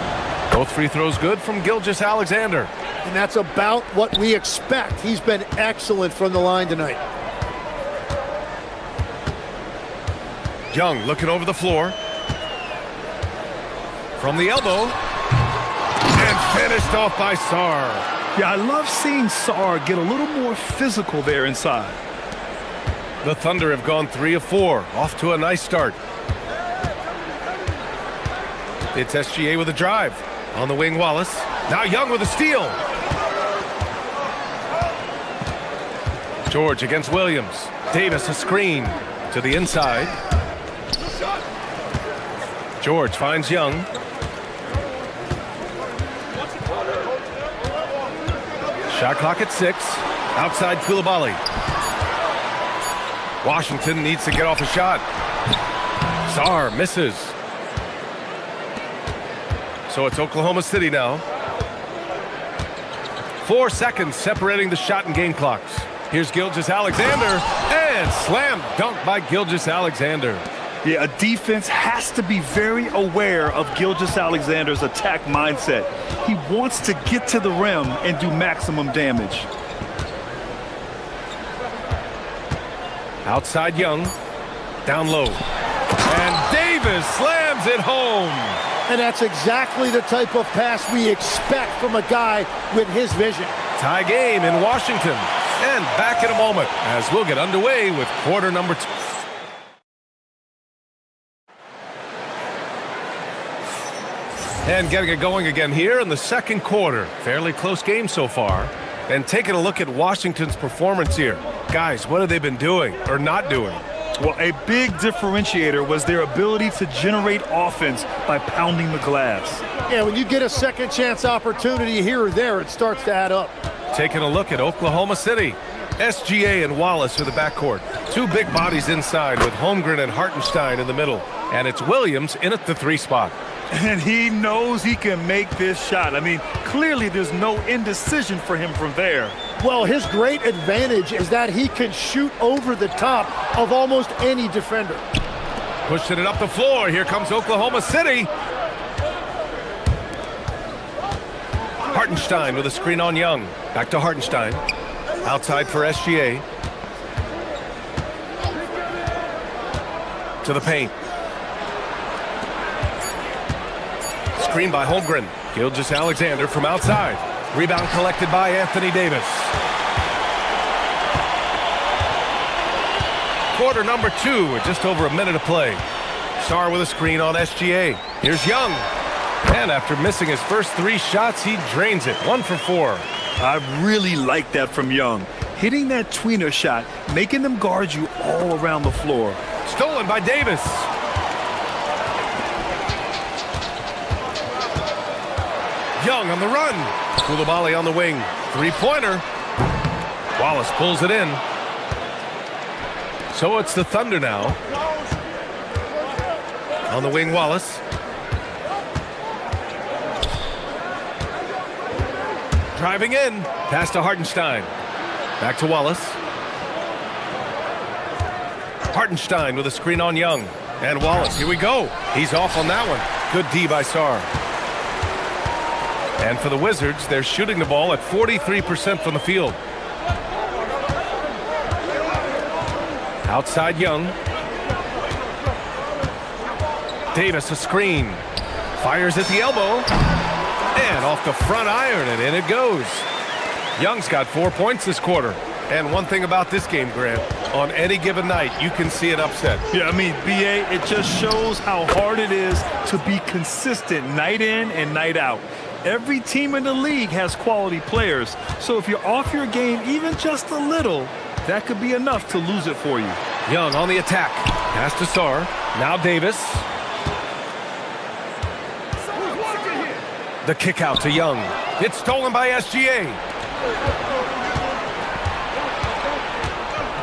Both free throws good from Gilgeous-Alexander. And that's about what we expect. He's been excellent from the line tonight. Young looking over the floor. From the elbow. And finished off by Sarr. Yeah, I love seeing Sarr get a little more physical there inside. The Thunder have gone 3 of 4. Off to a nice start. It's SGA with a drive. On the wing, Wallace. Now Young with a steal. George against Williams. Davis a screen to the inside. George finds Young. Shot clock at 6. Outside Koulibaly. Washington needs to get off a shot. Sarr misses. So it's Oklahoma City now. 4 seconds separating the shot and game clocks. Here's Gilgeous-Alexander, and slam dunk by Gilgeous-Alexander. Yeah, a defense has to be very aware of Gilgeous-Alexander's attack mindset. He wants to get to the rim and do maximum damage. Outside Young, down low. And Davis slams it home. And that's exactly the type of pass we expect from a guy with his vision. Tie game in Washington. And back in a moment as we'll get underway with quarter number 2. And getting it going again here in the second quarter. Fairly close game so far. And taking a look at Washington's performance here. Guys, what have they been doing or not doing? Well, a big differentiator was their ability to generate offense by pounding the glass. Yeah, when you get a second chance opportunity here or there, it starts to add up. Taking a look at Oklahoma City. SGA and Wallace are the backcourt. Two big bodies inside with Holmgren and Hartenstein in the middle. And it's Williams in at the 3 spot. And he knows he can make this shot. I mean, clearly there's no indecision for him from there. Well, his great advantage is that he can shoot over the top of almost any defender. Pushing it up the floor. Here comes Oklahoma City. Hartenstein with a screen on Young. Back to Hartenstein. Outside for SGA. To the paint. Screen by Holmgren. Gilgeous-Alexander from outside. Rebound collected by Anthony Davis. Quarter number 2 with just over a minute to play. Sarr with a screen on SGA. Here's Young. And after missing his first 3 shots, he drains it. 1 for 4. I really like that from Young. Hitting that tweener shot, making them guard you all around the floor. Stolen by Davis. Young on the run. Koulibaly on the wing. 3-pointer. Wallace pulls it in. So it's the Thunder now. On the wing, Wallace. Driving in. Pass to Hartenstein. Back to Wallace. Hartenstein with a screen on Young. And Wallace, here we go. He's off on that one. Good D by Sarr. And for the Wizards, they're shooting the ball at 43% from the field. Outside Young. Davis a screen. Fires at the elbow. And off the front iron, and in it goes. Young's got 4 points this quarter. And one thing about this game, Grant, on any given night, you can see an upset. Yeah, I mean, BA, it just shows how hard it is to be consistent night in and night out. Every team in the league has quality players. So if you're off your game even just a little, that could be enough to lose it for you. Young on the attack. Pass to Sarr. Now Davis. The kick out to Young. It's stolen by SGA.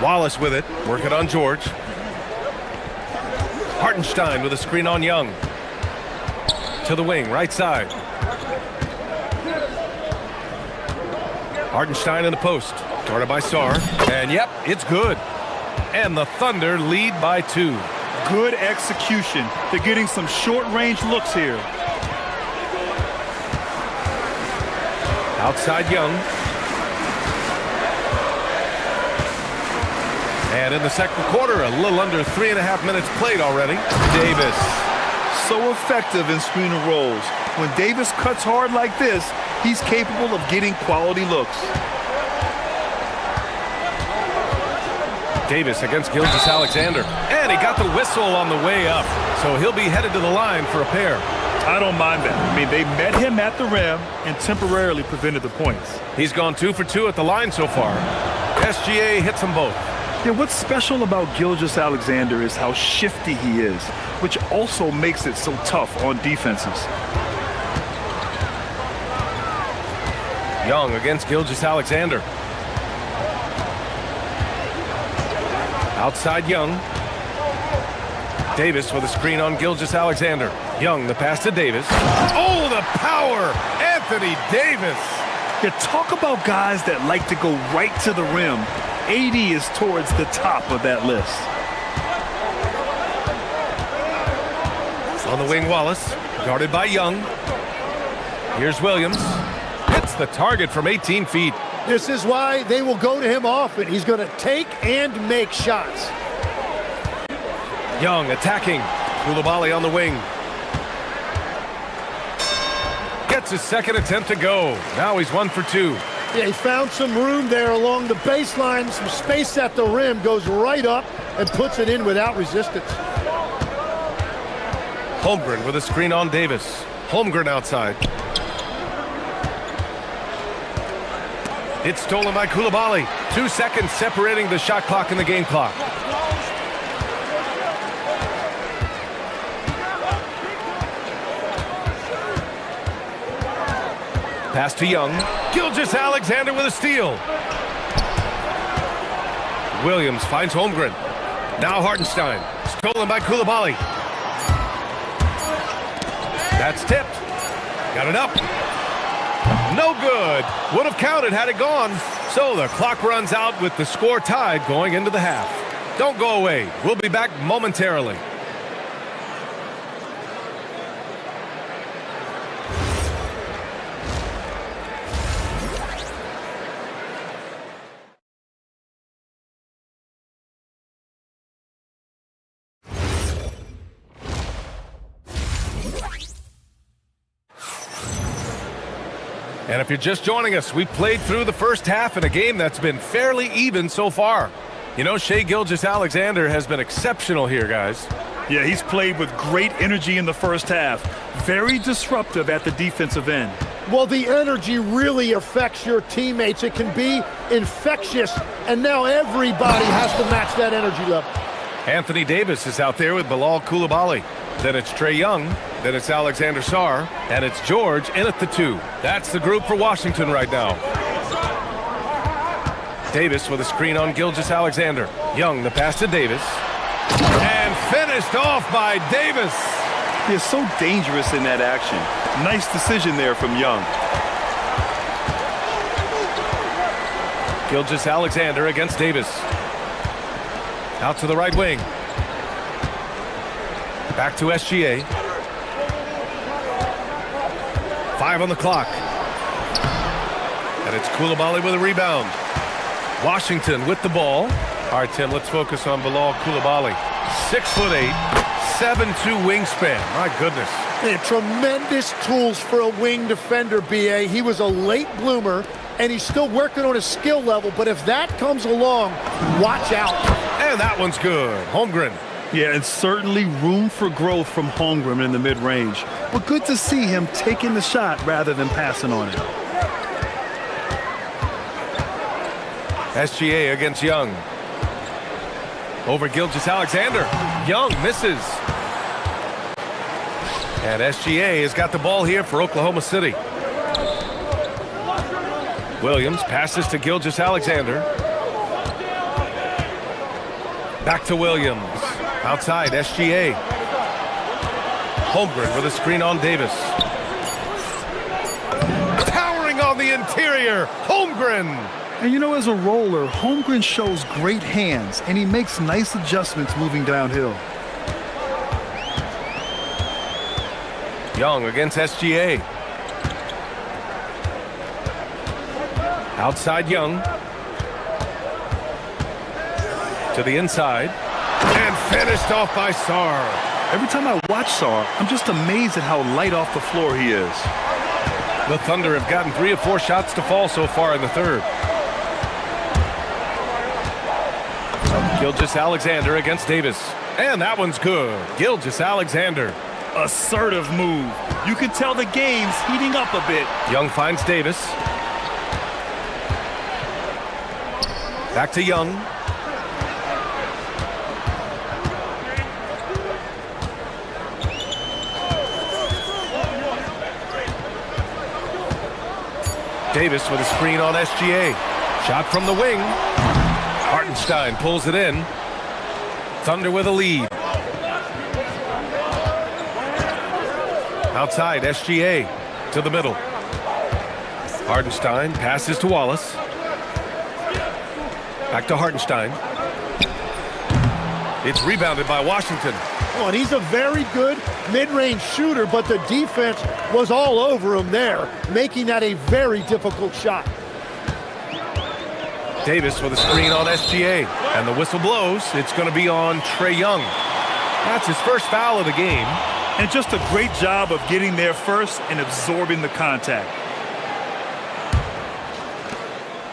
Wallace with it. Working on George. Hartenstein with a screen on Young. To the wing, right side. Hartenstein in the post. Guarded by Sarr. And yep, it's good. And the Thunder lead by 2. Good execution. They're getting some short-range looks here. Outside Young. And in the second quarter, a little under 3.5 minutes played already. Davis. So effective in screen and rolls. When Davis cuts hard like this, he's capable of getting quality looks. Davis against Gilgeous-Alexander. And he got the whistle on the way up. So he'll be headed to the line for a pair. I don't mind that. I mean, they met him at the rim and temporarily prevented the points. He's gone 2 for 2 at the line so far. SGA hits them both. Yeah, what's special about Gilgeous-Alexander is how shifty he is, which also makes it so tough on defenses. Young against Gilgeous-Alexander. Outside Young. Davis with a screen on Gilgeous-Alexander. Young, the pass to Davis. Oh, the power! Anthony Davis! Yeah, talk about guys that like to go right to the rim. AD is towards the top of that list. On the wing, Wallace, guarded by Young. Here's Williams. Hits the target from 18 feet. This is why they will go to him often. He's going to take and make shots. Young attacking. Koulibaly on the wing. Gets his second attempt to go. Now he's 1 for 2. Yeah, he found some room there along the baseline, some space at the rim, goes right up and puts it in without resistance. Holmgren with a screen on Davis. Holmgren outside. It's stolen by Koulibaly. 2 seconds separating the shot clock and the game clock. Pass to Young. Gilgeous-Alexander with a steal. Williams finds Holmgren. Now Hartenstein. Stolen by Koulibaly. That's tipped. Got it up. No good. Would have counted had it gone. So the clock runs out with the score tied going into the half. Don't go away. We'll be back momentarily. And if you're just joining us, we played through the first half in a game that's been fairly even so far. You know, Shai Gilgeous-Alexander has been exceptional here, guys. Yeah, he's played with great energy in the first half. Very disruptive at the defensive end. Well, the energy really affects your teammates. It can be infectious, and now everybody has to match that energy level. Anthony Davis is out there with Bilal Koulibaly. Then it's Trae Young. Then it's Alexander Sarr. And it's George in at the 2. That's the group for Washington right now. Davis with a screen on Gilgeous-Alexander. Young, the pass to Davis. And finished off by Davis. He is so dangerous in that action. Nice decision there from Young. Gilgeous-Alexander against Davis. Out to the right wing. Back to SGA. 5 on the clock. And it's Koulibaly with a rebound. Washington with the ball. All right, Tim, let's focus on Bilal Koulibaly. 6'8", 7'2" wingspan. My goodness. Man, tremendous tools for a wing defender, B.A. He was a late bloomer, and he's still working on his skill level, but if that comes along, watch out. And that one's good. Holmgren. Yeah, and certainly room for growth from Holmgren in the mid-range. But good to see him taking the shot rather than passing on it. SGA against Young. Over Gilgeous-Alexander. Young misses. And SGA has got the ball here for Oklahoma City. Williams passes to Gilgeous-Alexander. Back to Williams. Outside, SGA. Holmgren with a screen on Davis. Towering on the interior, Holmgren. And you know, as a roller, Holmgren shows great hands, and he makes nice adjustments moving downhill. Young against SGA. Outside Young. To the inside. And finished off by Sarr. Every time I watch Sarr, I'm just amazed at how light off the floor he is. The Thunder have gotten 3 of 4 shots to fall so far in the third. Gilgeous-Alexander against Davis. And that one's good. Gilgeous-Alexander. Assertive move. You can tell the game's heating up a bit. Young finds Davis. Back to Young. Davis with a screen on SGA. Shot from the wing. Hartenstein pulls it in. Thunder with a lead. Outside, SGA to the middle. Hartenstein passes to Wallace. Back to Hartenstein. It's rebounded by Washington. Oh, and he's a very good mid-range shooter, but the defense was all over him there, making that a very difficult shot. Davis with a screen on SGA. And the whistle blows. It's going to be on Trae Young. That's his first foul of the game. And just a great job of getting there first and absorbing the contact.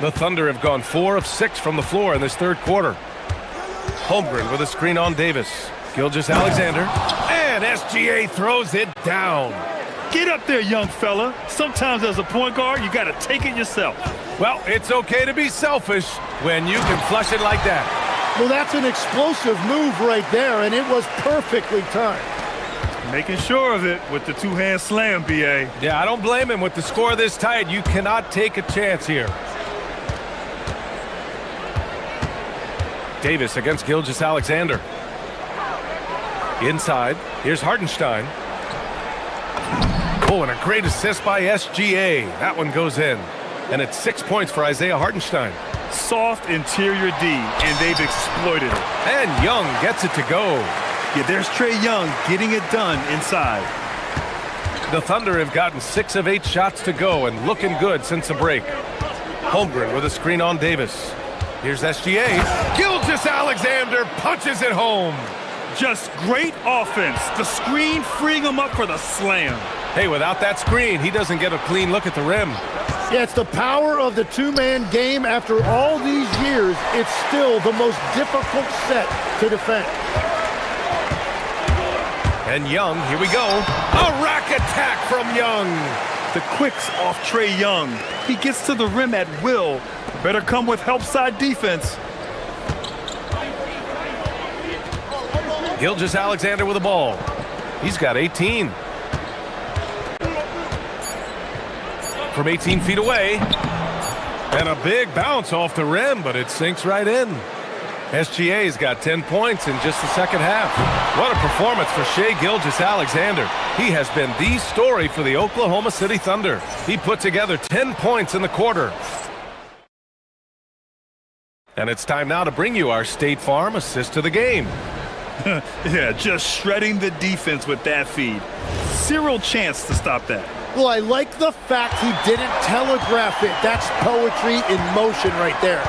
The Thunder have gone 4 of 6 from the floor in this third quarter. Holmgren with a screen on Davis. Gilgeous-Alexander. And SGA throws it down. Get up there, young fella. Sometimes as a point guard, you got to take it yourself. Well, it's okay to be selfish when you can flush it like that. Well, that's an explosive move right there, and it was perfectly timed. Making sure of it with the two-hand slam, B.A. Yeah, I don't blame him. With the score this tight, you cannot take a chance here. Davis against Gilgeous-Alexander. Inside, here's Hartenstein. Oh, and a great assist by SGA. That one goes in. And it's 6 points for Isaiah Hartenstein. Soft interior D, and they've exploited it. And Young gets it to go. Yeah, there's Trae Young getting it done inside. The Thunder have gotten 6 of 8 shots to go and looking good since the break. Holmgren with a screen on Davis. Here's SGA. Gilgeous-Alexander punches it home. Just great offense. The screen freeing him up for the slam. Hey, without that screen, he doesn't get a clean look at the rim. Yeah, it's the power of the two-man game. After all these years, it's still the most difficult set to defend. And Young, here we go. A rack attack from Young. The quicks off Trae Young. He gets to the rim at will. Better come with help side defense. Gilgeous-Alexander with the ball. He's got 18. From 18 feet away. And a big bounce off the rim, but it sinks right in. SGA's got 10 points in just the second half. What a performance for Shai Gilgeous-Alexander. He has been the story for the Oklahoma City Thunder. He put together 10 points in the quarter. And it's time now to bring you our State Farm assist to the game. Yeah, just shredding the defense with that feed. Zero chance to stop that. Well, I like the fact he didn't telegraph it. That's poetry in motion right there.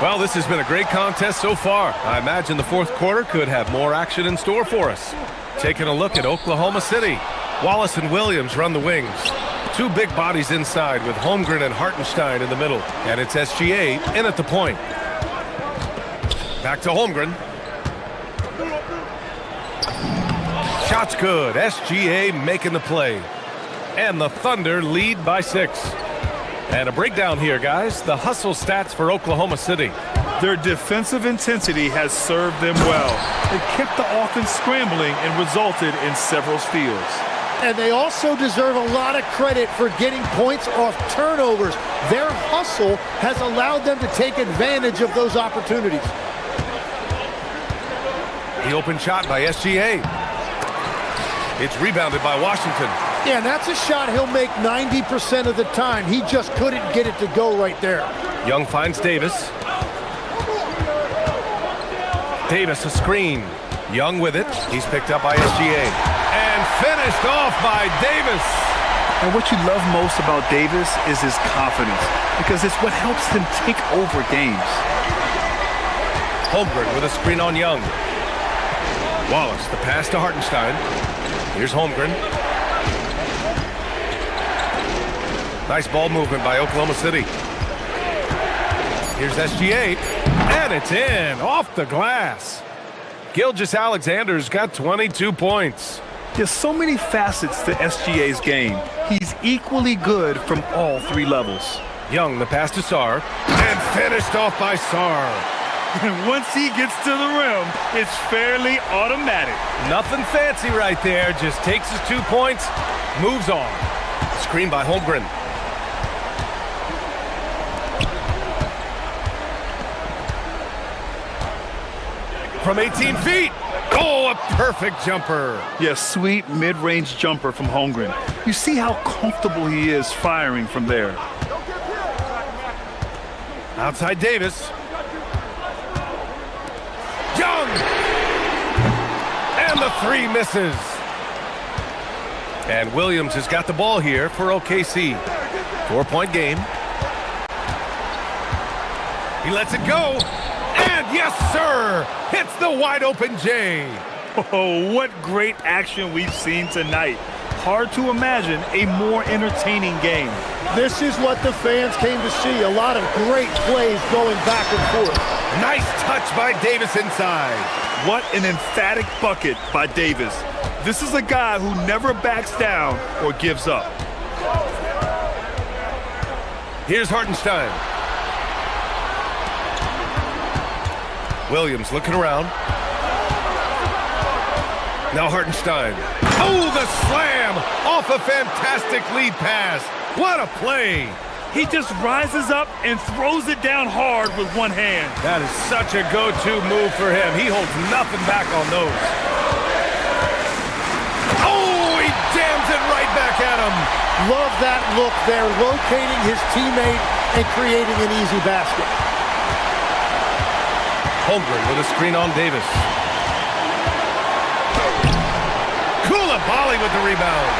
Well, this has been a great contest so far. I imagine the fourth quarter could have more action in store for us. Taking a look at Oklahoma City. Wallace and Williams run the wings. Two big bodies inside with Holmgren and Hartenstein in the middle. And it's SGA in at the point. Back to Holmgren. Shot's good. SGA making the play. And the Thunder lead by 6. And a breakdown here, guys. The hustle stats for Oklahoma City. Their defensive intensity has served them well. It kept the offense scrambling and resulted in several steals. And they also deserve a lot of credit for getting points off turnovers. Their hustle has allowed them to take advantage of those opportunities. The open shot by SGA. It's rebounded by Washington. Yeah, and that's a shot he'll make 90% of the time. He just couldn't get it to go right there. Young finds Davis. Davis a screen. Young with it. He's picked up by SGA. And finished off by Davis. And what you love most about Davis is his confidence, because it's what helps him take over games. Holmgren with a screen on Young. Wallace, the pass to Hartenstein. Here's Holmgren. Nice ball movement by Oklahoma City. Here's SGA. And it's in, off the glass. Gilgeous-Alexander's got 22 points. There's so many facets to SGA's game. He's equally good from all 3 levels. Young, the pass to Sarr. Finished off by Sar. And once he gets to the rim, it's fairly automatic. Nothing fancy right there. Just takes his 2 points, moves on. Screen by Holmgren. From 18 feet. Oh, a perfect jumper. Yes, sweet mid-range jumper from Holmgren. You see how comfortable he is firing from there. Outside Davis. Young! And the three misses. And Williams has got the ball here for OKC. 4-point game. He lets it go. And yes, sir! Hits the wide open J. Oh, what great action we've seen tonight. Hard to imagine a more entertaining game. This is what the fans came to see. A lot of great plays going back and forth. Nice touch by Davis inside. What an emphatic bucket by Davis. This is a guy who never backs down or gives up. Here's Hartenstein. Williams looking around. Now Hartenstein. Oh, the slam off a fantastic lead pass. What a play. He just rises up and throws it down hard with one hand. That is such a go-to move for him. He holds nothing back on those. Oh, he jams it right back at him. Love that look there, locating his teammate and creating an easy basket. Holmgren with a screen on Davis. Koulibaly with the rebound.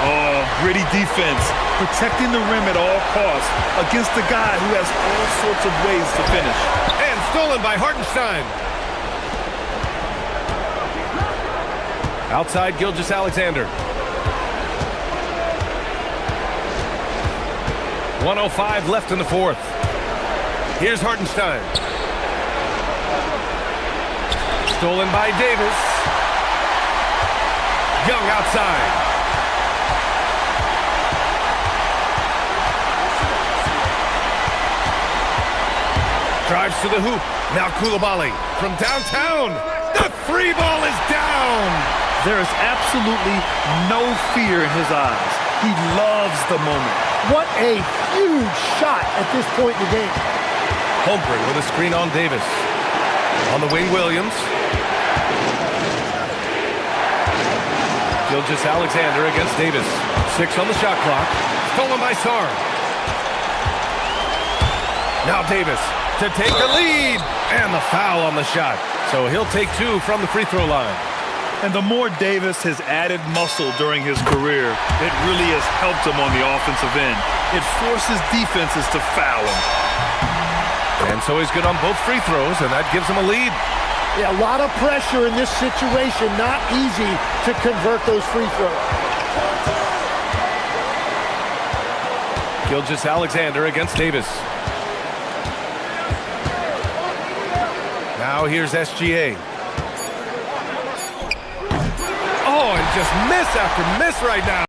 Oh, gritty defense. Protecting the rim at all costs against a guy who has all sorts of ways to finish. And stolen by Hartenstein. Outside Gilgeous-Alexander. 1:05 left in the fourth. Here's Hartenstein. Stolen by Davis. Young outside. Drives to the hoop. Now Koulibaly from downtown. The free ball is down. There is absolutely no fear in his eyes. He loves the moment. What a huge shot at this point in the game. Holmgren with a screen on Davis. On the wing, Williams. Gilgeous-Alexander against Davis. 6 on the shot clock. Stolen by Sar. Now Davis to take the lead. And the foul on the shot. So he'll take 2 from the free throw line. And the more Davis has added muscle during his career, it really has helped him on the offensive end. It forces defenses to foul him. And so he's good on both free throws, and that gives him a lead. Yeah, a lot of pressure in this situation. Not easy to convert those free throws. Gilgeous-Alexander against Davis. Now here's SGA. Oh, and just miss after miss right now.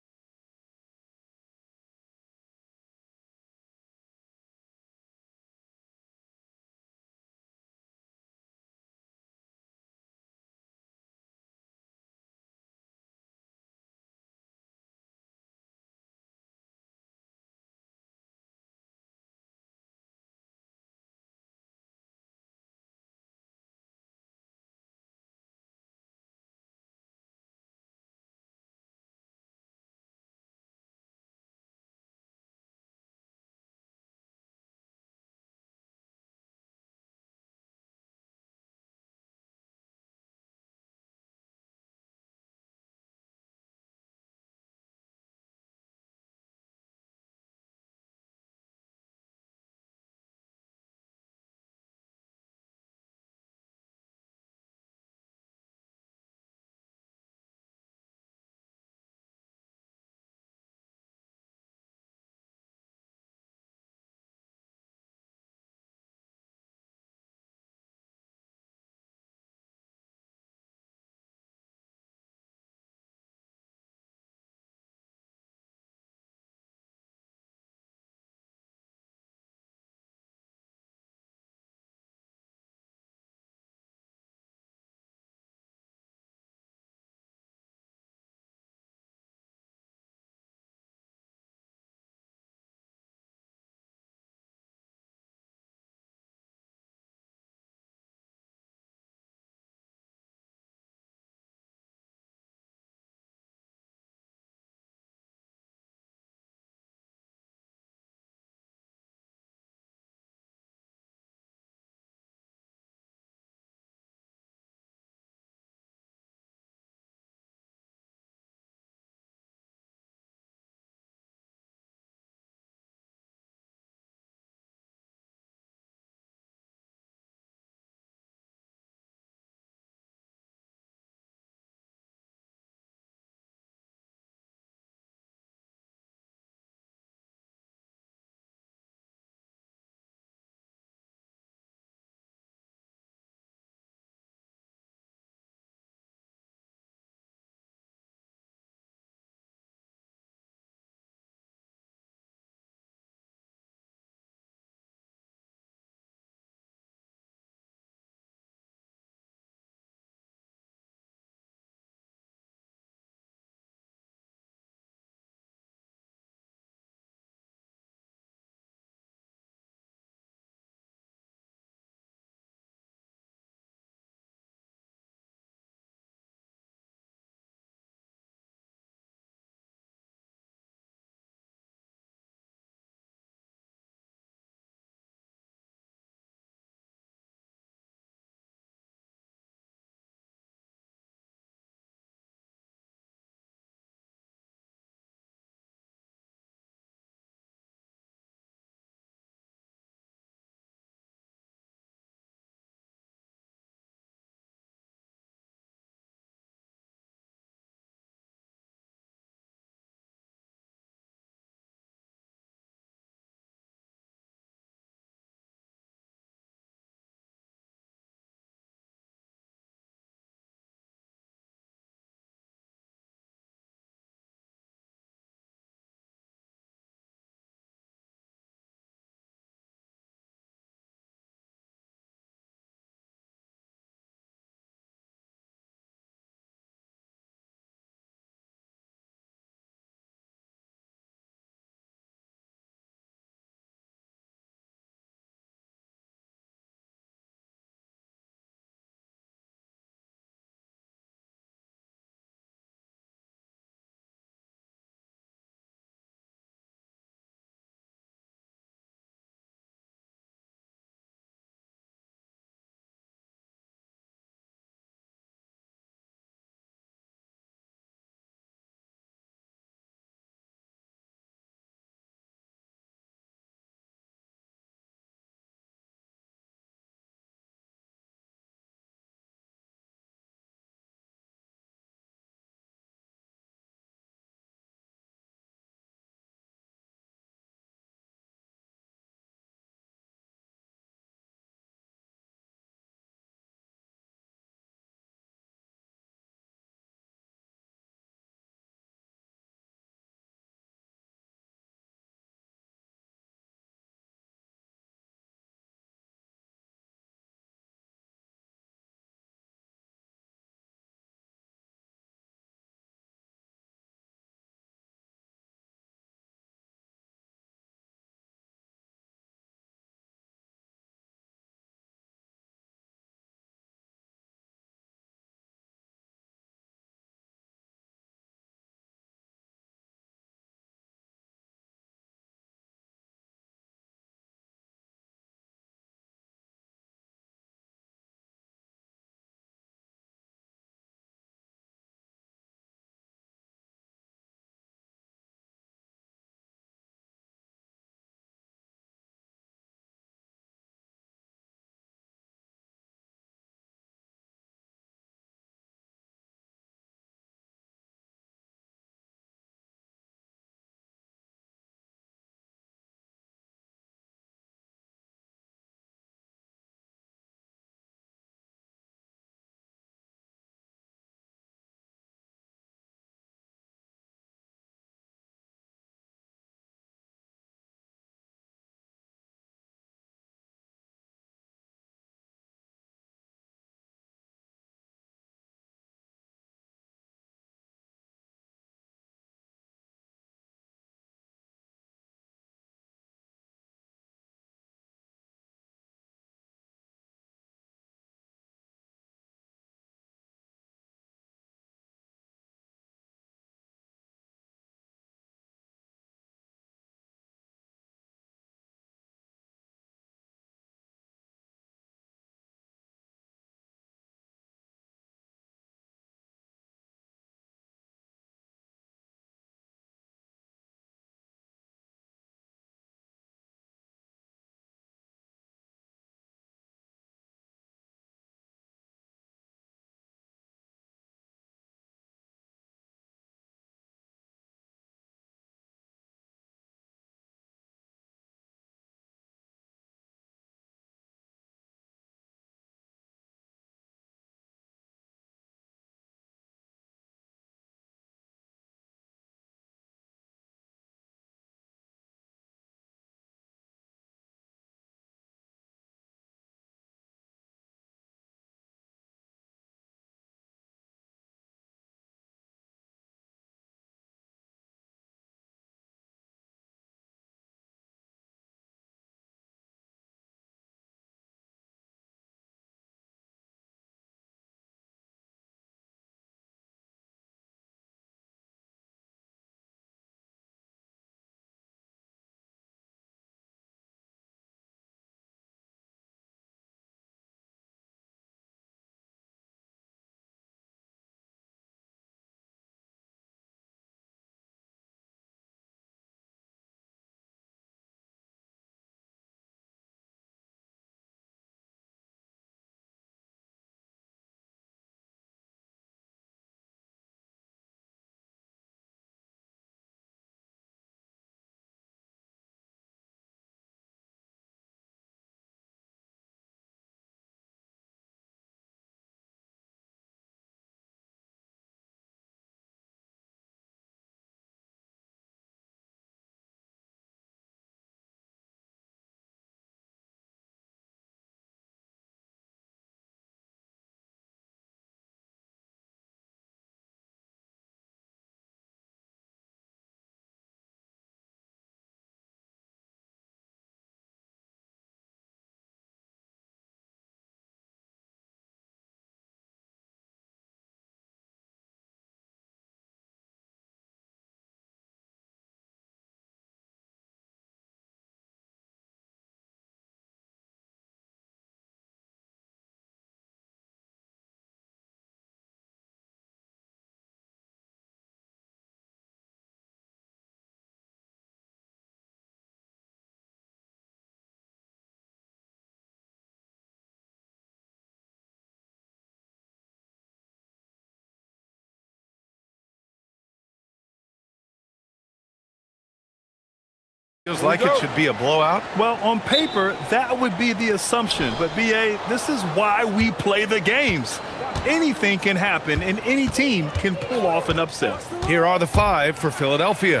Feels like it should be a blowout. Well, on paper, that would be the assumption. But, B.A., this is why we play the games. Anything can happen, and any team can pull off an upset. Here are the 5 for Philadelphia.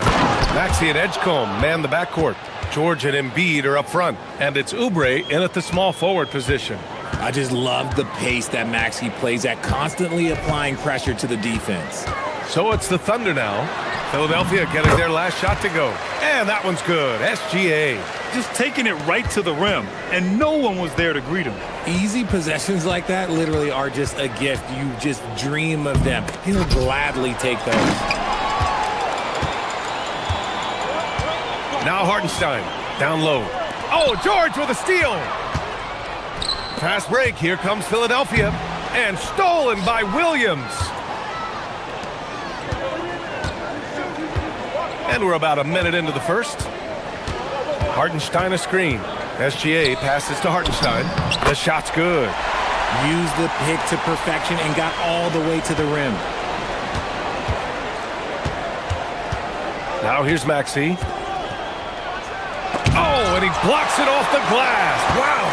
Maxey and Edgecombe man the backcourt. George and Embiid are up front. And it's Oubre in at the small forward position. I just love the pace that Maxey plays at, constantly applying pressure to the defense. So it's the Thunder now. Philadelphia getting their last shot to go. And that one's good. SGA. Just taking it right to the rim, and no one was there to greet him. Easy possessions like that literally are just a gift. You just dream of them. He'll gladly take those. Now Hartenstein. Down low. Oh, George with a steal. Fast break. Here comes Philadelphia. And stolen by Williams. And we're about a minute into the first. Hartenstein a screen. SGA passes to Hartenstein. The shot's good. Used the pick to perfection and got all the way to the rim. Now here's Maxey. Oh, and he blocks it off the glass. Wow.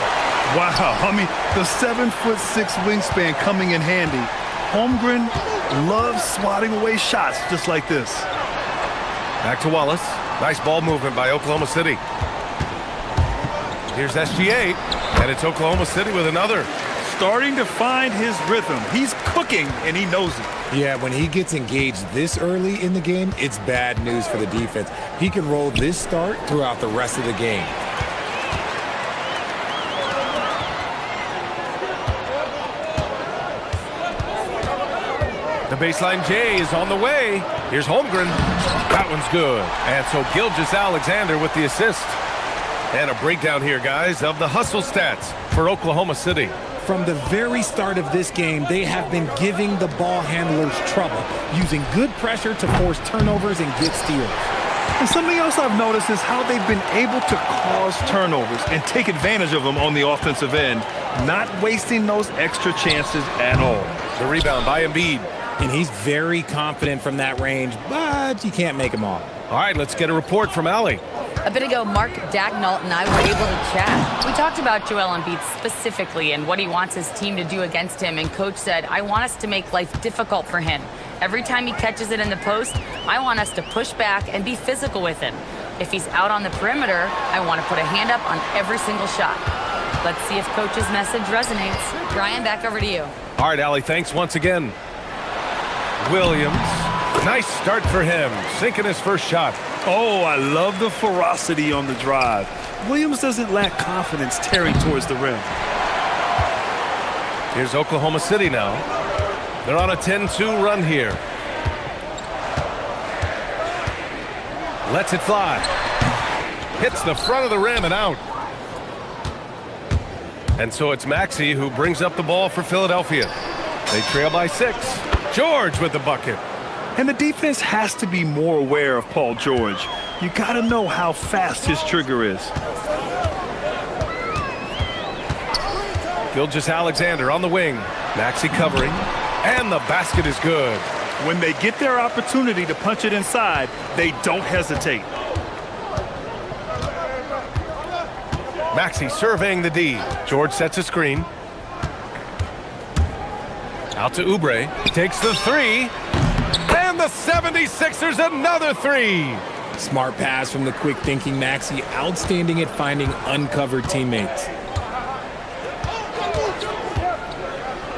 Wow. I mean, the 7'6" wingspan coming in handy. Holmgren loves swatting away shots just like this. Back to Wallace. Nice ball movement by Oklahoma City. Here's SGA, and it's Oklahoma City with another. Starting to find his rhythm. He's cooking, and he knows it. Yeah, when he gets engaged this early in the game, it's bad news for the defense. He can roll this start throughout the rest of the game. The baseline J is on the way. Here's Holmgren. That one's good. And so Gilgeous-Alexander with the assist. And a breakdown here, guys, of the hustle stats for Oklahoma City. From the very start of this game, they have been giving the ball handlers trouble, using good pressure to force turnovers and get steals. And something else I've noticed is how they've been able to cause turnovers and take advantage of them on the offensive end, not wasting those extra chances at all. The rebound by Embiid. And he's very confident from that range, but you can't make him all. All right, let's get a report from Allie. A bit ago, Mark Dagnall and I were able to chat. We talked about Joel Embiid specifically and what he wants his team to do against him, and Coach said, I want us to make life difficult for him. Every time he catches it in the post, I want us to push back and be physical with him. If he's out on the perimeter, I want to put a hand up on every single shot. Let's see if Coach's message resonates. Brian, back over to you. All right, Allie, thanks once again. Williams, nice start for him, sinking his first shot. Oh, I love the ferocity on the drive. Williams doesn't lack confidence tearing towards the rim. Here's Oklahoma City now. They're on a 10-2 run here. Lets it fly. Hits the front of the rim and out. And so it's Maxey who brings up the ball for Philadelphia. They trail by 6. George with the bucket. And the defense has to be more aware of Paul George. You got to know how fast his trigger is. Gilgeous-Alexander on the wing. Maxey covering. And the basket is good. When they get their opportunity to punch it inside, they don't hesitate. Maxey surveying the D. George sets a screen. Out to Oubre. Takes the 3. And the 76ers another 3. Smart pass from the quick-thinking Maxey. Outstanding at finding uncovered teammates.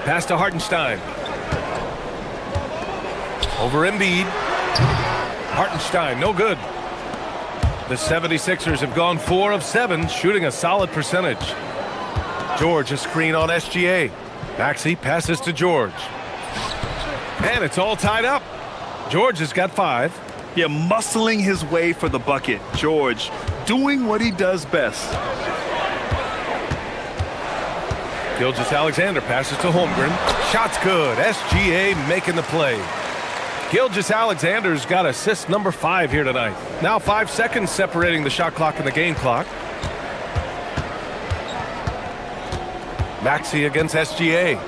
Pass to Hartenstein. Over Embiid. Hartenstein, no good. The 76ers have gone 4 of 7, shooting a solid percentage. George a screen on SGA. Maxey passes to George. And it's all tied up. George has got 5. Yeah, muscling his way for the bucket. George doing what he does best. Gilgeous-Alexander passes to Holmgren. Shot's good. SGA making the play. Gilgeous-Alexander's got assist number 5 here tonight. Now 5 seconds separating the shot clock and the game clock. Maxey against SGA.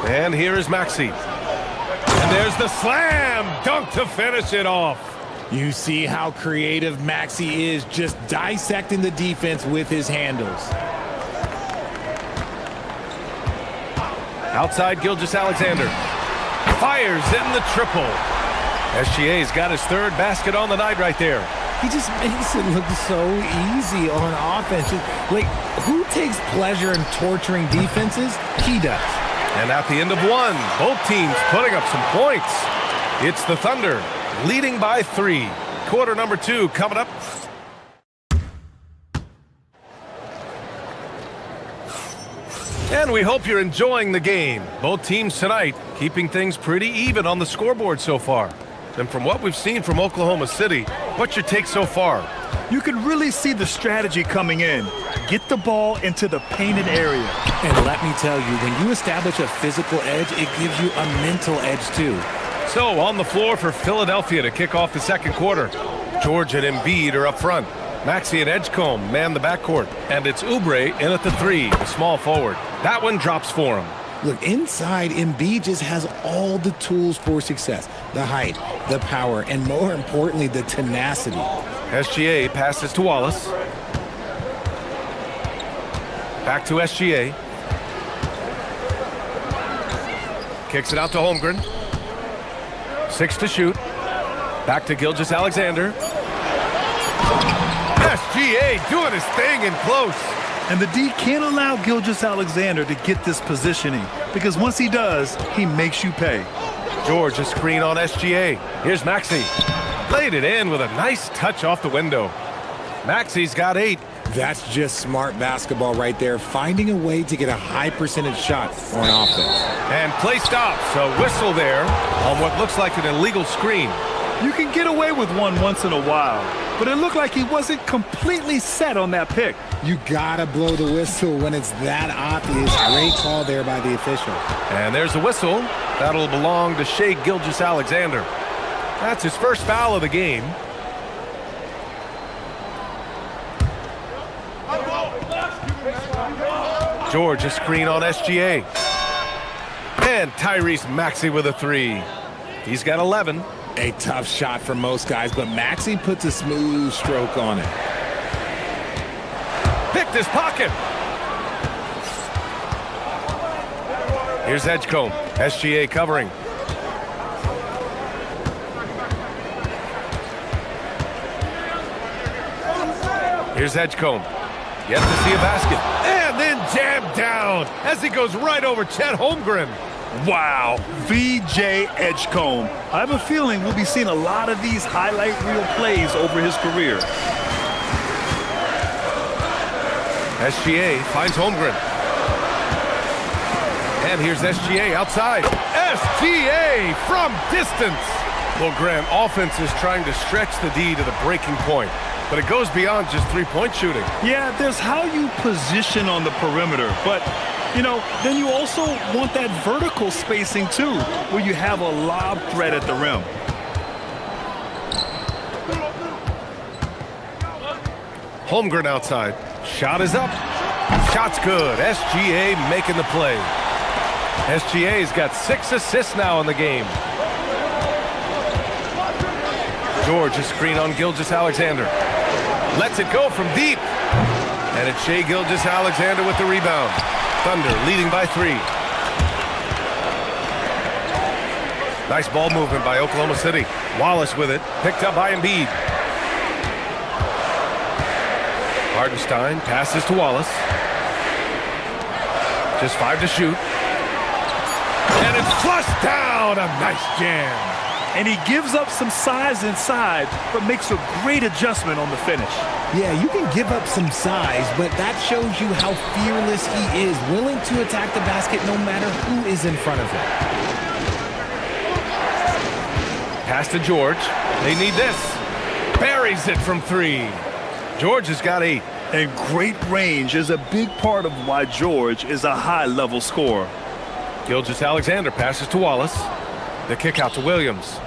And here is Maxey. And there's the slam dunk to finish it off. You see how creative Maxi is, just dissecting the defense with his handles. Outside Gilgeous-Alexander. Fires in the triple. SGA's got his third basket on the night right there. He just makes it look so easy on offense. Like, who takes pleasure in torturing defenses? He does. And at the end of one, both teams putting up some points. It's the Thunder leading by 3. Quarter number 2 coming up. And we hope you're enjoying the game. Both teams tonight keeping things pretty even on the scoreboard so far. And from what we've seen from Oklahoma City, what's your take so far? You can really see the strategy coming in. Get the ball into the painted area. And let me tell you, when you establish a physical edge, it gives you a mental edge too. So on the floor for Philadelphia to kick off the second quarter. George and Embiid are up front. Maxey and Edgecombe man the backcourt. And it's Oubre in at the 3, the small forward. That one drops for him. Look, inside, Embiid just has all the tools for success. The height, the power, and more importantly, the tenacity. SGA passes to Wallace. Back to SGA. Kicks it out to Holmgren. 6 to shoot. Back to Gilgeous-Alexander. SGA doing his thing in close. And the D can't allow Gilgeous-Alexander to get this positioning, because once he does, he makes you pay. George, a screen on SGA. Here's Maxey. Laid it in with a nice touch off the window. Maxey's got 8. That's just smart basketball right there, finding a way to get a high percentage shot on offense. And play stops. A whistle there on what looks like an illegal screen. You can get away with one once in a while, but it looked like he wasn't completely set on that pick. You gotta blow the whistle when it's that obvious. Great call there by the official. And there's a whistle. That'll belong to Shai Gilgeous-Alexander. That's his first foul of the game. George, a screen on SGA. And Tyrese Maxey with a 3. He's got 11. A tough shot for most guys, but Maxey puts a smooth stroke on it. Picked his pocket. Here's Edgecombe. SGA covering. Here's Edgecombe. Yet to see a basket. And then jammed down as he goes right over Chet Holmgren. Wow, VJ Edgecombe. I have a feeling we'll be seeing a lot of these highlight reel plays over his career. SGA finds Holmgren. And here's SGA outside. SGA from distance. Well, Graham, offense is trying to stretch the D to the breaking point, but it goes beyond just three-point shooting. Yeah, there's how you position on the perimeter, but you know, then you also want that vertical spacing too, where you have a lob threat at the rim. Holmgren outside. Shot is up. Shot's good. SGA making the play. SGA's got 6 assists now in the game. George, a screen on Gilgeous-Alexander. Lets it go from deep. And it's Shai Gilgeous-Alexander with the rebound. Thunder leading by 3. Nice ball movement by Oklahoma City. Wallace with it. Picked up by Embiid. Hartenstein passes to Wallace. Just 5 to shoot. And it's flushed down. A nice jam. And he gives up some size inside, but makes a great adjustment on the finish. Yeah, you can give up some size, but that shows you how fearless he is, willing to attack the basket no matter who is in front of him. Pass to George. They need this. Buries it from 3. George has got 8. And great range is a big part of why George is a high-level scorer. Gilgeous-Alexander passes to Wallace. The kick out to Williams.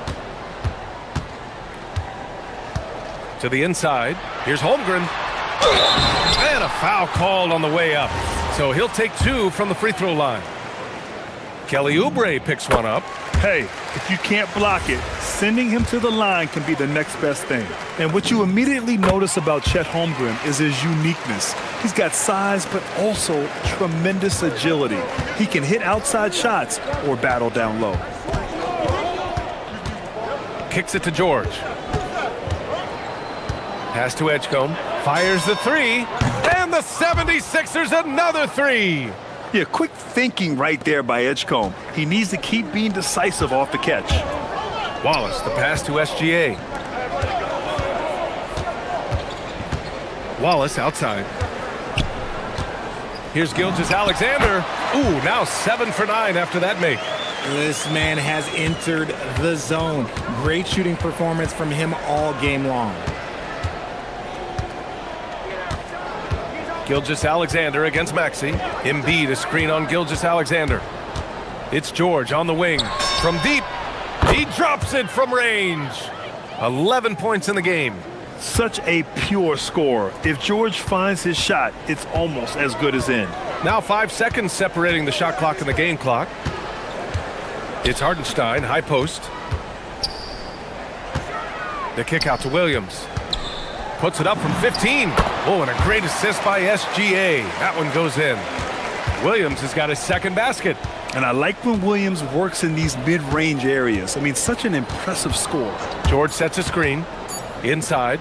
To the inside. Here's Holmgren. And a foul called on the way up. So he'll take 2 from the free throw line. Kelly Oubre picks one up. Hey, if you can't block it, sending him to the line can be the next best thing. And what you immediately notice about Chet Holmgren is his uniqueness. He's got size, but also tremendous agility. He can hit outside shots or battle down low. Kicks it to George. Pass to Edgecombe. Fires the three. And the 76ers another three. Yeah, quick thinking right there by Edgecombe. He needs to keep being decisive off the catch. Wallace, the pass to SGA. Wallace outside. Here's Gilgeous-Alexander. Ooh, now 7 for 9 after that make. This man has entered the zone. Great shooting performance from him all game long. Gilgeous-Alexander against Maxey. Embiid a screen on Gilgeous-Alexander. It's George on the wing. From deep, he drops it from range. 11 points in the game. Such a pure scorer. If George finds his shot, it's almost as good as in. Now 5 seconds separating the shot clock and the game clock. It's Hartenstein, high post. The kick out to Williams. Puts it up from 15. Oh, and a great assist by SGA. That one goes in. Williams has got his second basket. And I like when Williams works in these mid-range areas. I mean, such an impressive score. George sets a screen. Inside.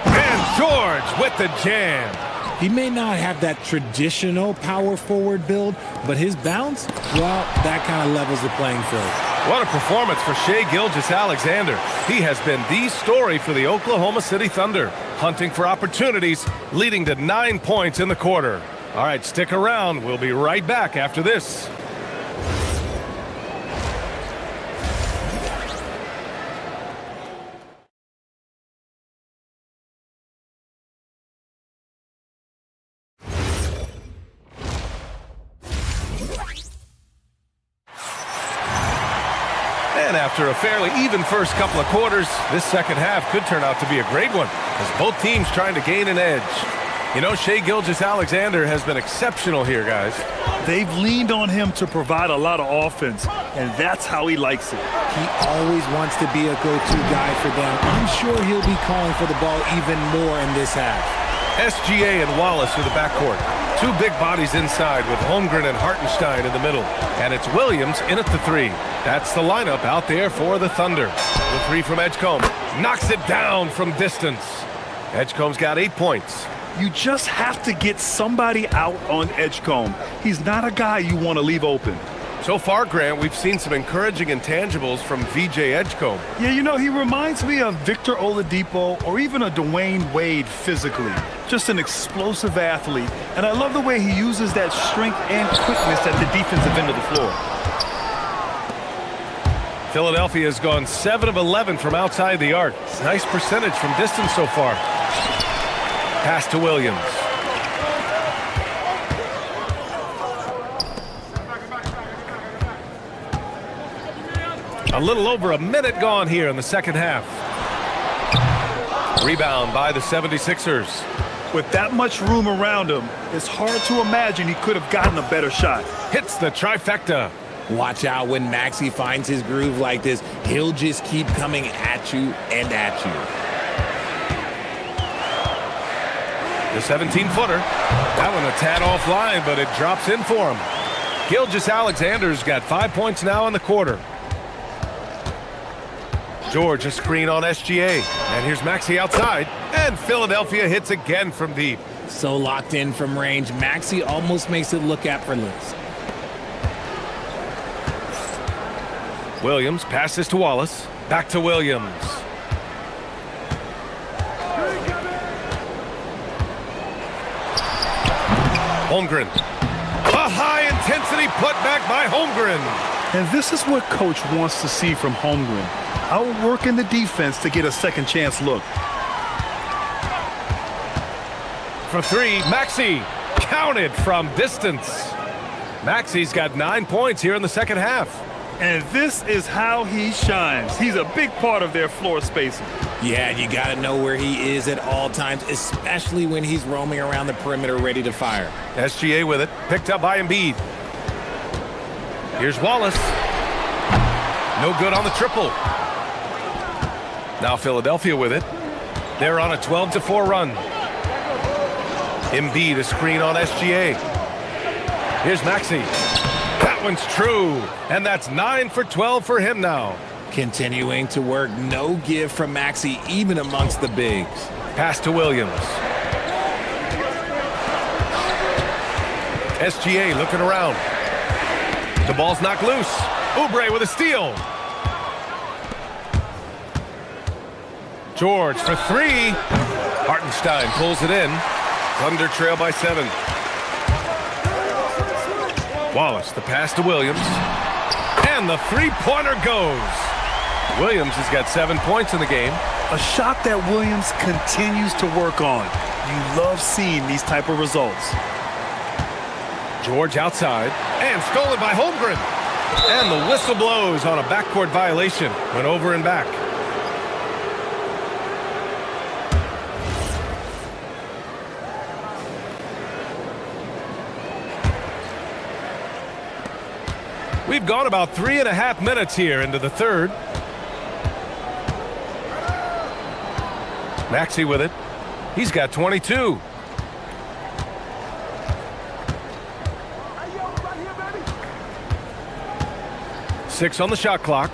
And George with the jam. He may not have that traditional power forward build, but his bounce, well, that kind of levels the playing field. What a performance for Shai Gilgeous-Alexander. He has been the story for the Oklahoma City Thunder, hunting for opportunities, leading to 9 points in the quarter. All right, stick around. We'll be right back after this. And after a fairly even first couple of quarters, this second half could turn out to be a great one, as both teams trying to gain an edge. You know, Shai Gilgeous-Alexander has been exceptional here, guys. They've leaned on him to provide a lot of offense, and that's how he likes it. He always wants to be a go-to guy for them. I'm sure he'll be calling for the ball even more in this half. SGA and Wallace are the backcourt. Two big bodies inside with Holmgren and Hartenstein in the middle. And it's Williams in at the three. That's the lineup out there for the Thunder. The three from Edgecombe. Knocks it down from distance. Edgecombe's got 8 points. You just have to get somebody out on Edgecombe. He's not a guy you want to leave open. So far, Grant, we've seen some encouraging intangibles from VJ Edgecombe. Yeah, you know, he reminds me of Victor Oladipo or even a Dwayne Wade physically. Just an explosive athlete. And I love the way he uses that strength and quickness at the defensive end of the floor. Philadelphia has gone 7 of 11 from outside the arc. Nice percentage from distance so far. Pass to Williams. A little over a minute gone here in the second half. Rebound by the 76ers. With that much room around him, it's hard to imagine he could have gotten a better shot. Hits the trifecta. Watch out when Maxey finds his groove like this. He'll just keep coming at you and at you. The 17-footer. That one a tad offline, but it drops in for him. Gilgeous-Alexander's got 5 points now in the quarter. George a screen on SGA. And here's Maxey outside. And Philadelphia hits again from deep. So locked in from range, Maxey almost makes it look effortless. Williams passes to Wallace. Back to Williams. Holmgren. A high-intensity putback by Holmgren. And this is what Coach wants to see from Holmgren. Outworking the defense to get a second chance look. For three, Maxey. Counted from distance. Maxey's got 9 points here in the second half. And this is how he shines. He's a big part of their floor spacing. Yeah, you got to know where he is at all times, especially when he's roaming around the perimeter ready to fire. SGA with it. Picked up by Embiid. Here's Wallace. No good on the triple. Now Philadelphia with it. They're on a 12-4 run. Embiid a screen on SGA. Here's Maxey. That one's true. And that's 9 for 12 for him now. Continuing to work, no give from Maxey, even amongst the bigs. Pass to Williams. SGA looking around. The ball's knocked loose. Oubre with a steal. George for three. Hartenstein pulls it in. Thunder trail by 7. Wallace, the pass to Williams. And the three-pointer goes. Williams has got 7 points in the game. A shot that Williams continues to work on. You love seeing these type of results. George outside. And stolen by Holmgren. And the whistle blows on a backcourt violation. Went over and back. We've gone about 3.5 minutes here into the third. Maxey with it. He's got 22. Six on the shot clock.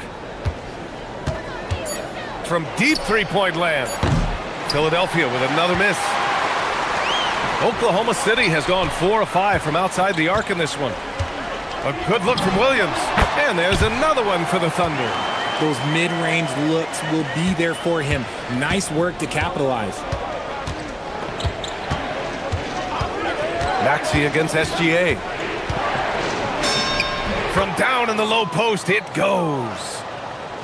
From deep three-point land. Philadelphia with another miss. Oklahoma City has gone 4 of 5 from outside the arc in this one. A good look from Williams. And there's another one for the Thunder. Those mid-range looks will be there for him. Nice work to capitalize. Maxey against SGA. From down in the low post, it goes.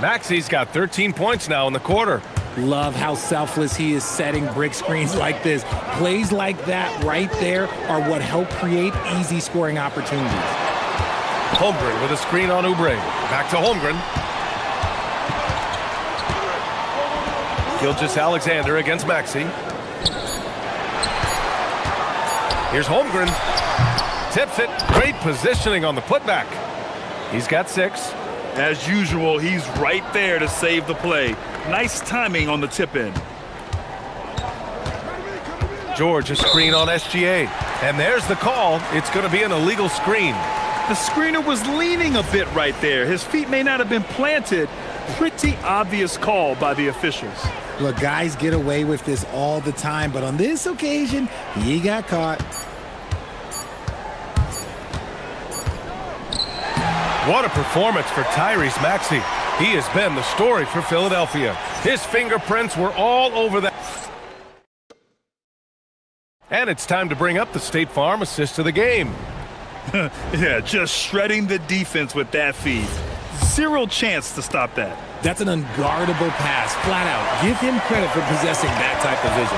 Maxey's got 13 points now in the quarter. Love how selfless he is setting brick screens like this. Plays like that right there are what help create easy scoring opportunities. Holmgren with a screen on Oubre. Back to Holmgren. Gilgeous-Alexander against Maxey. Here's Holmgren. Tips it. Great positioning on the putback. He's got 6. As usual, he's right there to save the play. Nice timing on the tip in. George a screen on SGA. And there's the call. It's going to be an illegal screen. The screener was leaning a bit right there. His feet may not have been planted. Pretty obvious call by the officials. Look, guys get away with this all the time, but on this occasion, he got caught. What a performance for Tyrese Maxey. He has been the story for Philadelphia. His fingerprints were all over that. And it's time to bring up the State Farm assist of the game. Yeah, just shredding the defense with that feed. Zero chance to stop that. That's an unguardable pass, flat out. Give him credit for possessing that type of vision.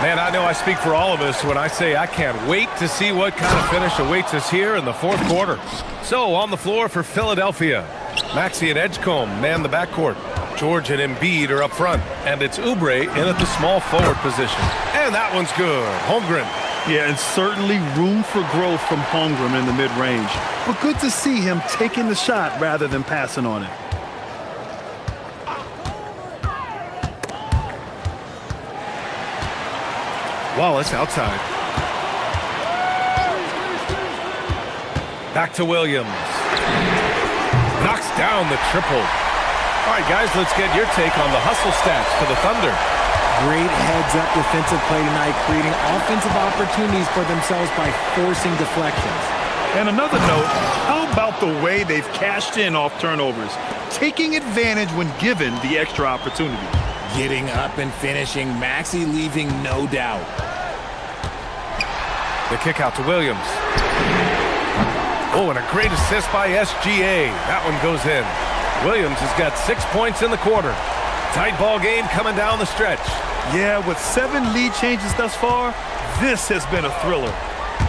Man, I know I speak for all of us when I say I can't wait to see what kind of finish awaits us here in the fourth quarter. So, on the floor for Philadelphia, Maxey and Edgecombe man the backcourt. George and Embiid are up front, and it's Oubre in at the small forward position. And that one's good. Holmgren. Yeah, and certainly room for growth from Holmgren in the mid-range. But good to see him taking the shot rather than passing on it. Wallace outside. Back to Williams. Knocks down the triple. All right, guys, let's get your take on the hustle stats for the Thunder. Great heads-up defensive play tonight, creating offensive opportunities for themselves by forcing deflections. And another note, how about the way they've cashed in off turnovers? Taking advantage when given the extra opportunity. Getting up and finishing, Maxey leaving no doubt. The kick out to Williams. Oh, and a great assist by SGA. That one goes in. Williams has got 6 points in the quarter. Tight ball game coming down the stretch. Yeah, with 7 lead changes thus far, this has been a thriller.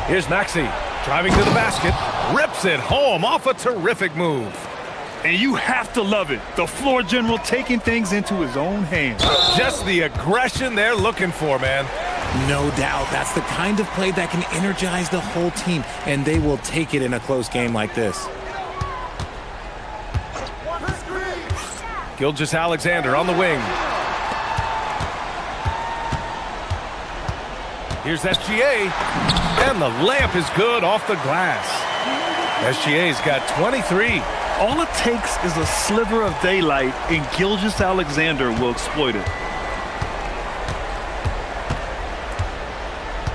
Here's Maxey driving to the basket. Rips it home off a terrific move. And you have to love it. The floor general taking things into his own hands. Just the aggression they're looking for, man. No doubt. That's the kind of play that can energize the whole team, and they will take it in a close game like this. Gilgeous-Alexander on the wing. Here's SGA, and the layup is good off the glass. SGA's got 23. All it takes is a sliver of daylight, and Gilgeous-Alexander will exploit it.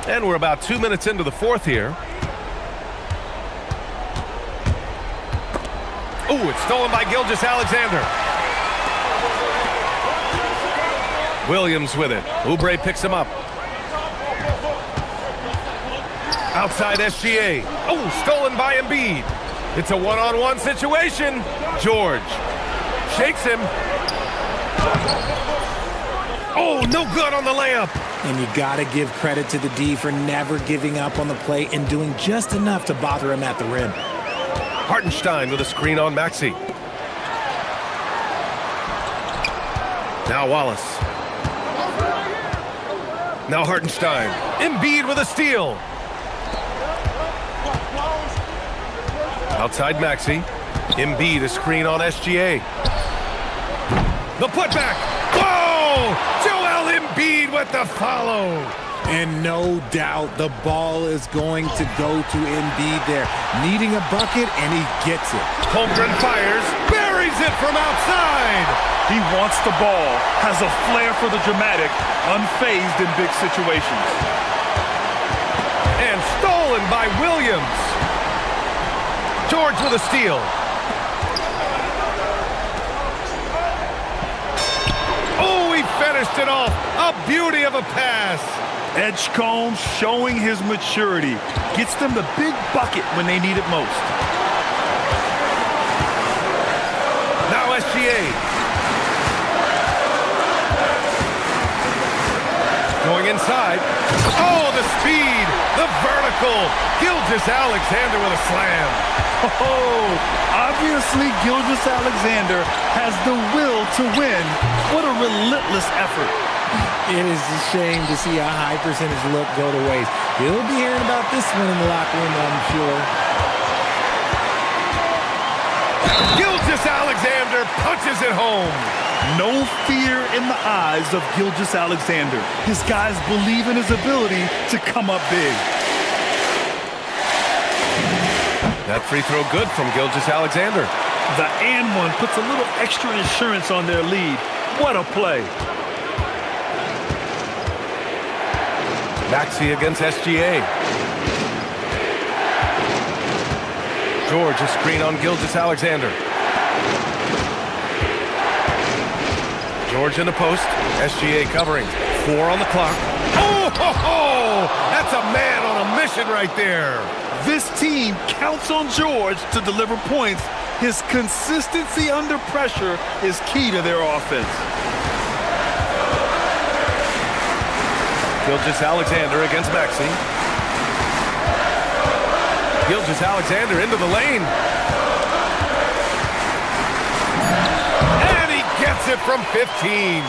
And we're about 2 minutes into the fourth here. Ooh, it's stolen by Gilgeous-Alexander. Williams with it. Oubre picks him up. Outside SGA. Oh, stolen by Embiid. It's a one-on-one situation. George shakes him. Oh, no good on the layup. And you got to give credit to the D for never giving up on the play and doing just enough to bother him at the rim. Hartenstein with a screen on Maxey. Now Wallace. Now Hartenstein. Embiid with a steal. Outside Maxey. Embiid a screen on SGA. The putback. Whoa! Joel Embiid with the follow. And no doubt the ball is going to go to Embiid there. Needing a bucket, and he gets it. Holmgren fires. Buries it from outside. He wants the ball, has a flair for the dramatic, unfazed in big situations. And stolen by Williams. George with a steal. Oh, he finished it off. A beauty of a pass. Edgecombe showing his maturity. Gets them the big bucket when they need it most. Now SGA. Going inside. Oh, the speed. The vertical. Gilgeous-Alexander with a slam. Oh, obviously Gilgeous-Alexander has the will to win. What a relentless effort. It is a shame to see a high percentage look go to waste. He'll be hearing about this one in the locker room, I'm sure. Gilgeous-Alexander punches it home. No fear in the eyes of Gilgeous-Alexander. His guys believe in his ability to come up big. That free throw good from Gilgeous-Alexander. The and one puts a little extra insurance on their lead. What a play. Maxey against SGA. George a screen on Gilgeous-Alexander. George in the post. SGA covering. 4 on the clock. Oh, ho, ho! That's a man on a mission right there. This team counts on George to deliver points. His consistency under pressure is key to their offense. Gilgeous-Alexander against Maxey. Gilgeous-Alexander into the lane. And he gets it from 15.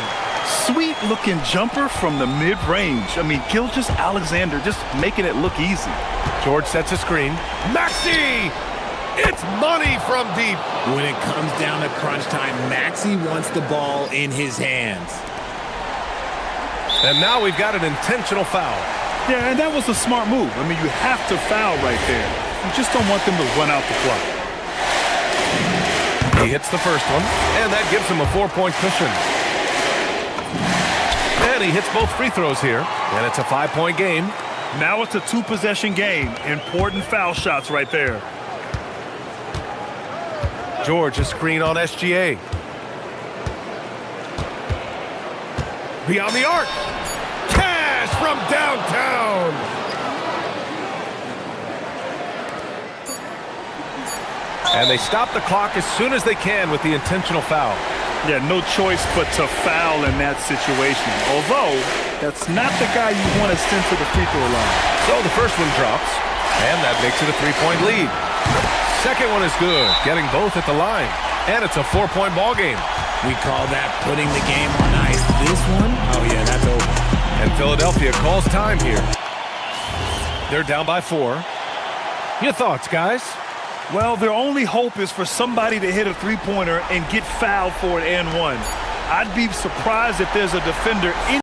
Sweet-looking jumper from the mid-range. I mean, Gilgeous-Alexander just making it look easy. George sets a screen. Maxey! It's money from deep. When it comes down to crunch time, Maxey wants the ball in his hands. And now we've got an intentional foul. Yeah, and that was a smart move. I mean, you have to foul right there. You just don't want them to run out the clock. He hits the first one, and that gives him a 4-point cushion. And he hits both free throws here, and it's a 5-point game. Now it's a 2-possession game. Important foul shots right there. George a screen on SGA. Beyond the arc. Cash from downtown. And they stop the clock as soon as they can with the intentional foul. Yeah, no choice but to foul in that situation. Although, that's not the guy you want to send to the free throw line. So the first one drops, and that makes it a 3-point lead. Second one is good, getting both at the line. And it's a 4-point ball game. We call that putting the game on ice. This one, oh yeah, that's over. And Philadelphia calls time here. They're down by 4. Your thoughts, guys? Well, their only hope is for somebody to hit a three-pointer and get fouled for it and one. I'd be surprised if there's a defender in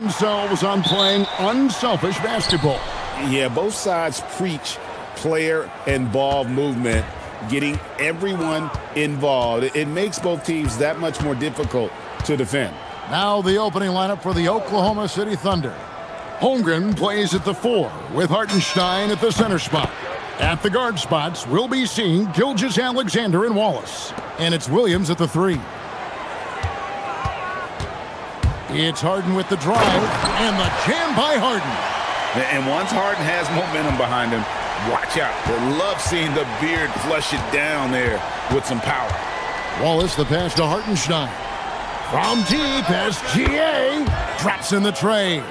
themselves on playing unselfish basketball. Yeah, both sides preach player and ball movement, getting everyone involved. It makes both teams that much more difficult to defend. Now the opening lineup for the Oklahoma City Thunder. Holmgren plays at the 4 with Hartenstein at the center spot. At the guard spots, we'll be seeing Gilgeous-Alexander and Wallace. And it's Williams at the 3. It's Harden with the drive, and the jam by Harden. And once Harden has momentum behind him, watch out. They love seeing the beard flush it down there with some power. Wallace, the pass to Hartenstein. From deep, SGA drops in the tray.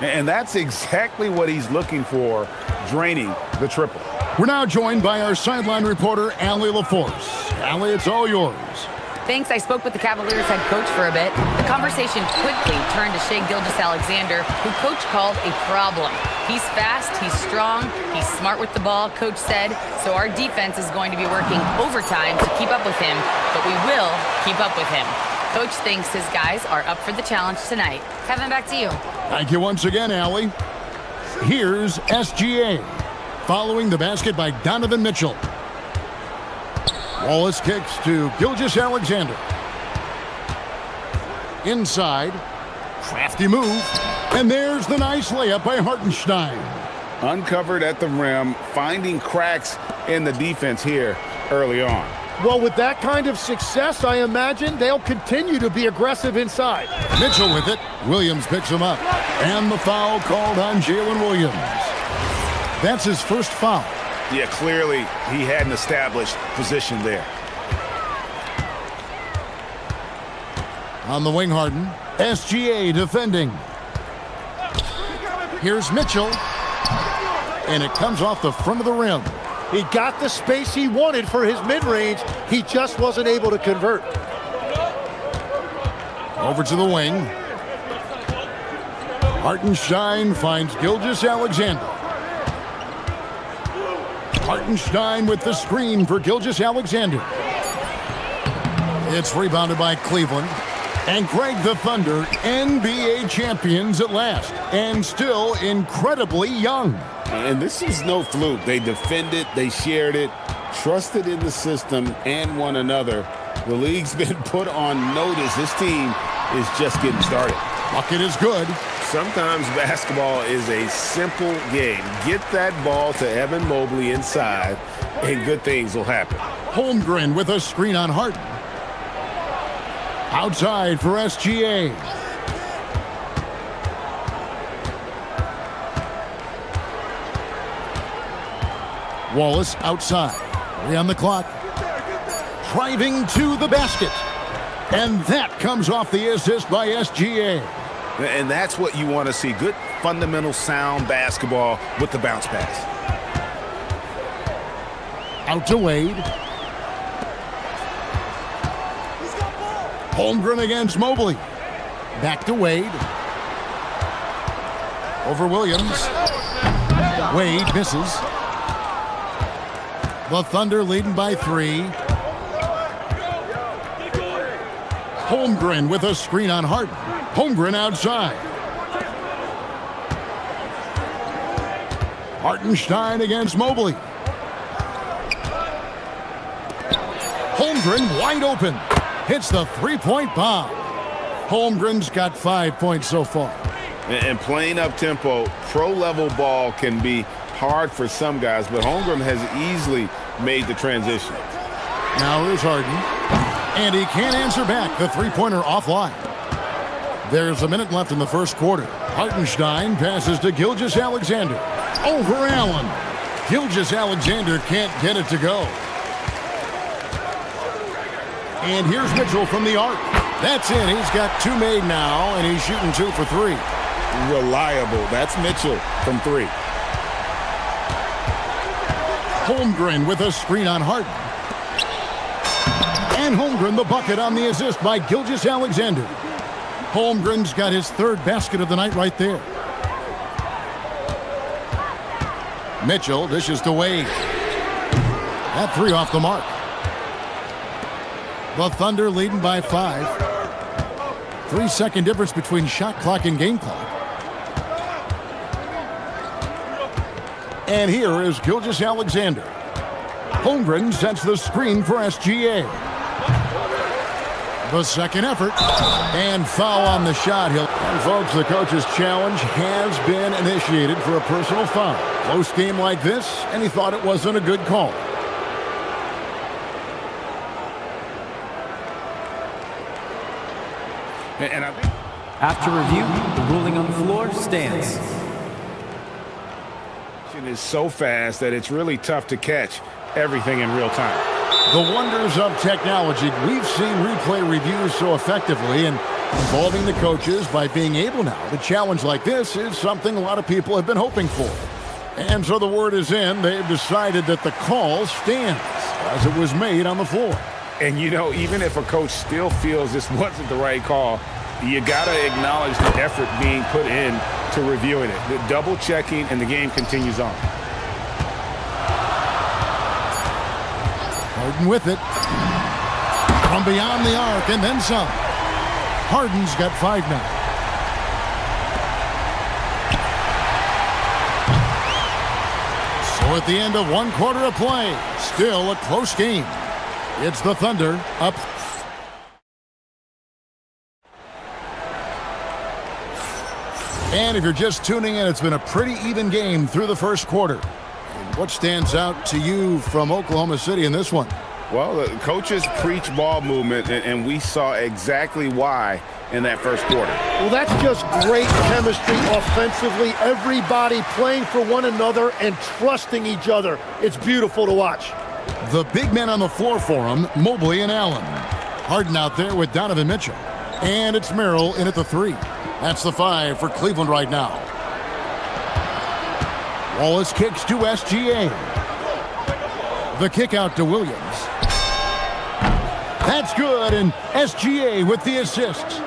And that's exactly what he's looking for, draining the triple. We're now joined by our sideline reporter, Allie LaForce. Allie, it's all yours. Thanks. I spoke with the Cavaliers head coach for a bit. The conversation quickly turned to Shai Gilgeous-Alexander, who coach called a problem. He's fast, he's strong, he's smart with the ball, coach said, so our defense is going to be working overtime to keep up with him, but we will keep up with him. Coach thinks his guys are up for the challenge tonight. Kevin, back to you. Thank you once again, Allie. Here's SGA, following the basket by Donovan Mitchell. Wallace kicks to Gilgeous-Alexander. Inside, crafty move, and there's the nice layup by Hartenstein. Uncovered at the rim, finding cracks in the defense here early on. Well, with that kind of success, I imagine they'll continue to be aggressive inside. Mitchell with it. Williams picks him up. And the foul called on Jalen Williams. That's his first foul. Yeah, clearly he had an established position there. On the wing, Harden. SGA defending. Here's Mitchell. And it comes off the front of the rim. He got the space he wanted for his mid-range. He just wasn't able to convert. Over to the wing. Hartenstein finds Gilgeous-Alexander. Hartenstein with the screen for Gilgeous-Alexander. It's rebounded by Cleveland. And Greg, the Thunder, NBA champions at last, and still incredibly young. And this is no fluke. They defended, they shared it, trusted in the system and one another. The league's been put on notice. This team is just getting started. Bucket is good. Sometimes basketball is a simple game. Get that ball to Evan Mobley inside, and good things will happen. Holmgren with a screen on Harden. Outside for SGA. Wallace outside. 3 on the clock. Driving to the basket. And that comes off the assist by SGA. And that's what you want to see. Good, fundamental, sound basketball with the bounce pass. Out to Wade. Holmgren against Mobley. Back to Wade. Over Williams. Wade misses. The Thunder leading by 3. Holmgren with a screen on Harden. Holmgren outside. Hartenstein against Mobley. Holmgren wide open. Hits the three-point bomb. Holmgren's got 5 points so far. And playing up-tempo, pro-level ball can be hard for some guys, but Holmgren has easily made the transition. Now here's Harden. And he can't answer back. The three-pointer offline. There's a minute left in the first quarter. Hartenstein passes to Gilgeous-Alexander. Over Allen. Gilgeous-Alexander can't get it to go. And here's Mitchell from the arc. That's in. He's got 2 made now, and he's shooting 2 for 3. Reliable. That's Mitchell from 3. Holmgren with a screen on Harden. And Holmgren the bucket on the assist by Gilgeous-Alexander. Holmgren's got his 3rd basket of the night right there. Mitchell dishes to Wade. That 3 off the mark. The Thunder leading by 5. 3-second difference between shot clock and game clock. And here is Gilgeous-Alexander. Holmgren sets the screen for SGA. The second effort. And foul on the shot. And folks, the coach's challenge has been initiated for a personal foul. Close game like this, and he thought it wasn't a good call. And I think After review, the ruling on the floor stands. it is so fast that it's really tough to catch everything in real time. The wonders of technology. We've seen replay reviews so effectively, and involving the coaches by being able now to challenge like this is something a lot of people have been hoping for. And so the word is in. They've decided that the call stands as it was made on the floor. And, you know, even if a coach still feels this wasn't the right call, you got to acknowledge the effort being put in to reviewing it. The double checking, and the game continues on. Harden with it. From beyond the arc and then some. Harden's got 5 now. So at the end of 1 quarter of play, still a close game. It's the Thunder up. And if you're just tuning in, it's been a pretty even game through the first quarter. And what stands out to you from Oklahoma City in this one? Well, the coaches preach ball movement, and we saw exactly why in that first quarter. Well, that's just great chemistry offensively. Everybody playing for one another and trusting each other. It's beautiful to watch. The big men on the floor for him, Mobley and Allen. Harden out there with Donovan Mitchell. And it's Merrill in at the 3. That's the 5 for Cleveland right now. Wallace kicks to SGA. The kick out to Williams. That's good, and SGA with the assist.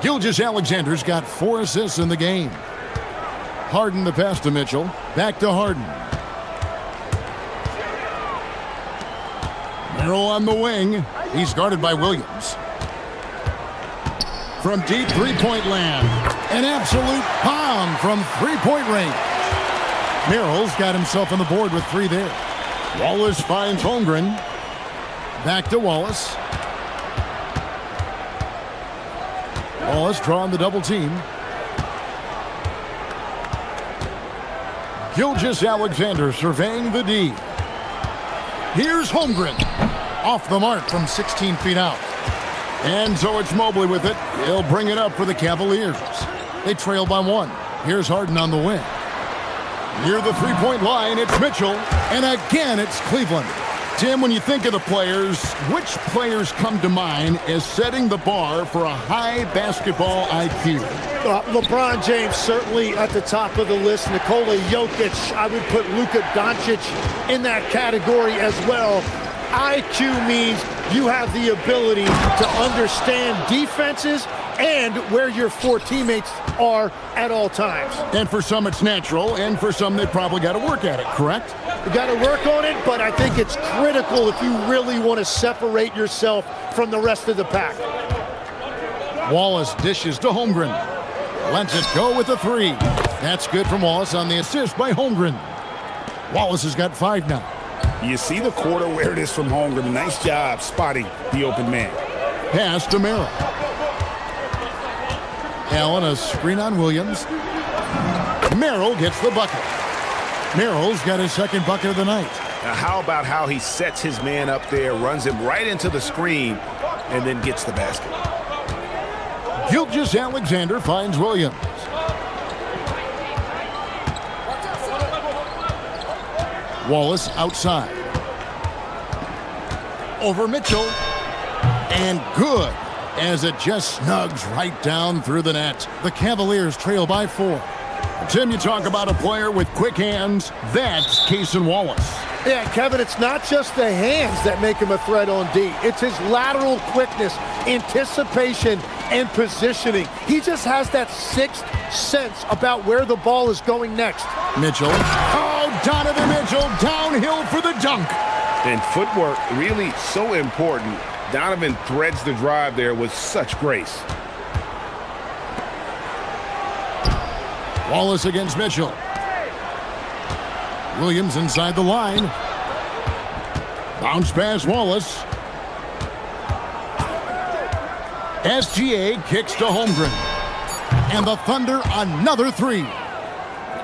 Gilgeous-Alexander's got 4 assists in the game. Harden the pass to Mitchell. Back to Harden. Merrill on the wing. He's guarded by Williams. From deep three-point land. An absolute bomb from three-point range. Merrill's got himself on the board with 3 there. Wallace finds Holmgren. Back to Wallace. Wallace drawing the double team. Gilgeous-Alexander surveying the D. Here's Holmgren. Off the mark from 16 feet out. And so it's Mobley with it. He'll bring it up for the Cavaliers. They trail by 1. Here's Harden on the wing. Near the three-point line, it's Mitchell. And again, it's Cleveland. Tim, when you think of the players, which players come to mind as setting the bar for a high basketball IQ? LeBron James certainly at the top of the list. Nikola Jokic, I would put Luka Doncic in that category as well. IQ means you have the ability to understand defenses and where your 4 teammates are at all times. And for some it's natural, and for some they probably got to work at it, correct? You got to work on it, but I think it's critical if you really want to separate yourself from the rest of the pack. Wallace dishes to Holmgren. Lets it go with the 3. That's good from Wallace on the assist by Holmgren. Wallace has got 5 now. You see the court awareness from Holmgren. Nice job spotting the open man. Pass to Merrill. Allen, a screen on Williams. Merrill gets the bucket. Merrill's got his 2nd bucket of the night. Now how about how he sets his man up there, runs him right into the screen, and then gets the basket. Gilgeous-Alexander finds Williams. Wallace outside. Over Mitchell. And good, as it just snugs right down through the net. The Cavaliers trail by 4. Tim, you talk about a player with quick hands. That's Cason Wallace. Yeah, Kevin, it's not just the hands that make him a threat on D. It's his lateral quickness, anticipation, and positioning. He just has that 6th sense about where the ball is going next. Mitchell. Oh, Donovan Mitchell downhill for the dunk. And footwork really so important Donovan threads the drive there with such grace. Wallace against Mitchell. Williams inside the line. Bounce pass Wallace. SGA kicks to Holmgren. And the Thunder another three.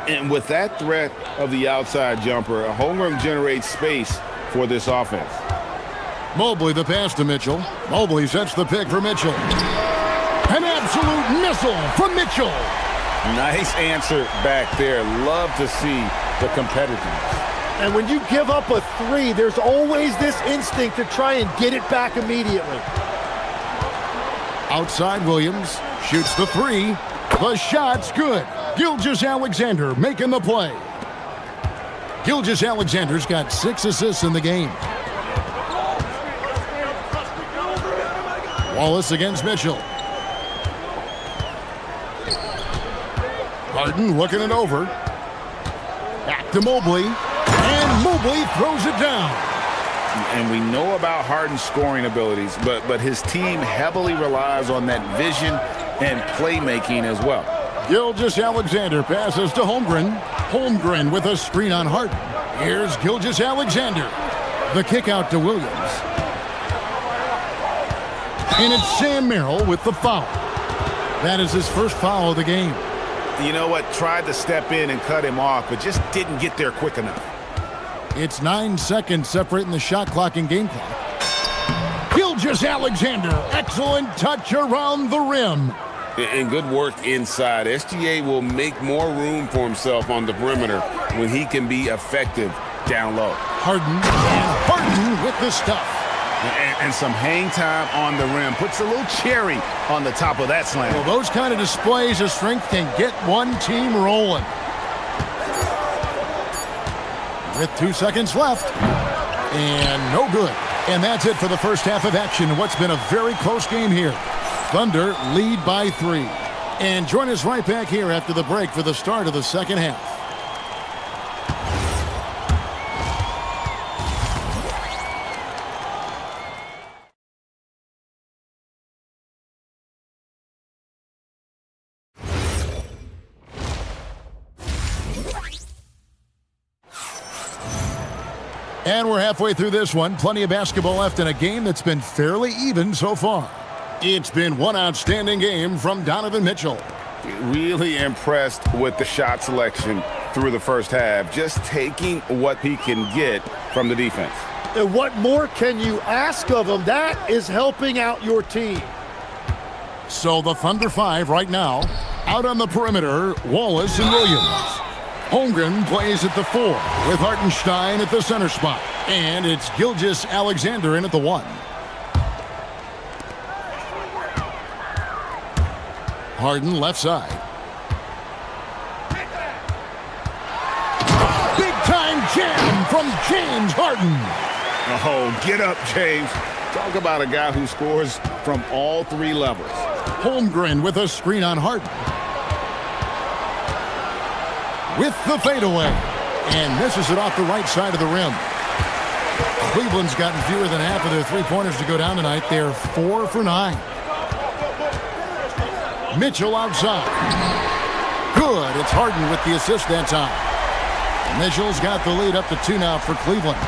And with that threat of the outside jumper, Holmgren generates space for this offense. Mobley the pass to Mitchell. Mobley sets the pick for Mitchell. An absolute missile from Mitchell. Nice answer back there. Love to see the competitiveness. And when you give up a three, there's always this instinct to try and get it back immediately. Outside Williams shoots the three. The shot's good. Gilgeous-Alexander making the play. Gilgeous-Alexander's got 6 assists in the game. Wallace against Mitchell. Harden looking it over. Back to Mobley. And Mobley throws it down. And we know about Harden's scoring abilities, but his team heavily relies on that vision and playmaking as well. Gilgeous-Alexander passes to Holmgren. Holmgren with a screen on Harden. Here's Gilgeous-Alexander. The kick out to Williams. And it's Sam Merrill with the foul. That is his first foul of the game. You know what? Tried to step in and cut him off, but just didn't get there quick enough. It's 9 seconds separating the shot clock and game clock. Gilgeous-Alexander, excellent touch around the rim. And good work inside. SGA will make more room for himself on the perimeter when he can be effective down low. Harden with the stuff. And some hang time on the rim. Puts a little cherry on the top of that slam. Well, those kind of displays of strength can get one team rolling. With 2 seconds left. And no good. And that's it for the first half of action. What's been a very close game here. Thunder lead by 3. And join us right back here after the break for the start of the second half. And we're halfway through this one. Plenty of basketball left in a game that's been fairly even so far. It's been one outstanding game from Donovan Mitchell. Really impressed with the shot selection through the first half. Just taking what he can get from the defense. And what more can you ask of him? That is helping out your team. So the Thunder 5 right now. Out on the perimeter, Wallace and Williams. Holmgren plays at the 4 with Hartenstein at the center spot. And it's Gilgeous-Alexander in at the 1. Harden left side. Big time jam from James Harden. Oh, get up, James. Talk about a guy who scores from all 3 levels. Holmgren with a screen on Harden. With the fadeaway. And misses it off the right side of the rim. Cleveland's gotten fewer than half of their 3-pointers to go down tonight. They're 4 for 9. Mitchell outside. Good. It's Harden with the assist that time. Mitchell's got the lead up to 2 now for Cleveland.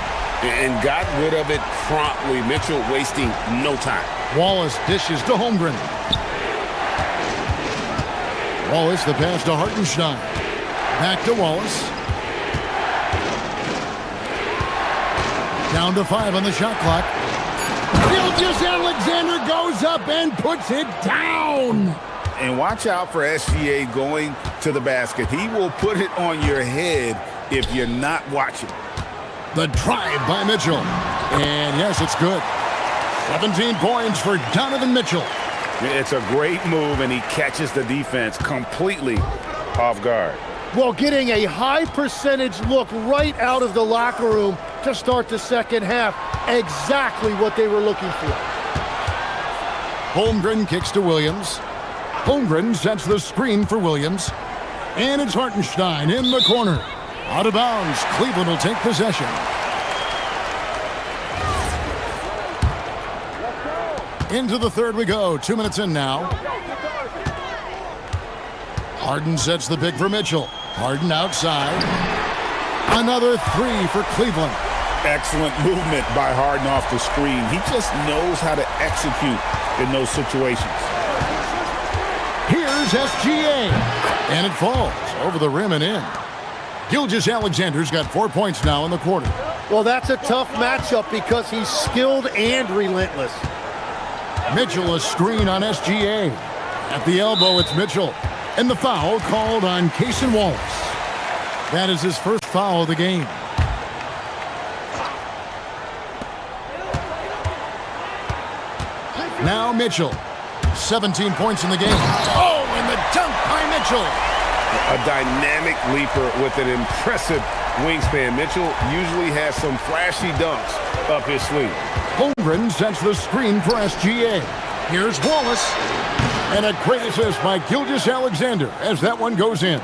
And got rid of it promptly. Mitchell wasting no time. Wallace dishes to Holmgren. Wallace the pass to Hartenstein. Back to Wallace. Down to 5 on the shot clock. Gilgeous-Alexander goes up and puts it down. And watch out for SGA going to the basket. He will put it on your head if you're not watching. The drive by Mitchell. And yes, it's good. 17 points for Donovan Mitchell. It's a great move, and he catches the defense completely off guard. Well, getting a high percentage look right out of the locker room to start the second half. Exactly what they were looking for. Holmgren kicks to Williams. Holmgren sets the screen for Williams. And it's Hartenstein in the corner. Out of bounds. Cleveland will take possession. Into the third we go. 2 minutes in now. Harden sets the pick for Mitchell. Harden outside. Another three for Cleveland. Excellent movement by Harden off the screen. He just knows how to execute in those situations. Here's SGA. And it falls over the rim and in. Gilgeous-Alexander's got 4 points now in the quarter. Well, that's a tough matchup because he's skilled and relentless. Mitchell, a screen on SGA. At the elbow, it's Mitchell. And the foul called on Cason Wallace. That is his first foul of the game. Now Mitchell. 17 points in the game. Oh, and the dunk by Mitchell. A dynamic leaper with an impressive wingspan. Mitchell usually has some flashy dunks up his sleeve. Holmgren sets the screen for SGA. Here's Wallace. And a great assist by Gilgeous-Alexander as that one goes in.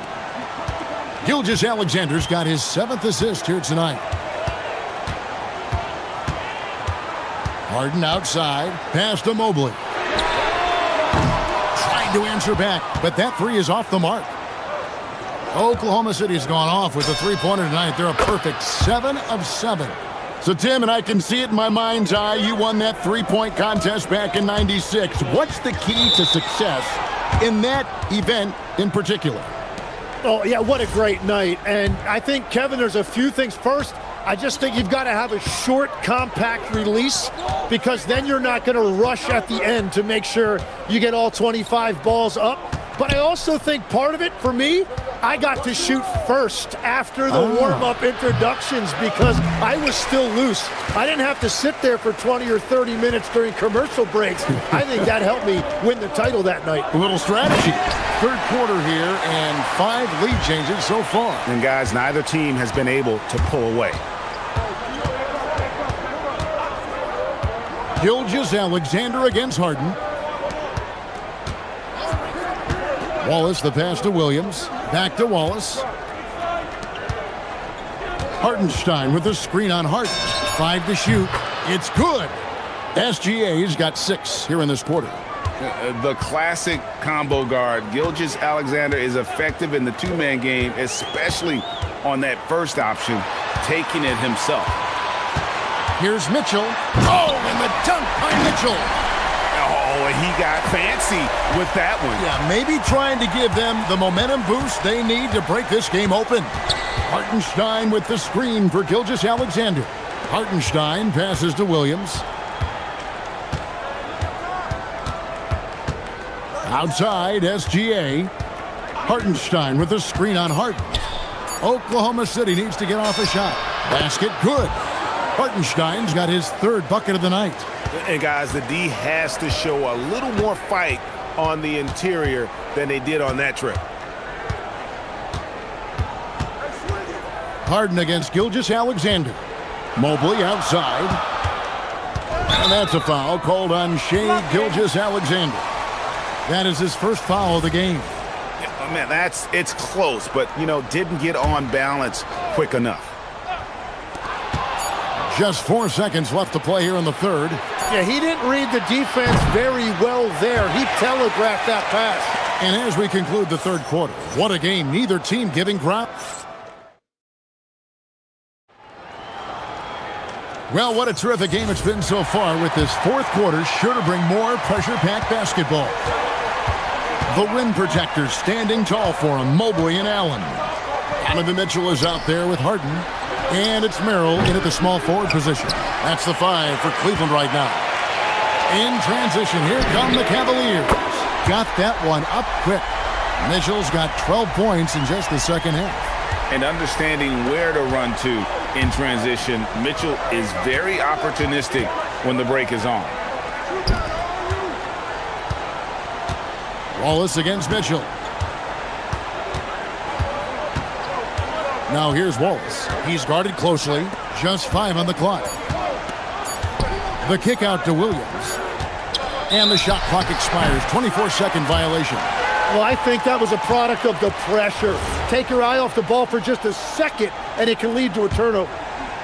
Gilgeous-Alexander's got his 7th assist here tonight. Harden outside. Pass to Mobley. Trying to answer back, but that three is off the mark. Oklahoma City's gone off with a three-pointer tonight. They're a perfect 7 of 7. So, Tim, and I can see it in my mind's eye, you won that three-point contest back in '96. What's the key to success in that event in particular? Oh, yeah, what a great night. And I think, Kevin, there's a few things. First, I just think you've got to have a short, compact release because then you're not going to rush at the end to make sure you get all 25 balls up. But I also think part of it, for me, I got to shoot first after the warm-up introductions because I was still loose. I didn't have to sit there for 20 or 30 minutes during commercial breaks. I think that helped me win the title that night. A little strategy. Third quarter here and 5 lead changes so far. And, guys, neither team has been able to pull away. Gilgeous-Alexander against Harden. Wallace, the pass to Williams. Back to Wallace. Hartenstein with the screen on Harden. 5 to shoot. It's good. SGA's got 6 here in this quarter. The classic combo guard. Gilgeous-Alexander is effective in the two-man game, especially on that first option, taking it himself. Here's Mitchell. Oh, and the dunk by Mitchell. Oh, and he got fancy with that one. Yeah, maybe trying to give them the momentum boost they need to break this game open. Hartenstein with the screen for Gilgeous-Alexander. Hartenstein passes to Williams. Outside, SGA. Hartenstein with the screen on Harden. Oklahoma City needs to get off a shot. Basket good. Hartenstein's got his 3rd bucket of the night. And, guys, the D has to show a little more fight on the interior than they did on that trip. Harden against Gilgeous-Alexander. Mobley outside. And that's a foul called on Shai Gilgeous-Alexander. That is his first foul of the game. Yeah, man, it's close, but, didn't get on balance quick enough. Just 4 seconds left to play here in the third. Yeah, he didn't read the defense very well there. He telegraphed that pass. And as we conclude the third quarter, what a game. Neither team giving ground. Well, what a terrific game it's been so far, with this fourth quarter sure to bring more pressure-packed basketball. The rim protectors standing tall for him, Mobley and Allen. Donovan Mitchell is out there with Harden. And it's Merrill in at the small forward position. That's the 5 for Cleveland right now. In transition, here come the Cavaliers. Got that one up quick. Mitchell's got 12 points in just the second half. And understanding where to run to in transition, Mitchell is very opportunistic when the break is on. Wallace against Mitchell. Now here's Wallace. He's guarded closely. Just 5 on the clock. The kick out to Williams. And the shot clock expires. 24-second violation. Well, I think that was a product of the pressure. Take your eye off the ball for just a second, and it can lead to a turnover.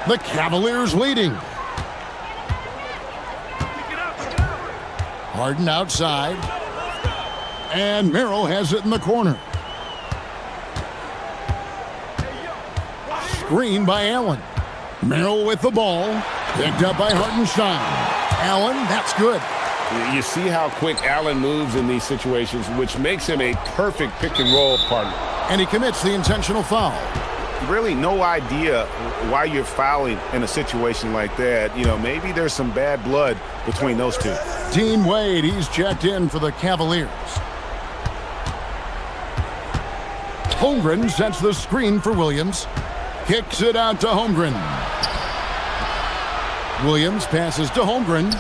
The Cavaliers leading. Harden outside. And Merrill has it in the corner. Screen by Allen. Merrill with the ball. Picked up by Hartenstein. Allen, that's good. You see how quick Allen moves in these situations, which makes him a perfect pick-and-roll partner. And he commits the intentional foul. Really no idea why you're fouling in a situation like that. You know, maybe there's some bad blood between those two. Dean Wade, he's checked in for the Cavaliers. Holmgren sets the screen for Williams. Kicks it out to Holmgren. Williams passes to Holmgren.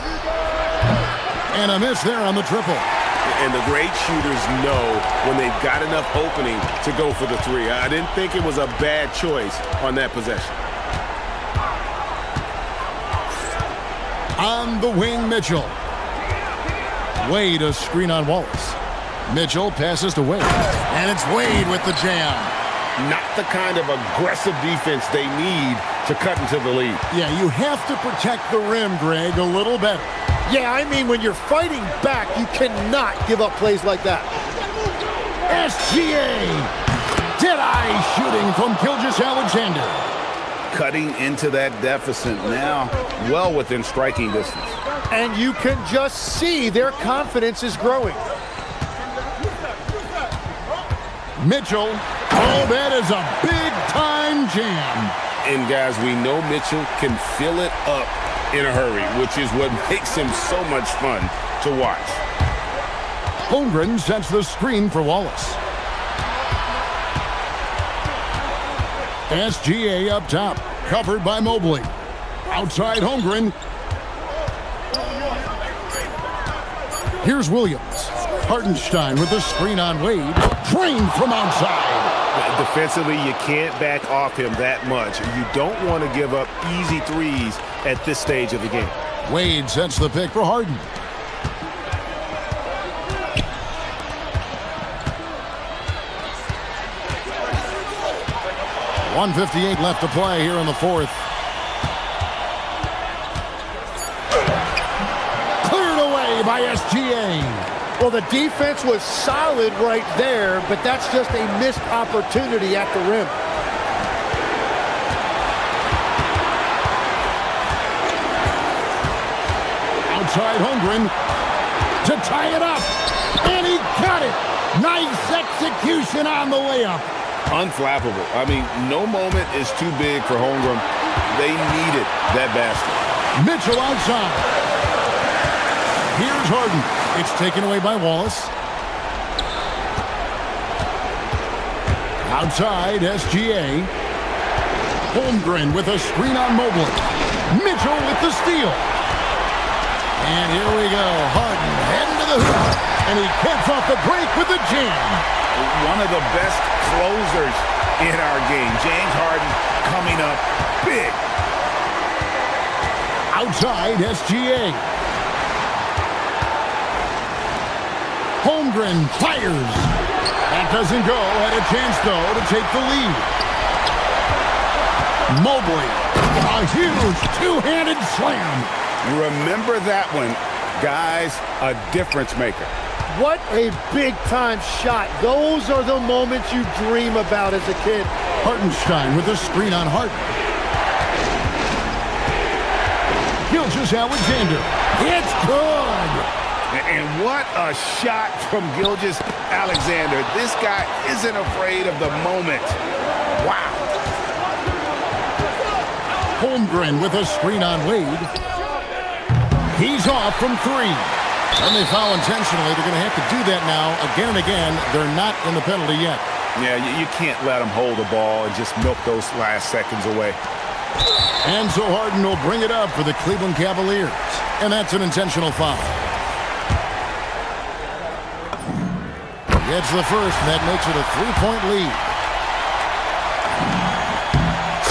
And a miss there on the triple. And the great shooters know when they've got enough opening to go for the three. I didn't think it was a bad choice on that possession. On the wing, Mitchell. Wade, a screen on Wallace. Mitchell passes to Wade. And it's Wade with the jam. Not the kind of aggressive defense they need to cut into the lead. Yeah, you have to protect the rim, Greg, a little better. Yeah, I mean, when you're fighting back, you cannot give up plays like that. SGA. Dead-eye shooting from Gilgeous-Alexander. Cutting into that deficit now, well within striking distance. And you can just see their confidence is growing. Mitchell. Oh, that is a big-time jam. And, guys, we know Mitchell can fill it up in a hurry, which is what makes him so much fun to watch. Holmgren sets the screen for Wallace. SGA up top, covered by Mobley. Outside Holmgren. Here's Williams. Hartenstein with the screen on Wade. Drained from outside. Defensively, you can't back off him that much. You don't want to give up easy threes at this stage of the game. Wade sets the pick for Harden. .158 left to play here in the fourth. Cleared away by SGA. Well, the defense was solid right there, but that's just a missed opportunity at the rim. Outside Holmgren to tie it up. And he got it. Nice execution on the layup. Unflappable. I mean, no moment is too big for Holmgren. They needed that basket. Mitchell outside. Here's Harden. It's taken away by Wallace. Outside, SGA. Holmgren with a screen on Mobley. Mitchell with the steal. And here we go. Harden heading to the hoop. And he gets off the break with the jam. One of the best closers in our game. James Harden coming up big. Outside, SGA. Holmgren fires. That doesn't go. Had a chance, though, to take the lead. Mobley. A huge two-handed slam. Remember that one. Guys, a difference maker. What a big-time shot. Those are the moments you dream about as a kid. Hartenstein with a screen on Harden. Gilgeous-Alexander. It's good. And what a shot from Gilgeous-Alexander. This guy isn't afraid of the moment. Wow. Holmgren with a screen on Wade. He's off from three. And they foul intentionally. They're going to have to do that now again and again. They're not in the penalty yet. Yeah, you can't let them hold the ball and just milk those last seconds away. And so Harden will bring it up for the Cleveland Cavaliers. And that's an intentional foul. Gets the first, and that makes it a three-point lead.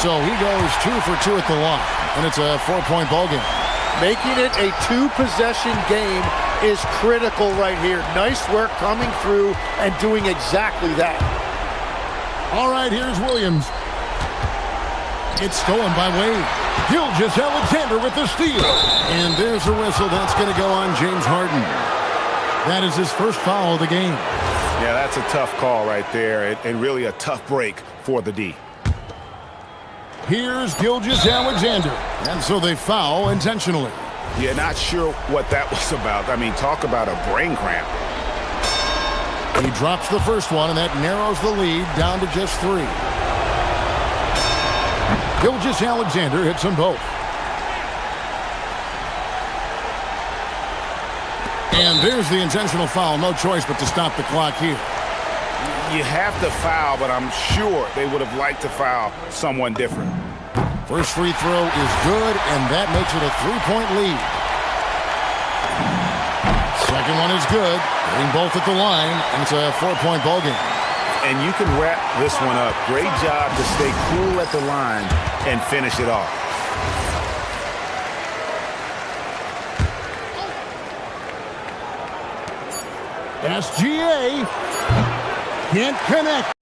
So he goes 2 for 2 at the line, and it's a 4-point ball game. Making it a two-possession game is critical right here. Nice work coming through and doing exactly that. All right, here's Williams. It's stolen by Wade. Gilgeous-Alexander with the steal. And there's a whistle. That's going to go on James Harden. That is his first foul of the game. Yeah, that's a tough call right there, and really a tough break for the D. Here's Gilgeous-Alexander, and so they foul intentionally. Yeah, not sure what that was about. I mean, talk about a brain cramp. He drops the first one, and that narrows the lead down to just 3. Gilgeous-Alexander hits them both. And there's the intentional foul. No choice but to stop the clock here. You have to foul, but I'm sure they would have liked to foul someone different. First free throw is good, and that makes it a 3-point lead. Second one is good. Getting both at the line, and it's a 4-point ball game. And you can wrap this one up. Great job to stay cool at the line and finish it off. SGA can't connect.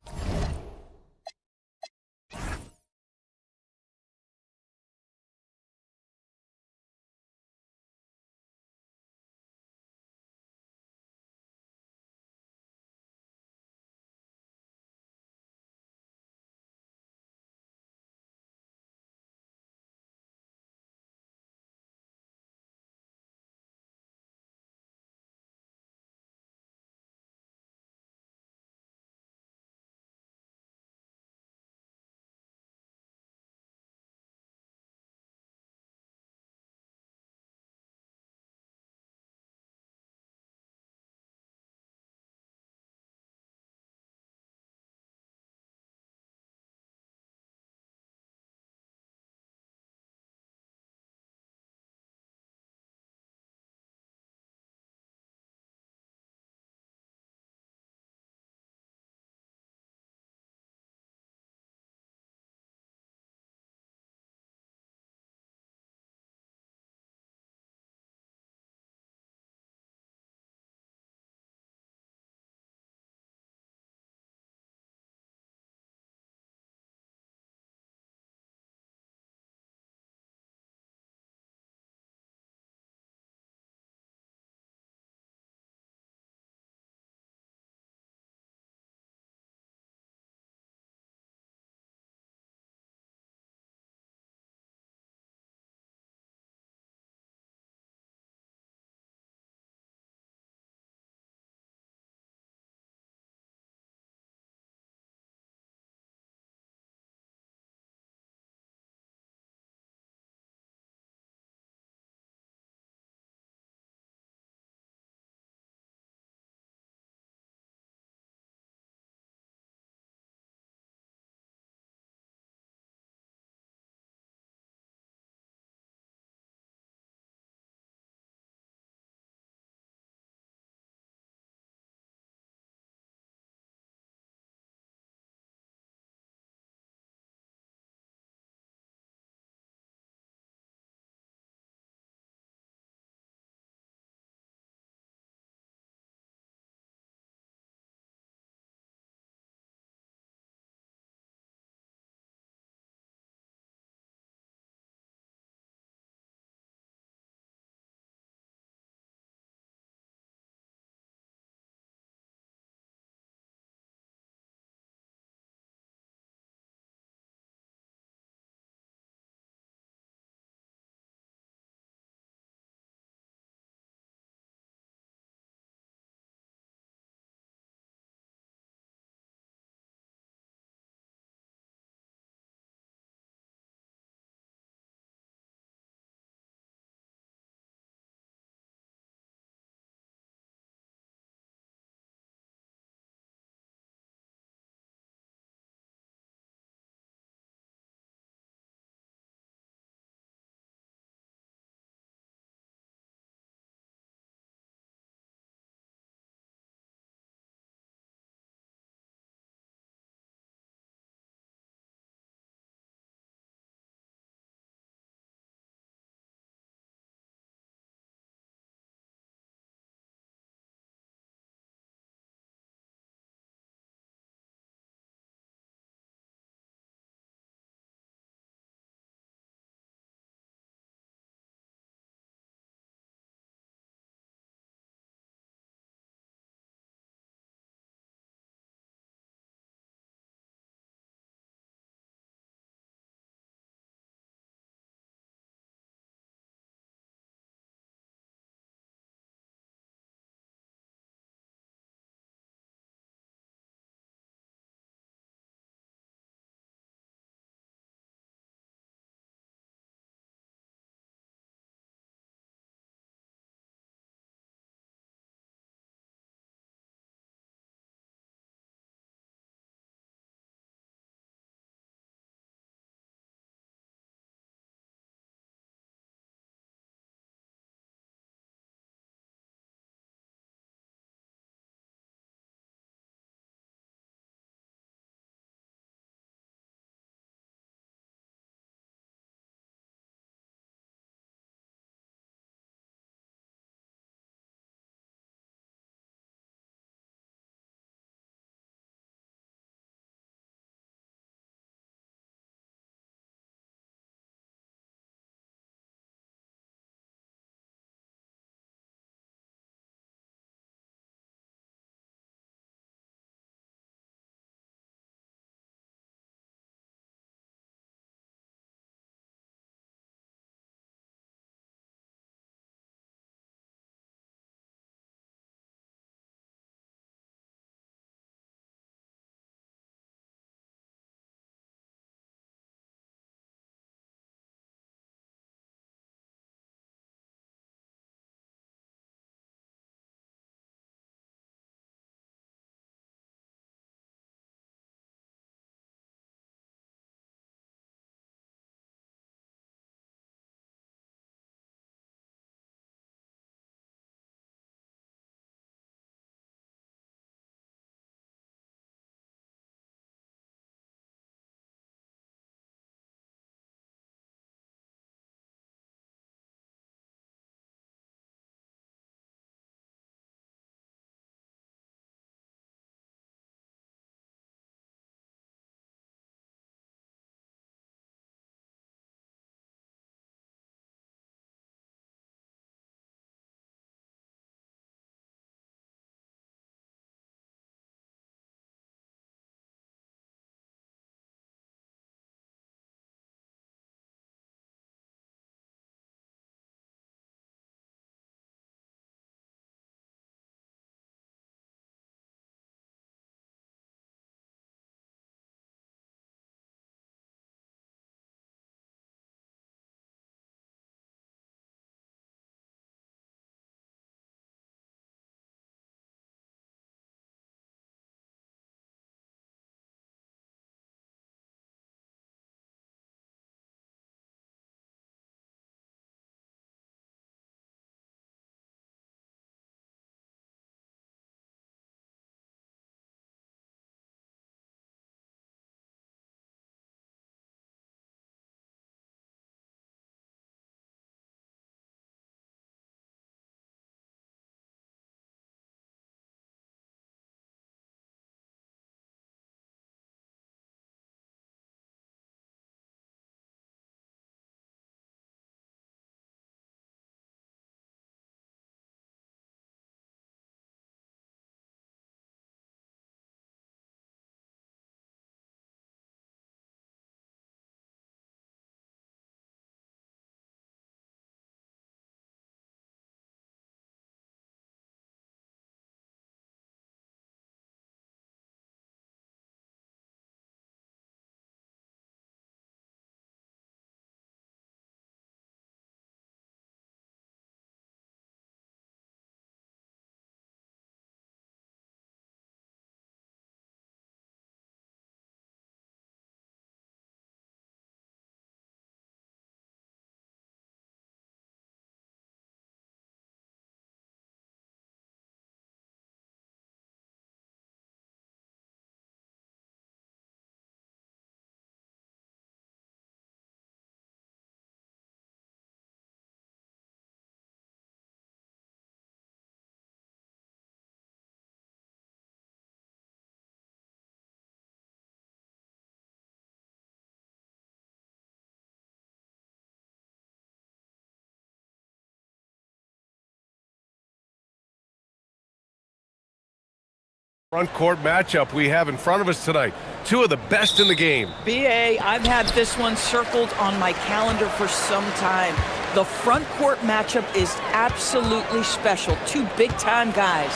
Front court matchup we have in front of us tonight. Two of the best in the game. BA, I've had this one circled on my calendar for some time. The front court matchup is absolutely special. Two big-time guys.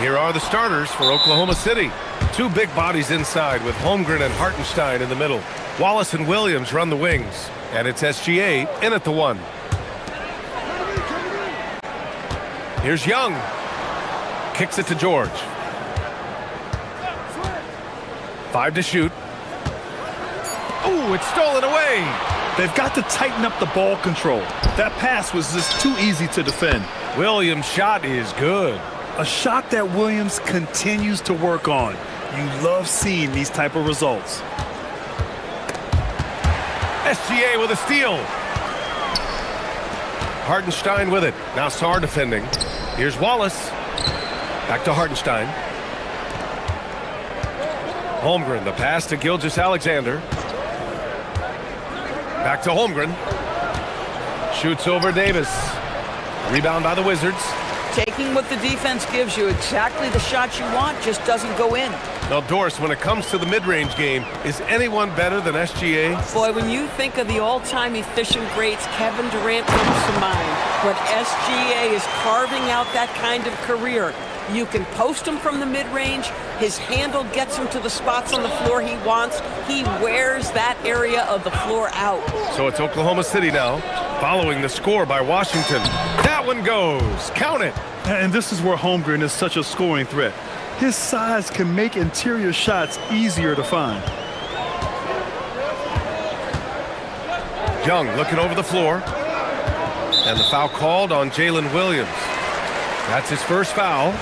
Here are the starters for Oklahoma City. Two big bodies inside with Holmgren and Hartenstein in the middle. Wallace and Williams run the wings. And it's SGA in at the one. Here's Young. Kicks it to George. 5 to shoot. Oh, it's stolen away. They've got to tighten up the ball control. That pass was just too easy to defend. Williams' shot is good. A shot that Williams continues to work on. You love seeing these type of results. SGA with a steal. Hartenstein with it. Now Sarr defending. Here's Wallace. Back to Hartenstein. Holmgren, the pass to Gilgeous-Alexander. Back to Holmgren. Shoots over Davis. Rebound by the Wizards. Taking what the defense gives you, exactly the shot you want, just doesn't go in. Now, Doris, when it comes to the mid-range game, is anyone better than SGA? Boy, when you think of the all-time efficient greats, Kevin Durant comes to mind. But SGA is carving out that kind of career. You can post him from the mid-range. His handle gets him to the spots on the floor he wants. He wears that area of the floor out. So it's Oklahoma City now, following the score by Washington. That one goes. Count it. And this is where Holmgren is such a scoring threat. His size can make interior shots easier to find. Young looking over the floor. And the foul called on Jalen Williams. That's his first foul.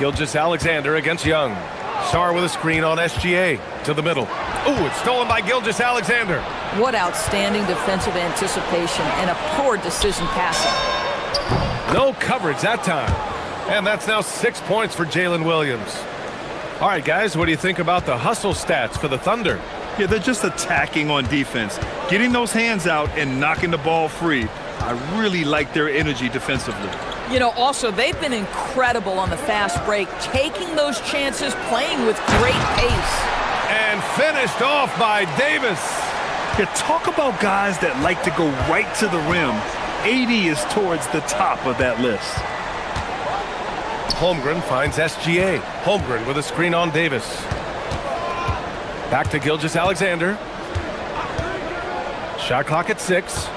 Gilgeous-Alexander against Young. Sarr with a screen on SGA to the middle. Ooh, it's stolen by Gilgeous-Alexander. What outstanding defensive anticipation and a poor decision passing. No coverage that time. And that's now 6 points for Jalen Williams. All right, guys, what do you think about the hustle stats for the Thunder? Yeah, they're just attacking on defense, getting those hands out and knocking the ball free. I really like their energy defensively. You know, also, they've been incredible on the fast break, taking those chances, playing with great pace. And finished off by Davis. Yeah, talk about guys that like to go right to the rim. AD is towards the top of that list. Holmgren finds SGA. Holmgren with a screen on Davis. Back to Gilgeous-Alexander. Shot clock at 6.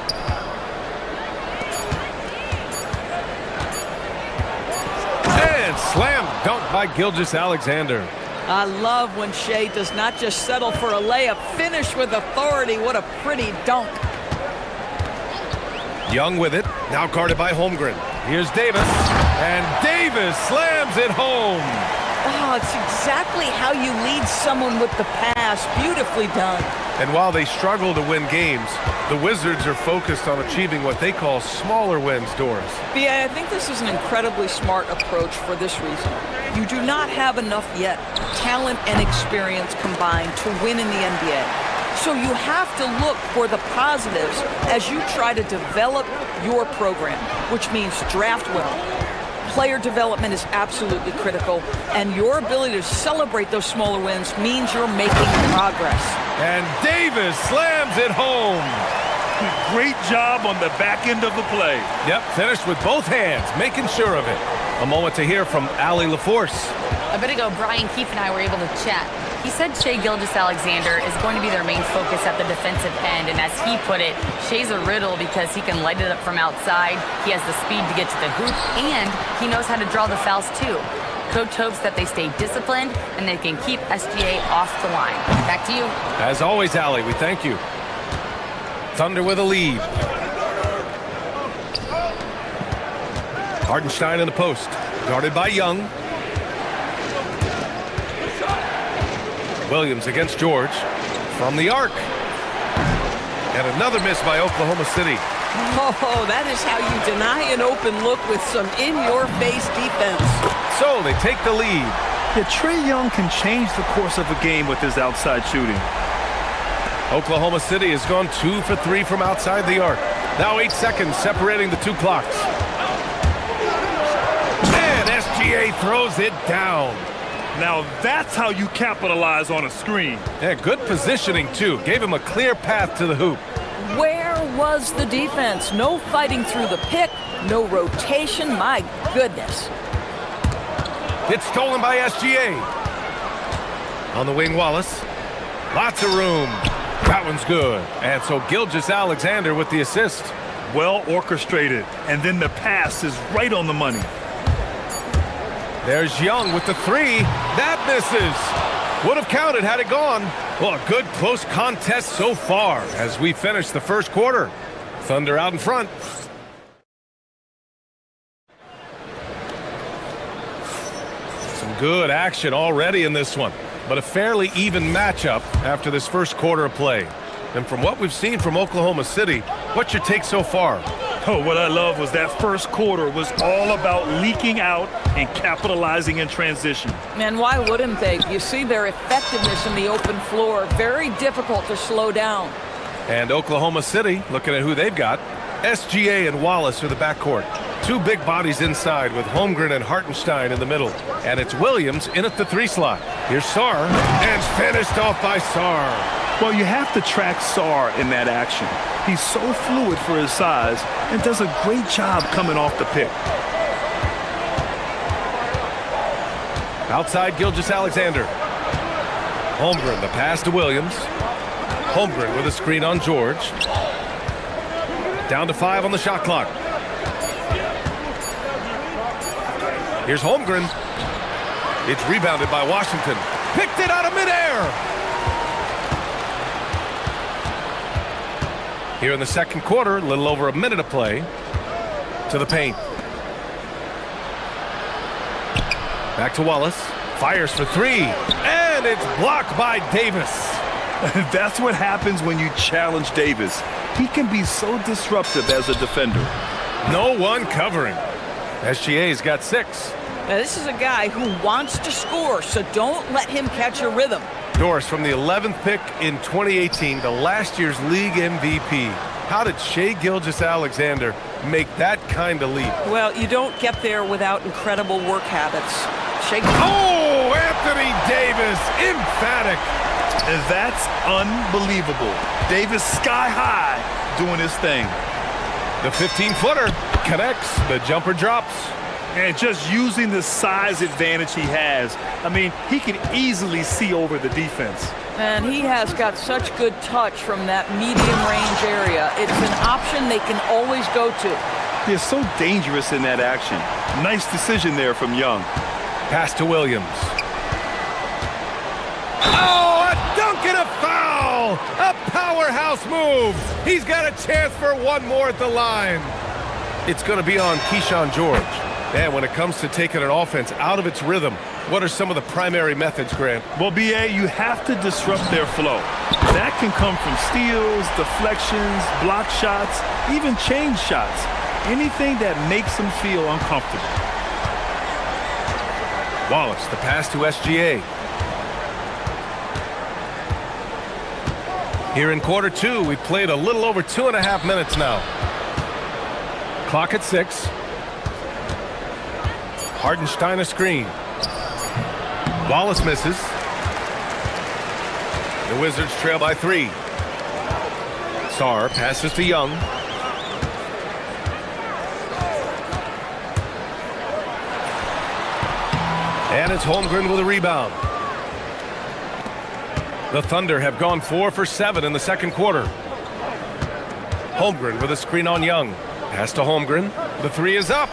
And slam dunk by Gilgeous-Alexander. I love when Shea does not just settle for a layup, finish with authority. What a pretty dunk. Young with it, now guarded by Holmgren. Here's Davis, and Davis slams it home. Oh, it's exactly how you lead someone with the pass. Beautifully done. And while they struggle to win games, the Wizards are focused on achieving what they call smaller wins, Doris. BA, I think this is an incredibly smart approach for this reason. You do not have enough yet talent and experience combined to win in the NBA. So you have to look for the positives as you try to develop your program, which means draft well. Player development is absolutely critical, and your ability to celebrate those smaller wins means you're making progress. And Davis slams it home. Great job on the back end of the play. Yep, finished with both hands, making sure of it. A moment to hear from Allie LaForce. A bit ago, Brian Keefe and I were able to chat. He said Shea Gilgeous-Alexander is going to be their main focus at the defensive end, and as he put it, Shea's a riddle because he can light it up from outside, he has the speed to get to the hoop, and he knows how to draw the fouls too. Coach hopes that they stay disciplined and they can keep SGA off the line. Back to you. As always, Allie, we thank you. Thunder with a lead. Hartenstein in the post, guarded by Young. Williams against George from the arc. And another miss by Oklahoma City. Oh, that is how you deny an open look with some in-your-face defense. So they take the lead. Yeah, Trae Young can change the course of a game with his outside shooting. Oklahoma City has gone 2 for 3 from outside the arc. Now 8 seconds separating the two clocks. And SGA throws it down. Now that's how you capitalize on a screen. Yeah, good positioning, too. Gave him a clear path to the hoop. Where was the defense? No fighting through the pick, no rotation. My goodness. It's stolen by SGA. On the wing, Wallace. Lots of room. That one's good. And so Gilgeous-Alexander with the assist. Well orchestrated. And then the pass is right on the money. There's Young with the three. That misses. Would have counted had it gone. Well, a good close contest so far as we finish the first quarter. Thunder out in front. Some good action already in this one, but a fairly even matchup after this first quarter of play. And from what we've seen from Oklahoma City, what's your take so far? Oh, what I love was that first quarter was all about leaking out and capitalizing in transition. And why wouldn't they? You see their effectiveness in the open floor. Very difficult to slow down. And Oklahoma City, looking at who they've got, SGA and Wallace are the backcourt. Two big bodies inside with Holmgren and Hartenstein in the middle. And it's Williams in at the 3 slot. Here's Sarr, and finished off by Sarr. Well, you have to track Sarr in that action. He's so fluid for his size and does a great job coming off the pick. Outside Gilgeous-Alexander. Holmgren, the pass to Williams. Holmgren with a screen on George. Down to 5 on the shot clock. Here's Holmgren. It's rebounded by Washington. Picked it out of midair. Here in the second quarter, a little over a minute of play. To the paint. Back to Wallace. Fires for 3. And it's blocked by Davis. That's what happens when you challenge Davis. He can be so disruptive as a defender. No one covering. SGA's got 6. Now, this is a guy who wants to score, so don't let him catch a rhythm. Doris, from the 11th pick in 2018 to last year's league MVP, how did Shai Gilgeous-Alexander make that kind of leap? Well, you don't get there without incredible work habits. Oh, Anthony Davis, emphatic. And that's unbelievable. Davis sky high doing his thing. The 15-footer connects, the jumper drops. And just using the size advantage he has, I mean, he can easily see over the defense. And he has got such good touch from that medium range area. It's an option they can always go to. They're so dangerous in that action. Nice decision there from Young. Pass to Williams. Oh, a dunk and a foul! A powerhouse move! He's got a chance for one more at the line. It's going to be on Keyshawn George. And when it comes to taking an offense out of its rhythm, what are some of the primary methods, Grant? Well, BA, you have to disrupt their flow. That can come from steals, deflections, block shots, even change shots. Anything that makes them feel uncomfortable. Wallace, the pass to SGA. Here in quarter 2, we've played a little over 2.5 minutes now. Clock at 6. Hartenstein a screen. Wallace misses. The Wizards trail by 3. Sarr passes to Young. And it's Holmgren with a rebound. The Thunder have gone 4 for 7 in the second quarter. Holmgren with a screen on Young. Pass to Holmgren. The 3 is up.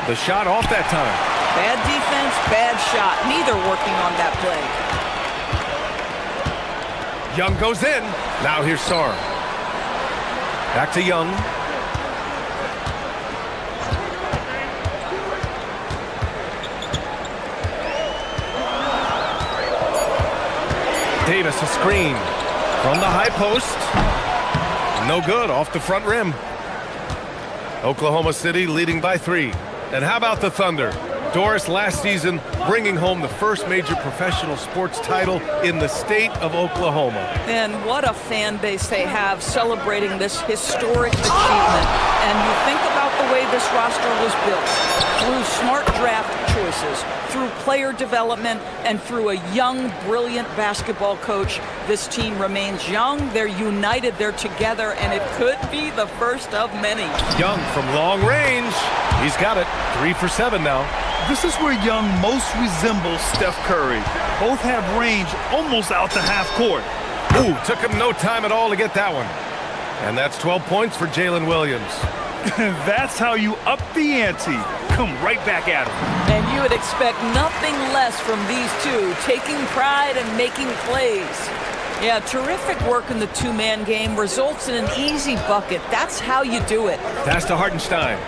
The shot off that time. Bad defense, bad shot. Neither working on that play. Young goes in. Now here's Sarr. Back to Young. Davis a screen from the high post. No good, off the front rim. Oklahoma City leading by 3. And how about the Thunder? Doris last season bringing home the first major professional sports title in the state of Oklahoma. And what a fan base they have celebrating this historic achievement. And you think about the way this roster was built, through smart draft choices, through player development, and through a young, brilliant basketball coach. This team remains young, they're united, they're together, and it could be the first of many. Young from long range. He's got it. 3 for 7 now. This is where Young most resembles Steph Curry. Both have range almost out to half court. Ooh, took him no time at all to get that one. And that's 12 points for Jalen Williams. That's how you up the ante. Come right back at him. And you would expect nothing less from these two, taking pride and making plays. Yeah, terrific work in the two-man game results in an easy bucket. That's how you do it. Pass to Hartenstein.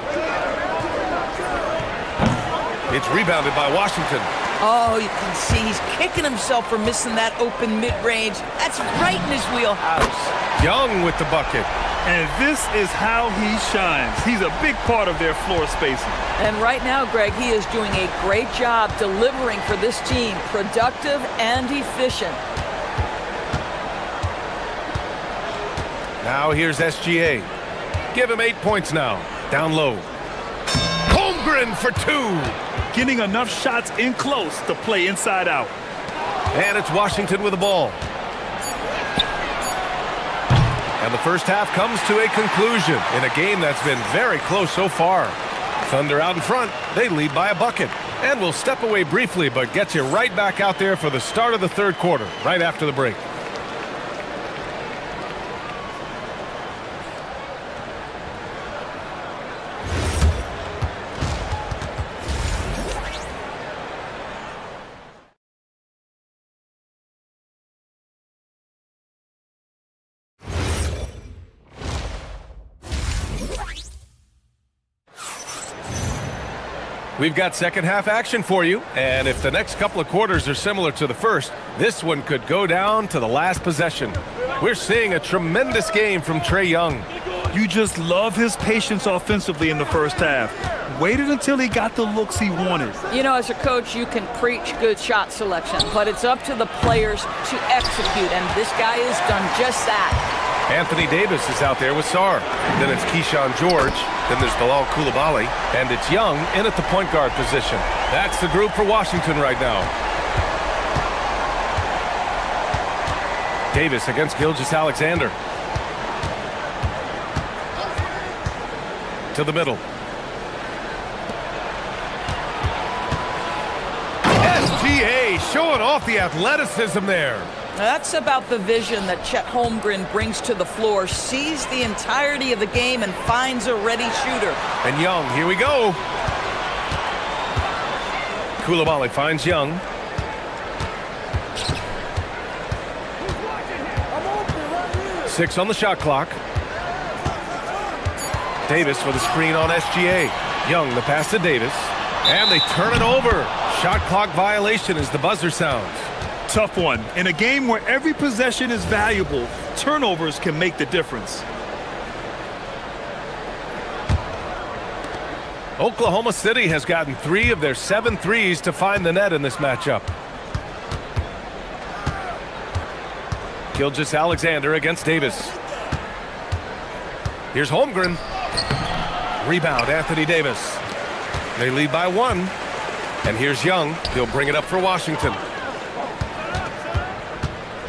It's rebounded by Washington. Oh, you can see he's kicking himself for missing that open mid-range. That's right in his wheelhouse. Young with the bucket. And this is how he shines. He's a big part of their floor spacing. And right now, Greg, he is doing a great job delivering for this team, productive and efficient. Now here's SGA. Give him 8 points now. Down low. Holmgren for 2. Getting enough shots in close to play inside out. And it's Washington with the ball. And the first half comes to a conclusion in a game that's been very close so far. Thunder out in front. They lead by a bucket. And we'll step away briefly, but get you right back out there for the start of the third quarter, right after the break. We've got second half action for you, and if the next couple of quarters are similar to the first, this one could go down to the last possession. We're seeing a tremendous game from Trae Young. You just love his patience offensively in the first half. Waited until he got the looks he wanted. You know, as a coach, you can preach good shot selection, but it's up to the players to execute, and this guy has done just that. Anthony Davis is out there with Sarr. Then it's Keyshawn George. Then there's Bilal Coulibaly. And it's Young in at the point guard position. That's the group for Washington right now. Davis against Gilgeous-Alexander. To the middle. SGA showing off the athleticism there. That's about the vision that Chet Holmgren brings to the floor, sees the entirety of the game and finds a ready shooter. And Young, here we go. Coulibaly finds Young. Six on the shot clock. Davis with a screen on SGA. Young, the pass to Davis. And they turn it over. Shot clock violation as the buzzer sounds. Tough one. In a game where every possession is valuable, turnovers can make the difference. Oklahoma City has gotten 3 of their 7 threes to find the net in this matchup. Gilgeous-Alexander against Davis. Here's Holmgren. Rebound, Anthony Davis. They lead by 1. And here's Young. He'll bring it up for Washington.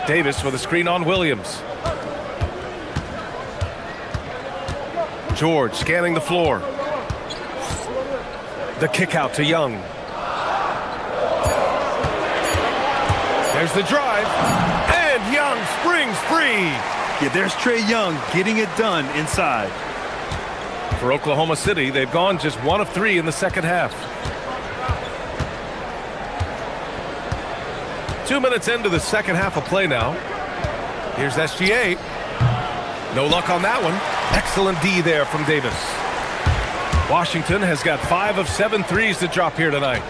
Davis with a screen on Williams. George scanning the floor. The kick out to Young. There's the drive. And Young springs free. Yeah, there's Trae Young getting it done inside. For Oklahoma City, they've gone just 1 of 3 in the second half. 2 minutes into the second half of play now. Here's SGA. No luck on that one. Excellent D there from Davis. Washington has got 5 of 7 threes to drop here tonight.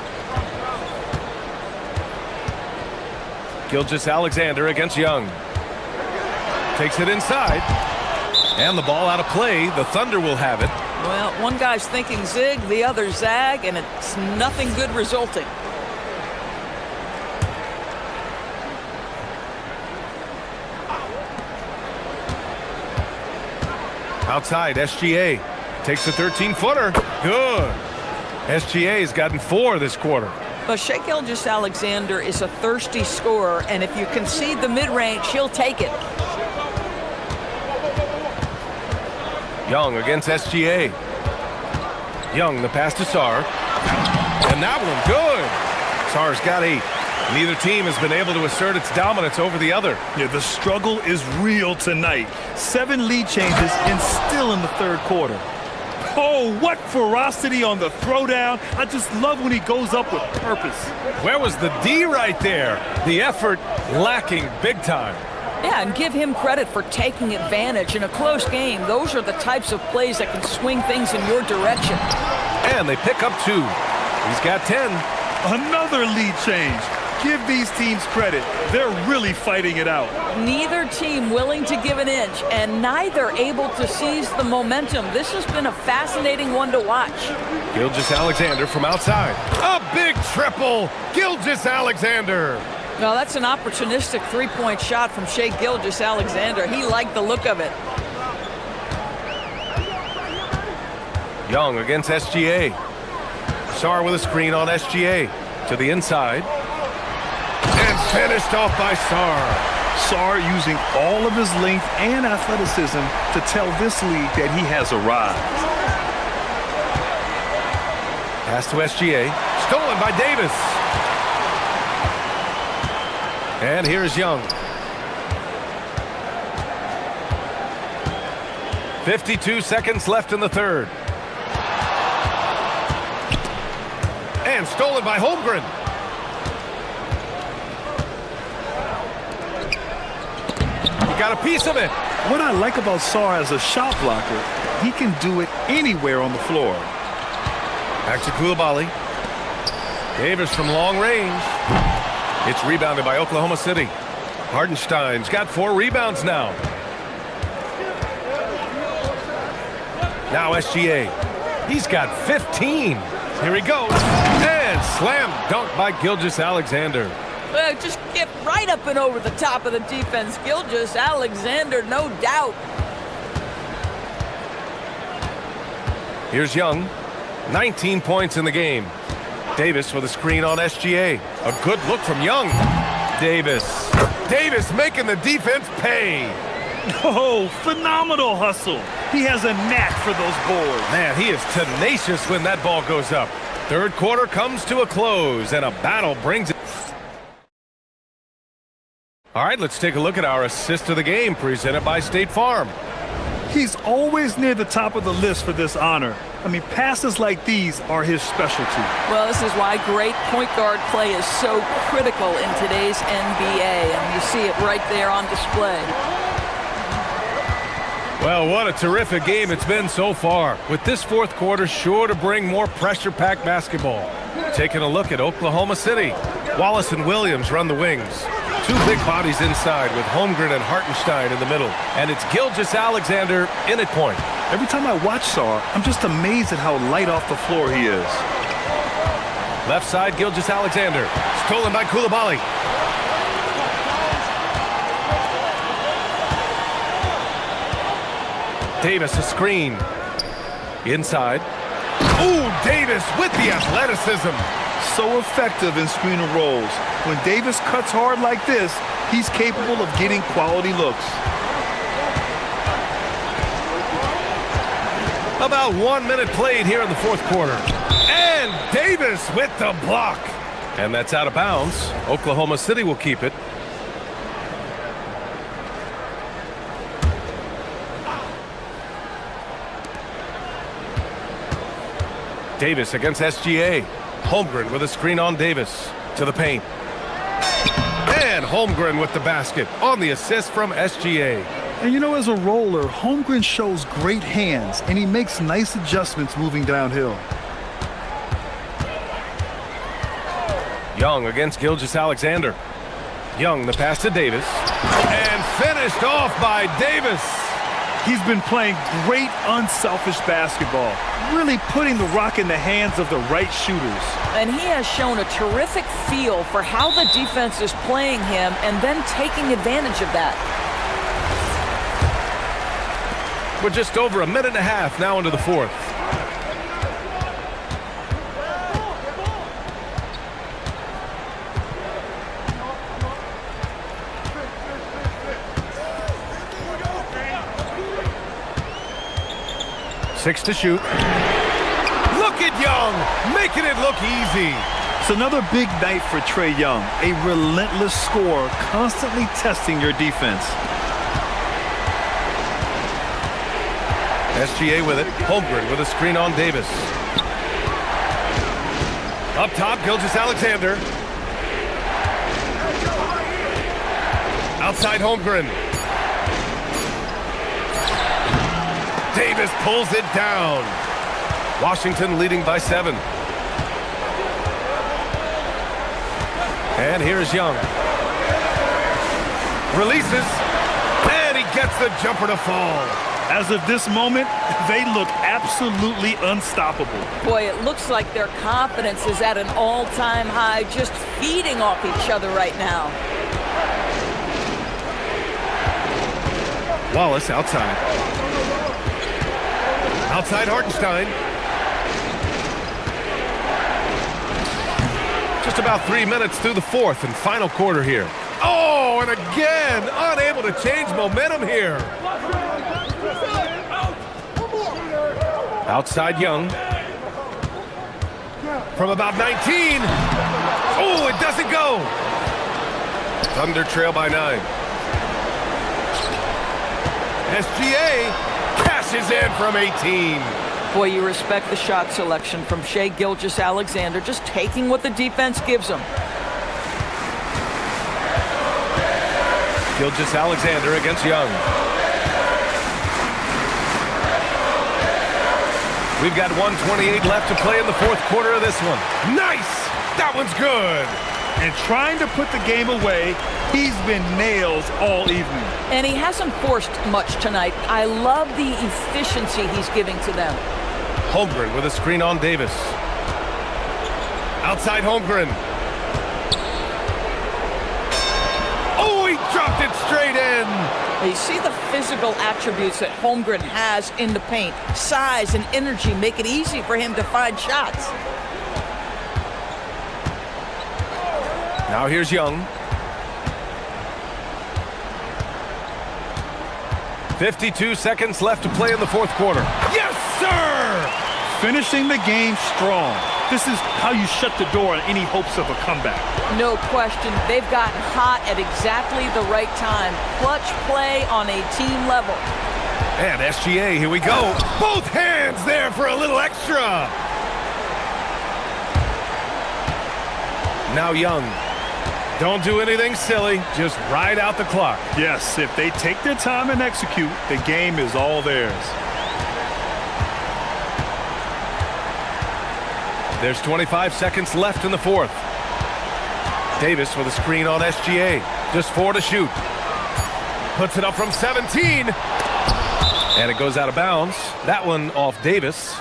Gilgeous-Alexander against Young. Takes it inside. And the ball out of play. The Thunder will have it. Well, one guy's thinking zig, the other zag, and it's nothing good resulting. Outside, SGA takes a 13-footer. Good. SGA's gotten 4 this quarter. But Shai Gilgeous-Alexander is a thirsty scorer, and if you concede the mid-range, he'll take it. Young against SGA. Young, the pass to Sarr. And that one, good. Sarr's got 8. Neither team has been able to assert its dominance over the other. Yeah, the struggle is real tonight. 7 lead changes and still in the third quarter. Oh, what ferocity on the throwdown. I just love when he goes up with purpose. Where was the D right there? The effort lacking big time. Yeah, and give him credit for taking advantage in a close game. Those are the types of plays that can swing things in your direction. And they pick up 2. He's got 10. Another lead change. Give these teams credit. They're really fighting it out. Neither team willing to give an inch, and neither able to seize the momentum. This has been a fascinating one to watch. Gilgeous-Alexander from outside. A big triple. Gilgeous-Alexander. Now that's an opportunistic three-point shot from Shai Gilgeous-Alexander. He liked the look of it. Young against SGA. Sarr with a screen on SGA. To the inside. And finished off by Sarr. Sarr using all of his length and athleticism to tell this league that he has arrived. Pass to SGA. Stolen by Davis. And here's Young. 52 seconds left in the third. And stolen by Holmgren. He got a piece of it. What I like about Sarr as a shot blocker, he can do it anywhere on the floor. Back to Koulibaly. Davis from long range. It's rebounded by Oklahoma City. Hardenstein's got 4 rebounds now. Now SGA. He's got 15. Here he goes. And slam dunk by Gilgeous-Alexander. Well, just get right up and over the top of the defense. Gilgeous-Alexander, no doubt. Here's Young. 19 points in the game. Davis with a screen on SGA. A good look from Young. Davis. Davis making the defense pay. Oh, phenomenal hustle. He has a knack for those boards. Man, he is tenacious when that ball goes up. Third quarter comes to a close, and a battle brings it. All right, let's take a look at our assist of the game, presented by State Farm. He's always near the top of the list for this honor. I mean, passes like these are his specialty. Well, this is why great point guard play is so critical in today's NBA, and you see it right there on display. Well, what a terrific game it's been so far, with this fourth quarter sure to bring more pressure-packed basketball. Taking a look at Oklahoma City. Wallace and Williams run the wings. 2 big bodies inside with Holmgren and Hartenstein in the middle. And it's Gilgeous-Alexander in at point. Every time I watch Sarr, I'm just amazed at how light off the floor he is. Left side, Gilgeous-Alexander. Stolen by Koulibaly. Davis a screen. Inside. Ooh, Davis with the athleticism. So effective in screen and rolls. When Davis cuts hard like this, he's capable of getting quality looks. About 1 minute played here in the fourth quarter. And Davis with the block. And that's out of bounds. Oklahoma City will keep it. Davis against SGA. Holmgren with a screen on Davis. To the paint. And Holmgren with the basket on the assist from SGA. And you know, as a roller, Holmgren shows great hands, and he makes nice adjustments moving downhill. Young against Gilgeous-Alexander. Young, the pass to Davis. And finished off by Davis. He's been playing great unselfish basketball, really putting the rock in the hands of the right shooters. And he has shown a terrific feel for how the defense is playing him and then taking advantage of that. We're just over a minute and a half now into the fourth. Six to shoot. Look at Young, making it look easy. It's another big night for Trae Young, a relentless scorer, constantly testing your defense. SGA with it. Holmgren with a screen on Davis. Up top, Gilgeous-Alexander. Outside Holmgren. Davis pulls it down. Washington leading by 7. And here's Young. Releases. And he gets the jumper to fall. As of this moment, they look absolutely unstoppable. Boy, it looks like their confidence is at an all-time high, just feeding off each other right now. Wallace outside. Outside Hartenstein. Just about 3 minutes through the fourth and final quarter here. Oh, and again, unable to change momentum here. Outside Young. From about 19. Oh, it doesn't go. Thunder trail by 9. SGA cashes in from 18. Boy, you respect the shot selection from Shai Gilgeous-Alexander, just taking what the defense gives him. Gilgeous-Alexander against Young. We've got 1:28 left to play in the fourth quarter of this one. Nice! That one's good. And trying to put the game away, he's been nails all evening. And he hasn't forced much tonight. I love the efficiency he's giving to them. Holmgren with a screen on Davis. Outside Holmgren. Oh, he dropped it straight in. You see the physical attributes that Holmgren has in the paint. Size and energy make it easy for him to find shots. Now here's Young. 52 seconds left to play in the fourth quarter. Yes, sir! Finishing the game strong. This is how you shut the door on any hopes of a comeback. No question. They've gotten hot at exactly the right time. Clutch play on a team level. And SGA, here we go. Both hands there for a little extra. Now Young. Don't do anything silly. Just ride out the clock. Yes, if they take their time and execute, the game is all theirs. There's 25 seconds left in the fourth. Davis with a screen on SGA. Just 4 to shoot. Puts it up from 17. And it goes out of bounds. That one off Davis.